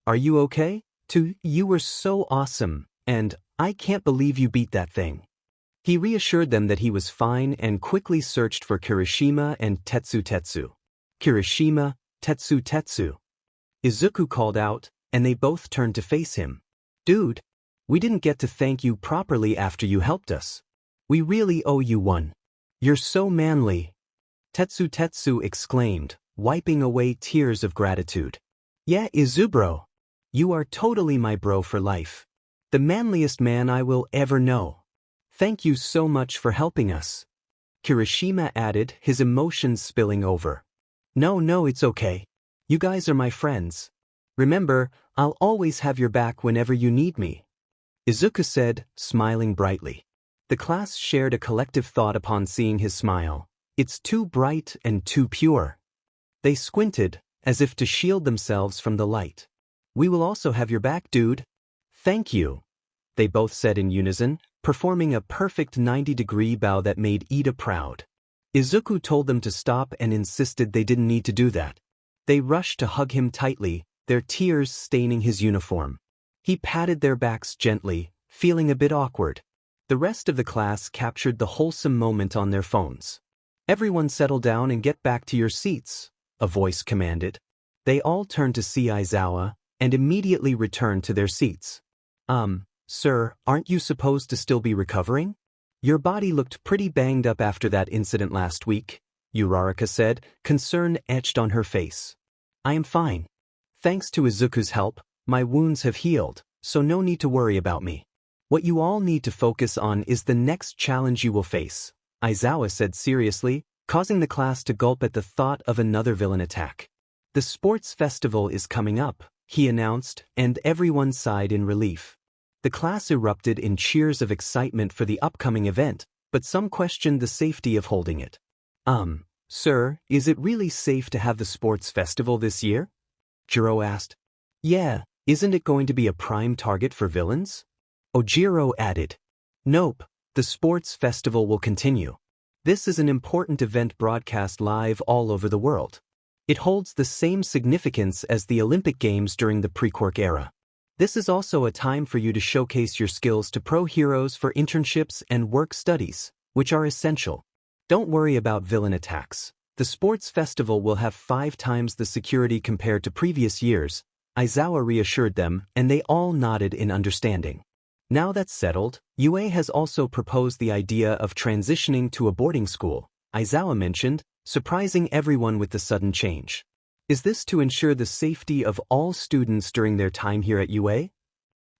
"Are you okay?" to, "You were so awesome," and, "I can't believe you beat that thing." He reassured them that he was fine and quickly searched for Kirishima and Tetsu. Kirishima, Tetsu. Izuku called out, and they both turned to face him. "Dude, we didn't get to thank you properly after you helped us. We really owe you one. You're so manly." Tetsu exclaimed, wiping away tears of gratitude. "Yeah, Izubro. You are totally my bro for life. The manliest man I will ever know. Thank you so much for helping us." Kirishima added, his emotions spilling over. No, it's okay. You guys are my friends. Remember, I'll always have your back whenever you need me," Izuku said, smiling brightly. The class shared a collective thought upon seeing his smile. It's too bright and too pure. They squinted, as if to shield themselves from the light. "We will also have your back, dude." "Thank you," they both said in unison, performing a perfect 90-degree bow that made Ida proud. Izuku told them to stop and insisted they didn't need to do that. They rushed to hug him tightly, their tears staining his uniform. He patted their backs gently, feeling a bit awkward. The rest of the class captured the wholesome moment on their phones. "Everyone settle down and get back to your seats," a voice commanded. They all turned to see Aizawa, and immediately returned to their seats. Sir, aren't you supposed to still be recovering? Your body looked pretty banged up after that incident last week," Uraraka said, concern etched on her face. "I am fine. Thanks to Izuku's help, my wounds have healed, so no need to worry about me. What you all need to focus on is the next challenge you will face," Aizawa said seriously, causing the class to gulp at the thought of another villain attack. "The sports festival is coming up," he announced, and everyone sighed in relief. The class erupted in cheers of excitement for the upcoming event, but some questioned the safety of holding it. Sir, is it really safe to have the sports festival this year?" Jiro asked. "Yeah, isn't it going to be a prime target for villains?" Ojiro added. "Nope, the sports festival will continue. This is an important event broadcast live all over the world. It holds the same significance as the Olympic Games during the pre-Quirk era. This is also a time for you to showcase your skills to pro heroes for internships and work studies, which are essential. Don't worry about villain attacks. The sports festival will have 5 times the security compared to previous years," Aizawa reassured them, and they all nodded in understanding. Now that's settled, Umei has also proposed the idea of transitioning to a boarding school, Aizawa mentioned, surprising everyone with the sudden change. Is this to ensure the safety of all students during their time here at UA?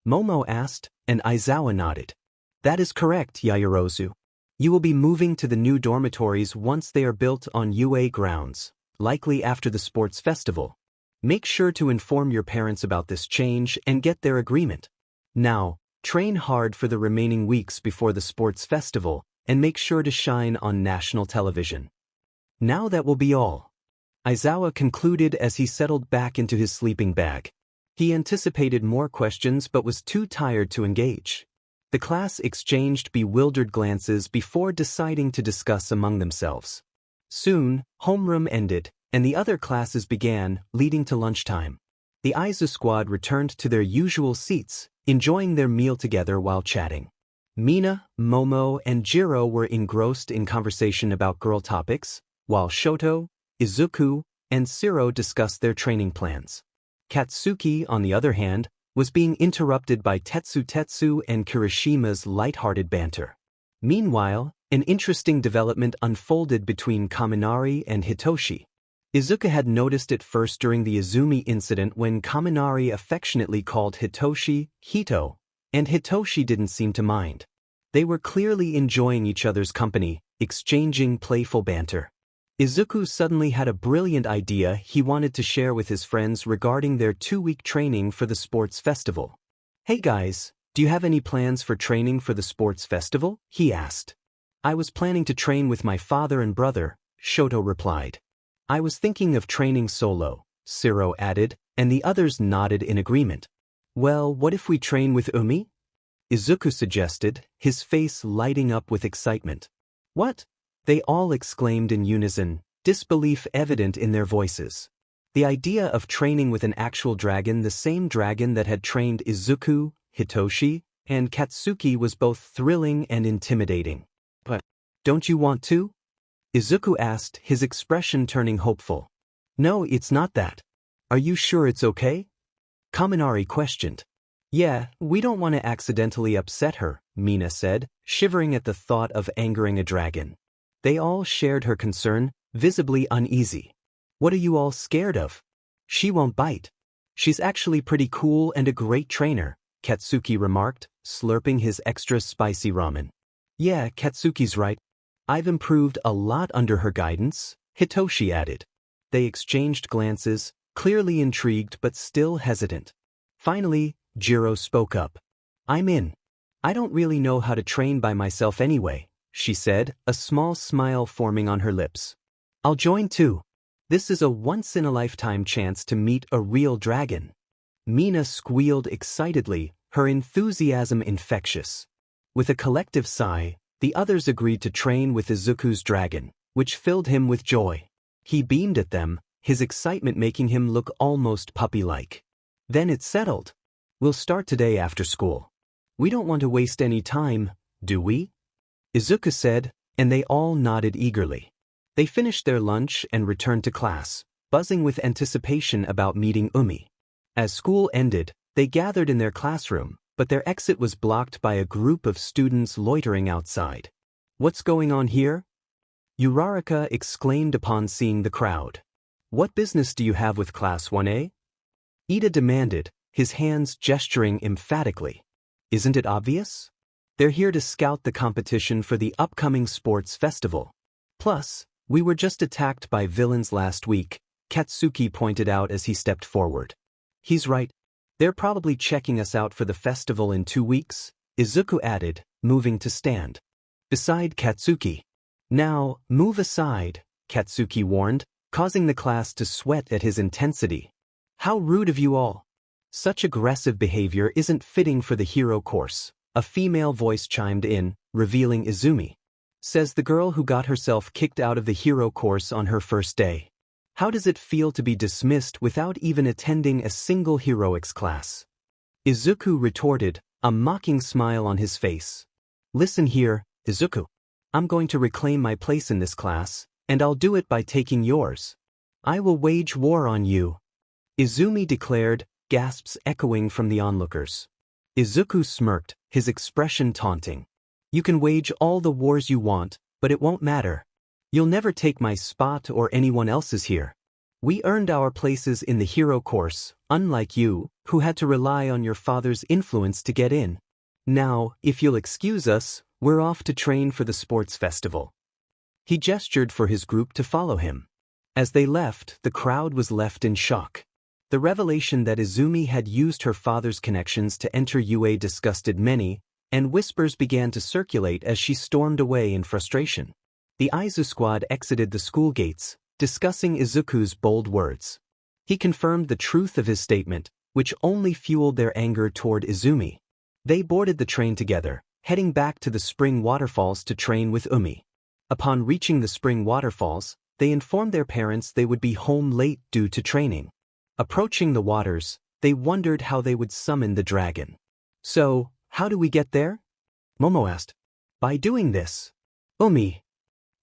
Momo asked, and Aizawa nodded. That is correct, Yaoyorozu. You will be moving to the new dormitories once they are built on UA grounds, likely after the sports festival. Make sure to inform your parents about this change and get their agreement. Now, train hard for the remaining weeks before the sports festival and make sure to shine on national television. Now that will be all. Aizawa concluded as he settled back into his sleeping bag. He anticipated more questions but was too tired to engage. The class exchanged bewildered glances before deciding to discuss among themselves. Soon, homeroom ended, and the other classes began, leading to lunchtime. The Izu squad returned to their usual seats, enjoying their meal together while chatting. Mina, Momo, and Jiro were engrossed in conversation about girl topics, while Shoto, Izuku, and Siro discussed their training plans. Katsuki, on the other hand, was being interrupted by Tetsu and Kirishima's light-hearted banter. Meanwhile, an interesting development unfolded between Kaminari and Hitoshi. Izuku had noticed it first during the Izumi incident when Kaminari affectionately called Hitoshi Hito, and Hitoshi didn't seem to mind. They were clearly enjoying each other's company, exchanging playful banter. Izuku suddenly had a brilliant idea he wanted to share with his friends regarding their 2-week training for the sports festival. Hey guys, do you have any plans for training for the sports festival? He asked. I was planning to train with my father and brother, Shoto replied. I was thinking of training solo, Siro added, and the others nodded in agreement. Well, what if we train with Umei? Izuku suggested, his face lighting up with excitement. What? They all exclaimed in unison, disbelief evident in their voices. The idea of training with an actual dragon, the same dragon that had trained Izuku, Hitoshi, and Katsuki, was both thrilling and intimidating. But, don't you want to? Izuku asked, his expression turning hopeful. No, it's not that. Are you sure it's okay? Kaminari questioned. Yeah, we don't want to accidentally upset her, Mina said, shivering at the thought of angering a dragon. They all shared her concern, visibly uneasy. What are you all scared of? She won't bite. She's actually pretty cool and a great trainer, Katsuki remarked, slurping his extra spicy ramen. Yeah, Katsuki's right. I've improved a lot under her guidance, Hitoshi added. They exchanged glances, clearly intrigued but still hesitant. Finally, Jiro spoke up. I'm in. I don't really know how to train by myself anyway, she said, a small smile forming on her lips. I'll join too. This is a once-in-a-lifetime chance to meet a real dragon. Mina squealed excitedly, her enthusiasm infectious. With a collective sigh, the others agreed to train with Izuku's dragon, which filled him with joy. He beamed at them, his excitement making him look almost puppy-like. Then it's settled. We'll start today after school. We don't want to waste any time, do we? Izuku said, and they all nodded eagerly. They finished their lunch and returned to class, buzzing with anticipation about meeting Umei. As school ended, they gathered in their classroom, but their exit was blocked by a group of students loitering outside. What's going on here? Uraraka exclaimed upon seeing the crowd. What business do you have with Class 1A? Ida demanded, his hands gesturing emphatically. Isn't it obvious? They're here to scout the competition for the upcoming sports festival. Plus, we were just attacked by villains last week, Katsuki pointed out as he stepped forward. He's right. They're probably checking us out for the festival in 2 weeks, Izuku added, moving to stand beside Katsuki. Now, move aside, Katsuki warned, causing the class to sweat at his intensity. How rude of you all. Such aggressive behavior isn't fitting for the hero course, a female voice chimed in, revealing Izumi. Says the girl who got herself kicked out of the hero course on her first day. How does it feel to be dismissed without even attending a single heroics class? Izuku retorted, a mocking smile on his face. Listen here, Izuku. I'm going to reclaim my place in this class, and I'll do it by taking yours. I will wage war on you. Izumi declared, gasps echoing from the onlookers. Izuku smirked, his expression taunting. You can wage all the wars you want, but it won't matter. You'll never take my spot or anyone else's here. We earned our places in the hero course, unlike you, who had to rely on your father's influence to get in. Now, if you'll excuse us, we're off to train for the sports festival. He gestured for his group to follow him. As they left, the crowd was left in shock. The revelation that Izumi had used her father's connections to enter UA disgusted many, and whispers began to circulate as she stormed away in frustration. The Izu squad exited the school gates, discussing Izuku's bold words. He confirmed the truth of his statement, which only fueled their anger toward Izumi. They boarded the train together, heading back to the spring waterfalls to train with Umei. Upon reaching the spring waterfalls, they informed their parents they would be home late due to training. Approaching the waters, they wondered how they would summon the dragon. So, how do we get there? Momo asked. By doing this. Umei.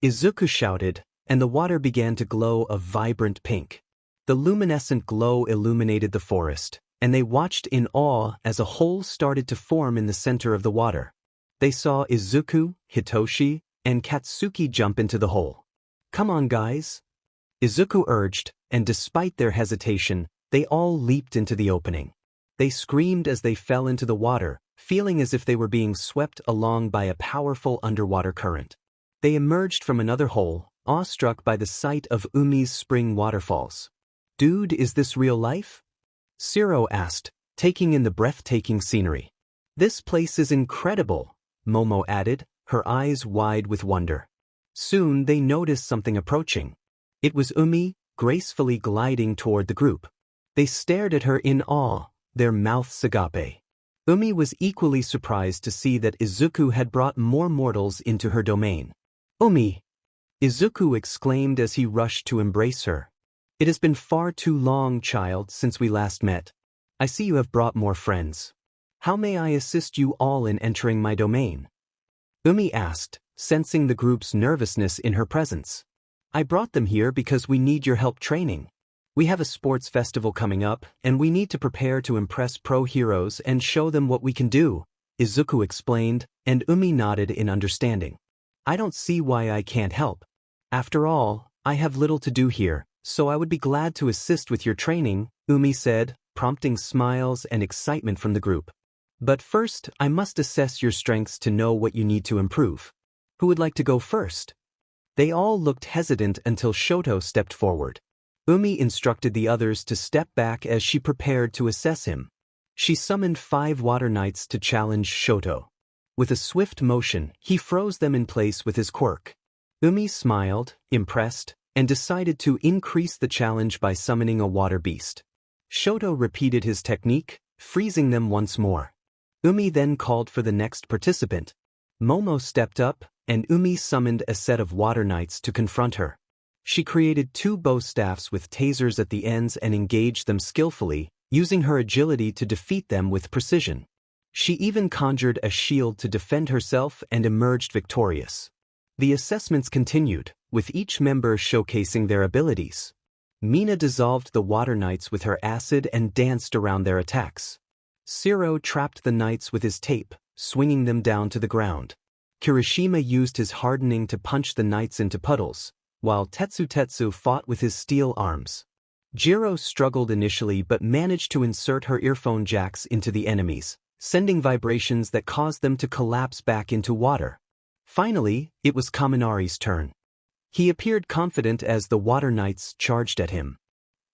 Izuku shouted, and the water began to glow a vibrant pink. The luminescent glow illuminated the forest, and they watched in awe as a hole started to form in the center of the water. They saw Izuku, Hitoshi, and Katsuki jump into the hole. Come on, guys. Izuku urged, and despite their hesitation, they all leaped into the opening. They screamed as they fell into the water, feeling as if they were being swept along by a powerful underwater current. They emerged from another hole, awestruck by the sight of Umei's spring waterfalls. Dude, is this real life? Shiro asked, taking in the breathtaking scenery. This place is incredible, Momo added, her eyes wide with wonder. Soon they noticed something approaching. It was Umei, gracefully gliding toward the group. They stared at her in awe, their mouths agape. Umei was equally surprised to see that Izuku had brought more mortals into her domain. Umei! Izuku exclaimed as he rushed to embrace her. It has been far too long, child, since we last met. I see you have brought more friends. How may I assist you all in entering my domain? Umei asked, sensing the group's nervousness in her presence. I brought them here because we need your help training. We have a sports festival coming up, and we need to prepare to impress pro heroes and show them what we can do, Izuku explained, and Umei nodded in understanding. I don't see why I can't help. After all, I have little to do here, so I would be glad to assist with your training, Umei said, prompting smiles and excitement from the group. But first, I must assess your strengths to know what you need to improve. Who would like to go first? They all looked hesitant until Shoto stepped forward. Umei instructed the others to step back as she prepared to assess him. She summoned 5 water knights to challenge Shoto. With a swift motion, he froze them in place with his quirk. Umei smiled, impressed, and decided to increase the challenge by summoning a water beast. Shoto repeated his technique, freezing them once more. Umei then called for the next participant. Momo stepped up, and Umei summoned a set of water knights to confront her. She created 2 bow staffs with tasers at the ends and engaged them skillfully, using her agility to defeat them with precision. She even conjured a shield to defend herself and emerged victorious. The assessments continued, with each member showcasing their abilities. Mina dissolved the water knights with her acid and danced around their attacks. Shiro trapped the knights with his tape, swinging them down to the ground. Kirishima used his hardening to punch the knights into puddles, while Tetsu fought with his steel arms. Jiro struggled initially but managed to insert her earphone jacks into the enemies, sending vibrations that caused them to collapse back into water. Finally, it was Kaminari's turn. He appeared confident as the water knights charged at him.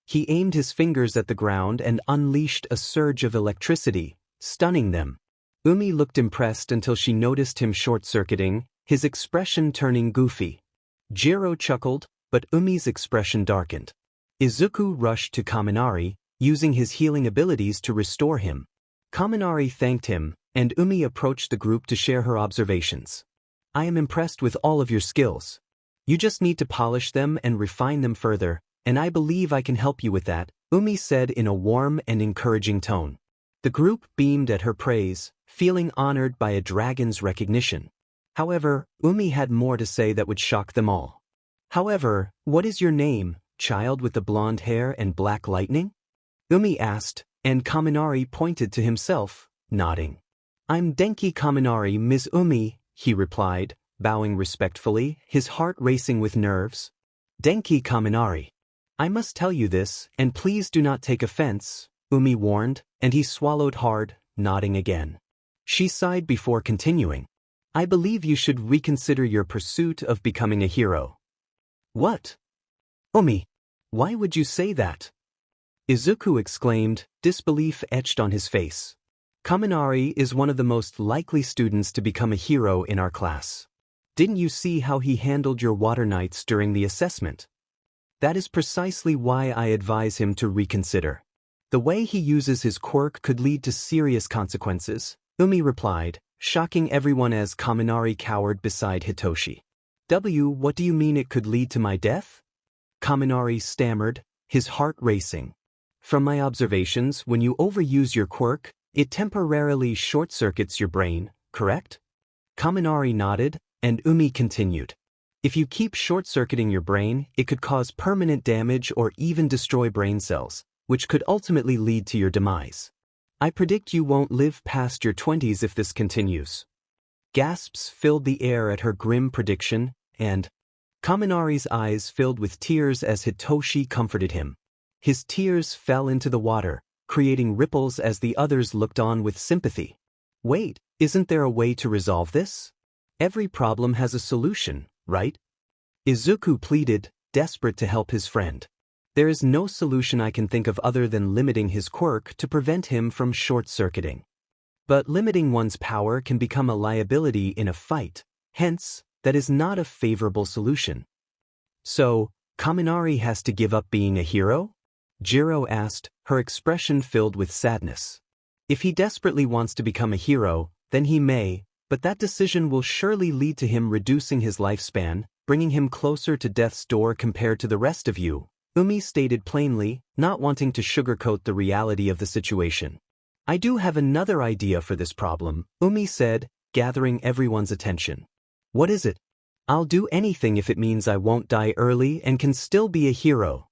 He aimed his fingers at the ground and unleashed a surge of electricity, stunning them. Umei looked impressed until she noticed him short-circuiting, his expression turning goofy. Jiro chuckled, but Umei's expression darkened. Izuku rushed to Kaminari, using his healing abilities to restore him. Kaminari thanked him, and Umei approached the group to share her observations. I am impressed with all of your skills. You just need to polish them and refine them further, and I believe I can help you with that, Umei said in a warm and encouraging tone. The group beamed at her praise, feeling honored by a dragon's recognition. However, Umei had more to say that would shock them all. However, what is your name, child with the blonde hair and black lightning? Umei asked, and Kaminari pointed to himself, nodding. I'm Denki Kaminari, Ms. Umei, he replied, bowing respectfully, his heart racing with nerves. Denki Kaminari. I must tell you this, and please do not take offense, Umei warned, and he swallowed hard, nodding again. She sighed before continuing. I believe you should reconsider your pursuit of becoming a hero. What? Umei, why would you say that? Izuku exclaimed, disbelief etched on his face. Kaminari is one of the most likely students to become a hero in our class. Didn't you see how he handled your water knights during the assessment? That is precisely why I advise him to reconsider. The way he uses his quirk could lead to serious consequences, Umei replied, shocking everyone as Kaminari cowered beside Hitoshi. What do you mean it could lead to my death? Kaminari stammered, his heart racing. From my observations, when you overuse your quirk, it temporarily short-circuits your brain, correct? Kaminari nodded, and Umei continued. If you keep short-circuiting your brain, it could cause permanent damage or even destroy brain cells, which could ultimately lead to your demise. I predict you won't live past your 20s if this continues. Gasps filled the air at her grim prediction, and Kaminari's eyes filled with tears as Hitoshi comforted him. His tears fell into the water, creating ripples as the others looked on with sympathy. Wait, isn't there a way to resolve this? Every problem has a solution, right? Izuku pleaded, desperate to help his friend. There is no solution I can think of other than limiting his quirk to prevent him from short-circuiting. But limiting one's power can become a liability in a fight, hence, that is not a favorable solution. So, Kaminari has to give up being a hero? Jiro asked, her expression filled with sadness. If he desperately wants to become a hero, then he may, but that decision will surely lead to him reducing his lifespan, bringing him closer to death's door compared to the rest of you, Umei stated plainly, not wanting to sugarcoat the reality of the situation. I do have another idea for this problem, Umei said, gathering everyone's attention. What is it? I'll do anything if it means I won't die early and can still be a hero.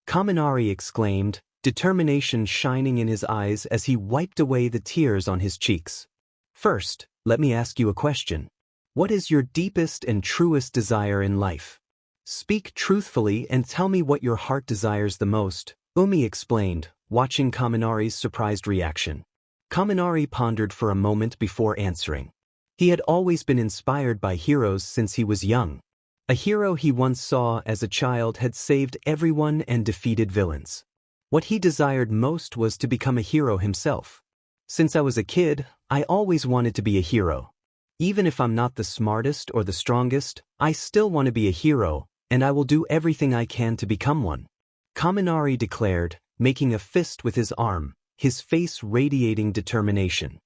Kaminari exclaimed, determination shining in his eyes as he wiped away the tears on his cheeks. First, let me ask you a question. What is your deepest and truest desire in life? Speak truthfully and tell me what your heart desires the most, Umei explained, watching Kaminari's surprised reaction. Kaminari pondered for a moment before answering. He had always been inspired by heroes since he was young. A hero he once saw as a child had saved everyone and defeated villains. What he desired most was to become a hero himself. Since I was a kid, I always wanted to be a hero. Even if I'm not the smartest or the strongest, I still want to be a hero, and I will do everything I can to become one. Kaminari declared, making a fist with his arm, his face radiating determination.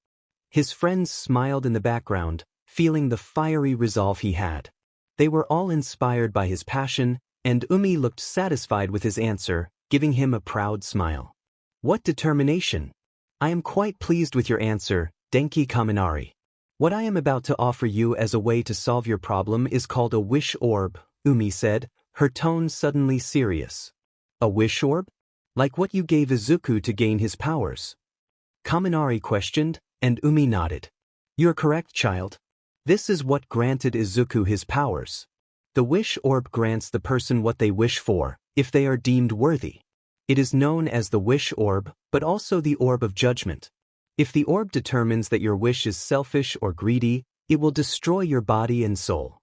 His friends smiled in the background, feeling the fiery resolve he had. They were all inspired by his passion, and Umei looked satisfied with his answer, giving him a proud smile. What determination! I am quite pleased with your answer, Denki Kaminari. What I am about to offer you as a way to solve your problem is called a Wish Orb, Umei said, her tone suddenly serious. A Wish Orb? Like what you gave Izuku to gain his powers? Kaminari questioned, and Umei nodded. You're correct, child. This is what granted Izuku his powers. The Wish Orb grants the person what they wish for, if they are deemed worthy. It is known as the Wish Orb, but also the Orb of Judgment. If the orb determines that your wish is selfish or greedy, it will destroy your body and soul.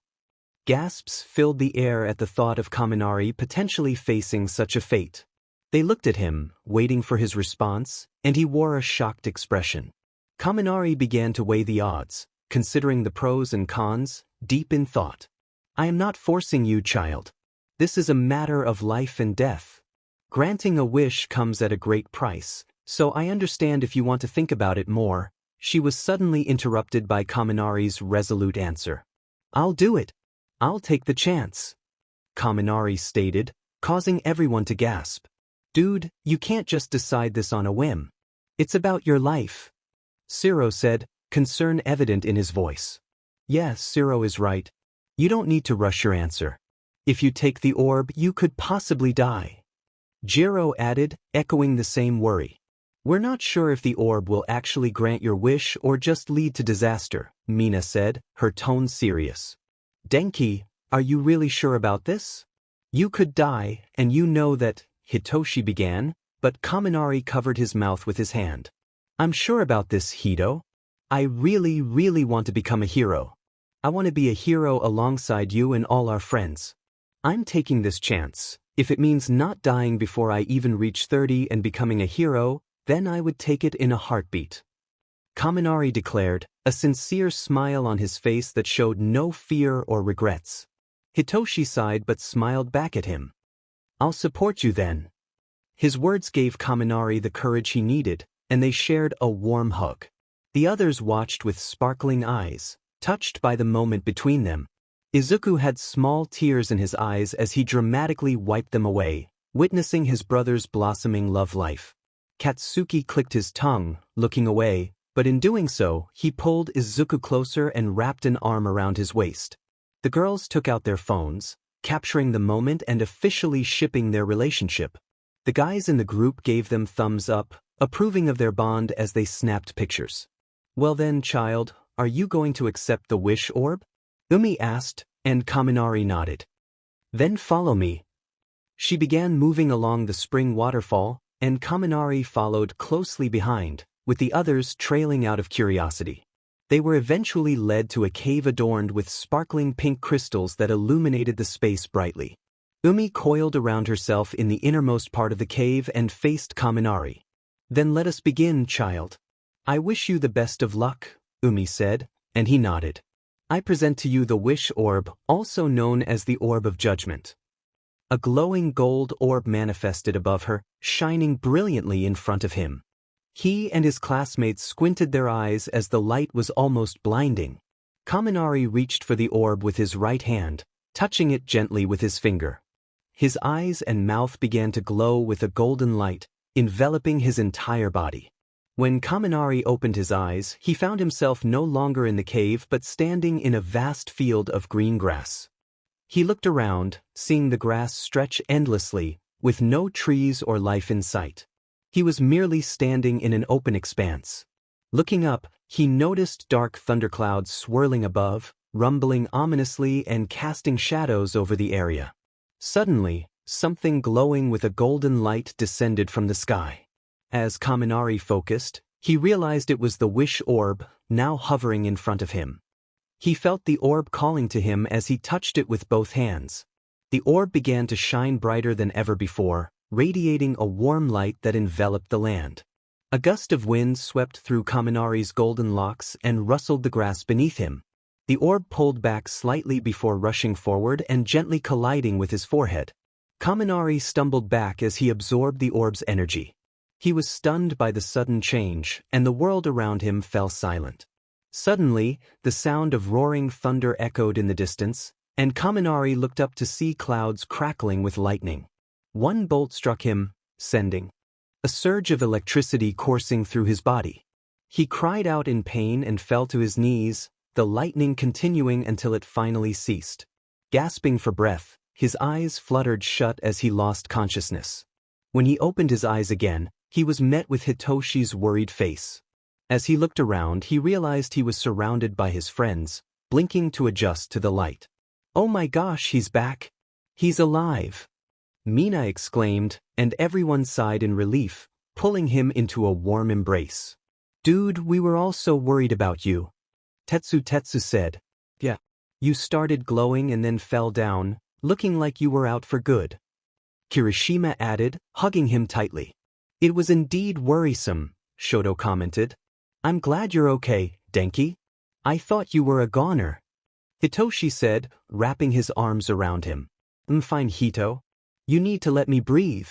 Gasps filled the air at the thought of Kaminari potentially facing such a fate. They looked at him, waiting for his response, and he wore a shocked expression. Kaminari began to weigh the odds, considering the pros and cons, deep in thought. I am not forcing you, child. This is a matter of life and death. Granting a wish comes at a great price, so I understand if you want to think about it more. She was suddenly interrupted by Kaminari's resolute answer. I'll do it. I'll take the chance. Kaminari stated, causing everyone to gasp. Dude, you can't just decide this on a whim. It's about your life. Zero said, concern evident in his voice. Yes, Zero is right. You don't need to rush your answer. If you take the orb, you could possibly die. Jiro added, echoing the same worry. We're not sure if the orb will actually grant your wish or just lead to disaster, Mina said, her tone serious. Denki, are you really sure about this? You could die, and you know that, Hitoshi began, but Kaminari covered his mouth with his hand. I'm sure about this, Hito. I really, really want to become a hero. I want to be a hero alongside you and all our friends. I'm taking this chance. If it means not dying before I even reach 30 and becoming a hero, then I would take it in a heartbeat. Kaminari declared, a sincere smile on his face that showed no fear or regrets. Hitoshi sighed but smiled back at him. I'll support you then. His words gave Kaminari the courage he needed, and they shared a warm hug. The others watched with sparkling eyes, touched by the moment between them. Izuku had small tears in his eyes as he dramatically wiped them away, witnessing his brother's blossoming love life. Katsuki clicked his tongue, looking away, but in doing so, he pulled Izuku closer and wrapped an arm around his waist. The girls took out their phones, capturing the moment and officially shipping their relationship. The guys in the group gave them thumbs up, approving of their bond as they snapped pictures. Well then, child, are you going to accept the Wish Orb? Umei asked, and Kaminari nodded. Then follow me. She began moving along the spring waterfall, and Kaminari followed closely behind, with the others trailing out of curiosity. They were eventually led to a cave adorned with sparkling pink crystals that illuminated the space brightly. Umei coiled around herself in the innermost part of the cave and faced Kaminari. Then let us begin, child. I wish you the best of luck, Umei said, and he nodded. I present to you the Wish Orb, also known as the Orb of Judgment. A glowing gold orb manifested above her, shining brilliantly in front of him. He and his classmates squinted their eyes as the light was almost blinding. Kaminari reached for the orb with his right hand, touching it gently with his finger. His eyes and mouth began to glow with a golden light, enveloping his entire body. When Kaminari opened his eyes, he found himself no longer in the cave but standing in a vast field of green grass. He looked around, seeing the grass stretch endlessly, with no trees or life in sight. He was merely standing in an open expanse. Looking up, he noticed dark thunderclouds swirling above, rumbling ominously and casting shadows over the area. Suddenly, something glowing with a golden light descended from the sky. As Kaminari focused, he realized it was the Wish Orb, now hovering in front of him. He felt the orb calling to him as he touched it with both hands. The orb began to shine brighter than ever before, radiating a warm light that enveloped the land. A gust of wind swept through Kaminari's golden locks and rustled the grass beneath him. The orb pulled back slightly before rushing forward and gently colliding with his forehead. Kaminari stumbled back as he absorbed the orb's energy. He was stunned by the sudden change, and the world around him fell silent. Suddenly, the sound of roaring thunder echoed in the distance, and Kaminari looked up to see clouds crackling with lightning. One bolt struck him, sending a surge of electricity coursing through his body. He cried out in pain and fell to his knees, the lightning continuing until it finally ceased. Gasping for breath, his eyes fluttered shut as he lost consciousness. When he opened his eyes again, he was met with Hitoshi's worried face. As he looked around, he realized he was surrounded by his friends, blinking to adjust to the light. "Oh my gosh, he's back! He's alive!" Mina exclaimed, and everyone sighed in relief, pulling him into a warm embrace. "Dude, we were all so worried about you," Tetsu said. "Yeah. You started glowing and then fell down, looking like you were out for good," Kirishima added, hugging him tightly. "It was indeed worrisome," Shoto commented. "I'm glad you're okay, Denki. I thought you were a goner," Hitoshi said, wrapping his arms around him. "I'm fine, Hito. You need to let me breathe,"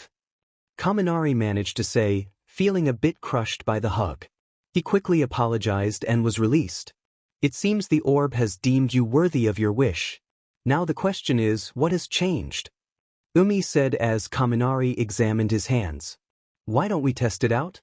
Kaminari managed to say, feeling a bit crushed by the hug. He quickly apologized and was released. "It seems the orb has deemed you worthy of your wish. Now the question is, what has changed?" Umei said as Kaminari examined his hands. "Why don't we test it out?"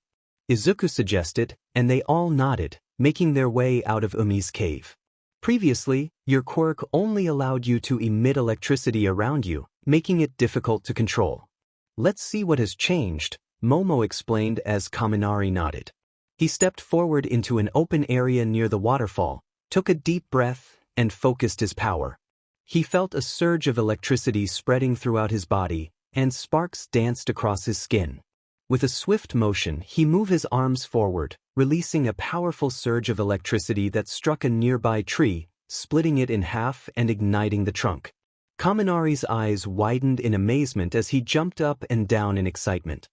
Izuku suggested, and they all nodded, making their way out of Umei's cave. "Previously, your quirk only allowed you to emit electricity around you, making it difficult to control. Let's see what has changed," Momo explained as Kaminari nodded. He stepped forward into an open area near the waterfall, took a deep breath, and focused his power. He felt a surge of electricity spreading throughout his body, and sparks danced across his skin. With a swift motion, he moved his arms forward, releasing a powerful surge of electricity that struck a nearby tree, splitting it in half and igniting the trunk. Kaminari's eyes widened in amazement as he jumped up and down in excitement.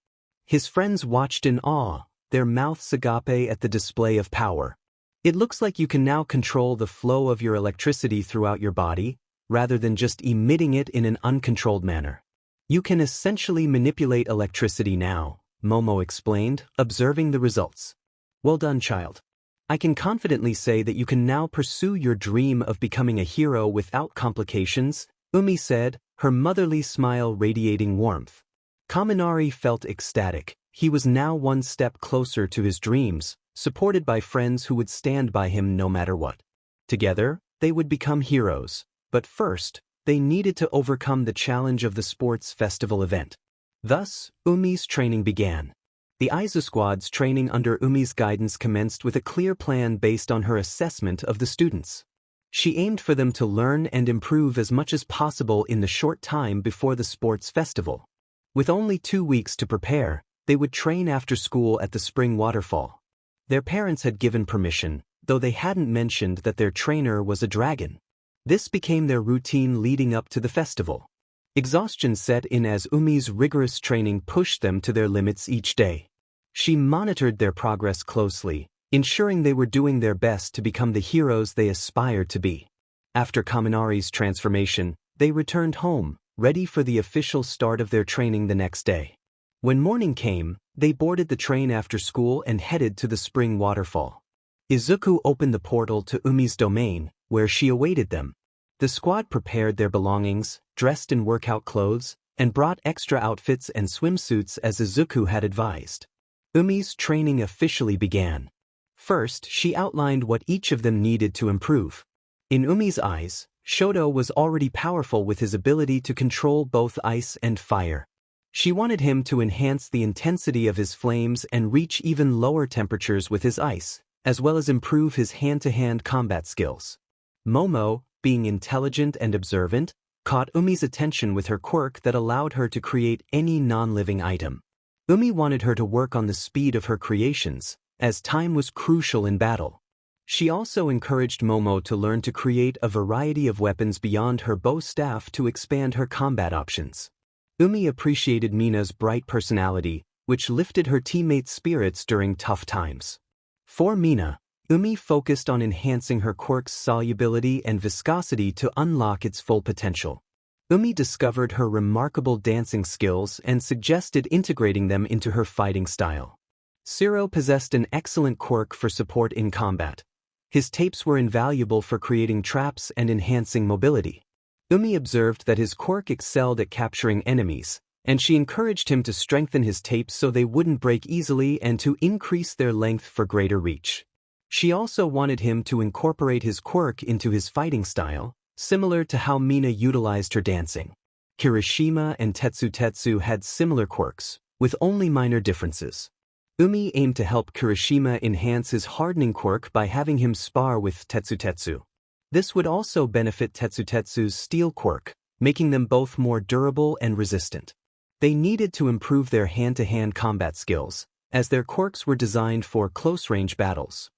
His friends watched in awe, their mouths agape at the display of power. It looks like you can now control the flow of your electricity throughout your body, rather than just emitting it in an uncontrolled manner. You can essentially manipulate electricity now, Momo explained, observing the results. Well done, child. I can confidently say that you can now pursue your dream of becoming a hero without complications, Umei said, her motherly smile radiating warmth. Kaminari felt ecstatic. He was now one step closer to his dreams, supported by friends who would stand by him no matter what. Together, they would become heroes, but first, they needed to overcome the challenge of the sports festival event. Thus, Umei's training began. The Aizawa squad's training under Umei's guidance commenced with a clear plan based on her assessment of the students. She aimed for them to learn and improve as much as possible in the short time before the sports festival. With only 2 weeks to prepare, they would train after school at the spring waterfall. Their parents had given permission, though they hadn't mentioned that their trainer was a dragon. This became their routine leading up to the festival. Exhaustion set in as Umei's rigorous training pushed them to their limits each day. She monitored their progress closely, ensuring they were doing their best to become the heroes they aspired to be. After Kaminari's transformation, they returned home, ready for the official start of their training the next day. When morning came, they boarded the train after school and headed to the spring waterfall. Izuku opened the portal to Umei's domain, where she awaited them. The squad prepared their belongings, dressed in workout clothes, and brought extra outfits and swimsuits as Izuku had advised. Umei's training officially began. First, she outlined what each of them needed to improve. In Umei's eyes, Shoto was already powerful with his ability to control both ice and fire. She wanted him to enhance the intensity of his flames and reach even lower temperatures with his ice, as well as improve his hand-to-hand combat skills. Momo, being intelligent and observant, caught Umei's attention with her quirk that allowed her to create any non-living item. Umei wanted her to work on the speed of her creations, as time was crucial in battle. She also encouraged Momo to learn to create a variety of weapons beyond her bow staff to expand her combat options. Umei appreciated Mina's bright personality, which lifted her teammates' spirits during tough times. For Mina, Umei focused on enhancing her quirk's solubility and viscosity to unlock its full potential. Umei discovered her remarkable dancing skills and suggested integrating them into her fighting style. Siro possessed an excellent quirk for support in combat. His tapes were invaluable for creating traps and enhancing mobility. Umei observed that his quirk excelled at capturing enemies, and she encouraged him to strengthen his tapes so they wouldn't break easily and to increase their length for greater reach. She also wanted him to incorporate his quirk into his fighting style, similar to how Mina utilized her dancing. Kirishima and Tetsu had similar quirks, with only minor differences. Umei aimed to help Kirishima enhance his hardening quirk by having him spar with Tetsu. This would also benefit Tetsu's steel quirk, making them both more durable and resistant. They needed to improve their hand-to-hand combat skills, as their quirks were designed for close-range battles.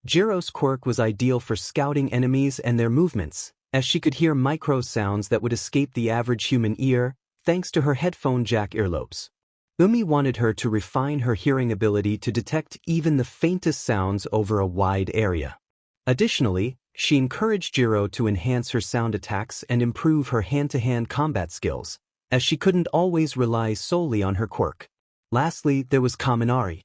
Jiro's quirk was ideal for scouting enemies and their movements, as she could hear micro sounds that would escape the average human ear, thanks to her headphone jack earlobes. Umei wanted her to refine her hearing ability to detect even the faintest sounds over a wide area. Additionally, she encouraged Jiro to enhance her sound attacks and improve her hand-to-hand combat skills, as she couldn't always rely solely on her quirk. Lastly, there was Kaminari.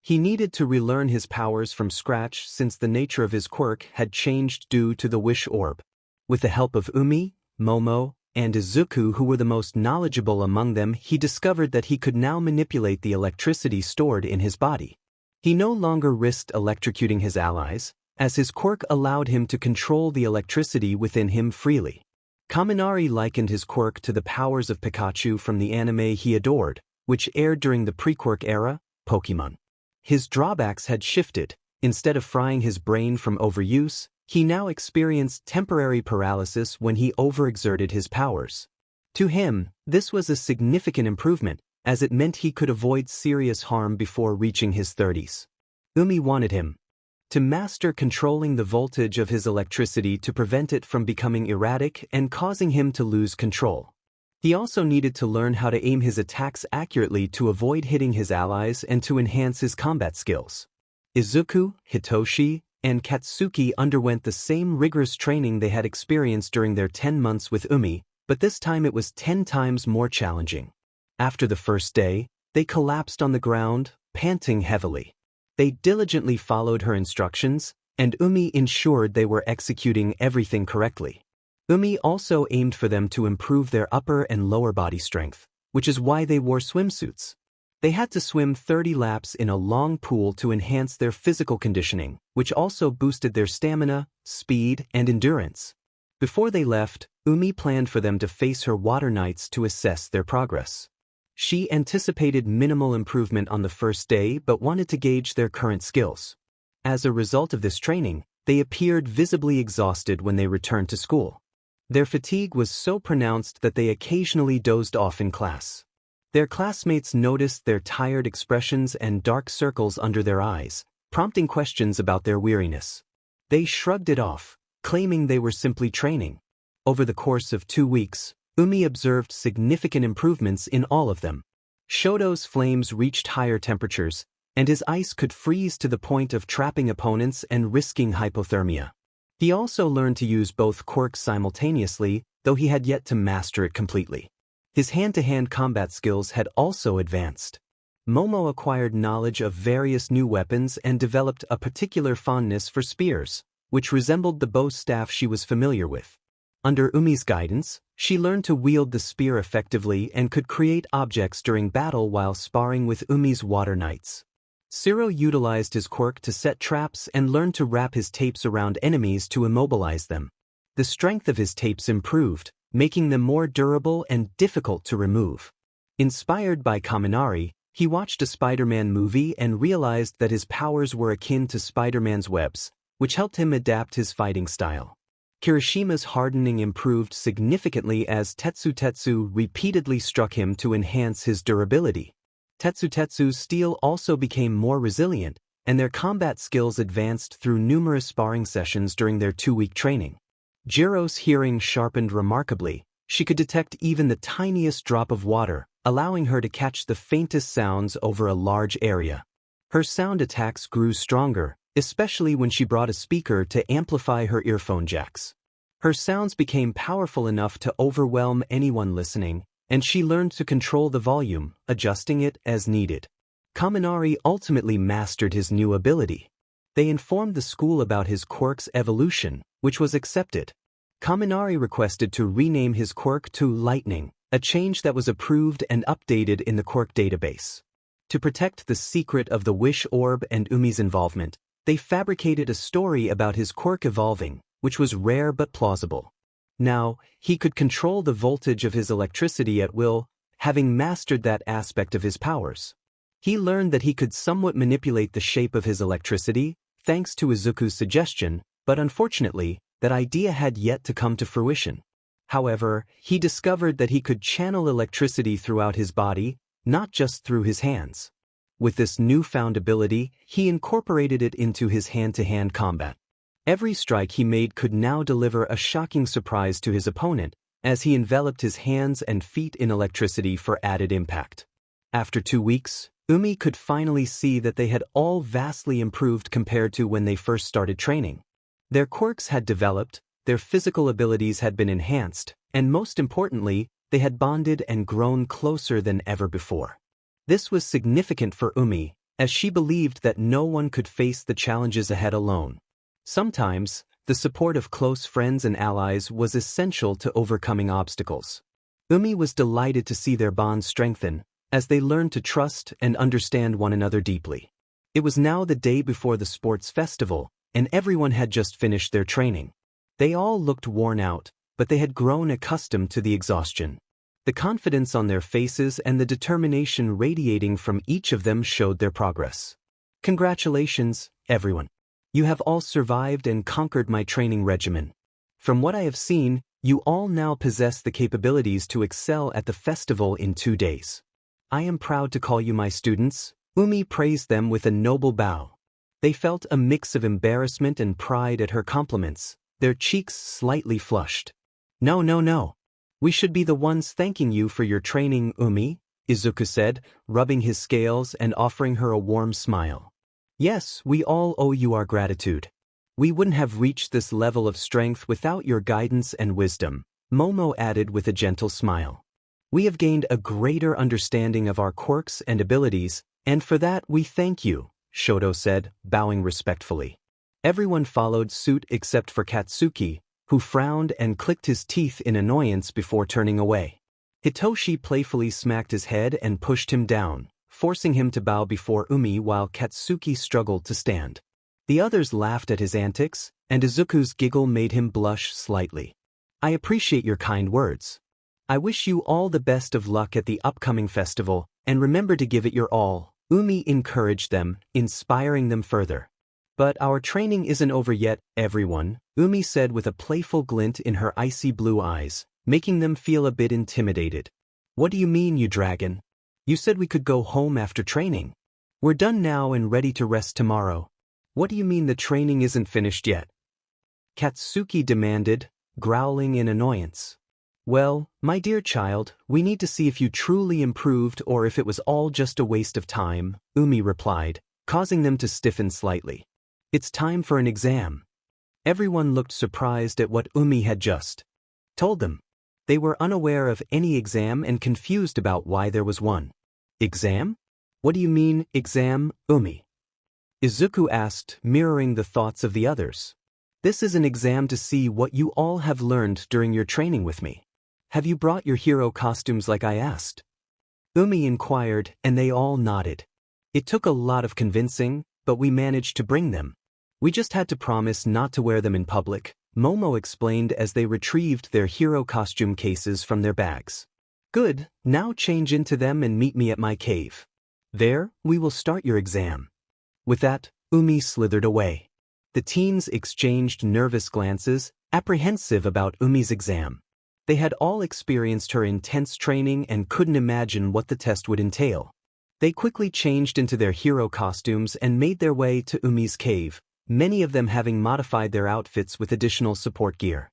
He needed to relearn his powers from scratch since the nature of his quirk had changed due to the Wish Orb. With the help of Umei, Momo, and Izuku, who were the most knowledgeable among them, he discovered that he could now manipulate the electricity stored in his body. He no longer risked electrocuting his allies, as his quirk allowed him to control the electricity within him freely. Kaminari likened his quirk to the powers of Pikachu from the anime he adored, which aired during the pre-Quirk era, Pokemon. His drawbacks had shifted. Instead of frying his brain from overuse, he now experienced temporary paralysis when he overexerted his powers. To him, this was a significant improvement, as it meant he could avoid serious harm before reaching his 30s. Umei wanted him to master controlling the voltage of his electricity to prevent it from becoming erratic and causing him to lose control. He also needed to learn how to aim his attacks accurately to avoid hitting his allies and to enhance his combat skills. Izuku, Hitoshi, and Katsuki underwent the same rigorous training they had experienced during their 10 months with Umei, but this time it was 10 times more challenging. After the first day, they collapsed on the ground, panting heavily. They diligently followed her instructions, and Umei ensured they were executing everything correctly. Umei also aimed for them to improve their upper and lower body strength, which is why they wore swimsuits. They had to swim 30 laps in a long pool to enhance their physical conditioning, which also boosted their stamina, speed, and endurance. Before they left, Umei planned for them to face her water knights to assess their progress. She anticipated minimal improvement on the first day but wanted to gauge their current skills. As a result of this training, they appeared visibly exhausted when they returned to school. Their fatigue was so pronounced that they occasionally dozed off in class. Their classmates noticed their tired expressions and dark circles under their eyes, prompting questions about their weariness. They shrugged it off, claiming they were simply training. Over the course of 2 weeks, Umei observed significant improvements in all of them. Shoto's flames reached higher temperatures, and his ice could freeze to the point of trapping opponents and risking hypothermia. He also learned to use both quirks simultaneously, though he had yet to master it completely. His hand-to-hand combat skills had also advanced. Momo acquired knowledge of various new weapons and developed a particular fondness for spears, which resembled the bow staff she was familiar with. Under Umei's guidance, she learned to wield the spear effectively and could create objects during battle while sparring with Umei's water knights. Zero utilized his quirk to set traps and learned to wrap his tapes around enemies to immobilize them. The strength of his tapes improved, making them more durable and difficult to remove. Inspired by Kaminari, he watched a Spider-Man movie and realized that his powers were akin to Spider-Man's webs, which helped him adapt his fighting style. Kirishima's hardening improved significantly as Tetsu repeatedly struck him to enhance his durability. Tetsu's steel also became more resilient, and their combat skills advanced through numerous sparring sessions during their 2-week training. Jiro's hearing sharpened remarkably. She could detect even the tiniest drop of water, allowing her to catch the faintest sounds over a large area. Her sound attacks grew stronger, especially when she brought a speaker to amplify her earphone jacks. Her sounds became powerful enough to overwhelm anyone listening, and she learned to control the volume, adjusting it as needed. Kaminari ultimately mastered his new ability. They informed the school about his quirk's evolution, which was accepted. Kaminari requested to rename his quirk to Lightning, a change that was approved and updated in the quirk database. To protect the secret of the Wish Orb and Umei's involvement, they fabricated a story about his quirk evolving, which was rare but plausible. Now, he could control the voltage of his electricity at will, having mastered that aspect of his powers. He learned that he could somewhat manipulate the shape of his electricity, thanks to Izuku's suggestion, but unfortunately, that idea had yet to come to fruition. However, he discovered that he could channel electricity throughout his body, not just through his hands. With this newfound ability, he incorporated it into his hand-to-hand combat. Every strike he made could now deliver a shocking surprise to his opponent, as he enveloped his hands and feet in electricity for added impact. After 2 weeks, Umei could finally see that they had all vastly improved compared to when they first started training. Their quirks had developed, their physical abilities had been enhanced, and most importantly, they had bonded and grown closer than ever before. This was significant for Umei, as she believed that no one could face the challenges ahead alone. Sometimes, the support of close friends and allies was essential to overcoming obstacles. Umei was delighted to see their bond strengthen, as they learned to trust and understand one another deeply. It was now the day before the sports festival, and everyone had just finished their training. They all looked worn out, but they had grown accustomed to the exhaustion. The confidence on their faces and the determination radiating from each of them showed their progress. Congratulations, everyone. You have all survived and conquered my training regimen. From what I have seen, you all now possess the capabilities to excel at the festival in 2 days. I am proud to call you my students. Umei praised them with a noble bow. They felt a mix of embarrassment and pride at her compliments, their cheeks slightly flushed. No. We should be the ones thanking you for your training, Umei, Izuku said, rubbing his scales and offering her a warm smile. Yes, we all owe you our gratitude. We wouldn't have reached this level of strength without your guidance and wisdom, Momo added with a gentle smile. We have gained a greater understanding of our quirks and abilities, and for that we thank you, Shoto said, bowing respectfully. Everyone followed suit except for Katsuki, who frowned and clicked his teeth in annoyance before turning away. Hitoshi playfully smacked his head and pushed him down, forcing him to bow before Umei while Katsuki struggled to stand. The others laughed at his antics, and Izuku's giggle made him blush slightly. I appreciate your kind words. I wish you all the best of luck at the upcoming festival, and remember to give it your all, Umei encouraged them, inspiring them further. But our training isn't over yet, everyone, Umei said with a playful glint in her icy blue eyes, making them feel a bit intimidated. What do you mean, you dragon? You said we could go home after training. We're done now and ready to rest tomorrow. What do you mean the training isn't finished yet? Katsuki demanded, growling in annoyance. Well, my dear child, we need to see if you truly improved or if it was all just a waste of time, Umei replied, causing them to stiffen slightly. It's time for an exam. Everyone looked surprised at what Umei had just told them. They were unaware of any exam and confused about why there was one. Exam? What do you mean, exam, Umei? Izuku asked, mirroring the thoughts of the others. This is an exam to see what you all have learned during your training with me. Have you brought your hero costumes like I asked? Umei inquired, and they all nodded. It took a lot of convincing, but we managed to bring them. We just had to promise not to wear them in public, Momo explained as they retrieved their hero costume cases from their bags. Good, now change into them and meet me at my cave. There, we will start your exam. With that, Umei slithered away. The teens exchanged nervous glances, apprehensive about Umei's exam. They had all experienced her intense training and couldn't imagine what the test would entail. They quickly changed into their hero costumes and made their way to Umei's cave, many of them having modified their outfits with additional support gear.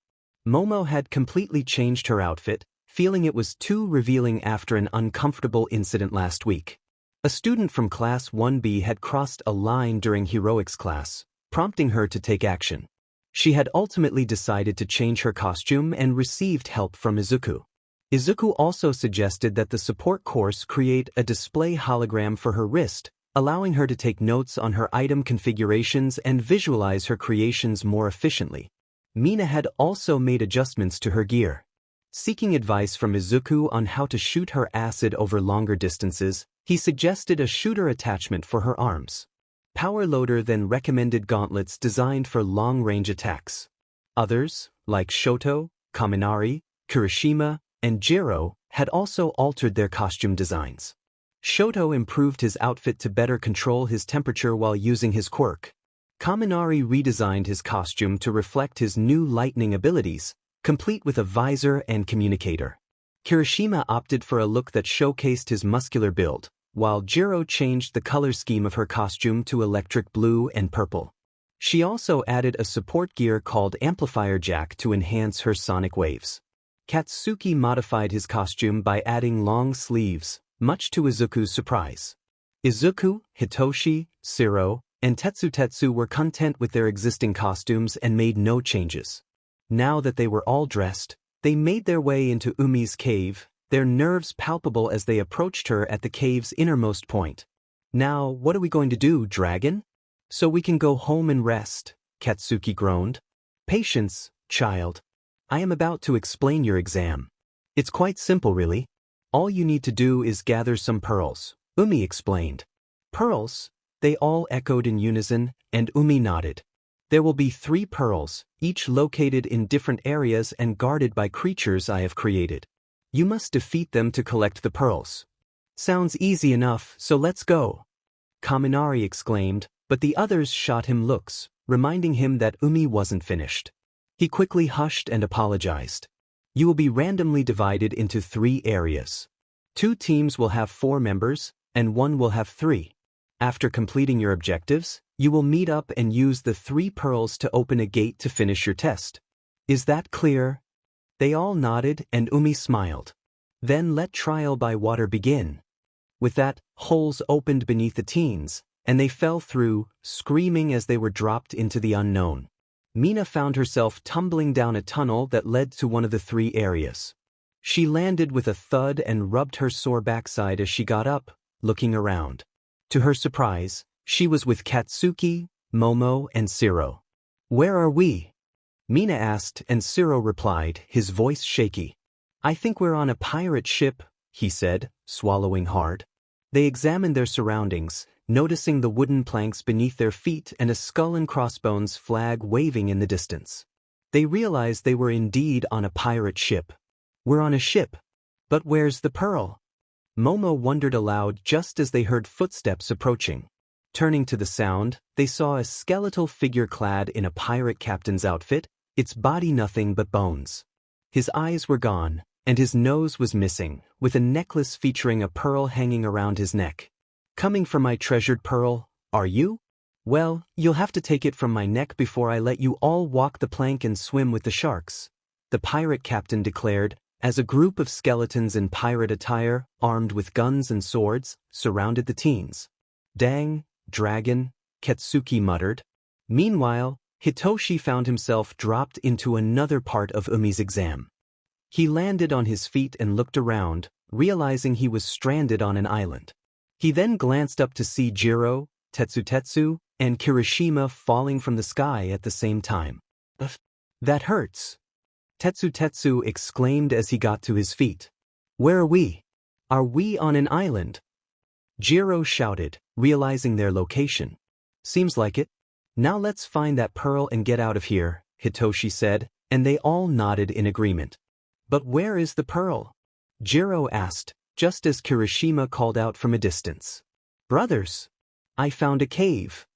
Momo had completely changed her outfit, feeling it was too revealing after an uncomfortable incident last week. A student from Class 1B had crossed a line during heroics class, prompting her to take action. She had ultimately decided to change her costume and received help from Izuku. Izuku also suggested that the support course create a display hologram for her wrist, allowing her to take notes on her item configurations and visualize her creations more efficiently. Mina had also made adjustments to her gear. Seeking advice from Izuku on how to shoot her acid over longer distances, he suggested a shooter attachment for her arms. Power Loader then recommended gauntlets designed for long-range attacks. Others, like Shoto, Kaminari, Kirishima, and Jiro, had also altered their costume designs. Shoto improved his outfit to better control his temperature while using his quirk. Kaminari redesigned his costume to reflect his new lightning abilities, complete with a visor and communicator. Kirishima opted for a look that showcased his muscular build, while Jiro changed the color scheme of her costume to electric blue and purple. She also added a support gear called Amplifier Jack to enhance her sonic waves. Katsuki modified his costume by adding long sleeves, much to Izuku's surprise. Izuku, Hitoshi, Siro, and Tetsu were content with their existing costumes and made no changes. Now that they were all dressed, they made their way into Umei's cave, their nerves palpable as they approached her at the cave's innermost point. Now, what are we going to do, dragon? So we can go home and rest, Katsuki groaned. Patience, child. I am about to explain your exam. It's quite simple, really. All you need to do is gather some pearls, Umei explained. Pearls? They all echoed in unison, and Umei nodded. There will be 3 pearls, each located in different areas and guarded by creatures I have created. You must defeat them to collect the pearls. Sounds easy enough, so let's go. Kaminari exclaimed, but the others shot him looks, reminding him that Umei wasn't finished. He quickly hushed and apologized. You will be randomly divided into 3 areas. 2 teams will have 4 members, and 1 will have 3. After completing your objectives, you will meet up and use the 3 pearls to open a gate to finish your test. Is that clear? They all nodded and Umei smiled. Then let trial by water begin. With that, holes opened beneath the teens, and they fell through, screaming as they were dropped into the unknown. Mina found herself tumbling down a tunnel that led to one of the 3 areas. She landed with a thud and rubbed her sore backside as she got up, looking around. To her surprise, she was with Katsuki, Momo, and Siro. Where are we? Mina asked, and Siro replied, his voice shaky. I think we're on a pirate ship, he said, swallowing hard. They examined their surroundings, noticing the wooden planks beneath their feet and a skull and crossbones flag waving in the distance. They realized they were indeed on a pirate ship. We're on a ship. But where's the pearl? Momo wondered aloud just as they heard footsteps approaching. Turning to the sound, they saw a skeletal figure clad in a pirate captain's outfit, its body nothing but bones. His eyes were gone, and his nose was missing, with a necklace featuring a pearl hanging around his neck. Coming for my treasured pearl, are you? Well, you'll have to take it from my neck before I let you all walk the plank and swim with the sharks, the pirate captain declared, as a group of skeletons in pirate attire, armed with guns and swords, surrounded the teens. Dang, dragon, Katsuki muttered. Meanwhile, Hitoshi found himself dropped into another part of Umei's exam. He landed on his feet and looked around, realizing he was stranded on an island. He then glanced up to see Jiro, Tetsu, and Kirishima falling from the sky at the same time. That hurts. Tetsu exclaimed as he got to his feet. Where are we? Are we on an island? Jiro shouted, realizing their location. Seems like it. Now let's find that pearl and get out of here, Hitoshi said, and they all nodded in agreement. But where is the pearl? Jiro asked, just as Kirishima called out from a distance. Brothers! I found a cave.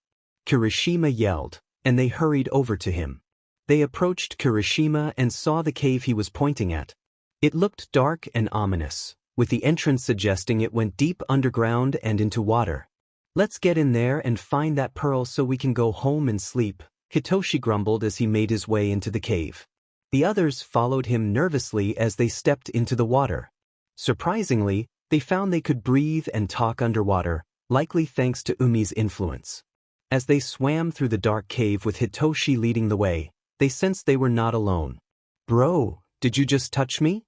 Kirishima yelled, and they hurried over to him. They approached Kirishima and saw the cave he was pointing at. It looked dark and ominous, with the entrance suggesting it went deep underground and into water. Let's get in there and find that pearl so we can go home and sleep, Hitoshi grumbled as he made his way into the cave. The others followed him nervously as they stepped into the water. Surprisingly, they found they could breathe and talk underwater, likely thanks to Umei's influence. As they swam through the dark cave with Hitoshi leading the way, they sensed they were not alone. Bro, did you just touch me?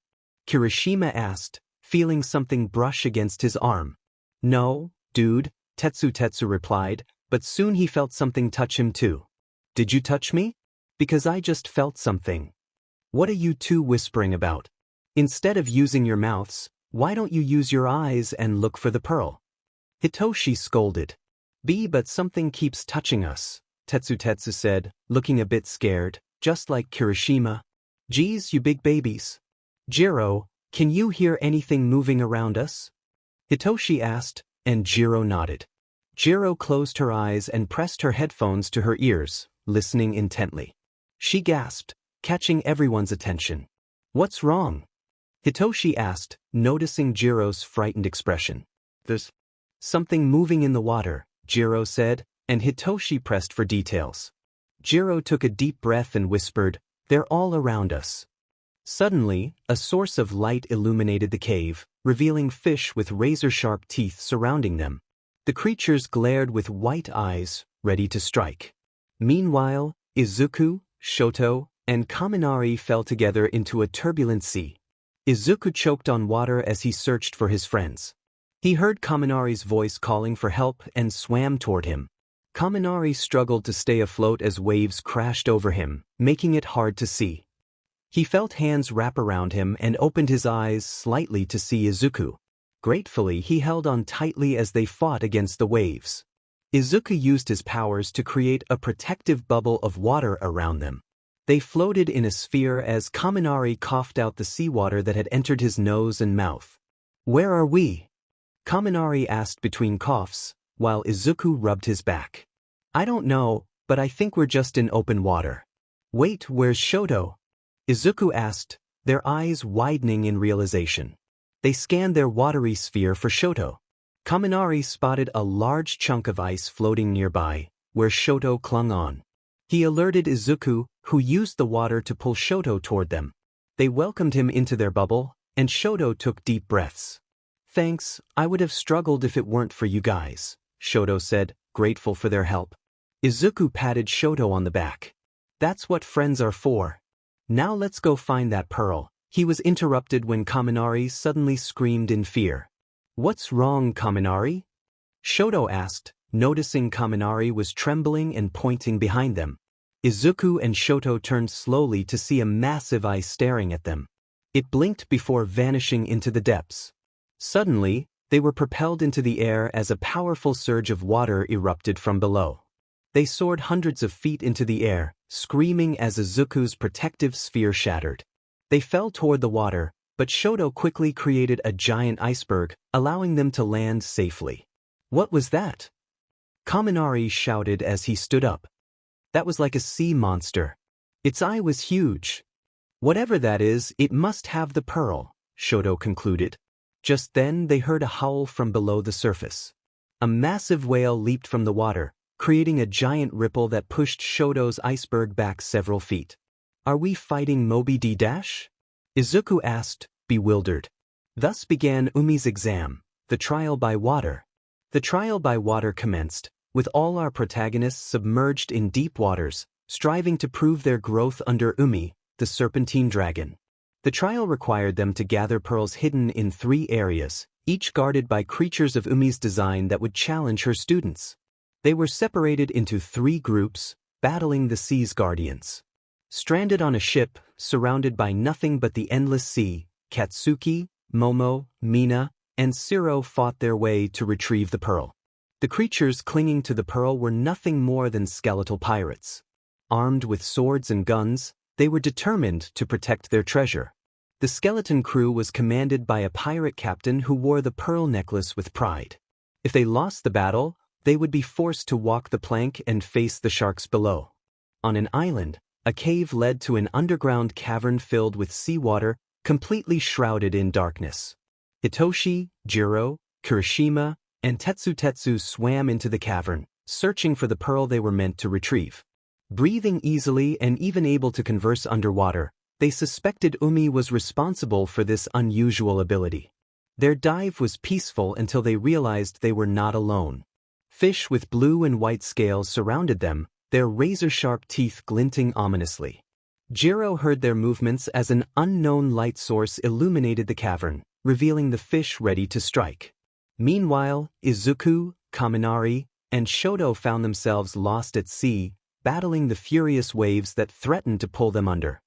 Kirishima asked, feeling something brush against his arm. No, dude, Tetsu replied, but soon he felt something touch him too. Did you touch me? Because I just felt something. What are you two whispering about? Instead of using your mouths, why don't you use your eyes and look for the pearl? Hitoshi scolded. But something keeps touching us, Tetsu said, looking a bit scared, just like Kirishima. Geez, you big babies. Jiro, can you hear anything moving around us? Hitoshi asked, and Jiro nodded. Jiro closed her eyes and pressed her headphones to her ears, listening intently. She gasped, catching everyone's attention. What's wrong? Hitoshi asked, noticing Jiro's frightened expression. There's something moving in the water, Jiro said, and Hitoshi pressed for details. Jiro took a deep breath and whispered, They're all around us. Suddenly, a source of light illuminated the cave, revealing fish with razor-sharp teeth surrounding them. The creatures glared with white eyes, ready to strike. Meanwhile, Izuku, Shoto, and Kaminari fell together into a turbulent sea. Izuku choked on water as he searched for his friends. He heard Kaminari's voice calling for help and swam toward him. Kaminari struggled to stay afloat as waves crashed over him, making it hard to see. He felt hands wrap around him and opened his eyes slightly to see Izuku. Gratefully, he held on tightly as they fought against the waves. Izuku used his powers to create a protective bubble of water around them. They floated in a sphere as Kaminari coughed out the seawater that had entered his nose and mouth. "Where are we?" Kaminari asked between coughs, while Izuku rubbed his back. "I don't know, but I think we're just in open water." "Wait, where's Shoto?" Izuku asked, their eyes widening in realization. They scanned their watery sphere for Shoto. Kaminari spotted a large chunk of ice floating nearby, where Shoto clung on. He alerted Izuku, who used the water to pull Shoto toward them. They welcomed him into their bubble, and Shoto took deep breaths. "Thanks, I would have struggled if it weren't for you guys," Shoto said, grateful for their help. Izuku patted Shoto on the back. "That's what friends are for. Now let's go find that pearl." He was interrupted when Kaminari suddenly screamed in fear. "What's wrong, Kaminari?" Shoto asked, noticing Kaminari was trembling and pointing behind them. Izuku and Shoto turned slowly to see a massive eye staring at them. It blinked before vanishing into the depths. Suddenly, they were propelled into the air as a powerful surge of water erupted from below. They soared hundreds of feet into the air, screaming as Izuku's protective sphere shattered. They fell toward the water, but Shoto quickly created a giant iceberg, allowing them to land safely. "What was that?" Kaminari shouted as he stood up. "That was like a sea monster. Its eye was huge." "Whatever that is, it must have the pearl," Shoto concluded. Just then they heard a howl from below the surface. A massive whale leaped from the water, creating a giant ripple that pushed Shoto's iceberg back several feet. "Are we fighting Moby D-?" Izuku asked, bewildered. Thus began Umei's exam, the trial by water. The trial by water commenced, with all our protagonists submerged in deep waters, striving to prove their growth under Umei, the serpentine dragon. The trial required them to gather pearls hidden in 3 areas, each guarded by creatures of Umei's design that would challenge her students. They were separated into 3 groups, battling the sea's guardians. Stranded on a ship, surrounded by nothing but the endless sea, Katsuki, Momo, Mina, and Shiro fought their way to retrieve the pearl. The creatures clinging to the pearl were nothing more than skeletal pirates. Armed with swords and guns, they were determined to protect their treasure. The skeleton crew was commanded by a pirate captain who wore the pearl necklace with pride. If they lost the battle, they would be forced to walk the plank and face the sharks below. On an island, a cave led to an underground cavern filled with seawater, completely shrouded in darkness. Hitoshi, Jiro, Kirishima, and Tetsu swam into the cavern, searching for the pearl they were meant to retrieve. Breathing easily and even able to converse underwater, they suspected Umei was responsible for this unusual ability. Their dive was peaceful until they realized they were not alone. Fish with blue and white scales surrounded them, their razor-sharp teeth glinting ominously. Jiro heard their movements as an unknown light source illuminated the cavern, revealing the fish ready to strike. Meanwhile, Izuku, Kaminari, and Shoto found themselves lost at sea, battling the furious waves that threatened to pull them under.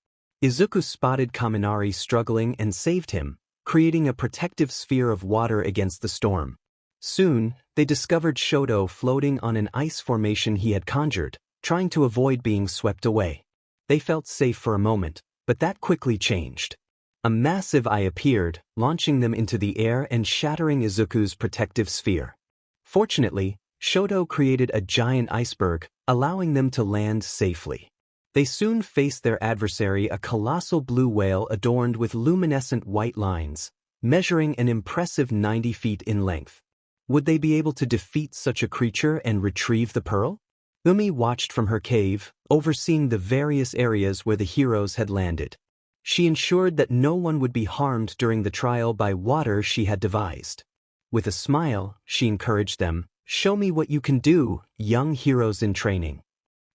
Izuku spotted Kaminari struggling and saved him, creating a protective sphere of water against the storm. Soon, they discovered Shoto floating on an ice formation he had conjured, trying to avoid being swept away. They felt safe for a moment, but that quickly changed. A massive eye appeared, launching them into the air and shattering Izuku's protective sphere. Fortunately, Shoto created a giant iceberg, allowing them to land safely. They soon faced their adversary, a colossal blue whale adorned with luminescent white lines, measuring an impressive 90 feet in length. Would they be able to defeat such a creature and retrieve the pearl? Umei watched from her cave, overseeing the various areas where the heroes had landed. She ensured that no one would be harmed during the trial by water she had devised. With a smile, she encouraged them, "Show me what you can do, young heroes in training."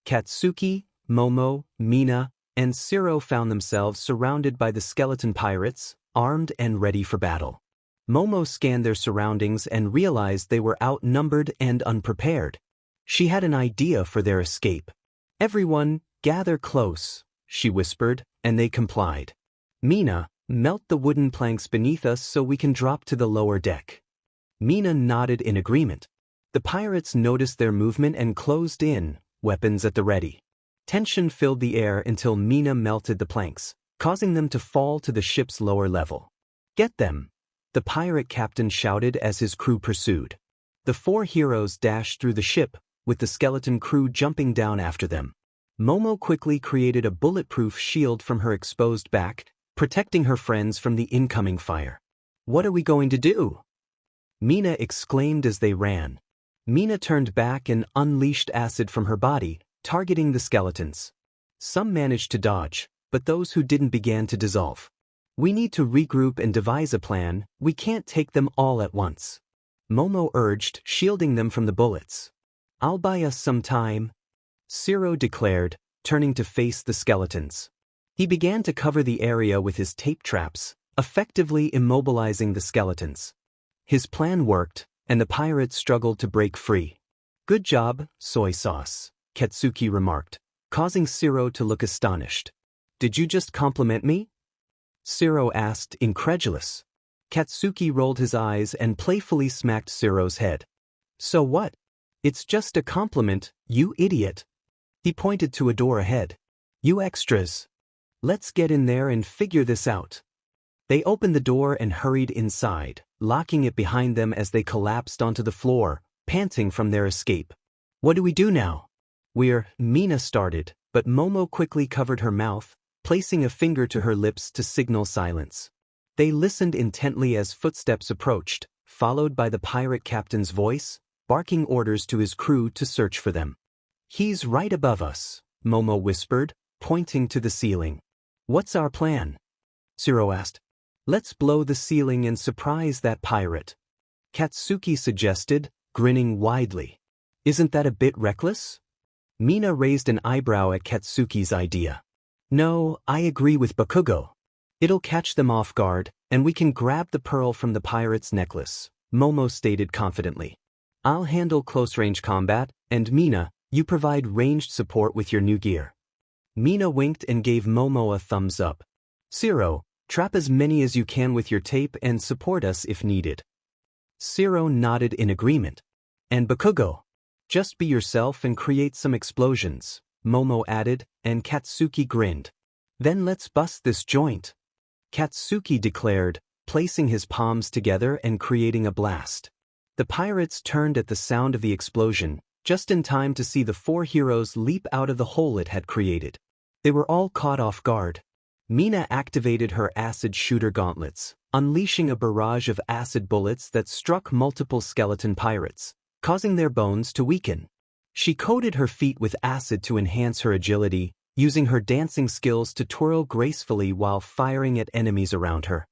Katsuki, Momo, Mina, and Shiro found themselves surrounded by the skeleton pirates, armed and ready for battle. Momo scanned their surroundings and realized they were outnumbered and unprepared. She had an idea for their escape. "Everyone, gather close," she whispered, and they complied. "Mina, melt the wooden planks beneath us so we can drop to the lower deck." Mina nodded in agreement. The pirates noticed their movement and closed in, weapons at the ready. Tension filled the air until Mina melted the planks, causing them to fall to the ship's lower level. "Get them!" the pirate captain shouted as his crew pursued. The four heroes dashed through the ship, with the skeleton crew jumping down after them. Momo quickly created a bulletproof shield from her exposed back, protecting her friends from the incoming fire. "What are we going to do?" Mina exclaimed as they ran. Mina turned back and unleashed acid from her body, targeting the skeletons. Some managed to dodge, but those who didn't began to dissolve. "We need to regroup and devise a plan, we can't take them all at once," Momo urged, shielding them from the bullets. "I'll buy us some time," Zero declared, turning to face the skeletons. He began to cover the area with his tape traps, effectively immobilizing the skeletons. His plan worked, and the pirates struggled to break free. "Good job, soy sauce," Katsuki remarked, causing Zero to look astonished. "Did you just compliment me?" Zero asked, incredulous. Katsuki rolled his eyes and playfully smacked Zero's head. "So what? It's just a compliment, you idiot." He pointed to a door ahead. "You extras. Let's get in there and figure this out." They opened the door and hurried inside, locking it behind them as they collapsed onto the floor, panting from their escape. "What do we do now?" Mina started, but Momo quickly covered her mouth, placing a finger to her lips to signal silence. They listened intently as footsteps approached, followed by the pirate captain's voice, barking orders to his crew to search for them. "He's right above us," Momo whispered, pointing to the ceiling. "What's our plan?" Zero asked. "Let's blow the ceiling and surprise that pirate," Katsuki suggested, grinning widely. "Isn't that a bit reckless?" Mina raised an eyebrow at Katsuki's idea. "No, I agree with Bakugo. It'll catch them off guard, and we can grab the pearl from the pirate's necklace," Momo stated confidently. "I'll handle close-range combat, and Mina, you provide ranged support with your new gear." Mina winked and gave Momo a thumbs up. "Zero, trap as many as you can with your tape and support us if needed." Zero nodded in agreement. "And Bakugo, just be yourself and create some explosions," Momo added, and Katsuki grinned. "Then let's bust this joint," Katsuki declared, placing his palms together and creating a blast. The pirates turned at the sound of the explosion, just in time to see the four heroes leap out of the hole it had created. They were all caught off guard. Mina activated her acid shooter gauntlets, unleashing a barrage of acid bullets that struck multiple skeleton pirates, causing their bones to weaken. She coated her feet with acid to enhance her agility, using her dancing skills to twirl gracefully while firing at enemies around her.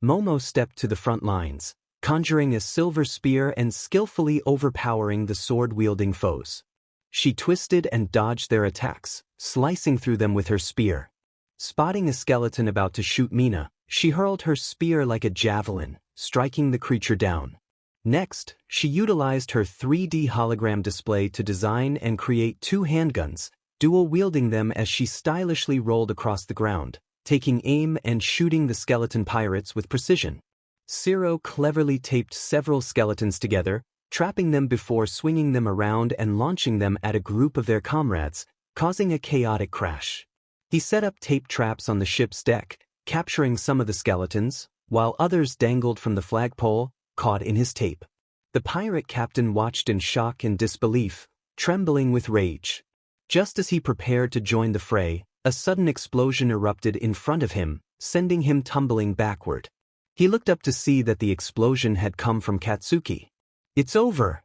Momo stepped to the front lines, conjuring a silver spear and skillfully overpowering the sword-wielding foes. She twisted and dodged their attacks, slicing through them with her spear. Spotting a skeleton about to shoot Mina, she hurled her spear like a javelin, striking the creature down. Next, she utilized her 3D hologram display to design and create two handguns, dual-wielding them as she stylishly rolled across the ground, taking aim and shooting the skeleton pirates with precision. Zero cleverly taped several skeletons together, trapping them before swinging them around and launching them at a group of their comrades, causing a chaotic crash. He set up tape traps on the ship's deck, capturing some of the skeletons, while others dangled from the flagpole, caught in his tape. The pirate captain watched in shock and disbelief, trembling with rage. Just as he prepared to join the fray, a sudden explosion erupted in front of him, sending him tumbling backward. He looked up to see that the explosion had come from Katsuki. "It's over,"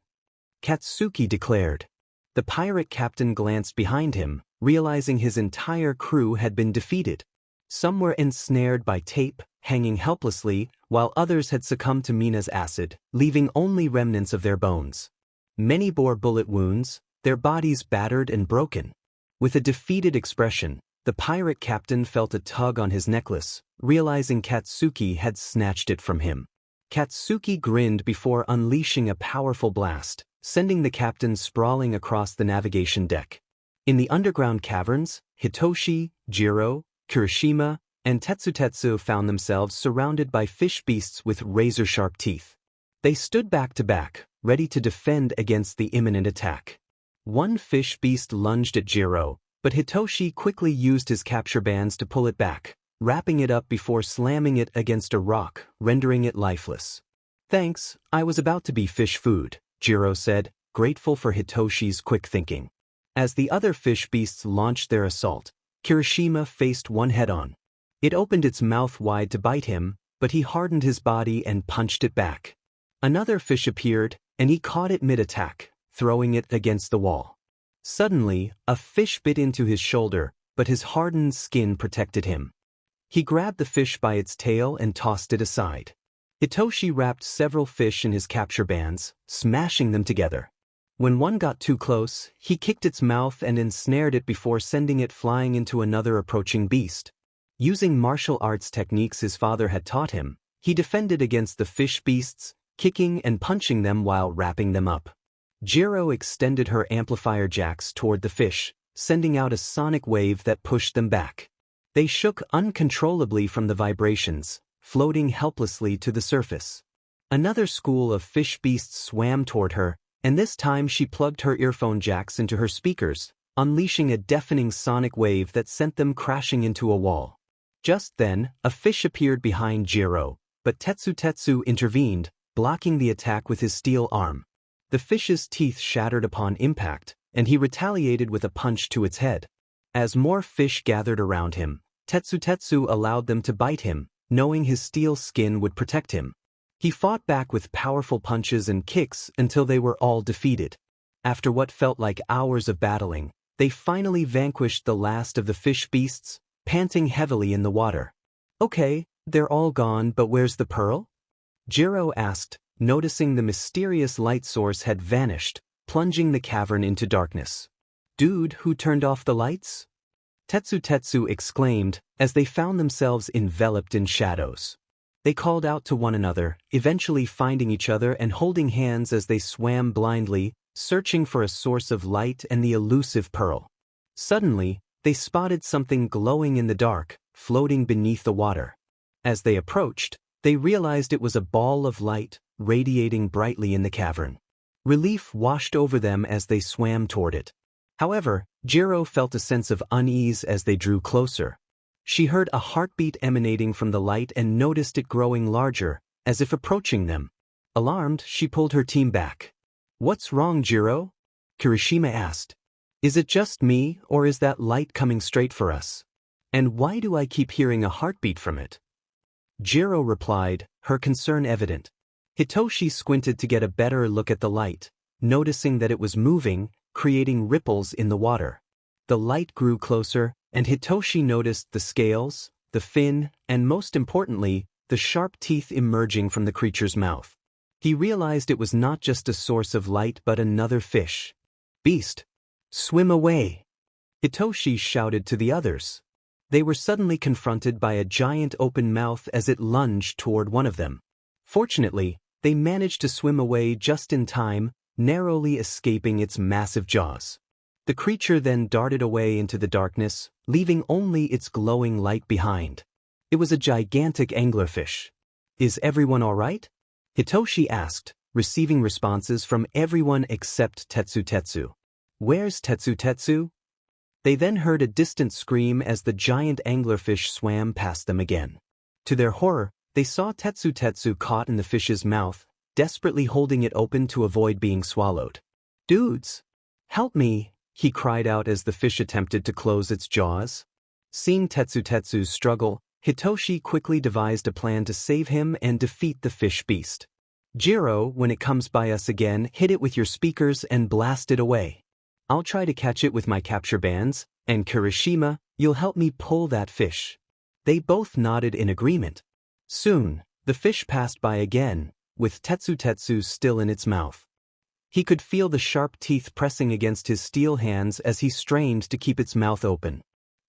Katsuki declared. The pirate captain glanced behind him, realizing his entire crew had been defeated. Some were ensnared by tape, hanging helplessly, while others had succumbed to Mina's acid, leaving only remnants of their bones. Many bore bullet wounds, their bodies battered and broken. With a defeated expression, the pirate captain felt a tug on his necklace, realizing Katsuki had snatched it from him. Katsuki grinned before unleashing a powerful blast, sending the captain sprawling across the navigation deck. In the underground caverns, Hitoshi, Jiro, Kirishima, and Tetsutetsu found themselves surrounded by fish beasts with razor-sharp teeth. They stood back to back, ready to defend against the imminent attack. One fish beast lunged at Jiro, but Hitoshi quickly used his capture bands to pull it back, wrapping it up before slamming it against a rock, rendering it lifeless. "Thanks, I was about to be fish food," Jiro said, grateful for Hitoshi's quick thinking. As the other fish beasts launched their assault, Kirishima faced one head-on. It opened its mouth wide to bite him, but he hardened his body and punched it back. Another fish appeared, and he caught it mid-attack, throwing it against the wall. Suddenly, a fish bit into his shoulder, but his hardened skin protected him. He grabbed the fish by its tail and tossed it aside. Hitoshi wrapped several fish in his capture bands, smashing them together. When one got too close, he kicked its mouth and ensnared it before sending it flying into another approaching beast. Using martial arts techniques his father had taught him, he defended against the fish beasts, kicking and punching them while wrapping them up. Jiro extended her amplifier jacks toward the fish, sending out a sonic wave that pushed them back. They shook uncontrollably from the vibrations, floating helplessly to the surface. Another school of fish beasts swam toward her, and this time she plugged her earphone jacks into her speakers, unleashing a deafening sonic wave that sent them crashing into a wall. Just then, a fish appeared behind Jiro, but Tetsu intervened, blocking the attack with his steel arm. The fish's teeth shattered upon impact, and he retaliated with a punch to its head. As more fish gathered around him, Tetsu allowed them to bite him, knowing his steel skin would protect him. He fought back with powerful punches and kicks until they were all defeated. After what felt like hours of battling, they finally vanquished the last of the fish beasts, panting heavily in the water. "Okay, they're all gone, but where's the pearl?" Jiro asked, noticing the mysterious light source had vanished, plunging the cavern into darkness. "Dude, who turned off the lights?" Tetsu exclaimed, as they found themselves enveloped in shadows. They called out to one another, eventually finding each other and holding hands as they swam blindly, searching for a source of light and the elusive pearl. Suddenly, they spotted something glowing in the dark, floating beneath the water. As they approached, they realized it was a ball of light, radiating brightly in the cavern. Relief washed over them as they swam toward it. However, Jiro felt a sense of unease as they drew closer. She heard a heartbeat emanating from the light and noticed it growing larger, as if approaching them. Alarmed, she pulled her team back. "What's wrong, Jiro?" Kirishima asked. "Is it just me, or is that light coming straight for us? And why do I keep hearing a heartbeat from it?" Jiro replied, her concern evident. Hitoshi squinted to get a better look at the light, noticing that it was moving, creating ripples in the water. The light grew closer, and Hitoshi noticed the scales, the fin, and most importantly, the sharp teeth emerging from the creature's mouth. He realized it was not just a source of light but another fish. "Beast! Swim away!" Hitoshi shouted to the others. They were suddenly confronted by a giant open mouth as it lunged toward one of them. Fortunately, they managed to swim away just in time, narrowly escaping its massive jaws. The creature then darted away into the darkness, leaving only its glowing light behind. It was a gigantic anglerfish. "Is everyone all right?" Hitoshi asked, receiving responses from everyone except Tetsu. "Where's Tetsu?" They then heard a distant scream as the giant anglerfish swam past them again. To their horror, they saw Tetsu caught in the fish's mouth, desperately holding it open to avoid being swallowed. "Dudes! Help me!" he cried out as the fish attempted to close its jaws. Seeing Tetsu's struggle, Hitoshi quickly devised a plan to save him and defeat the fish beast. "Jiro, when it comes by us again, hit it with your speakers and blast it away. I'll try to catch it with my capture bands, and Kirishima, you'll help me pull that fish." They both nodded in agreement. Soon, the fish passed by again, with Tetsu still in its mouth. He could feel the sharp teeth pressing against his steel hands as he strained to keep its mouth open.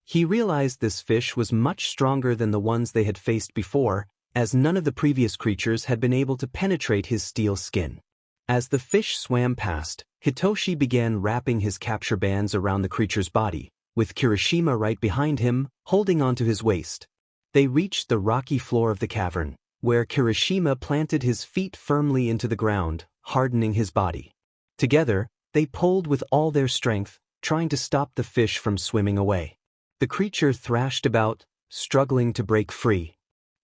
He realized this fish was much stronger than the ones they had faced before, as none of the previous creatures had been able to penetrate his steel skin. As the fish swam past, Hitoshi began wrapping his capture bands around the creature's body, with Kirishima right behind him, holding onto his waist. They reached the rocky floor of the cavern, where Kirishima planted his feet firmly into the ground, hardening his body. Together, they pulled with all their strength, trying to stop the fish from swimming away. The creature thrashed about, struggling to break free.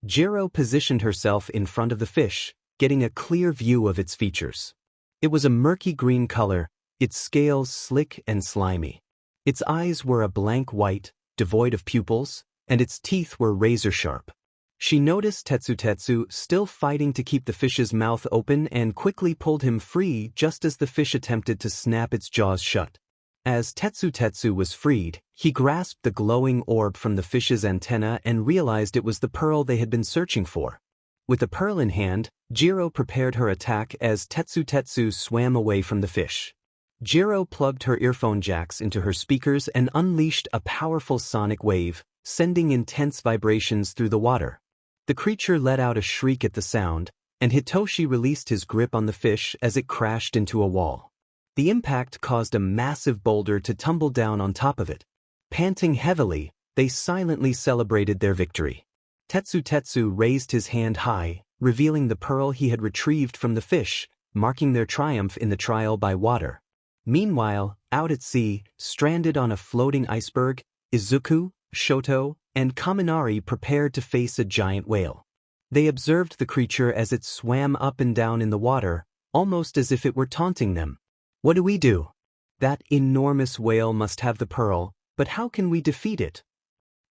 Jiro positioned herself in front of the fish, getting a clear view of its features. It was a murky green color, its scales slick and slimy. Its eyes were a blank white, devoid of pupils, and its teeth were razor-sharp. She noticed Tetsu still fighting to keep the fish's mouth open and quickly pulled him free just as the fish attempted to snap its jaws shut. As Tetsu was freed, he grasped the glowing orb from the fish's antenna and realized it was the pearl they had been searching for. With the pearl in hand, Jiro prepared her attack as Tetsu swam away from the fish. Jiro plugged her earphone jacks into her speakers and unleashed a powerful sonic wave, sending intense vibrations through the water. The creature let out a shriek at the sound, and Hitoshi released his grip on the fish as it crashed into a wall. The impact caused a massive boulder to tumble down on top of it. Panting heavily, they silently celebrated their victory. Tetsu raised his hand high, revealing the pearl he had retrieved from the fish, marking their triumph in the trial by water. Meanwhile, out at sea, stranded on a floating iceberg, Izuku, Shoto, and Kaminari prepared to face a giant whale. They observed the creature as it swam up and down in the water, almost as if it were taunting them. "What do we do? That enormous whale must have the pearl, but how can we defeat it?"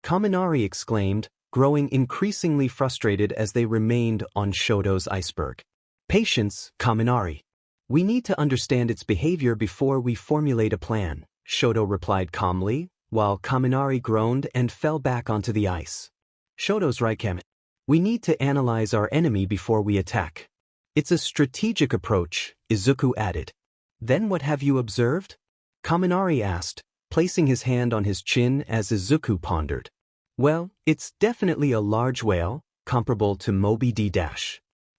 Kaminari exclaimed, growing increasingly frustrated as they remained on Shoto's iceberg. "Patience, Kaminari. We need to understand its behavior before we formulate a plan," Shoto replied calmly, while Kaminari groaned and fell back onto the ice. "Shoto's right, Kamin. We need to analyze our enemy before we attack. It's a strategic approach," Izuku added. "Then what have you observed?" Kaminari asked, placing his hand on his chin as Izuku pondered. "Well, it's definitely a large whale, comparable to Moby D-.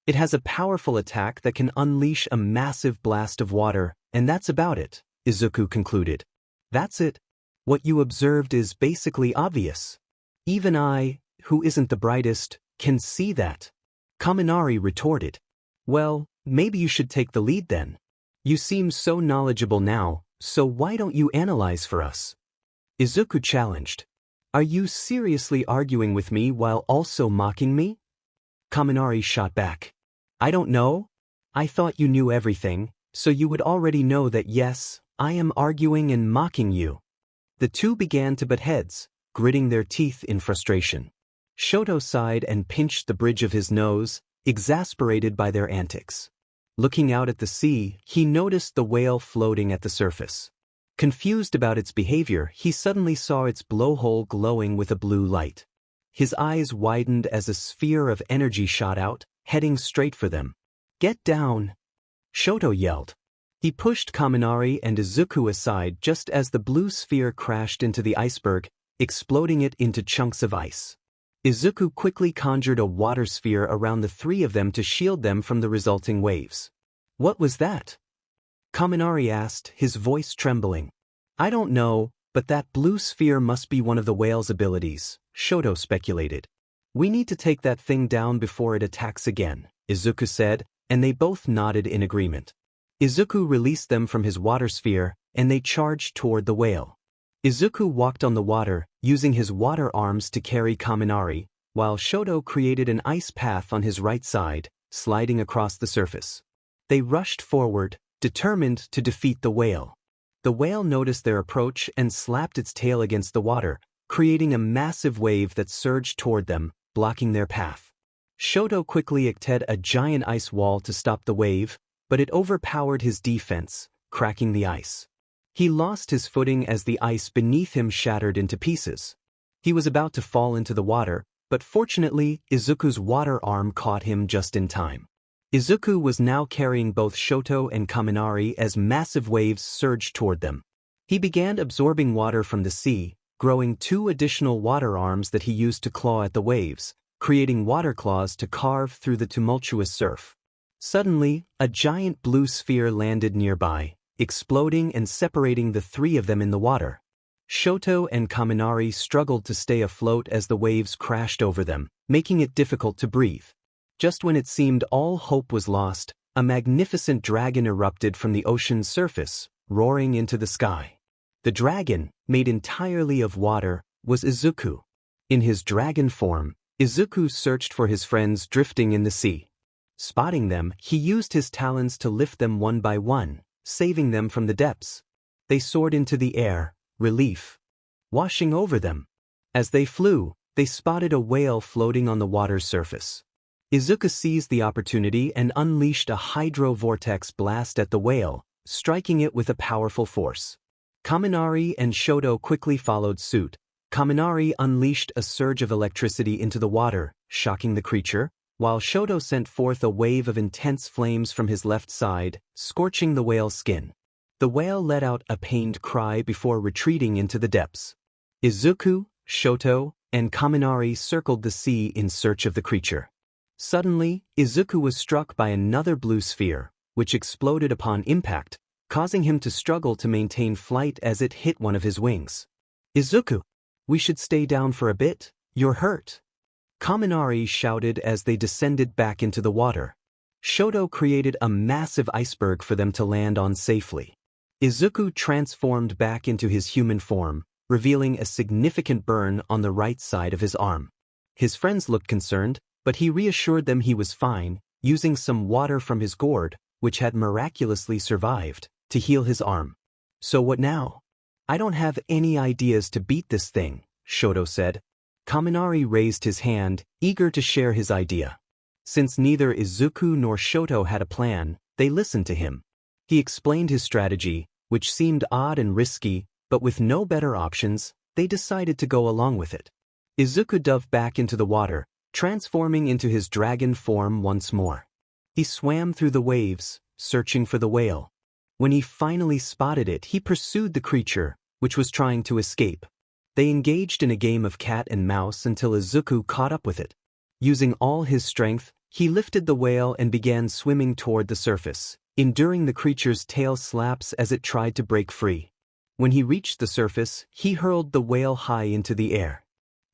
It has a powerful attack that can unleash a massive blast of water, and that's about it," Izuku concluded. "That's it. What you observed is basically obvious. Even I, who isn't the brightest, can see that," Kaminari retorted. "Well, maybe you should take the lead then. You seem so knowledgeable now, so why don't you analyze for us?" Izuku challenged. "Are you seriously arguing with me while also mocking me?" Kaminari shot back. "I don't know. I thought you knew everything, so you would already know that yes, I am arguing and mocking you." The two began to butt heads, gritting their teeth in frustration. Shoto sighed and pinched the bridge of his nose, exasperated by their antics. Looking out at the sea, he noticed the whale floating at the surface. Confused about its behavior, he suddenly saw its blowhole glowing with a blue light. His eyes widened as a sphere of energy shot out, heading straight for them. "Get down!" Shoto yelled. He pushed Kaminari and Izuku aside just as the blue sphere crashed into the iceberg, exploding it into chunks of ice. Izuku quickly conjured a water sphere around the three of them to shield them from the resulting waves. "What was that?" Kaminari asked, his voice trembling. "I don't know, but that blue sphere must be one of the whale's abilities," Shoto speculated. "We need to take that thing down before it attacks again," Izuku said, and they both nodded in agreement. Izuku released them from his water sphere, and they charged toward the whale. Izuku walked on the water, using his water arms to carry Kaminari, while Shoto created an ice path on his right side, sliding across the surface. They rushed forward, determined to defeat the whale. The whale noticed their approach and slapped its tail against the water, creating a massive wave that surged toward them, blocking their path. Shoto quickly acted a giant ice wall to stop the wave, but it overpowered his defense, cracking the ice. He lost his footing as the ice beneath him shattered into pieces. He was about to fall into the water, but fortunately, Izuku's water arm caught him just in time. Izuku was now carrying both Shoto and Kaminari as massive waves surged toward them. He began absorbing water from the sea, growing 2 additional water arms that he used to claw at the waves, creating water claws to carve through the tumultuous surf. Suddenly, a giant blue sphere landed nearby, exploding and separating the three of them in the water. Shoto and Kaminari struggled to stay afloat as the waves crashed over them, making it difficult to breathe. Just when it seemed all hope was lost, a magnificent dragon erupted from the ocean's surface, roaring into the sky. The dragon, made entirely of water, was Izuku. In his dragon form, Izuku searched for his friends drifting in the sea. Spotting them, he used his talons to lift them one by one, saving them from the depths. They soared into the air, relief washing over them. As they flew, they spotted a whale floating on the water's surface. Izuku seized the opportunity and unleashed a hydro-vortex blast at the whale, striking it with a powerful force. Kaminari and Shoto quickly followed suit. Kaminari unleashed a surge of electricity into the water, shocking the creature, while Shoto sent forth a wave of intense flames from his left side, scorching the whale's skin. The whale let out a pained cry before retreating into the depths. Izuku, Shoto, and Kaminari circled the sea in search of the creature. Suddenly, Izuku was struck by another blue sphere, which exploded upon impact, causing him to struggle to maintain flight as it hit one of his wings. Izuku, we should stay down for a bit, you're hurt. Kaminari shouted as they descended back into the water. Shoto created a massive iceberg for them to land on safely. Izuku transformed back into his human form, revealing a significant burn on the right side of his arm. His friends looked concerned, but he reassured them he was fine, using some water from his gourd, which had miraculously survived, to heal his arm. So what now? I don't have any ideas to beat this thing, Shoto said. Kaminari raised his hand, eager to share his idea. Since neither Izuku nor Shoto had a plan, they listened to him. He explained his strategy, which seemed odd and risky, but with no better options, they decided to go along with it. Izuku dove back into the water, transforming into his dragon form once more. He swam through the waves, searching for the whale. When he finally spotted it, he pursued the creature, which was trying to escape. They engaged in a game of cat and mouse until Izuku caught up with it. Using all his strength, he lifted the whale and began swimming toward the surface, enduring the creature's tail slaps as it tried to break free. When he reached the surface, he hurled the whale high into the air.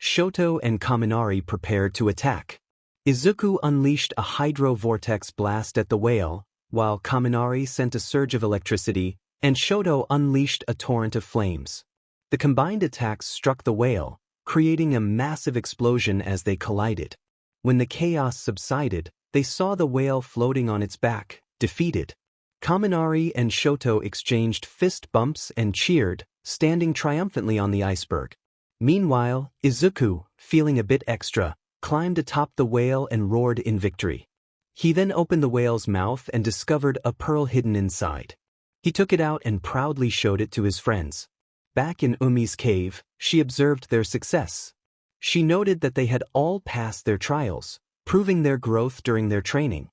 Shoto and Kaminari prepared to attack. Izuku unleashed a hydro-vortex blast at the whale, while Kaminari sent a surge of electricity, and Shoto unleashed a torrent of flames. The combined attacks struck the whale, creating a massive explosion as they collided. When the chaos subsided, they saw the whale floating on its back, defeated. Kaminari and Shoto exchanged fist bumps and cheered, standing triumphantly on the iceberg. Meanwhile, Izuku, feeling a bit extra, climbed atop the whale and roared in victory. He then opened the whale's mouth and discovered a pearl hidden inside. He took it out and proudly showed it to his friends. Back in Umei's cave, she observed their success. She noted that they had all passed their trials, proving their growth during their training.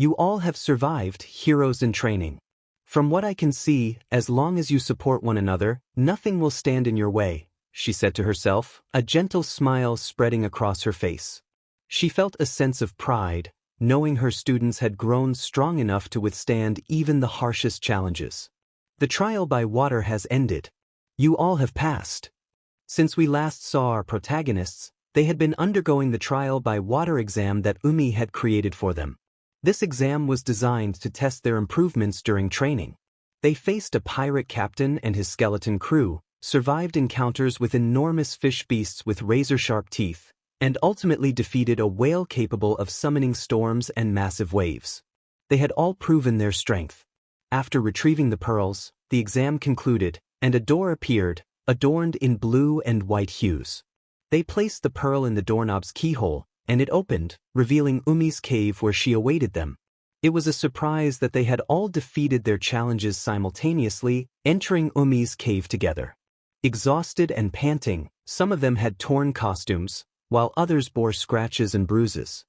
You all have survived, heroes in training. From what I can see, as long as you support one another, nothing will stand in your way, she said to herself, a gentle smile spreading across her face. She felt a sense of pride, knowing her students had grown strong enough to withstand even the harshest challenges. The trial by water has ended. You all have passed. Since we last saw our protagonists, they had been undergoing the trial by water exam that Umei had created for them. This exam was designed to test their improvements during training. They faced a pirate captain and his skeleton crew, survived encounters with enormous fish beasts with razor-sharp teeth, and ultimately defeated a whale capable of summoning storms and massive waves. They had all proven their strength. After retrieving the pearls, the exam concluded, and a door appeared, adorned in blue and white hues. They placed the pearl in the doorknob's keyhole, and it opened, revealing Umei's cave where she awaited them. It was a surprise that they had all defeated their challenges simultaneously, entering Umei's cave together. Exhausted and panting, some of them had torn costumes, while others bore scratches and bruises.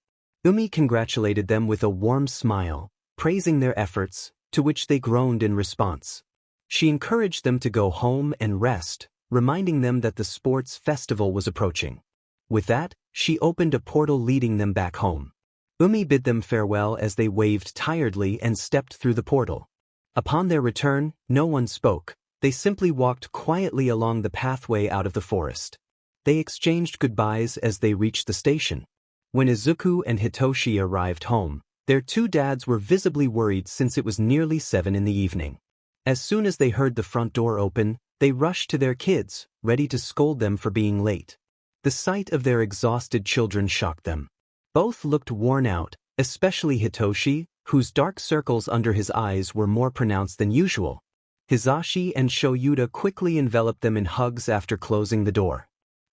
Umei congratulated them with a warm smile, praising their efforts, to which they groaned in response. She encouraged them to go home and rest, reminding them that the sports festival was approaching. With that, she opened a portal leading them back home. Umei bid them farewell as they waved tiredly and stepped through the portal. Upon their return, no one spoke. They simply walked quietly along the pathway out of the forest. They exchanged goodbyes as they reached the station. When Izuku and Hitoshi arrived home, their two dads were visibly worried since it was nearly 7 in the evening. As soon as they heard the front door open, They rushed to their kids, ready to scold them for being late. The sight of their exhausted children shocked them. Both looked worn out, especially Hitoshi, whose dark circles under his eyes were more pronounced than usual. Hisashi and Shoyuta quickly enveloped them in hugs after closing the door.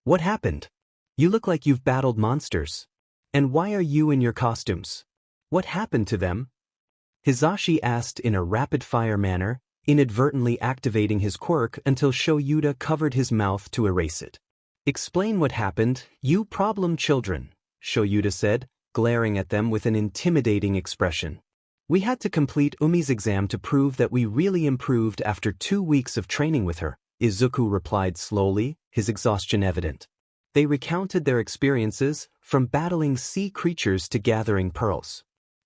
"What happened? You look like you've battled monsters. And why are you in your costumes? What happened to them?" Hisashi asked in a rapid-fire manner, inadvertently activating his quirk until Shoyuta covered his mouth to erase it. "Explain what happened, you problem children," Shoyuta said, glaring at them with an intimidating expression. "We had to complete Umei's exam to prove that we really improved after 2 weeks of training with her," Izuku replied slowly, his exhaustion evident. They recounted their experiences, from battling sea creatures to gathering pearls.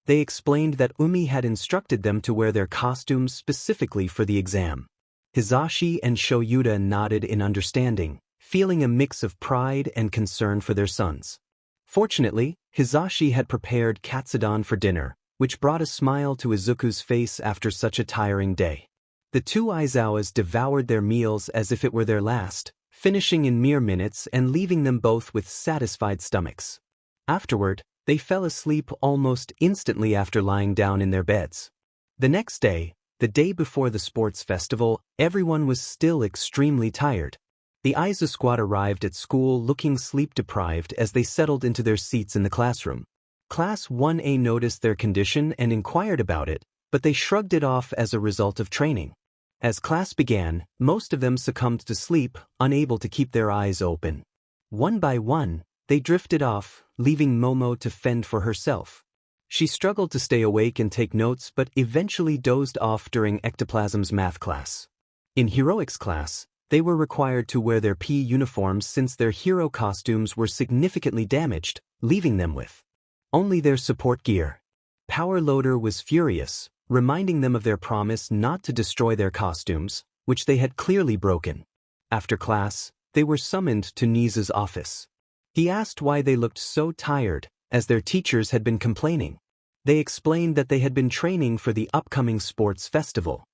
They explained that Umei had instructed them to wear their costumes specifically for the exam. Hisashi and Shoyuta nodded in understanding, feeling a mix of pride and concern for their sons. Fortunately, Hisashi had prepared katsudon for dinner, which brought a smile to Izuku's face after such a tiring day. The two Aizawas devoured their meals as if it were their last, finishing in mere minutes and leaving them both with satisfied stomachs. Afterward, they fell asleep almost instantly after lying down in their beds. The next day, the day before the sports festival, everyone was still extremely tired. The Aizawa squad arrived at school looking sleep-deprived as they settled into their seats in the classroom. Class 1A noticed their condition and inquired about it, but they shrugged it off as a result of training. As class began, most of them succumbed to sleep, unable to keep their eyes open. One by one, they drifted off, leaving Momo to fend for herself. She struggled to stay awake and take notes but eventually dozed off during ectoplasm's math class. In heroics class, they were required to wear their PE uniforms since their hero costumes were significantly damaged, leaving them with only their support gear. Power Loader was furious, reminding them of their promise not to destroy their costumes, which they had clearly broken. After class, they were summoned to Nizu's office. He asked why they looked so tired, as their teachers had been complaining. They explained that they had been training for the upcoming sports festival.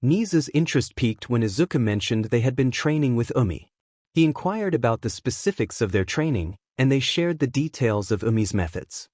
Nizu's interest peaked when Izuku mentioned they had been training with Umei. He inquired about the specifics of their training, and they shared the details of Umei's methods.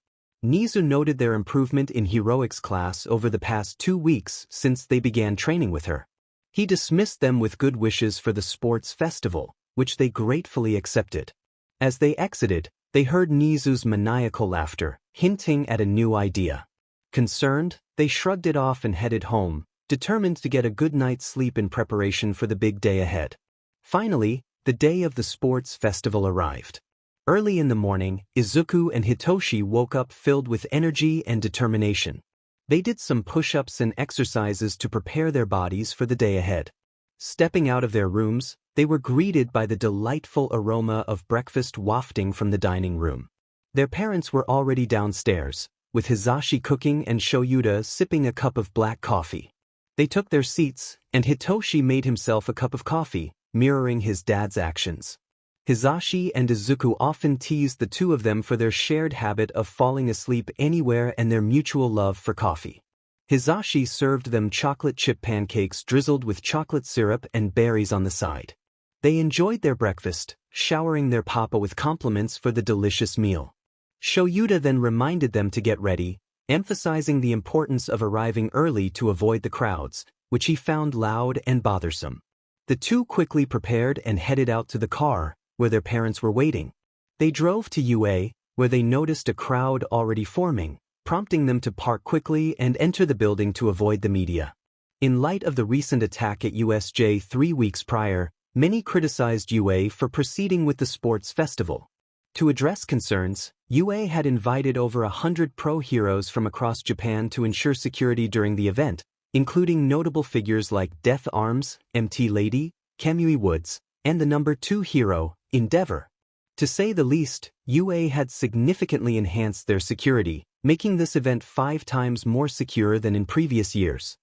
Nizu noted their improvement in heroics class over the past 2 weeks since they began training with her. He dismissed them with good wishes for the sports festival, which they gratefully accepted. As they exited, they heard Nizu's maniacal laughter, hinting at a new idea. Concerned, they shrugged it off and headed home, determined to get a good night's sleep in preparation for the big day ahead. Finally, the day of the sports festival arrived. Early in the morning, Izuku and Hitoshi woke up filled with energy and determination. They did some push-ups and exercises to prepare their bodies for the day ahead. Stepping out of their rooms, they were greeted by the delightful aroma of breakfast wafting from the dining room. Their parents were already downstairs, with Hisashi cooking and Shoyuta sipping a cup of black coffee. They took their seats, and Hitoshi made himself a cup of coffee, mirroring his dad's actions. Hisashi and Izuku often teased the two of them for their shared habit of falling asleep anywhere and their mutual love for coffee. Hisashi served them chocolate chip pancakes drizzled with chocolate syrup and berries on the side. They enjoyed their breakfast, showering their papa with compliments for the delicious meal. Shoyuta then reminded them to get ready, emphasizing the importance of arriving early to avoid the crowds, which he found loud and bothersome. The two quickly prepared and headed out to the car, where their parents were waiting. They drove to UA, where they noticed a crowd already forming, prompting them to park quickly and enter the building to avoid the media. In light of the recent attack at USJ 3 weeks prior, many criticized UA for proceeding with the sports festival. To address concerns, UA had invited over 100 pro heroes from across Japan to ensure security during the event, including notable figures like Death Arms, MT Lady, Kamui Woods, and the number 2 hero, Endeavor. To say the least, UA had significantly enhanced their security, making this event 5 times more secure than in previous years.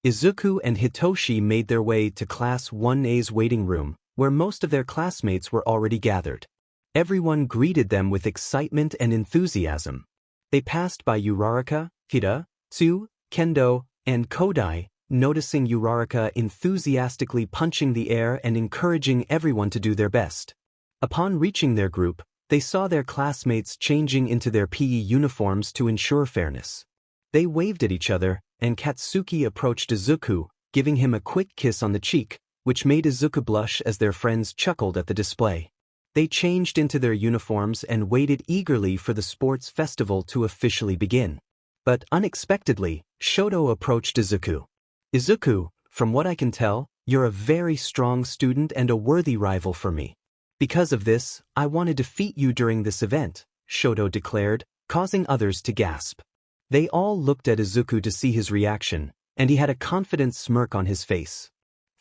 Izuku and Hitoshi made their way to Class 1A's waiting room, where most of their classmates were already gathered. Everyone greeted them with excitement and enthusiasm. They passed by Uraraka, Hida, Tsu, Kendo, and Kodai, noticing Uraraka enthusiastically punching the air and encouraging everyone to do their best. Upon reaching their group, they saw their classmates changing into their PE uniforms to ensure fairness. They waved at each other, and Katsuki approached Izuku, giving him a quick kiss on the cheek, which made Izuku blush as their friends chuckled at the display. They changed into their uniforms and waited eagerly for the sports festival to officially begin. But unexpectedly, Shoto approached Izuku. Izuku, from what I can tell, you're a very strong student and a worthy rival for me. Because of this, I want to defeat you during this event, Shoto declared, causing others to gasp. They all looked at Izuku to see his reaction, and he had a confident smirk on his face.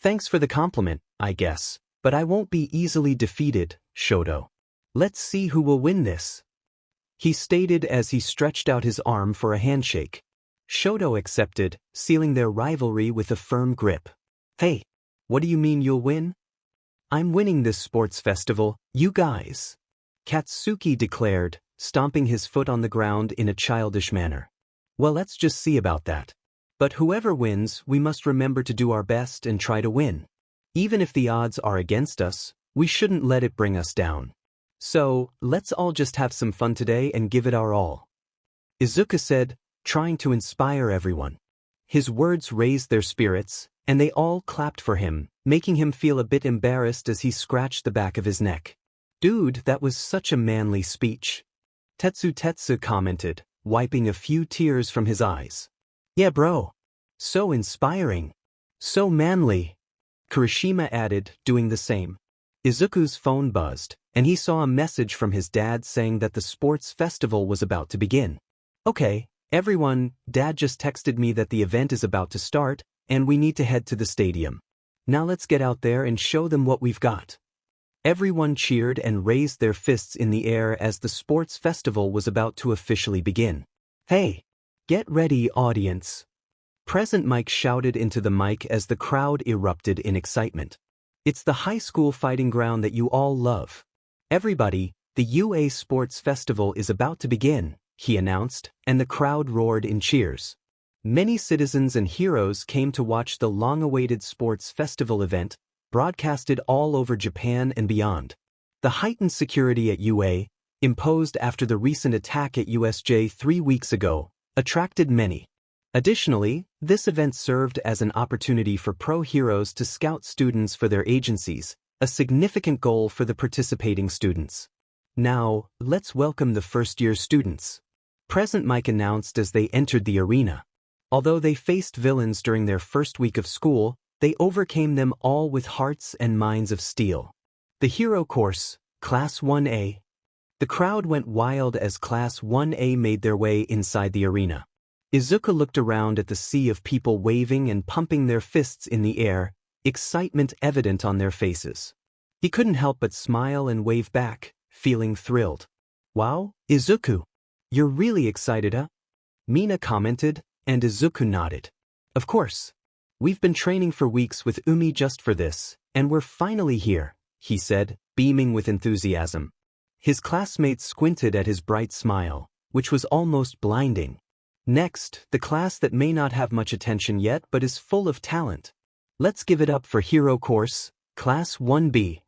Thanks for the compliment, I guess, but I won't be easily defeated, Shoto. Let's see who will win this, he stated as he stretched out his arm for a handshake. Shoto accepted, sealing their rivalry with a firm grip. Hey, what do you mean you'll win? I'm winning this sports festival, you guys, Katsuki declared, stomping his foot on the ground in a childish manner. Well, let's just see about that. But whoever wins, we must remember to do our best and try to win. Even if the odds are against us, we shouldn't let it bring us down. So, let's all just have some fun today and give it our all, Izuku said, trying to inspire everyone. His words raised their spirits, and they all clapped for him, making him feel a bit embarrassed as he scratched the back of his neck. Dude, that was such a manly speech, Tetsu commented, wiping a few tears from his eyes. Yeah bro. So inspiring. So manly, Kirishima added, doing the same. Izuku's phone buzzed, and he saw a message from his dad saying that the sports festival was about to begin. Okay, everyone, Dad just texted me that the event is about to start, and we need to head to the stadium. Now let's get out there and show them what we've got. Everyone cheered and raised their fists in the air as the sports festival was about to officially begin. Hey, get ready, audience. Present Mike shouted into the mic as the crowd erupted in excitement. It's the high school fighting ground that you all love. Everybody, the UA Sports Festival is about to begin, he announced, and the crowd roared in cheers. Many citizens and heroes came to watch the long-awaited sports festival event, broadcasted all over Japan and beyond. The heightened security at UA, imposed after the recent attack at USJ 3 weeks ago, attracted many. Additionally, this event served as an opportunity for pro-heroes to scout students for their agencies, a significant goal for the participating students. Now, let's welcome the first-year students, Present Mike announced as they entered the arena. Although they faced villains during their first week of school, they overcame them all with hearts and minds of steel. The Hero Course, Class 1A. The crowd went wild as Class 1A made their way inside the arena. Izuku looked around at the sea of people waving and pumping their fists in the air, excitement evident on their faces. He couldn't help but smile and wave back, feeling thrilled. Wow, Izuku, you're really excited, huh? Mina commented, and Izuku nodded. Of course. We've been training for weeks with Umei just for this, and we're finally here, he said, beaming with enthusiasm. His classmates squinted at his bright smile, which was almost blinding. Next, the class that may not have much attention yet but is full of talent. Let's give it up for Hero Course, Class 1B.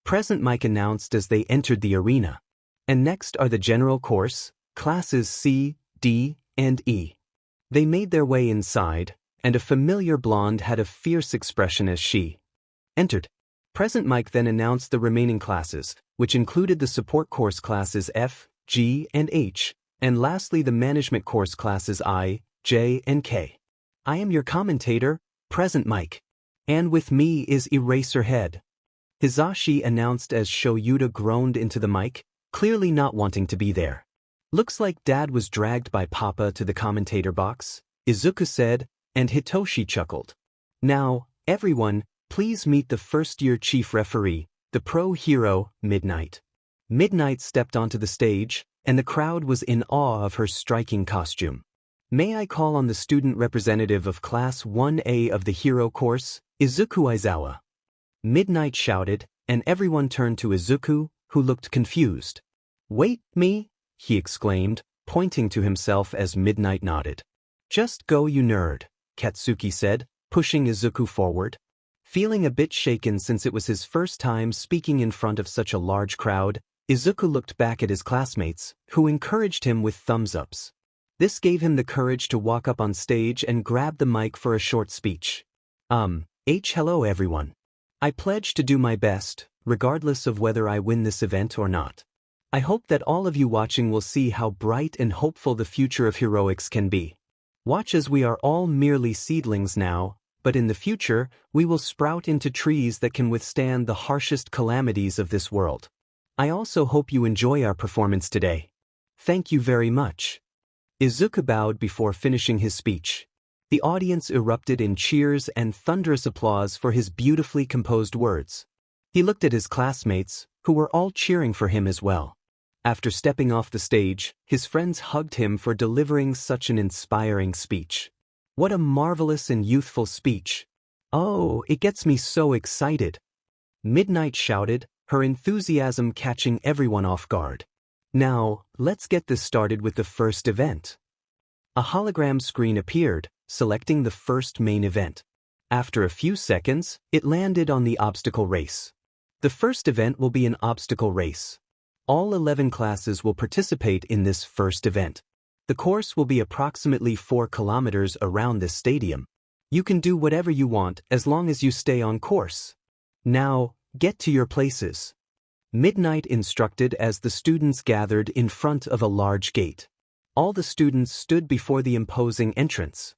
Present Mike announced as they entered the arena. And next are the General Course, Classes C, D, and E. They made their way inside, and a familiar blonde had a fierce expression as she entered. Present Mike then announced the remaining classes, which included the Support Course classes F, G, and H, and lastly the Management Course classes I, J, and K. I am your commentator, Present Mike. And with me is Eraserhead, Hisashi announced as Shoyuta groaned into the mic, clearly not wanting to be there. Looks like Dad was dragged by Papa to the commentator box, Izuku said, and Hitoshi chuckled. Now, everyone, please meet the first-year chief referee, the pro hero, Midnight. Midnight stepped onto the stage, and the crowd was in awe of her striking costume. May I call on the student representative of Class 1A of the Hero Course, Izuku Aizawa? Midnight shouted, and everyone turned to Izuku, who looked confused. Wait, me? He exclaimed, pointing to himself as Midnight nodded. Just go, you nerd, Katsuki said, pushing Izuku forward. Feeling a bit shaken since it was his first time speaking in front of such a large crowd, Izuku looked back at his classmates, who encouraged him with thumbs-ups. This gave him the courage to walk up on stage and grab the mic for a short speech. Hello everyone. I pledge to do my best, regardless of whether I win this event or not. I hope that all of you watching will see how bright and hopeful the future of heroics can be. Watch as we are all merely seedlings now, but in the future, we will sprout into trees that can withstand the harshest calamities of this world. I also hope you enjoy our performance today. Thank you very much. Izuku bowed before finishing his speech. The audience erupted in cheers and thunderous applause for his beautifully composed words. He looked at his classmates, who were all cheering for him as well. After stepping off the stage, his friends hugged him for delivering such an inspiring speech. What a marvelous and youthful speech. Oh, it gets me so excited. Midnight shouted, her enthusiasm catching everyone off guard. Now, let's get this started with the first event. A hologram screen appeared, selecting the first main event. After a few seconds, it landed on the obstacle race. The first event will be an obstacle race. All 11 classes will participate in this first event. The course will be approximately 4 kilometers around this stadium. You can do whatever you want as long as you stay on course. Now, get to your places. Midnight instructed as the students gathered in front of a large gate. All the students stood before the imposing entrance.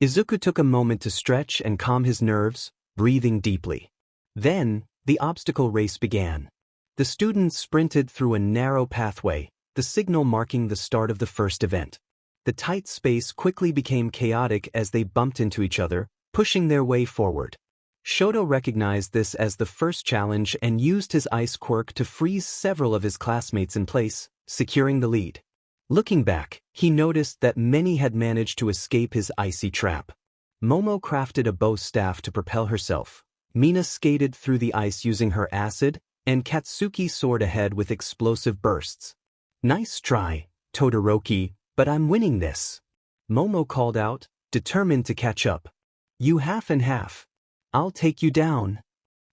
Izuku took a moment to stretch and calm his nerves, breathing deeply. Then, the obstacle race began. The students sprinted through a narrow pathway, the signal marking the start of the first event. The tight space quickly became chaotic as they bumped into each other, pushing their way forward. Shoto recognized this as the first challenge and used his ice quirk to freeze several of his classmates in place, securing the lead. Looking back, he noticed that many had managed to escape his icy trap. Momo crafted a bow staff to propel herself. Mina skated through the ice using her acid, and Katsuki soared ahead with explosive bursts. Nice try, Todoroki, but I'm winning this. Momo called out, determined to catch up. You half and half. I'll take you down.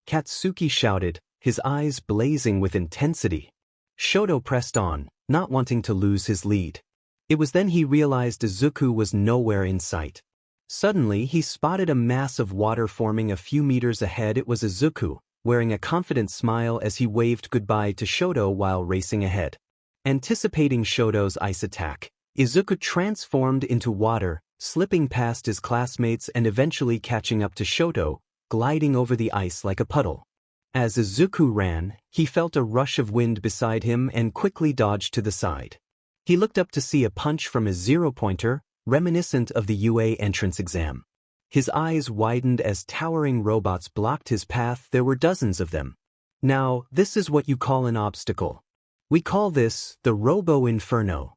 Katsuki shouted, his eyes blazing with intensity. Shoto pressed on, not wanting to lose his lead. It was then he realized Izuku was nowhere in sight. Suddenly he spotted a mass of water forming a few meters ahead. It was Izuku, wearing a confident smile as he waved goodbye to Shoto while racing ahead. Anticipating Shoto's ice attack, Izuku transformed into water, slipping past his classmates and eventually catching up to Shoto, gliding over the ice like a puddle. As Izuku ran, he felt a rush of wind beside him and quickly dodged to the side. He looked up to see a punch from his zero-pointer, reminiscent of the UA entrance exam. His eyes widened as towering robots blocked his path. There were dozens of them. Now, this is what you call an obstacle. We call this the Robo Inferno.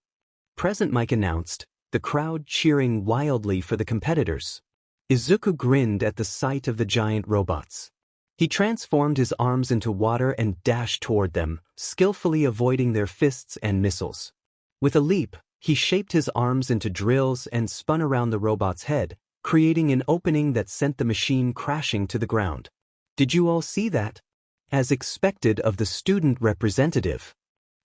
Present Mike announced, the crowd cheering wildly for the competitors. Izuku grinned at the sight of the giant robots. He transformed his arms into water and dashed toward them, skillfully avoiding their fists and missiles. With a leap, he shaped his arms into drills and spun around the robot's head, creating an opening that sent the machine crashing to the ground. Did you all see that? As expected of the student representative.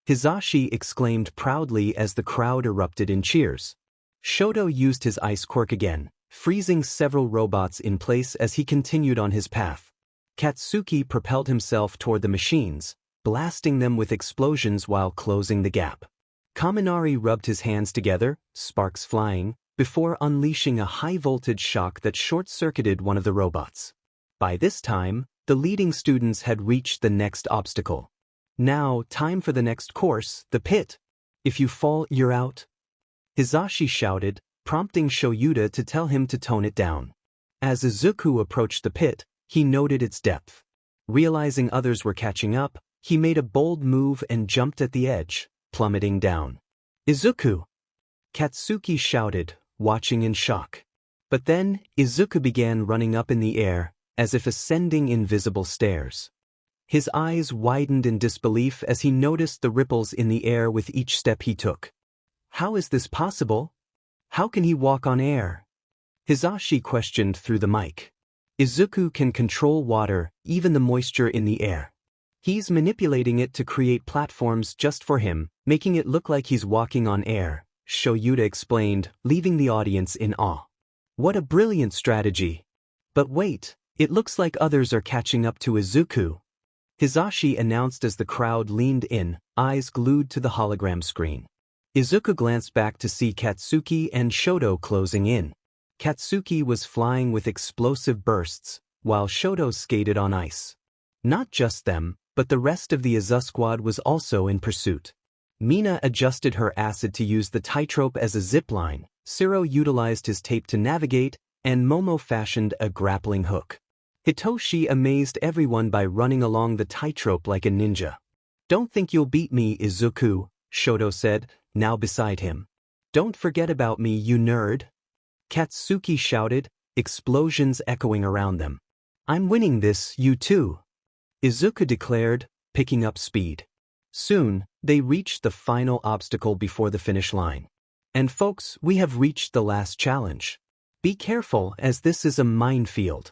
Hisashi exclaimed proudly as the crowd erupted in cheers. Shoto used his ice quirk again, freezing several robots in place as he continued on his path. Katsuki propelled himself toward the machines, blasting them with explosions while closing the gap. Kaminari rubbed his hands together, sparks flying, before unleashing a high-voltage shock that short-circuited one of the robots. By this time, the leading students had reached the next obstacle. Now, time for the next course, the pit. If you fall, you're out. Hisashi shouted, prompting Shoyuta to tell him to tone it down. As Izuku approached the pit, he noted its depth. Realizing others were catching up, he made a bold move and jumped at the edge, plummeting down. Izuku! Katsuki shouted, watching in shock. But then, Izuku began running up in the air, as if ascending invisible stairs. His eyes widened in disbelief as he noticed the ripples in the air with each step he took. How is this possible? How can he walk on air? Hisashi questioned through the mic. Izuku can control water, even the moisture in the air. He's manipulating it to create platforms just for him, making it look like he's walking on air, Shoyuta explained, leaving the audience in awe. What a brilliant strategy. But wait, it looks like others are catching up to Izuku. Hisashi announced as the crowd leaned in, eyes glued to the hologram screen. Izuku glanced back to see Katsuki and Shoto closing in. Katsuki was flying with explosive bursts, while Shoto skated on ice. Not just them, but the rest of the Izu squad was also in pursuit. Mina adjusted her acid to use the tightrope as a zipline, Siro utilized his tape to navigate, and Momo fashioned a grappling hook. Hitoshi amazed everyone by running along the tightrope like a ninja. "Don't think you'll beat me, Izuku," Shoto said, now beside him. "Don't forget about me, you nerd." Katsuki shouted, explosions echoing around them. "I'm winning this, you too," Izuku declared, picking up speed. Soon, they reached the final obstacle before the finish line. "And folks, we have reached the last challenge. Be careful, as this is a minefield,"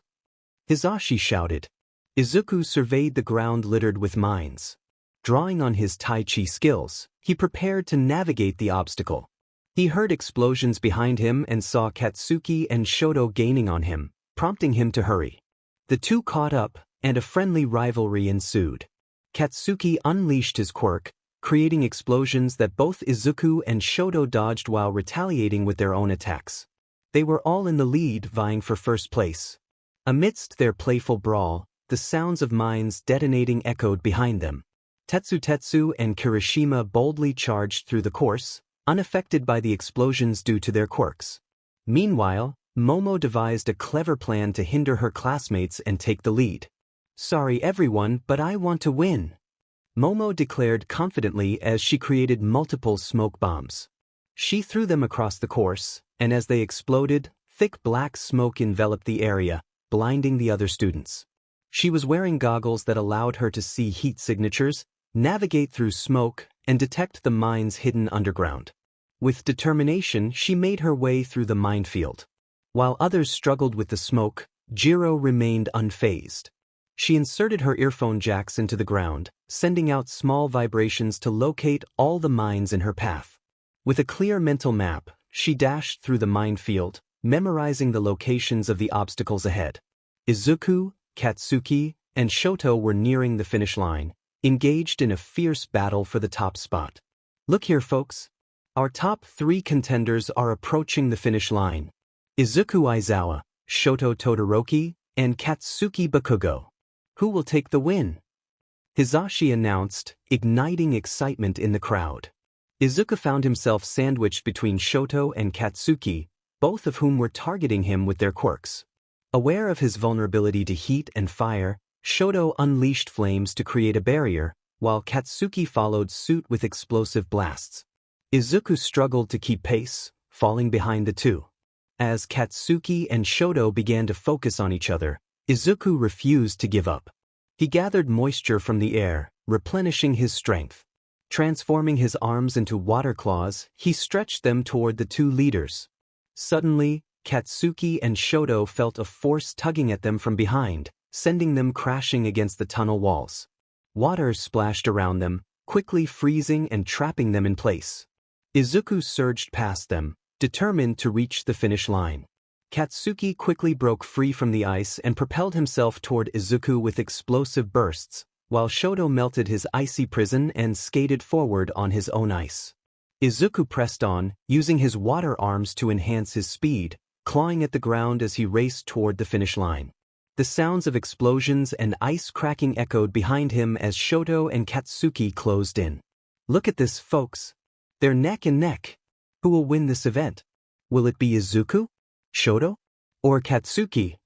Hisashi shouted. Izuku surveyed the ground littered with mines. Drawing on his Tai Chi skills, he prepared to navigate the obstacle. He heard explosions behind him and saw Katsuki and Shoto gaining on him, prompting him to hurry. The two caught up, and a friendly rivalry ensued. Katsuki unleashed his quirk, creating explosions that both Izuku and Shoto dodged while retaliating with their own attacks. They were all in the lead, vying for first place. Amidst their playful brawl, the sounds of mines detonating echoed behind them. Tetsu and Kirishima boldly charged through the course, unaffected by the explosions due to their quirks. Meanwhile, Momo devised a clever plan to hinder her classmates and take the lead. "Sorry everyone, but I want to win," Momo declared confidently as she created multiple smoke bombs. She threw them across the course, and as they exploded, thick black smoke enveloped the area, blinding the other students. She was wearing goggles that allowed her to see heat signatures, navigate through smoke, and detect the mines hidden underground. With determination, she made her way through the minefield. While others struggled with the smoke, Jiro remained unfazed. She inserted her earphone jacks into the ground, sending out small vibrations to locate all the mines in her path. With a clear mental map, she dashed through the minefield, memorizing the locations of the obstacles ahead. Izuku, Katsuki, and Shoto were nearing the finish line, engaged in a fierce battle for the top spot. "Look here, folks. Our top 3 contenders are approaching the finish line. Izuku Aizawa, Shoto Todoroki, and Katsuki Bakugo. Who will take the win?" Hisashi announced, igniting excitement in the crowd. Izuku found himself sandwiched between Shoto and Katsuki, both of whom were targeting him with their quirks. Aware of his vulnerability to heat and fire, Shoto unleashed flames to create a barrier, while Katsuki followed suit with explosive blasts. Izuku struggled to keep pace, falling behind the two. As Katsuki and Shoto began to focus on each other, Izuku refused to give up. He gathered moisture from the air, replenishing his strength. Transforming his arms into water claws, he stretched them toward the two leaders. Suddenly, Katsuki and Shoto felt a force tugging at them from behind, sending them crashing against the tunnel walls. Water splashed around them, quickly freezing and trapping them in place. Izuku surged past them, determined to reach the finish line. Katsuki quickly broke free from the ice and propelled himself toward Izuku with explosive bursts, while Shoto melted his icy prison and skated forward on his own ice. Izuku pressed on, using his water arms to enhance his speed, clawing at the ground as he raced toward the finish line. The sounds of explosions and ice cracking echoed behind him as Shoto and Katsuki closed in. "Look at this, folks. They're neck and neck. Who will win this event? Will it be Izuku, Shoto, or Katsuki?"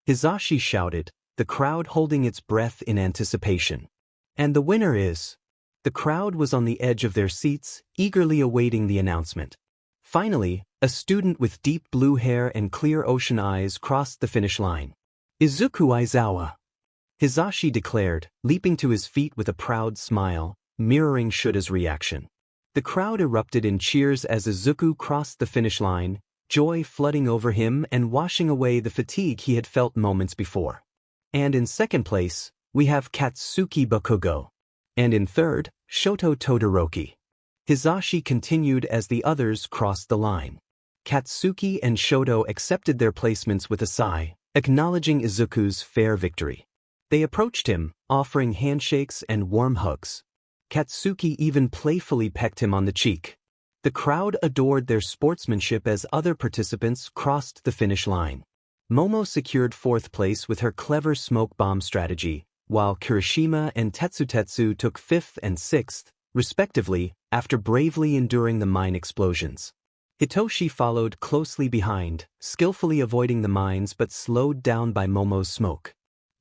Hisashi shouted, the crowd holding its breath in anticipation. "And the winner is..." The crowd was on the edge of their seats, eagerly awaiting the announcement. Finally, a student with deep blue hair and clear ocean eyes crossed the finish line. "Izuku Aizawa," Hisashi declared, leaping to his feet with a proud smile, mirroring Shota's reaction. The crowd erupted in cheers as Izuku crossed the finish line, joy flooding over him and washing away the fatigue he had felt moments before. And in second place, we have Katsuki Bakugo. And in third, Shoto Todoroki. Hizashi continued as the others crossed the line. Katsuki and Shoto accepted their placements with a sigh, acknowledging Izuku's fair victory. They approached him, offering handshakes and warm hugs. Katsuki even playfully pecked him on the cheek. The crowd adored their sportsmanship as other participants crossed the finish line. Momo secured fourth place with her clever smoke bomb strategy, while Kirishima and Tetsutetsu took fifth and sixth, respectively, after bravely enduring the mine explosions. Hitoshi followed closely behind, skillfully avoiding the mines but slowed down by Momo's smoke.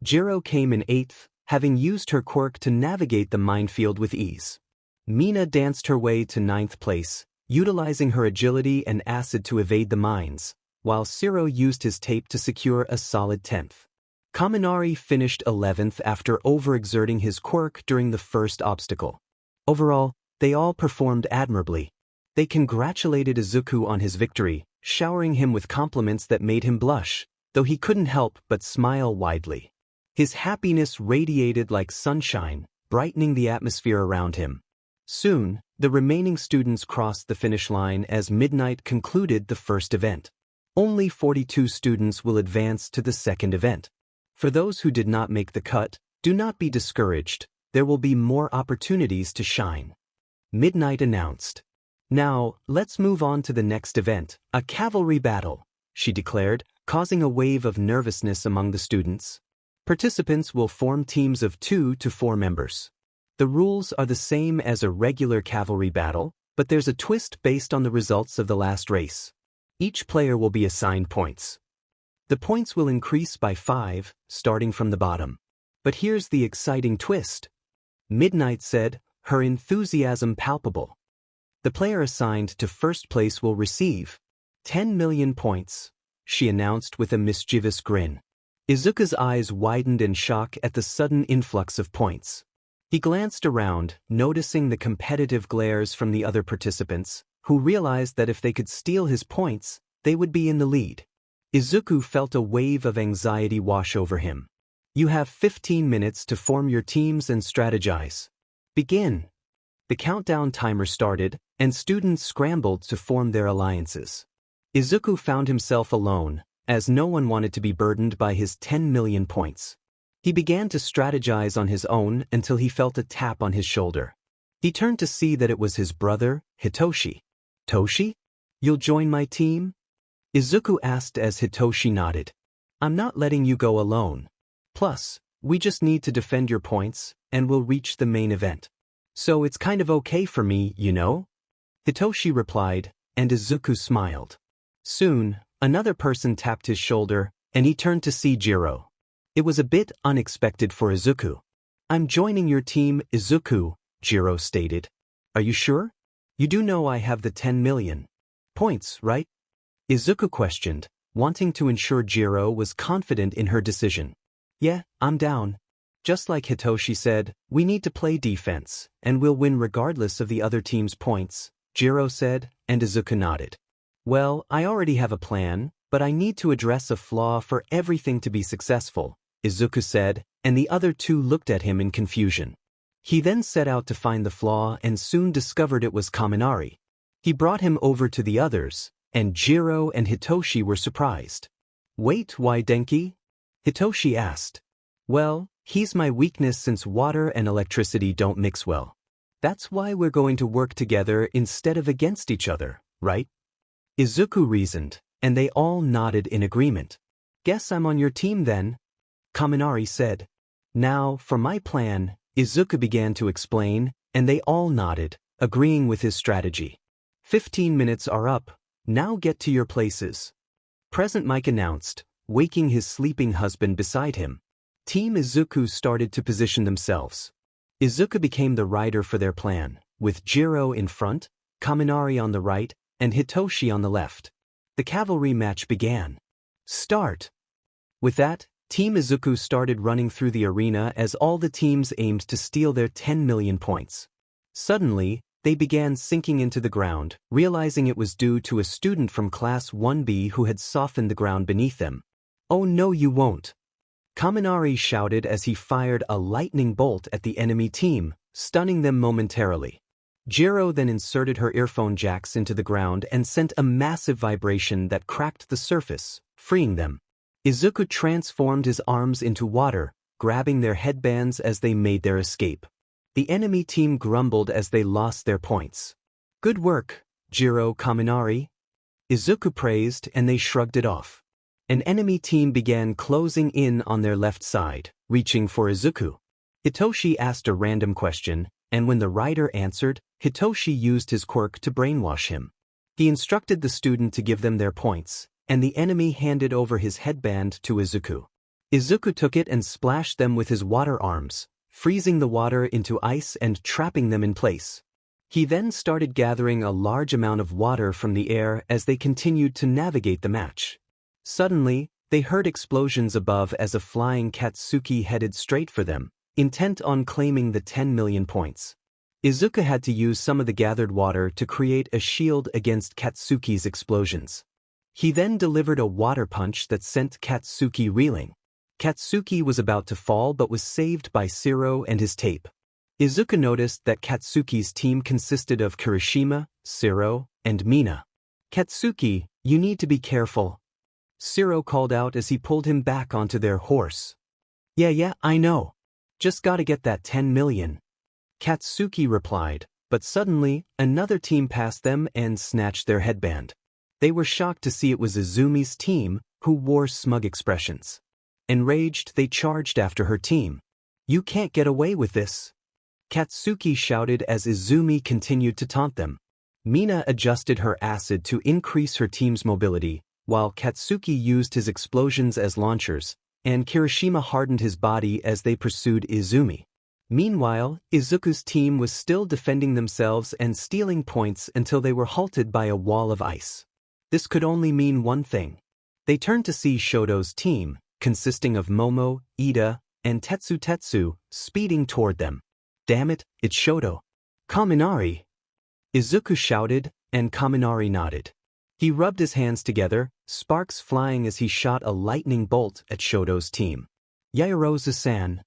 Jiro came in eighth, having used her quirk to navigate the minefield with ease. Mina danced her way to ninth place, utilizing her agility and acid to evade the mines, while Siro used his tape to secure a solid 10th. Kaminari finished 11th after overexerting his quirk during the first obstacle. Overall, they all performed admirably. They congratulated Izuku on his victory, showering him with compliments that made him blush, though he couldn't help but smile widely. His happiness radiated like sunshine, brightening the atmosphere around him. Soon, the remaining students crossed the finish line as midnight concluded the first event. Only 42 students will advance to the second event. For those who did not make the cut, do not be discouraged, there will be more opportunities to shine. Midnight announced. Now, let's move on to the next event, a cavalry battle, she declared, causing a wave of nervousness among the students. Participants will form teams of 2 to 4 members. The rules are the same as a regular cavalry battle, but there's a twist based on the results of the last race. Each player will be assigned points. The points will increase by 5, starting from the bottom. But here's the exciting twist. Midnight said, her enthusiasm palpable. The player assigned to first place will receive 10 million points, she announced with a mischievous grin. Izuku's eyes widened in shock at the sudden influx of points. He glanced around, noticing the competitive glares from the other participants, who realized that if they could steal his points, they would be in the lead. Izuku felt a wave of anxiety wash over him. You have 15 minutes to form your teams and strategize. Begin. The countdown timer started, and students scrambled to form their alliances. Izuku found himself alone, as no one wanted to be burdened by his 10 million points. He began to strategize on his own until he felt a tap on his shoulder. He turned to see that it was his brother, Hitoshi. Toshi? You'll join my team? Izuku asked as Hitoshi nodded. I'm not letting you go alone. Plus, we just need to defend your points, and we'll reach the main event. So it's kind of okay for me, you know? Hitoshi replied, and Izuku smiled. Soon, another person tapped his shoulder, and he turned to see Jiro. It was a bit unexpected for Izuku. I'm joining your team, Izuku, Jiro stated. Are you sure? You do know I have the 10 million points, right? Izuku questioned, wanting to ensure Jiro was confident in her decision. Yeah, I'm down. Just like Hitoshi said, we need to play defense, and we'll win regardless of the other team's points, Jiro said, and Izuku nodded. Well, I already have a plan, but I need to address a flaw for everything to be successful, Izuku said, and the other two looked at him in confusion. He then set out to find the flaw and soon discovered it was Kaminari. He brought him over to the others, and Jiro and Hitoshi were surprised. Wait, why Denki? Hitoshi asked. Well, he's my weakness since water and electricity don't mix well. That's why we're going to work together instead of against each other, right? Izuku reasoned, and they all nodded in agreement. Guess I'm on your team then, Kaminari said. Now, for my plan, Izuku began to explain, and they all nodded, agreeing with his strategy. 15 minutes are up, now get to your places. Present Mike announced, waking his sleeping husband beside him. Team Izuku started to position themselves. Izuku became the rider for their plan, with Jiro in front, Kaminari on the right, and Hitoshi on the left. The cavalry match began. Start! With that, Team Izuku started running through the arena as all the teams aimed to steal their 10 million points. Suddenly, They began sinking into the ground, realizing it was due to a student from Class 1B who had softened the ground beneath them. "Oh no, you won't!" Kaminari shouted as he fired a lightning bolt at the enemy team, stunning them momentarily. Jiro then inserted her earphone jacks into the ground and sent a massive vibration that cracked the surface, freeing them. Izuku transformed his arms into water, grabbing their headbands as they made their escape. The enemy team grumbled as they lost their points. "Good work, Jiro Kaminari," Izuku praised, and they shrugged it off. An enemy team began closing in on their left side, reaching for Izuku. Hitoshi asked a random question, and when the writer answered, Hitoshi used his quirk to brainwash him. He instructed the student to give them their points, and the enemy handed over his headband to Izuku. Izuku took it and splashed them with his water arms, freezing the water into ice and trapping them in place. He then started gathering a large amount of water from the air as they continued to navigate the match. Suddenly, they heard explosions above as a flying Katsuki headed straight for them, intent on claiming the 10 million points. Izuku had to use some of the gathered water to create a shield against Katsuki's explosions. He then delivered a water punch that sent Katsuki reeling. Katsuki was about to fall but was saved by Shiro and his tape. Izuku noticed that Katsuki's team consisted of Kirishima, Shiro, and Mina. "Katsuki, you need to be careful," Shiro called out as he pulled him back onto their horse. Yeah, I know. Just gotta get that 10 million. Katsuki replied, but suddenly, another team passed them and snatched their headband. They were shocked to see it was Izumi's team, who wore smug expressions. Enraged, they charged after her team. "You can't get away with this," Katsuki shouted as Izumi continued to taunt them. Mina adjusted her acid to increase her team's mobility, while Katsuki used his explosions as launchers, and Kirishima hardened his body as they pursued Izumi. Meanwhile, Izuku's team was still defending themselves and stealing points until they were halted by a wall of ice. This could only mean one thing. They turned to see Shoto's team, consisting of Momo, Ida, and Tetsu, speeding toward them. "Damn it, it's Shoto." "Kaminari!" Izuku shouted, and Kaminari nodded. He rubbed his hands together, sparks flying as he shot a lightning bolt at Shoto's team. "Yaoyorozu-san,"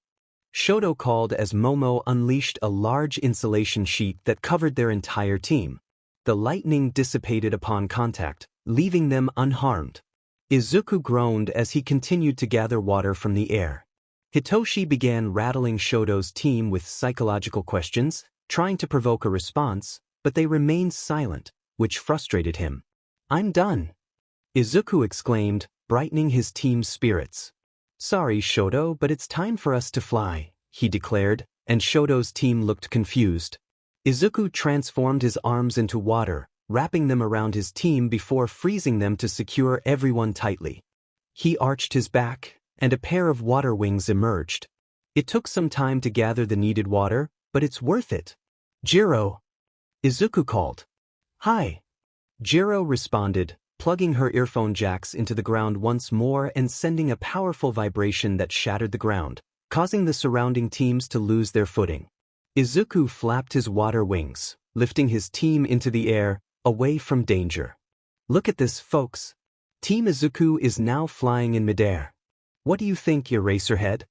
Shoto called as Momo unleashed a large insulation sheet that covered their entire team. The lightning dissipated upon contact, leaving them unharmed. Izuku groaned as he continued to gather water from the air. Hitoshi began rattling Shoto's team with psychological questions, trying to provoke a response, but they remained silent, which frustrated him. "I'm done," Izuku exclaimed, brightening his team's spirits. "Sorry, Shoto, but it's time for us to fly," he declared, and Shoto's team looked confused. Izuku transformed his arms into water, wrapping them around his team before freezing them to secure everyone tightly. He arched his back, and a pair of water wings emerged. It took some time to gather the needed water, but it's worth it. "Jiro!" Izuku called. "Hi!" Jiro responded, plugging her earphone jacks into the ground once more and sending a powerful vibration that shattered the ground, causing the surrounding teams to lose their footing. Izuku flapped his water wings, lifting his team into the air, away from danger. "Look at this, folks. Team Izuku is now flying in midair. What do you think, Eraserhead?"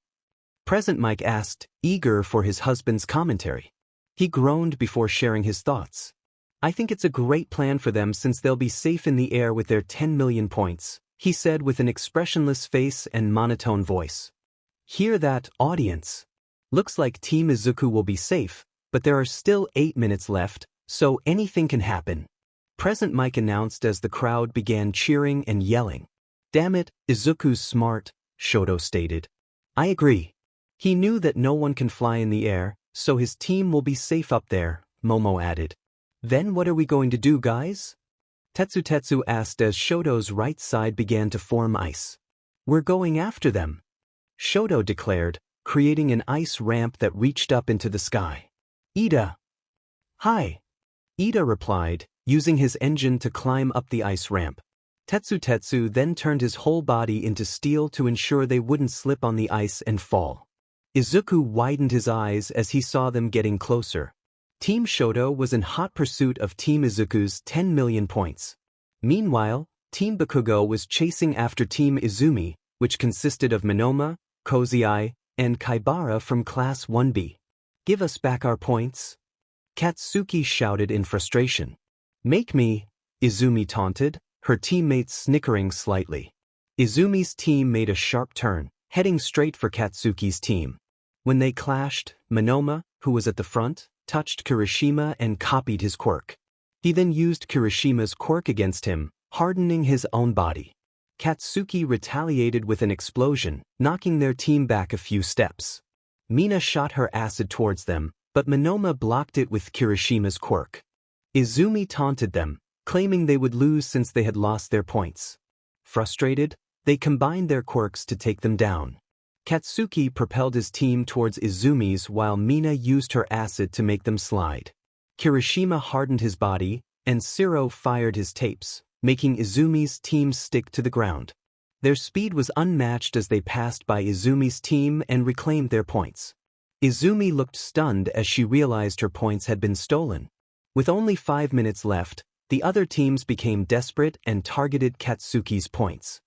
Present Mike asked, eager for his husband's commentary. He groaned before sharing his thoughts. "I think it's a great plan for them since they'll be safe in the air with their 10 million points," he said with an expressionless face and monotone voice. "Hear that, audience? Looks like Team Izuku will be safe, but there are still 8 minutes left, so anything can happen," Present Mike announced as the crowd began cheering and yelling. "Damn it, Izuku's smart," Shoto stated. "I agree. He knew that no one can fly in the air, so his team will be safe up there," Momo added. "Then what are we going to do, guys?" Tetsu asked as Shoto's right side began to form ice. "We're going after them," Shoto declared, creating an ice ramp that reached up into the sky. "Ida!" "Hi!" Ida replied, using his engine to climb up the ice ramp. Tetsu then turned his whole body into steel to ensure they wouldn't slip on the ice and fall. Izuku widened his eyes as he saw them getting closer. Team Shoto was in hot pursuit of Team Izuku's 10 million points. Meanwhile, Team Bakugo was chasing after Team Izumi, which consisted of Monoma, Kozai, and Kaibara from Class 1B. "Give us back our points," Katsuki shouted in frustration. "Make me," Izumi taunted, her teammates snickering slightly. Izumi's team made a sharp turn, heading straight for Katsuki's team. When they clashed, Monoma, who was at the front, touched Kirishima and copied his quirk. He then used Kirishima's quirk against him, hardening his own body. Katsuki retaliated with an explosion, knocking their team back a few steps. Mina shot her acid towards them, but Monoma blocked it with Kirishima's quirk. Izumi taunted them, claiming they would lose since they had lost their points. Frustrated, they combined their quirks to take them down. Katsuki propelled his team towards Izumi's while Mina used her acid to make them slide. Kirishima hardened his body, and Siro fired his tapes, making Izumi's team stick to the ground. Their speed was unmatched as they passed by Izumi's team and reclaimed their points. Izumi looked stunned as she realized her points had been stolen. With only 5 minutes left, the other teams became desperate and targeted Katsuki's points.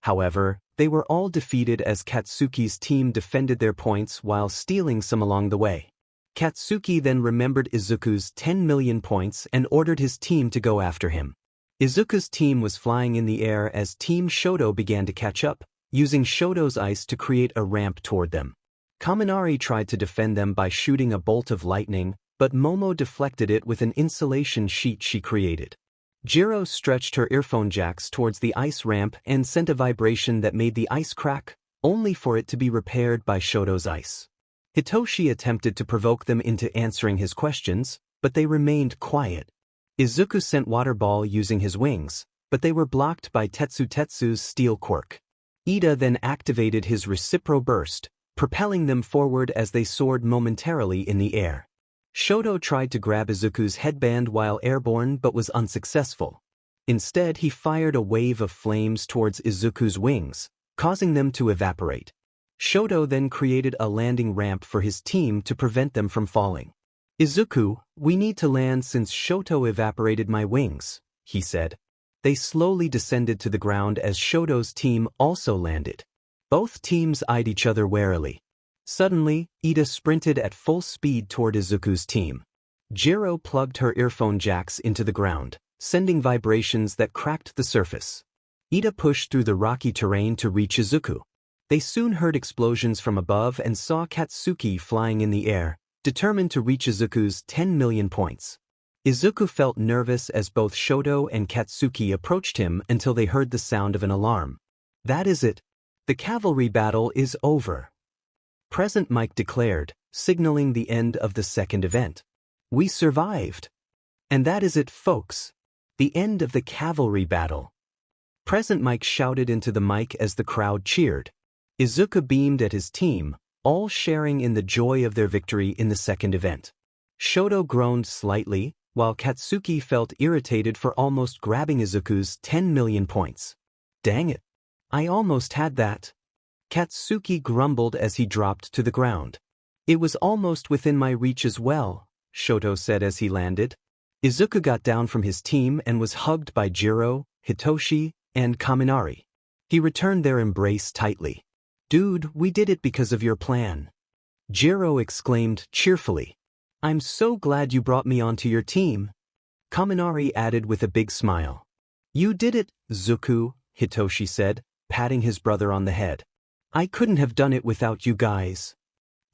However, they were all defeated as Katsuki's team defended their points while stealing some along the way. Katsuki then remembered Izuku's 10 million points and ordered his team to go after him. Izuku's team was flying in the air as Team Shoto began to catch up, using Shoto's ice to create a ramp toward them. Kaminari tried to defend them by shooting a bolt of lightning, but Momo deflected it with an insulation sheet she created. Jiro stretched her earphone jacks towards the ice ramp and sent a vibration that made the ice crack, only for it to be repaired by Shoto's ice. Hitoshi attempted to provoke them into answering his questions, but they remained quiet. Izuku sent Water Ball using his wings, but they were blocked by Tetsu's steel quirk. Ida then activated his Recipro Burst, propelling them forward as they soared momentarily in the air. Shoto tried to grab Izuku's headband while airborne but was unsuccessful. Instead, he fired a wave of flames towards Izuku's wings, causing them to evaporate. Shoto then created a landing ramp for his team to prevent them from falling. "Izuku, we need to land since Shoto evaporated my wings," he said. They slowly descended to the ground as Shoto's team also landed. Both teams eyed each other warily. Suddenly, Ida sprinted at full speed toward Izuku's team. Jiro plugged her earphone jacks into the ground, sending vibrations that cracked the surface. Ida pushed through the rocky terrain to reach Izuku. They soon heard explosions from above and saw Katsuki flying in the air, determined to reach Izuku's 10 million points. Izuku felt nervous as both Shoto and Katsuki approached him until they heard the sound of an alarm. "That is it. The cavalry battle is over," Present Mike declared, signaling the end of the second event. "We survived. And that is it, folks. The end of the cavalry battle." Present Mike shouted into the mic as the crowd cheered. Izuku beamed at his team, all sharing in the joy of their victory in the second event. Shoto groaned slightly, while Katsuki felt irritated for almost grabbing Izuku's 10 million points. "Dang it. I almost had that," Katsuki grumbled as he dropped to the ground. "It was almost within my reach as well," Shoto said as he landed. Izuku got down from his team and was hugged by Jiro, Hitoshi, and Kaminari. He returned their embrace tightly. "Dude, we did it because of your plan," Jiro exclaimed cheerfully. "I'm so glad you brought me onto your team," Kaminari added with a big smile. "You did it, Zuku," Hitoshi said, patting his brother on the head. "I couldn't have done it without you guys,"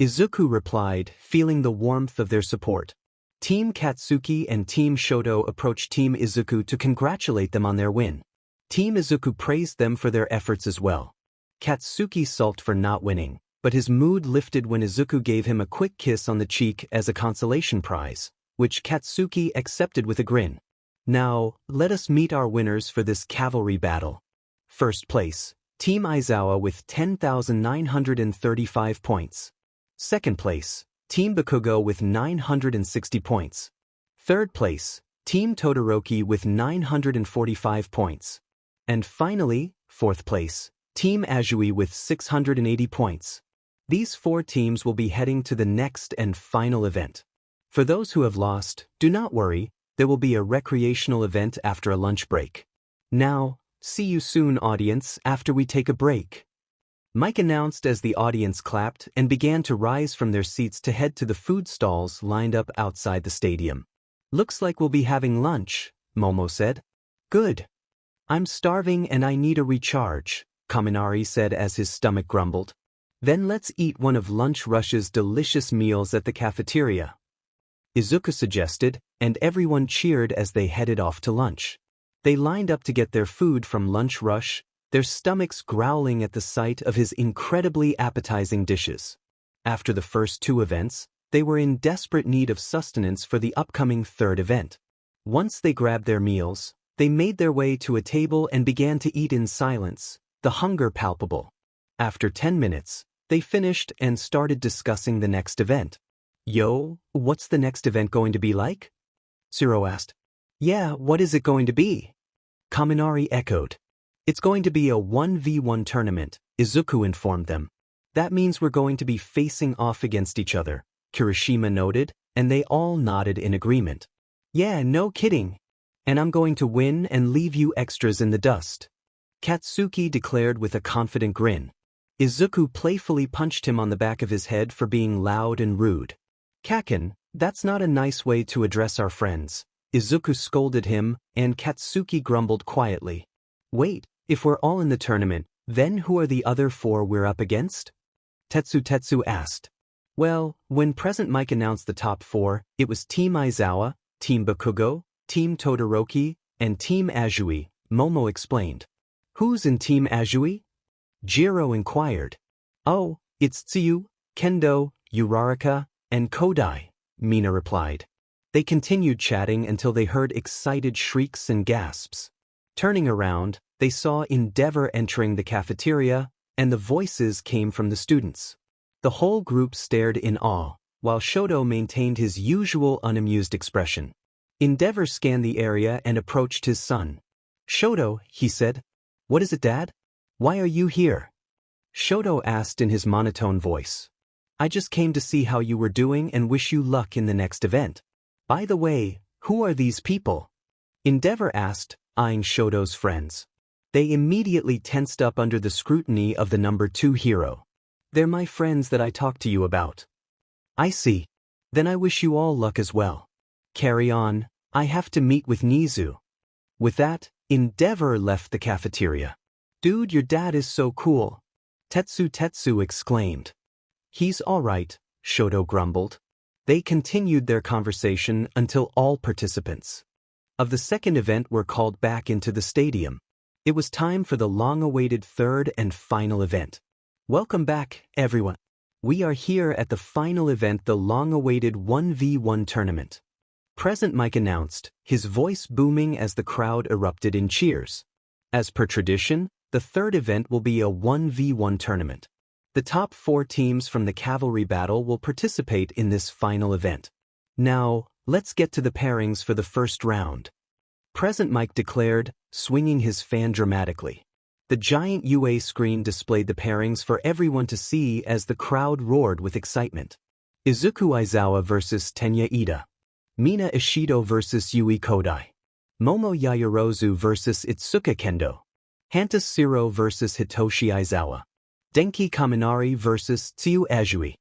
Izuku replied, feeling the warmth of their support. Team Katsuki and Team Shoto approached Team Izuku to congratulate them on their win. Team Izuku praised them for their efforts as well. Katsuki sulked for not winning, but his mood lifted when Izuku gave him a quick kiss on the cheek as a consolation prize, which Katsuki accepted with a grin. "Now, let us meet our winners for this cavalry battle." First place, Team Aizawa with 10,935 points. Second place, Team Bakugo with 960 points. Third place, Team Todoroki with 945 points. And finally, fourth place, Team Azui with 680 points. These four teams will be heading to the next and final event. For those who have lost, do not worry, there will be a recreational event after a lunch break. Now, see you soon, audience, after we take a break. Mike announced as the audience clapped and began to rise from their seats to head to the food stalls lined up outside the stadium. Looks like we'll be having lunch, Momo said. Good. I'm starving and I need a recharge, Kaminari said as his stomach grumbled. Then let's eat one of Lunch Rush's delicious meals at the cafeteria, Izuku suggested, and everyone cheered as they headed off to lunch. They lined up to get their food from Lunch Rush, their stomachs growling at the sight of his incredibly appetizing dishes. After the first two events, they were in desperate need of sustenance for the upcoming third event. Once they grabbed their meals, they made their way to a table and began to eat in silence, the hunger palpable. After 10 minutes, they finished and started discussing the next event. Yo, what's the next event going to be like? Zero asked. Yeah, what is it going to be? Kaminari echoed. It's going to be a 1v1 tournament, Izuku informed them. That means we're going to be facing off against each other, Kirishima noted, and they all nodded in agreement. Yeah, no kidding. And I'm going to win and leave you extras in the dust, Katsuki declared with a confident grin. Izuku playfully punched him on the back of his head for being loud and rude. Kaken, that's not a nice way to address our friends, Izuku scolded him, and Katsuki grumbled quietly. Wait, if we're all in the tournament, then who are the other four we're up against? Tetsu asked. Well, when Present Mike announced the top four, it was Team Aizawa, Team Bakugo, Team Todoroki, and Team Azui, Momo explained. Who's in Team Azui? Jiro inquired. Oh, it's Tsuyu, Kendo, Uraraka, and Kodai, Mina replied. They continued chatting until they heard excited shrieks and gasps. Turning around, they saw Endeavor entering the cafeteria, and the voices came from the students. The whole group stared in awe, while Shoto maintained his usual unamused expression. Endeavor scanned the area and approached his son. Shoto, he said. What is it, Dad? Why are you here? Shoto asked in his monotone voice. I just came to see how you were doing and wish you luck in the next event. By the way, who are these people? Endeavor asked, eyeing Shoto's friends. They immediately tensed up under the scrutiny of the number 2 hero. They're my friends that I talked to you about. I see. Then I wish you all luck as well. Carry on, I have to meet with Nizu. With that, Endeavor left the cafeteria. Dude, your dad is so cool. Tetsu exclaimed. He's alright, Shoto grumbled. They continued their conversation until all participants of the second event were called back into the stadium. It was time for the long-awaited third and final event. Welcome back, everyone. We are here at the final event, the long-awaited 1v1 tournament. Present Mike announced, his voice booming as the crowd erupted in cheers. As per tradition, the third event will be a 1v1 tournament. The top 4 teams from the Cavalry battle will participate in this final event. Now, let's get to the pairings for the first round. Present Mike declared, swinging his fan dramatically. The giant UA screen displayed the pairings for everyone to see as the crowd roared with excitement. Izuku Aizawa vs Tenya Ida. Mina Ishido vs Yui Kodai. Momo Yaoyorozu vs Itsuka Kendo. Hantas Siro vs Hitoshi Aizawa. Denki Kaminari vs Tsuyu Azui.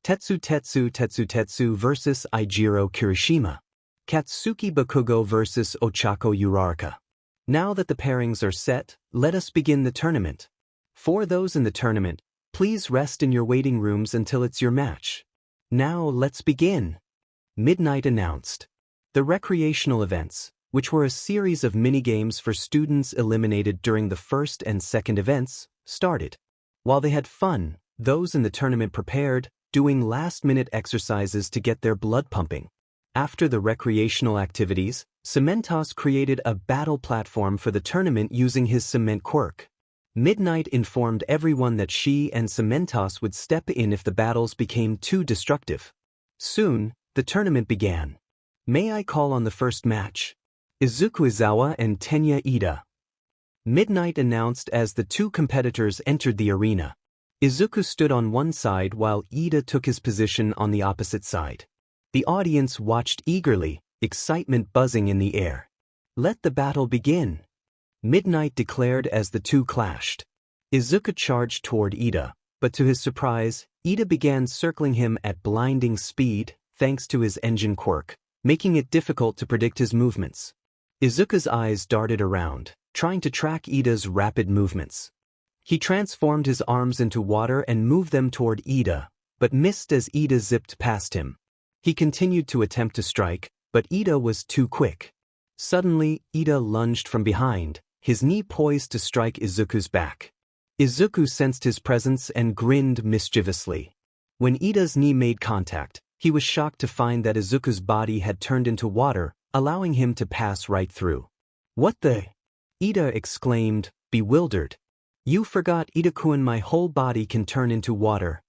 Tetsu vs Ijiro Kirishima. Katsuki Bakugo vs Ochako Uraraka. Now that the pairings are set, let us begin the tournament. For those in the tournament, please rest in your waiting rooms until it's your match. Now let's begin. Midnight announced. The recreational events, which were a series of minigames for students eliminated during the first and second events, started. While they had fun, those in the tournament prepared, doing last-minute exercises to get their blood pumping. After the recreational activities, Cementos created a battle platform for the tournament using his cement quirk. Midnight informed everyone that she and Cementos would step in if the battles became too destructive. Soon, the tournament began. May I call on the first match? Izuku Izawa and Tenya Ida. Midnight announced as the two competitors entered the arena. Izuku stood on one side while Ida took his position on the opposite side. The audience watched eagerly, excitement buzzing in the air. "Let the battle begin," Midnight declared as the two clashed. Izuku charged toward Ida, but to his surprise, Ida began circling him at blinding speed, thanks to his engine quirk, making it difficult to predict his movements. Izuku's eyes darted around, trying to track Ida's rapid movements. He transformed his arms into water and moved them toward Ida, but missed as Ida zipped past him. He continued to attempt to strike, but Ida was too quick. Suddenly, Ida lunged from behind, his knee poised to strike Izuku's back. Izuku sensed his presence and grinned mischievously. When Ida's knee made contact, he was shocked to find that Izuku's body had turned into water, allowing him to pass right through. "What the?" Ida exclaimed, bewildered. "You forgot, Ida-kun, my whole body can turn into water,"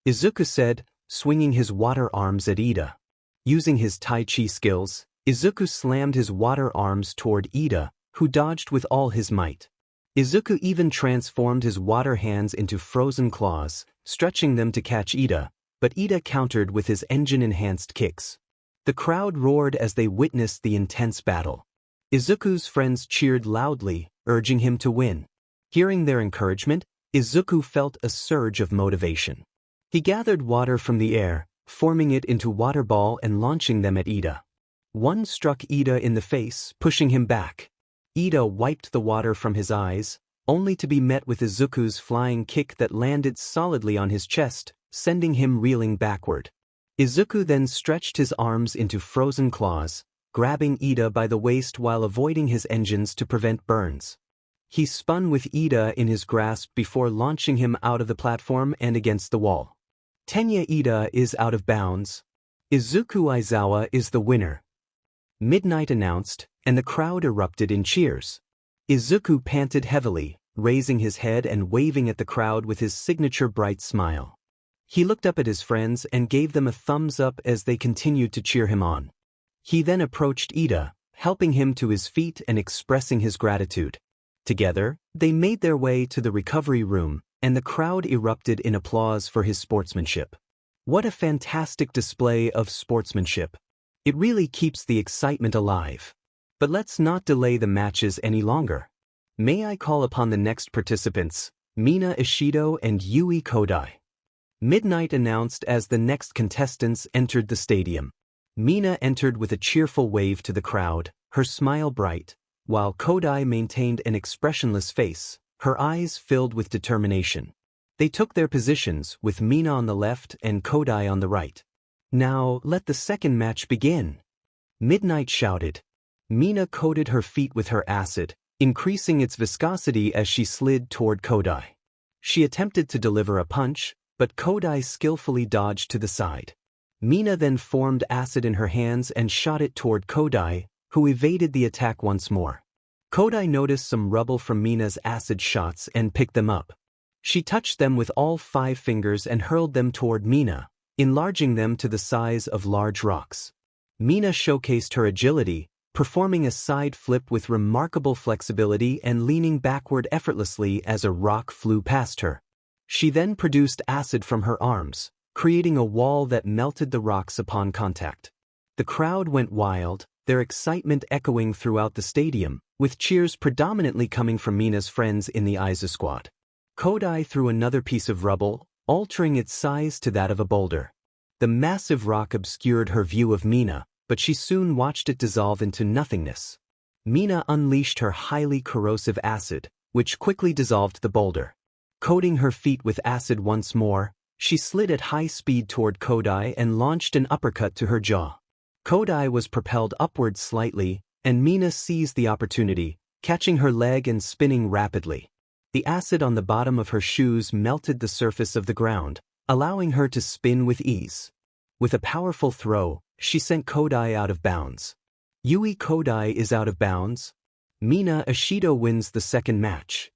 Izuku said, swinging his water arms at Ida. Using his Tai Chi skills, Izuku slammed his water arms toward Ida, who dodged with all his might. Izuku even transformed his water hands into frozen claws, stretching them to catch Ida, but Ida countered with his engine-enhanced kicks. The crowd roared as they witnessed the intense battle. Izuku's friends cheered loudly, urging him to win. Hearing their encouragement, Izuku felt a surge of motivation. He gathered water from the air, forming it into water ball and launching them at Ida. One struck Ida in the face, pushing him back. Ida wiped the water from his eyes, only to be met with Izuku's flying kick that landed solidly on his chest, sending him reeling backward. Izuku then stretched his arms into frozen claws, grabbing Ida by the waist while avoiding his engines to prevent burns. He spun with Ida in his grasp before launching him out of the platform and against the wall. "Tenya Ida is out of bounds. Izuku Aizawa is the winner," Midnight announced, and the crowd erupted in cheers. Izuku panted heavily, raising his head and waving at the crowd with his signature bright smile. He looked up at his friends and gave them a thumbs up as they continued to cheer him on. He then approached Ida, helping him to his feet and expressing his gratitude. Together, they made their way to the recovery room, and the crowd erupted in applause for his sportsmanship. What a fantastic display of sportsmanship. It really keeps the excitement alive. But let's not delay the matches any longer. May I call upon the next participants, Mina Ishido and Yui Kodai? Midnight announced as the next contestants entered the stadium. Mina entered with a cheerful wave to the crowd, her smile bright, while Kodai maintained an expressionless face, her eyes filled with determination. They took their positions, with Mina on the left and Kodai on the right. "Now, let the second match begin," Midnight shouted. Mina coated her feet with her acid, increasing its viscosity as she slid toward Kodai. She attempted to deliver a punch, but Kodai skillfully dodged to the side. Mina then formed acid in her hands and shot it toward Kodai, who evaded the attack once more. Kodai noticed some rubble from Mina's acid shots and picked them up. She touched them with all 5 fingers and hurled them toward Mina, enlarging them to the size of large rocks. Mina showcased her agility, performing a side flip with remarkable flexibility and leaning backward effortlessly as a rock flew past her. She then produced acid from her arms, creating a wall that melted the rocks upon contact. The crowd went wild, their excitement echoing throughout the stadium, with cheers predominantly coming from Mina's friends in the Aizawa squad. Kodai threw another piece of rubble, altering its size to that of a boulder. The massive rock obscured her view of Mina, but she soon watched it dissolve into nothingness. Mina unleashed her highly corrosive acid, which quickly dissolved the boulder. Coating her feet with acid once more, she slid at high speed toward Kodai and launched an uppercut to her jaw. Kodai was propelled upward slightly, and Mina seized the opportunity, catching her leg and spinning rapidly. The acid on the bottom of her shoes melted the surface of the ground, allowing her to spin with ease. With a powerful throw, she sent Kodai out of bounds. Yui Kodai is out of bounds. Mina Ishido wins the second match,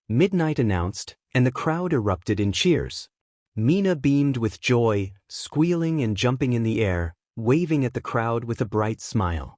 Midnight announced, and the crowd erupted in cheers. Mina beamed with joy, squealing and jumping in the air, waving at the crowd with a bright smile.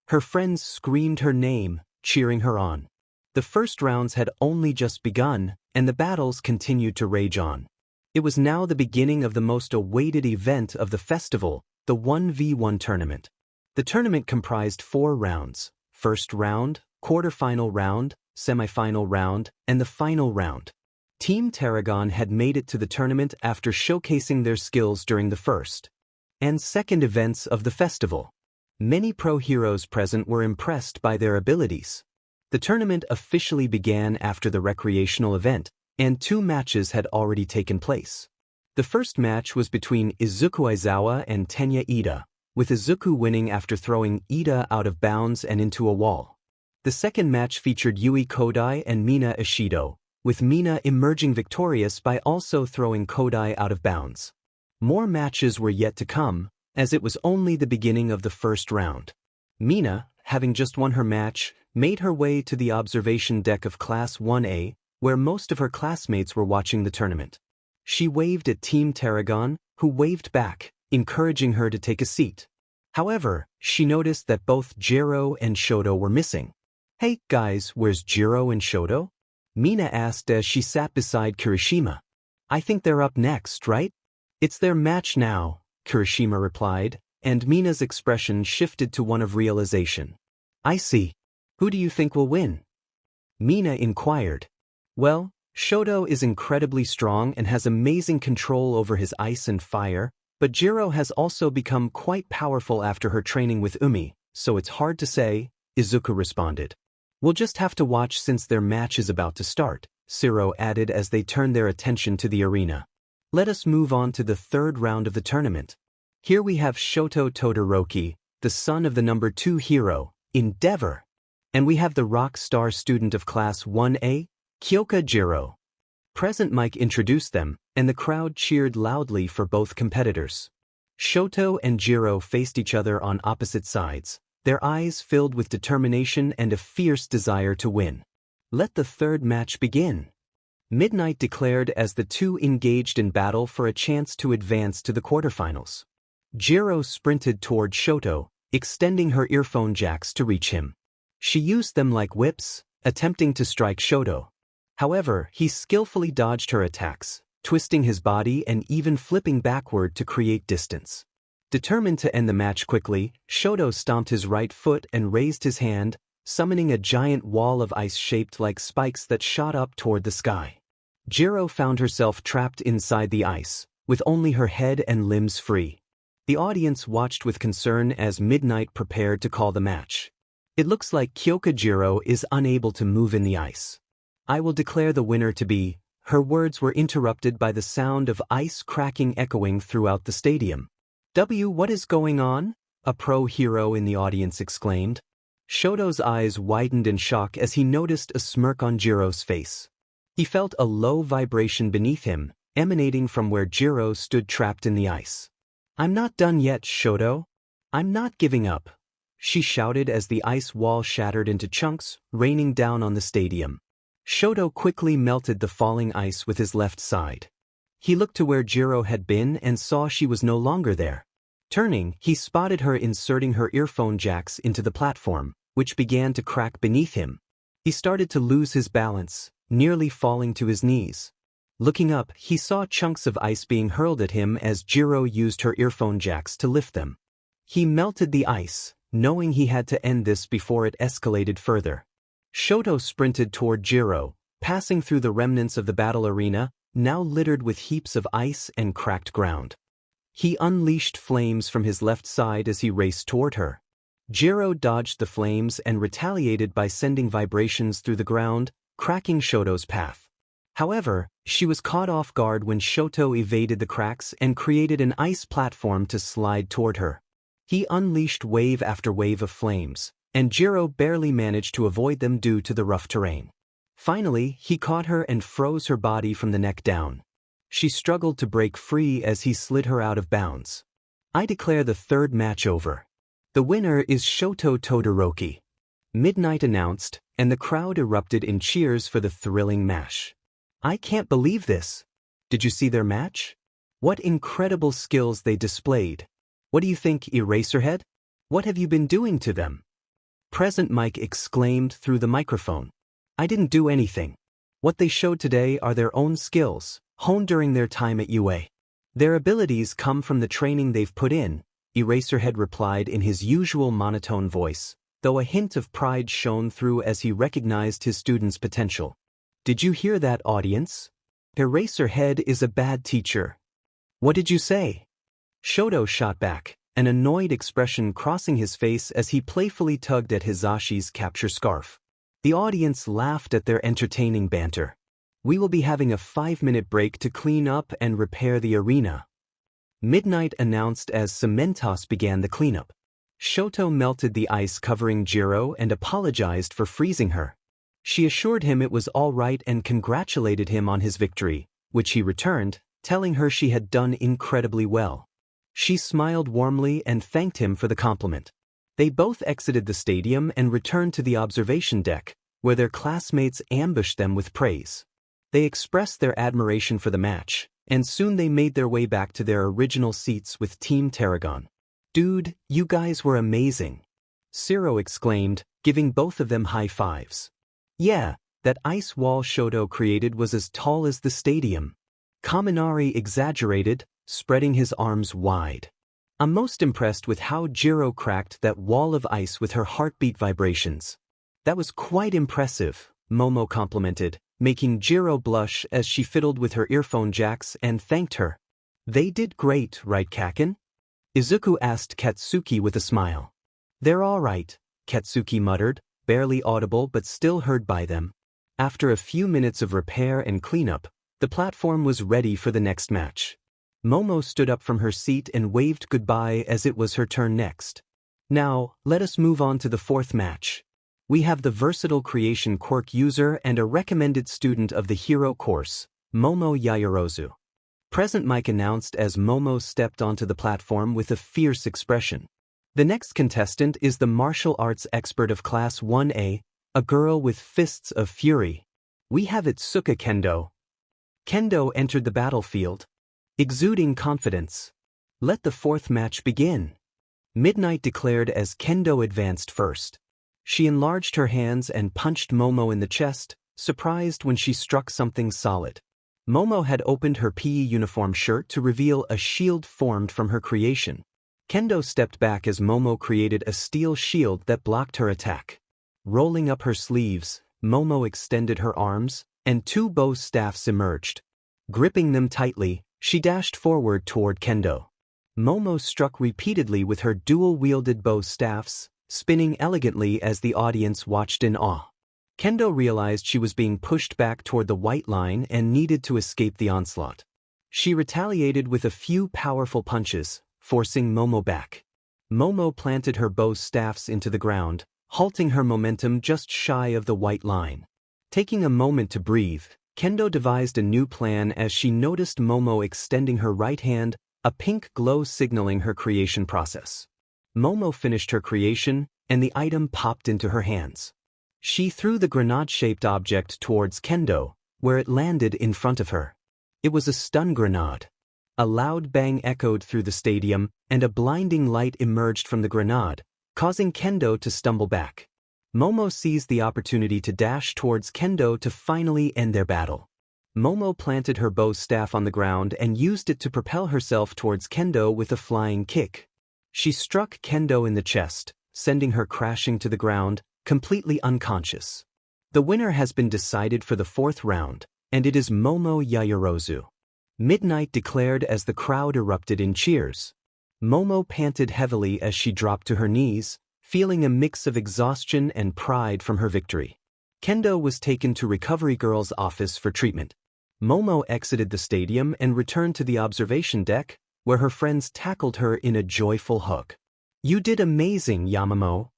Her friends screamed her name, cheering her on. The first rounds had only just begun, and the battles continued to rage on. It was now the beginning of the most awaited event of the festival, the 1v1 tournament. The tournament comprised 4 rounds: first round, quarterfinal round, semifinal round, and the final round. Team Tarragon had made it to the tournament after showcasing their skills during the first and second events of the festival. Many pro heroes present were impressed by their abilities. The tournament officially began after the recreational event, and 2 matches had already taken place. The first match was between Izuku Aizawa and Tenya Ida, with Izuku winning after throwing Ida out of bounds and into a wall. The second match featured Yui Kodai and Mina Ishido, with Mina emerging victorious by also throwing Kodai out of bounds. More matches were yet to come, as it was only the beginning of the first round. Mina, having just won her match, made her way to the observation deck of Class 1A, where most of her classmates were watching the tournament. She waved at Team Tarragon, who waved back, encouraging her to take a seat. However, she noticed that both Jiro and Shoto were missing. "Hey, guys, where's Jiro and Shoto?" Mina asked as she sat beside Kirishima. "I think they're up next, right?" "It's their match now," Kirishima replied, and Mina's expression shifted to one of realization. "I see. Who do you think will win?" Mina inquired. "Well, Shoto is incredibly strong and has amazing control over his ice and fire, but Jiro has also become quite powerful after her training with Umei, so it's hard to say," Izuku responded. "We'll just have to watch since their match is about to start," Siro added as they turned their attention to the arena. Let us move on to the third round of the tournament. Here we have Shoto Todoroki, the son of the number 2 hero, Endeavor. And we have the rock star student of Class 1A, Kyoka Jiro. Present Mike introduced them, and the crowd cheered loudly for both competitors. Shoto and Jiro faced each other on opposite sides, their eyes filled with determination and a fierce desire to win. Let the third match begin. Midnight declared as the two engaged in battle for a chance to advance to the quarterfinals. Jiro sprinted toward Shoto, extending her earphone jacks to reach him. She used them like whips, attempting to strike Shoto. However, he skillfully dodged her attacks, twisting his body and even flipping backward to create distance. Determined to end the match quickly, Shoto stomped his right foot and raised his hand, summoning a giant wall of ice shaped like spikes that shot up toward the sky. Jiro found herself trapped inside the ice, with only her head and limbs free. The audience watched with concern as Midnight prepared to call the match. It looks like Kyoka Jiro is unable to move in the ice. "I will declare the winner to be..." Her words were interrupted by the sound of ice cracking echoing throughout the stadium. What is going on?" a pro hero in the audience exclaimed. Shoto's eyes widened in shock as he noticed a smirk on Jiro's face. He felt a low vibration beneath him, emanating from where Jiro stood trapped in the ice. "I'm not done yet, Shoto. I'm not giving up," she shouted as the ice wall shattered into chunks, raining down on the stadium. Shoto quickly melted the falling ice with his left side. He looked to where Jiro had been and saw she was no longer there. Turning, he spotted her inserting her earphone jacks into the platform, which began to crack beneath him. He started to lose his balance, nearly falling to his knees. Looking up, he saw chunks of ice being hurled at him as Jiro used her earphone jacks to lift them. He melted the ice, knowing he had to end this before it escalated further. Shoto sprinted toward Jiro, passing through the remnants of the battle arena, now littered with heaps of ice and cracked ground. He unleashed flames from his left side as he raced toward her. Jiro dodged the flames and retaliated by sending vibrations through the ground, cracking Shoto's path. However, she was caught off guard when Shoto evaded the cracks and created an ice platform to slide toward her. He unleashed wave after wave of flames, and Jiro barely managed to avoid them due to the rough terrain. Finally, he caught her and froze her body from the neck down. She struggled to break free as he slid her out of bounds. "I declare the third match over. The winner is Shoto Todoroki," Midnight announced, and the crowd erupted in cheers for the thrilling match. "I can't believe this. Did you see their match? What incredible skills they displayed. What do you think, Eraserhead? What have you been doing to them?" Present Mike exclaimed through the microphone. "I didn't do anything. What they showed today are their own skills, honed during their time at UA. Their abilities come from the training they've put in, Eraserhead replied in his usual monotone voice, though a hint of pride shone through as he recognized his student's potential. Did you hear that, audience? Eraserhead is a bad teacher. What did you say? Shoto shot back, an annoyed expression crossing his face as he playfully tugged at Hisashi's capture scarf. The audience laughed at their entertaining banter. We will be having a 5-minute break to clean up and repair the arena. Midnight announced as Cementos began the cleanup. Shoto melted the ice covering Jiro and apologized for freezing her. She assured him it was all right and congratulated him on his victory, which he returned, telling her she had done incredibly well. She smiled warmly and thanked him for the compliment. They both exited the stadium and returned to the observation deck, where their classmates ambushed them with praise. They expressed their admiration for the match, and soon they made their way back to their original seats with Team Tarragon. Dude, you guys were amazing. Zero exclaimed, giving both of them high fives. Yeah, that ice wall Shoto created was as tall as the stadium. Kaminari exaggerated, spreading his arms wide. I'm most impressed with how Jiro cracked that wall of ice with her heartbeat vibrations. That was quite impressive, Momo complimented, making Jiro blush as she fiddled with her earphone jacks and thanked her. They did great, right, Kaken? Izuku asked Katsuki with a smile. They're all right, Katsuki muttered, barely audible but still heard by them. After a few minutes of repair and cleanup, the platform was ready for the next match. Momo stood up from her seat and waved goodbye as it was her turn next. Now, let us move on to the fourth match. We have the versatile creation Quirk user and a recommended student of the hero course, Momo Yaoyorozu. Present Mike announced as Momo stepped onto the platform with a fierce expression. The next contestant is the martial arts expert of Class 1A, a girl with fists of fury. We have Itsuka Kendo. Kendo entered the battlefield, exuding confidence. Let the fourth match begin. Midnight declared as Kendo advanced first. She enlarged her hands and punched Momo in the chest, surprised when she struck something solid. Momo had opened her PE uniform shirt to reveal a shield formed from her creation. Kendo stepped back as Momo created a steel shield that blocked her attack. Rolling up her sleeves, Momo extended her arms, and two bow staffs emerged. Gripping them tightly, she dashed forward toward Kendo. Momo struck repeatedly with her dual-wielded bow staffs, spinning elegantly as the audience watched in awe. Kendo realized she was being pushed back toward the white line and needed to escape the onslaught. She retaliated with a few powerful punches, forcing Momo back. Momo planted her bow staffs into the ground, halting her momentum just shy of the white line. Taking a moment to breathe, Kendo devised a new plan as she noticed Momo extending her right hand, a pink glow signaling her creation process. Momo finished her creation, and the item popped into her hands. She threw the grenade-shaped object towards Kendo, where it landed in front of her. It was a stun grenade. A loud bang echoed through the stadium, and a blinding light emerged from the grenade, causing Kendo to stumble back. Momo seized the opportunity to dash towards Kendo to finally end their battle. Momo planted her bow staff on the ground and used it to propel herself towards Kendo with a flying kick. She struck Kendo in the chest, sending her crashing to the ground, completely unconscious. The winner has been decided for the fourth round, and it is Momo Yaoyorozu. Midnight declared as the crowd erupted in cheers. Momo panted heavily as she dropped to her knees, feeling a mix of exhaustion and pride from her victory. Kendo was taken to Recovery Girl's office for treatment. Momo exited the stadium and returned to the observation deck, where her friends tackled her in a joyful hug. "You did amazing, Yamamo!"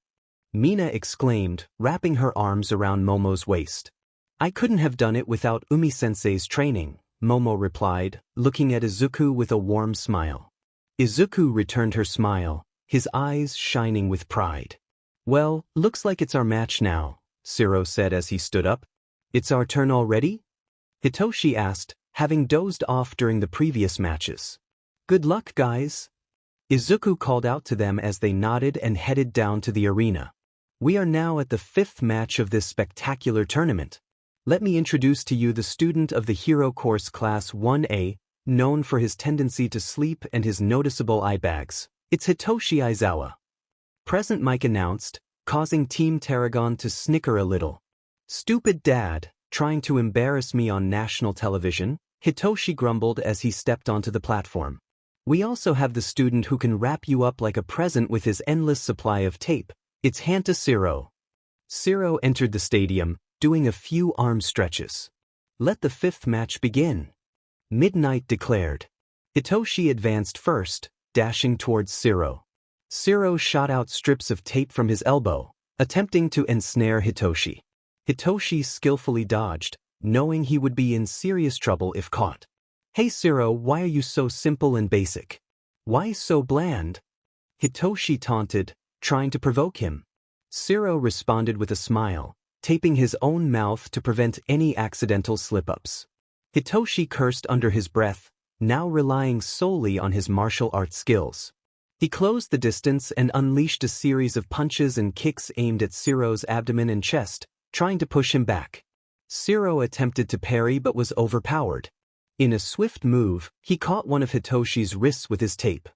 Mina exclaimed, wrapping her arms around Momo's waist. "I couldn't have done it without Umi-sensei's training," Momo replied, looking at Izuku with a warm smile. Izuku returned her smile, his eyes shining with pride. "Well, looks like it's our match now," Zero said as he stood up. "It's our turn already?" Hitoshi asked, having dozed off during the previous matches. "Good luck, guys." Izuku called out to them as they nodded and headed down to the arena. "We are now at the fifth match of this spectacular tournament. Let me introduce to you the student of the Hero Course Class 1A, known for his tendency to sleep and his noticeable eye bags, It's Hitoshi Aizawa. Present mic announced, causing Team Tarragon to snicker a little. Stupid dad, trying to embarrass me on national television, Hitoshi grumbled as he stepped onto the platform. We also have the student who can wrap you up like a present with his endless supply of tape. It's Hanta Siro. Siro entered the stadium, doing a few arm stretches. Let the fifth match begin. Midnight declared. Hitoshi advanced first, dashing towards Siro. Siro shot out strips of tape from his elbow, attempting to ensnare Hitoshi. Hitoshi skillfully dodged, knowing he would be in serious trouble if caught. Hey Siro, why are you so simple and basic? Why so bland? Hitoshi taunted, trying to provoke him. Siro responded with a smile, taping his own mouth to prevent any accidental slip-ups. Hitoshi cursed under his breath, now relying solely on his martial arts skills. He closed the distance and unleashed a series of punches and kicks aimed at Siro's abdomen and chest, trying to push him back. Siro attempted to parry but was overpowered. In a swift move, he caught one of Hitoshi's wrists with his tape.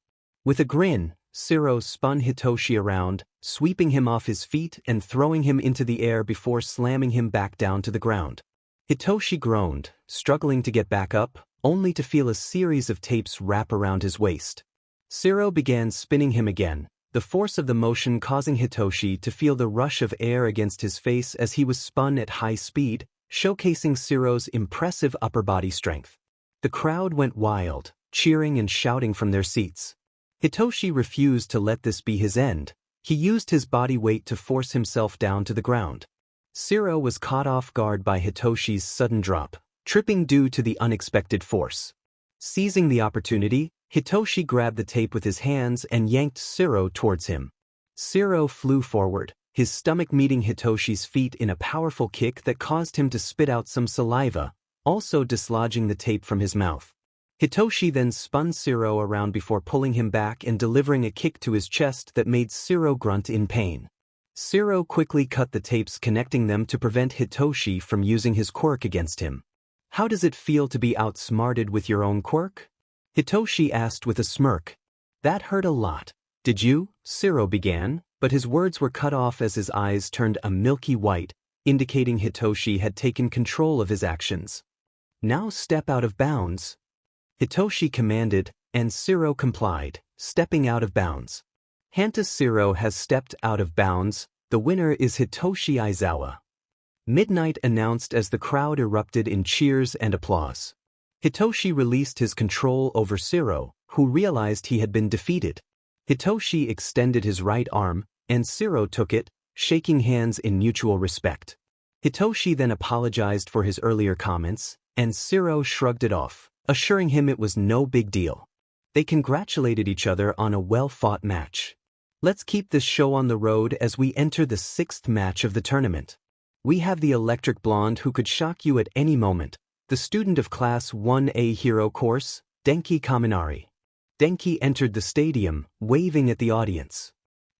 With a grin, Siro spun Hitoshi around, sweeping him off his feet and throwing him into the air before slamming him back down to the ground. Hitoshi groaned, struggling to get back up, only to feel a series of tapes wrap around his waist. Siro began spinning him again, the force of the motion causing Hitoshi to feel the rush of air against his face as he was spun at high speed, showcasing Siro's impressive upper body strength. The crowd went wild, cheering and shouting from their seats. Hitoshi refused to let this be his end. He used his body weight to force himself down to the ground. Siro was caught off guard by Hitoshi's sudden drop, tripping due to the unexpected force. Seizing the opportunity, Hitoshi grabbed the tape with his hands and yanked Siro towards him. Siro flew forward, his stomach meeting Hitoshi's feet in a powerful kick that caused him to spit out some saliva, also dislodging the tape from his mouth. Hitoshi then spun Siro around before pulling him back and delivering a kick to his chest that made Siro grunt in pain. Siro quickly cut the tapes connecting them to prevent Hitoshi from using his quirk against him. How does it feel to be outsmarted with your own quirk? Hitoshi asked with a smirk. That hurt a lot. Did you? Siro began, but his words were cut off as his eyes turned a milky white, indicating Hitoshi had taken control of his actions. Now step out of bounds. Hitoshi commanded, and Siro complied, stepping out of bounds. Hanta Siro has stepped out of bounds. The winner is Hitoshi Aizawa. Midnight announced as the crowd erupted in cheers and applause. Hitoshi released his control over Siro, who realized he had been defeated. Hitoshi extended his right arm, and Siro took it, shaking hands in mutual respect. Hitoshi then apologized for his earlier comments, and Siro shrugged it off, assuring him it was no big deal. They congratulated each other on a well-fought match. Let's keep this show on the road as we enter the sixth match of the tournament. We have the electric blonde who could shock you at any moment, the student of Class 1A Hero Course, Denki Kaminari. Denki entered the stadium, waving at the audience.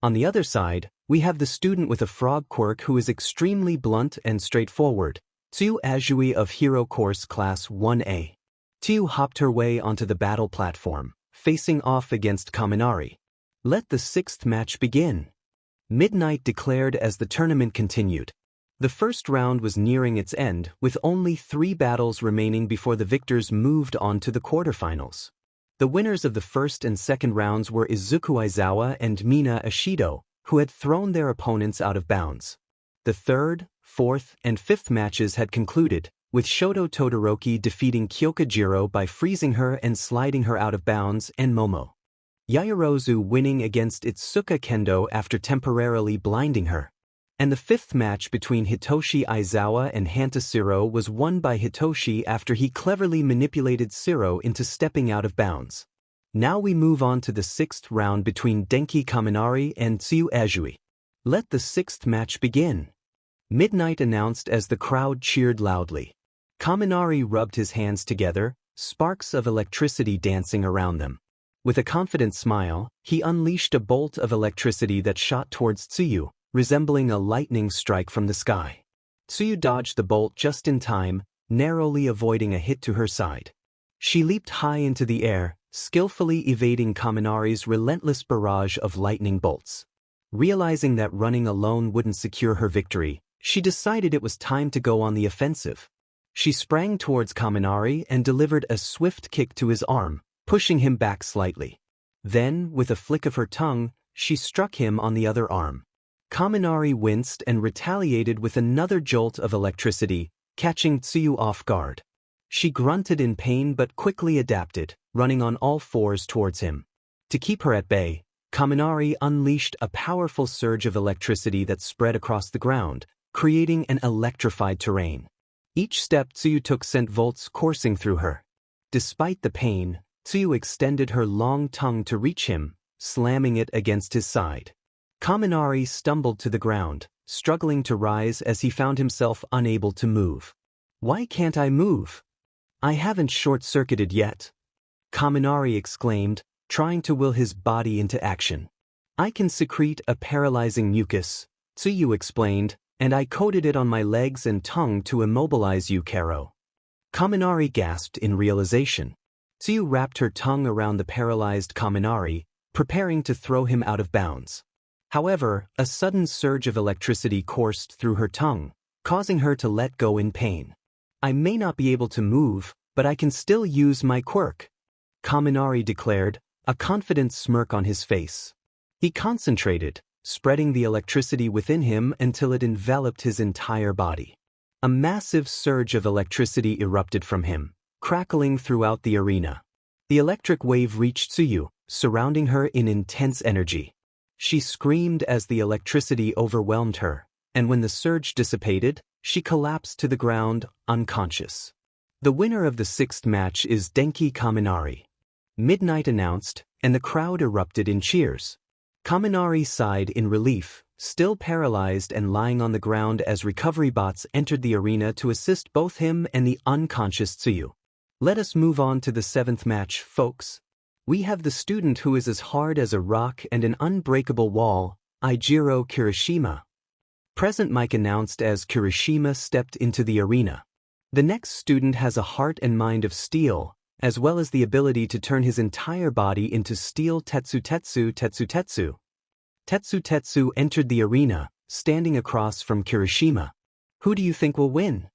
On the other side, we have the student with a frog quirk who is extremely blunt and straightforward, Tsu Azui of Hero Course Class 1A. Tsu hopped her way onto the battle platform, facing off against Kaminari. Let the sixth match begin. Midnight declared as the tournament continued. The first round was nearing its end, with only 3 battles remaining before the victors moved on to the quarterfinals. The winners of the first and second rounds were Izuku Aizawa and Mina Ishido, who had thrown their opponents out of bounds. The third, fourth, and fifth matches had concluded, with Shoto Todoroki defeating Kyokujiro by freezing her and sliding her out of bounds, and Momo Yaoyorozu winning against Itsuka Kendo after temporarily blinding her. And the fifth match between Hitoshi Aizawa and Hanta Siro was won by Hitoshi after he cleverly manipulated Siro into stepping out of bounds. Now we move on to the sixth round between Denki Kaminari and Tsu Azui. Let the sixth match begin. Midnight announced as the crowd cheered loudly. Kaminari rubbed his hands together, sparks of electricity dancing around them. With a confident smile, he unleashed a bolt of electricity that shot towards Tsuyu, resembling a lightning strike from the sky. Tsuyu dodged the bolt just in time, narrowly avoiding a hit to her side. She leaped high into the air, skillfully evading Kaminari's relentless barrage of lightning bolts. Realizing that running alone wouldn't secure her victory, she decided it was time to go on the offensive. She sprang towards Kaminari and delivered a swift kick to his arm, pushing him back slightly. Then, with a flick of her tongue, she struck him on the other arm. Kaminari winced and retaliated with another jolt of electricity, catching Tsuyu off guard. She grunted in pain but quickly adapted, running on all fours towards him. To keep her at bay, Kaminari unleashed a powerful surge of electricity that spread across the ground, creating an electrified terrain. Each step Tsuyu took sent volts coursing through her. Despite the pain, Tsuyu extended her long tongue to reach him, slamming it against his side. Kaminari stumbled to the ground, struggling to rise as he found himself unable to move. "Why can't I move? I haven't short-circuited yet," Kaminari exclaimed, trying to will his body into action. "I can secrete a paralyzing mucus," Tsuyu explained, "and I coated it on my legs and tongue to immobilize you, Karo." Kaminari gasped in realization. Tsuyu wrapped her tongue around the paralyzed Kaminari, preparing to throw him out of bounds. However, a sudden surge of electricity coursed through her tongue, causing her to let go in pain. "I may not be able to move, but I can still use my quirk," Kaminari declared, a confident smirk on his face. He concentrated, spreading the electricity within him until it enveloped his entire body. A massive surge of electricity erupted from him, crackling throughout the arena. The electric wave reached Tsuyu, surrounding her in intense energy. She screamed as the electricity overwhelmed her, and when the surge dissipated, she collapsed to the ground, unconscious. "The winner of the sixth match is Denki Kaminari," Midnight announced, and the crowd erupted in cheers. Kaminari sighed in relief, still paralyzed and lying on the ground as recovery bots entered the arena to assist both him and the unconscious Tsuyu. "Let us move on to the seventh match, folks. We have the student who is as hard as a rock and an unbreakable wall, Eijiro Kirishima," Present Mike announced as Kirishima stepped into the arena. "The next student has a heart and mind of steel, as well as the ability to turn his entire body into steel. Tetsu. Tetsu entered the arena, standing across from Kirishima. "Who do you think will win?"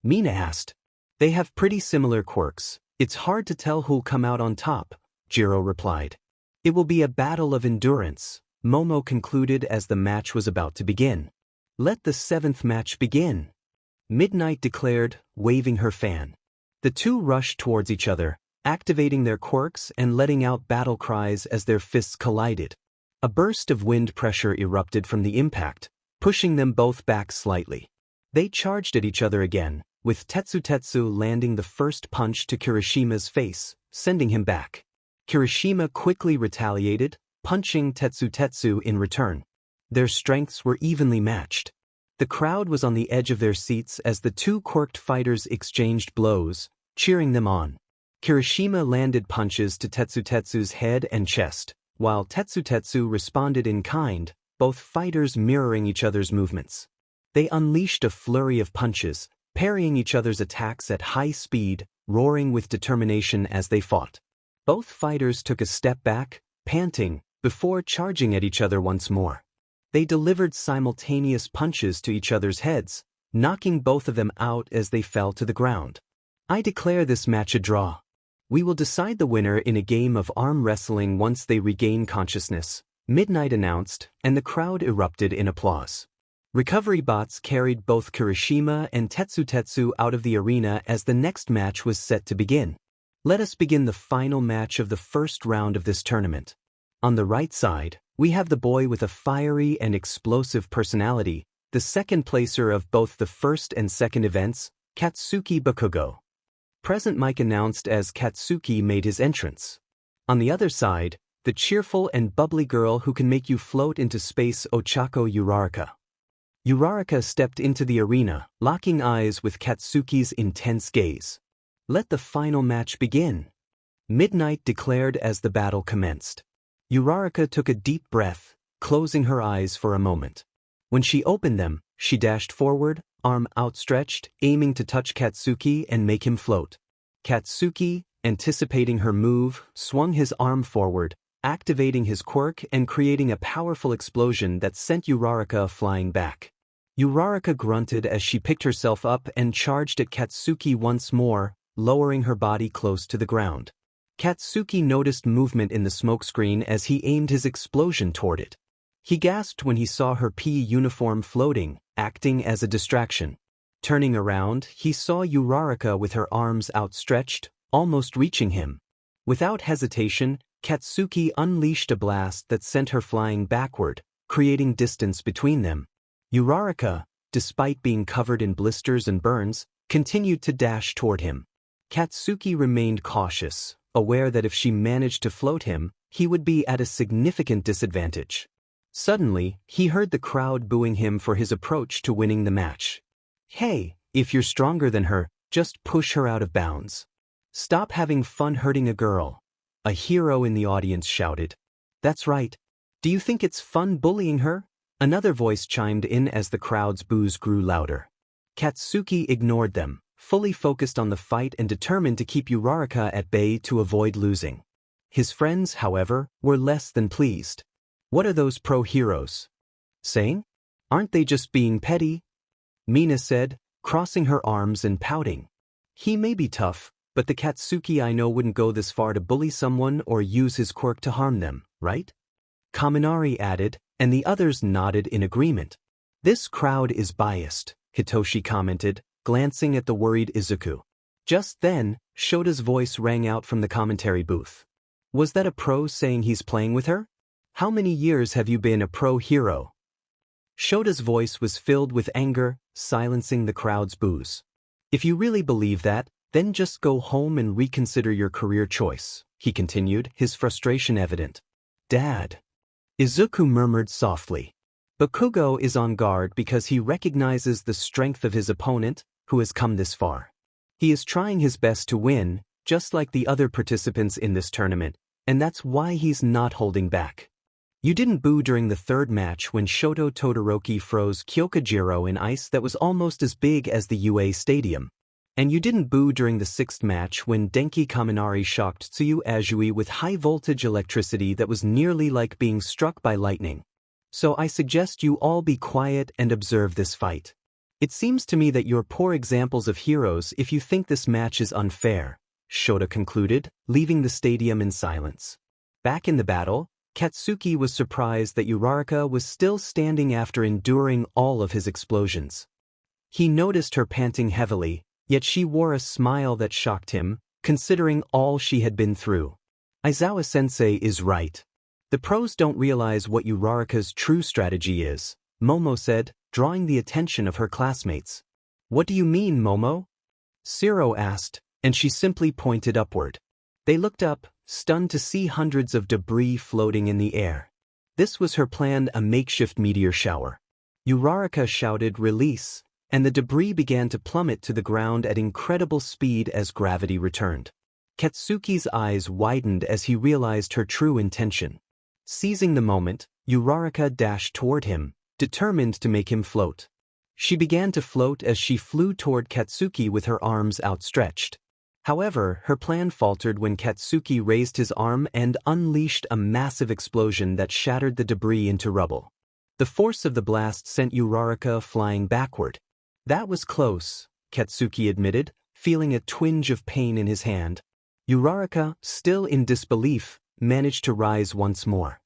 Mina asked. "They have pretty similar quirks. It's hard to tell who'll come out on top," Jiro replied. "It will be a battle of endurance," Momo concluded as the match was about to begin. "Let the seventh match begin," Midnight declared, waving her fan. The two rushed towards each other, activating their quirks and letting out battle cries as their fists collided. A burst of wind pressure erupted from the impact, pushing them both back slightly. They charged at each other again, with Tetsu landing the first punch to Kirishima's face, sending him back. Kirishima quickly retaliated, punching Tetsu in return. Their strengths were evenly matched. The crowd was on the edge of their seats as the two quirked fighters exchanged blows, cheering them on. Kirishima landed punches to Tetsu's head and chest, while Tetsu responded in kind, both fighters mirroring each other's movements. They unleashed a flurry of punches, parrying each other's attacks at high speed, roaring with determination as they fought. Both fighters took a step back, panting, before charging at each other once more. They delivered simultaneous punches to each other's heads, knocking both of them out as they fell to the ground. "I declare this match a draw. We will decide the winner in a game of arm wrestling once they regain consciousness," Midnight announced, and the crowd erupted in applause. Recovery bots carried both Kirishima and Tetsu out of the arena as the next match was set to begin. Let us begin the final match of the first round of this tournament. On the right side, we have the boy with a fiery and explosive personality, the second placer of both the first and second events, Katsuki Bakugo. Present Mike announced as Katsuki made his entrance. On the other side, the cheerful and bubbly girl who can make you float into space, Ochako Uraraka. Uraraka stepped into the arena, locking eyes with Katsuki's intense gaze. "Let the final match begin," Midnight declared as the battle commenced. Uraraka took a deep breath, closing her eyes for a moment. When she opened them, she dashed forward, arm outstretched, aiming to touch Katsuki and make him float. Katsuki, anticipating her move, swung his arm forward, activating his quirk and creating a powerful explosion that sent Uraraka flying back. Uraraka grunted as she picked herself up and charged at Katsuki once more, lowering her body close to the ground. Katsuki noticed movement in the smokescreen as he aimed his explosion toward it. He gasped when he saw her PE uniform floating, acting as a distraction. Turning around, he saw Uraraka with her arms outstretched, almost reaching him. Without hesitation, Katsuki unleashed a blast that sent her flying backward, creating distance between them. Uraraka, despite being covered in blisters and burns, continued to dash toward him. Katsuki remained cautious, aware that if she managed to float him, he would be at a significant disadvantage. Suddenly, he heard the crowd booing him for his approach to winning the match. "Hey, if you're stronger than her, just push her out of bounds. Stop having fun hurting a girl," a hero in the audience shouted. "That's right. Do you think it's fun bullying her?" Another voice chimed in as the crowd's boos grew louder. Katsuki ignored them, fully focused on the fight and determined to keep Uraraka at bay to avoid losing. His friends, however, were less than pleased. "What are those pro-heroes saying? Aren't they just being petty?" Mina said, crossing her arms and pouting. "He may be tough, but the Katsuki I know wouldn't go this far to bully someone or use his quirk to harm them, right?" Kaminari added, and the others nodded in agreement. "This crowd is biased," Hitoshi commented, glancing at the worried Izuku. Just then, Shota's voice rang out from the commentary booth. "Was that a pro saying he's playing with her? How many years have you been a pro hero?" Shota's voice was filled with anger, silencing the crowd's boos. "If you really believe that, then just go home and reconsider your career choice," he continued, his frustration evident. "Dad," Izuku murmured softly. Bakugo is on guard because he recognizes the strength of his opponent, who has come this far. He is trying his best to win, just like the other participants in this tournament, and that's why he's not holding back. "You didn't boo during the third match when Shoto Todoroki froze Kyokujiro in ice that was almost as big as the UA Stadium. And you didn't boo during the sixth match when Denki Kaminari shocked Tsuyu Azui with high-voltage electricity that was nearly like being struck by lightning. So I suggest you all be quiet and observe this fight. It seems to me that you're poor examples of heroes if you think this match is unfair," Shota concluded, leaving the stadium in silence. Back in the battle, Katsuki was surprised that Uraraka was still standing after enduring all of his explosions. He noticed her panting heavily, yet she wore a smile that shocked him, considering all she had been through. "Aizawa-sensei is right. The pros don't realize what Uraraka's true strategy is," Momo said, drawing the attention of her classmates. "What do you mean, Momo?" Siro asked, and she simply pointed upward. They looked up, stunned to see hundreds of debris floating in the air. This was her plan, a makeshift meteor shower. Uraraka shouted, "Release," and the debris began to plummet to the ground at incredible speed as gravity returned. Katsuki's eyes widened as he realized her true intention. Seizing the moment, Uraraka dashed toward him, determined to make him float. She began to float as she flew toward Katsuki with her arms outstretched. However, her plan faltered when Katsuki raised his arm and unleashed a massive explosion that shattered the debris into rubble. The force of the blast sent Uraraka flying backward. "That was close," Katsuki admitted, feeling a twinge of pain in his hand. Uraraka, still in disbelief, managed to rise once more.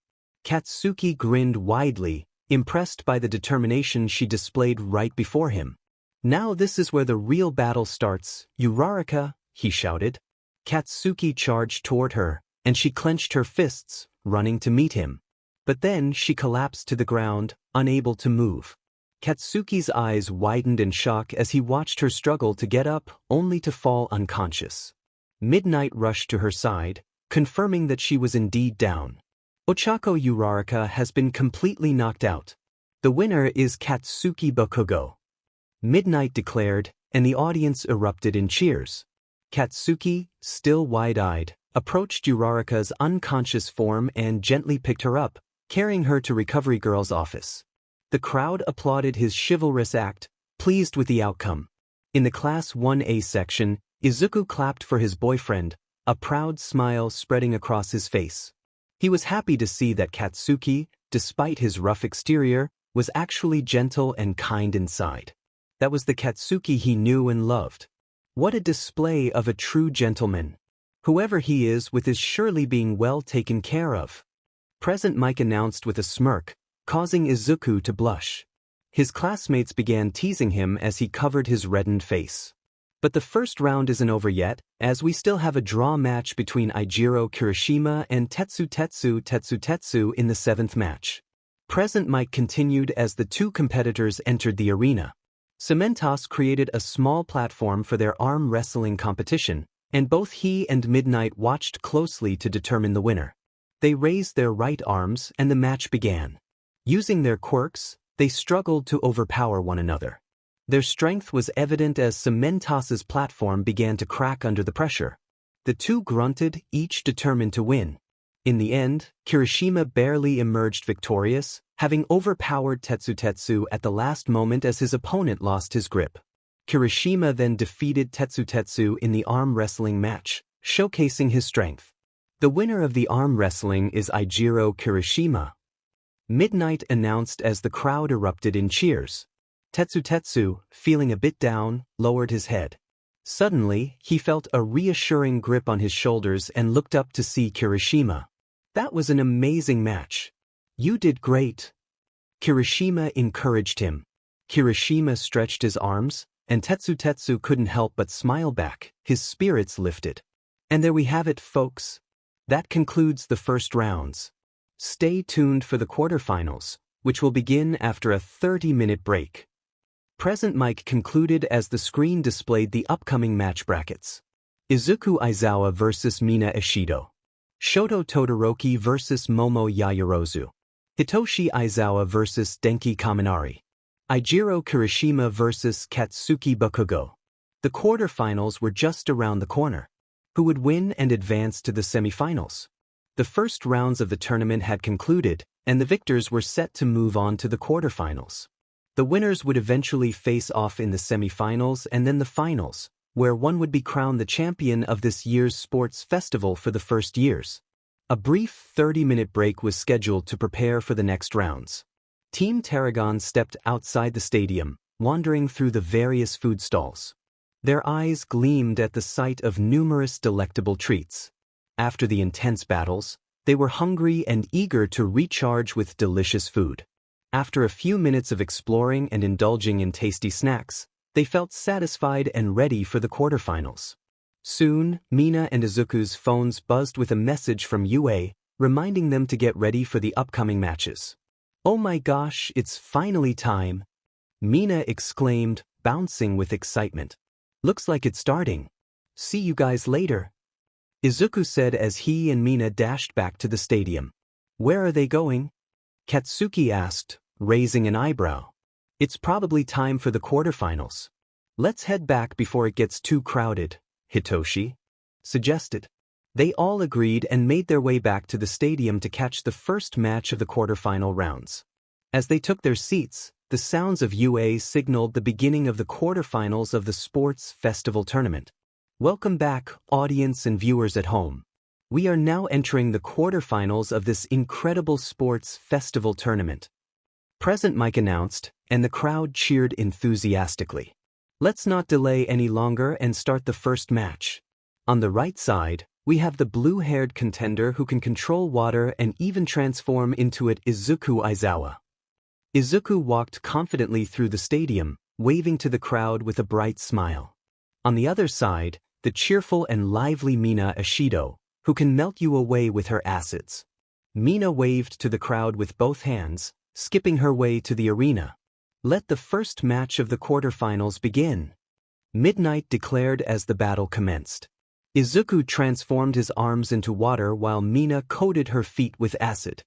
Katsuki grinned widely, impressed by the determination she displayed right before him. "Now this is where the real battle starts, Uraraka," he shouted. Katsuki charged toward her, and she clenched her fists, running to meet him. But then she collapsed to the ground, unable to move. Katsuki's eyes widened in shock as he watched her struggle to get up, only to fall unconscious. Midnight rushed to her side, confirming that she was indeed down. "Ochako Uraraka has been completely knocked out. The winner is Katsuki Bakugo," Midnight declared, and the audience erupted in cheers. Katsuki, still wide-eyed, approached Uraraka's unconscious form and gently picked her up, carrying her to Recovery Girl's office. The crowd applauded his chivalrous act, pleased with the outcome. In the Class 1A section, Izuku clapped for his boyfriend, a proud smile spreading across his face. He was happy to see that Katsuki, despite his rough exterior, was actually gentle and kind inside. That was the Katsuki he knew and loved. What a display of a true gentleman. Whoever he is with is surely being well taken care of. Present Mike announced with a smirk, causing Izuku to blush. His classmates began teasing him as he covered his reddened face. But the first round isn't over yet, as we still have a draw match between Eijiro Kirishima and Tetsu in the 7th match. Present Mike continued as the two competitors entered the arena. Cementos created a small platform for their arm wrestling competition, and both he and Midnight watched closely to determine the winner. They raised their right arms and the match began. Using their quirks, they struggled to overpower one another. Their strength was evident as Cementos's platform began to crack under the pressure. The two grunted, each determined to win. In the end, Kirishima barely emerged victorious, having overpowered Tetsu at the last moment as his opponent lost his grip. Kirishima then defeated Tetsu in the arm wrestling match, showcasing his strength. The winner of the arm wrestling is Eijiro Kirishima. Midnight announced as the crowd erupted in cheers. Tetsu, feeling a bit down, lowered his head. Suddenly, he felt a reassuring grip on his shoulders and looked up to see Kirishima. That was an amazing match. You did great. Kirishima encouraged him. Kirishima stretched his arms, and Tetsu couldn't help but smile back, his spirits lifted. And there we have it, folks. That concludes the first rounds. Stay tuned for the quarterfinals, which will begin after a 30-minute break. Present Mike concluded as the screen displayed the upcoming match brackets. Izuku Aizawa vs Mina Ishido. Shoto Todoroki vs Momo Yaoyorozu. Hitoshi Aizawa vs Denki Kaminari. Eijiro Kirishima vs Katsuki Bakugo. The quarterfinals were just around the corner. Who would win and advance to the semifinals? The first rounds of the tournament had concluded, and the victors were set to move on to the quarterfinals. The winners would eventually face off in the semifinals and then the finals, where one would be crowned the champion of this year's sports festival for the first years. A brief 30-minute break was scheduled to prepare for the next rounds. Team Tarragon stepped outside the stadium, wandering through the various food stalls. Their eyes gleamed at the sight of numerous delectable treats. After the intense battles, they were hungry and eager to recharge with delicious food. After a few minutes of exploring and indulging in tasty snacks, they felt satisfied and ready for the quarterfinals. Soon, Mina and Izuku's phones buzzed with a message from Umei, reminding them to get ready for the upcoming matches. "Oh my gosh, it's finally time!" Mina exclaimed, bouncing with excitement. "Looks like it's starting. See you guys later," Izuku said as he and Mina dashed back to the stadium. "Where are they going?" Katsuki asked, raising an eyebrow. "It's probably time for the quarterfinals. Let's head back before it gets too crowded," Hitoshi suggested. They all agreed and made their way back to the stadium to catch the first match of the quarterfinal rounds. As they took their seats, the sounds of UA signaled the beginning of the quarterfinals of the sports festival tournament. Welcome back, audience and viewers at home. We are now entering the quarterfinals of this incredible sports festival tournament. Present Mike announced, and the crowd cheered enthusiastically. Let's not delay any longer and start the first match. On the right side, we have the blue-haired contender who can control water and even transform into it, Izuku Aizawa. Izuku walked confidently through the stadium, waving to the crowd with a bright smile. On the other side, the cheerful and lively Mina Ishido, who can melt you away with her acids. Mina waved to the crowd with both hands, skipping her way to the arena. Let the first match of the quarterfinals begin. Midnight declared as the battle commenced. Izuku transformed his arms into water while Mina coated her feet with acid.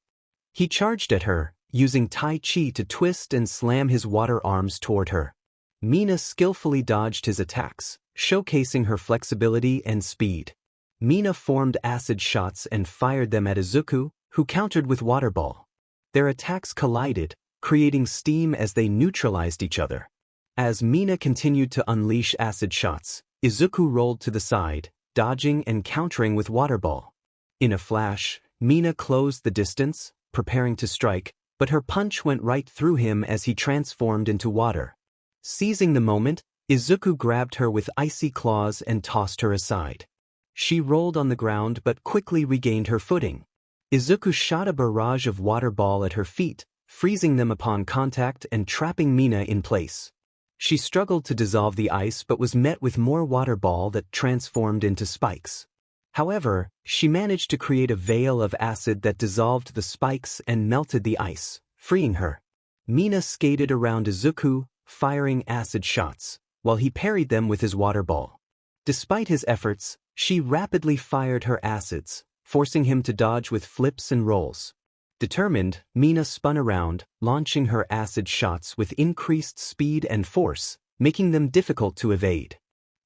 He charged at her, using Tai Chi to twist and slam his water arms toward her. Mina skillfully dodged his attacks, showcasing her flexibility and speed. Mina formed acid shots and fired them at Izuku, who countered with water ball. Their attacks collided, creating steam as they neutralized each other. As Mina continued to unleash acid shots, Izuku rolled to the side, dodging and countering with water ball. In a flash, Mina closed the distance, preparing to strike, but her punch went right through him as he transformed into water. Seizing the moment, Izuku grabbed her with icy claws and tossed her aside. She rolled on the ground but quickly regained her footing. Izuku shot a barrage of water ball at her feet, freezing them upon contact and trapping Mina in place. She struggled to dissolve the ice but was met with more water ball that transformed into spikes. However, she managed to create a veil of acid that dissolved the spikes and melted the ice, freeing her. Mina skated around Izuku, firing acid shots, while he parried them with his water ball. Despite his efforts, she rapidly fired her acids, forcing him to dodge with flips and rolls. Determined, Mina spun around, launching her acid shots with increased speed and force, making them difficult to evade.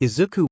Izuku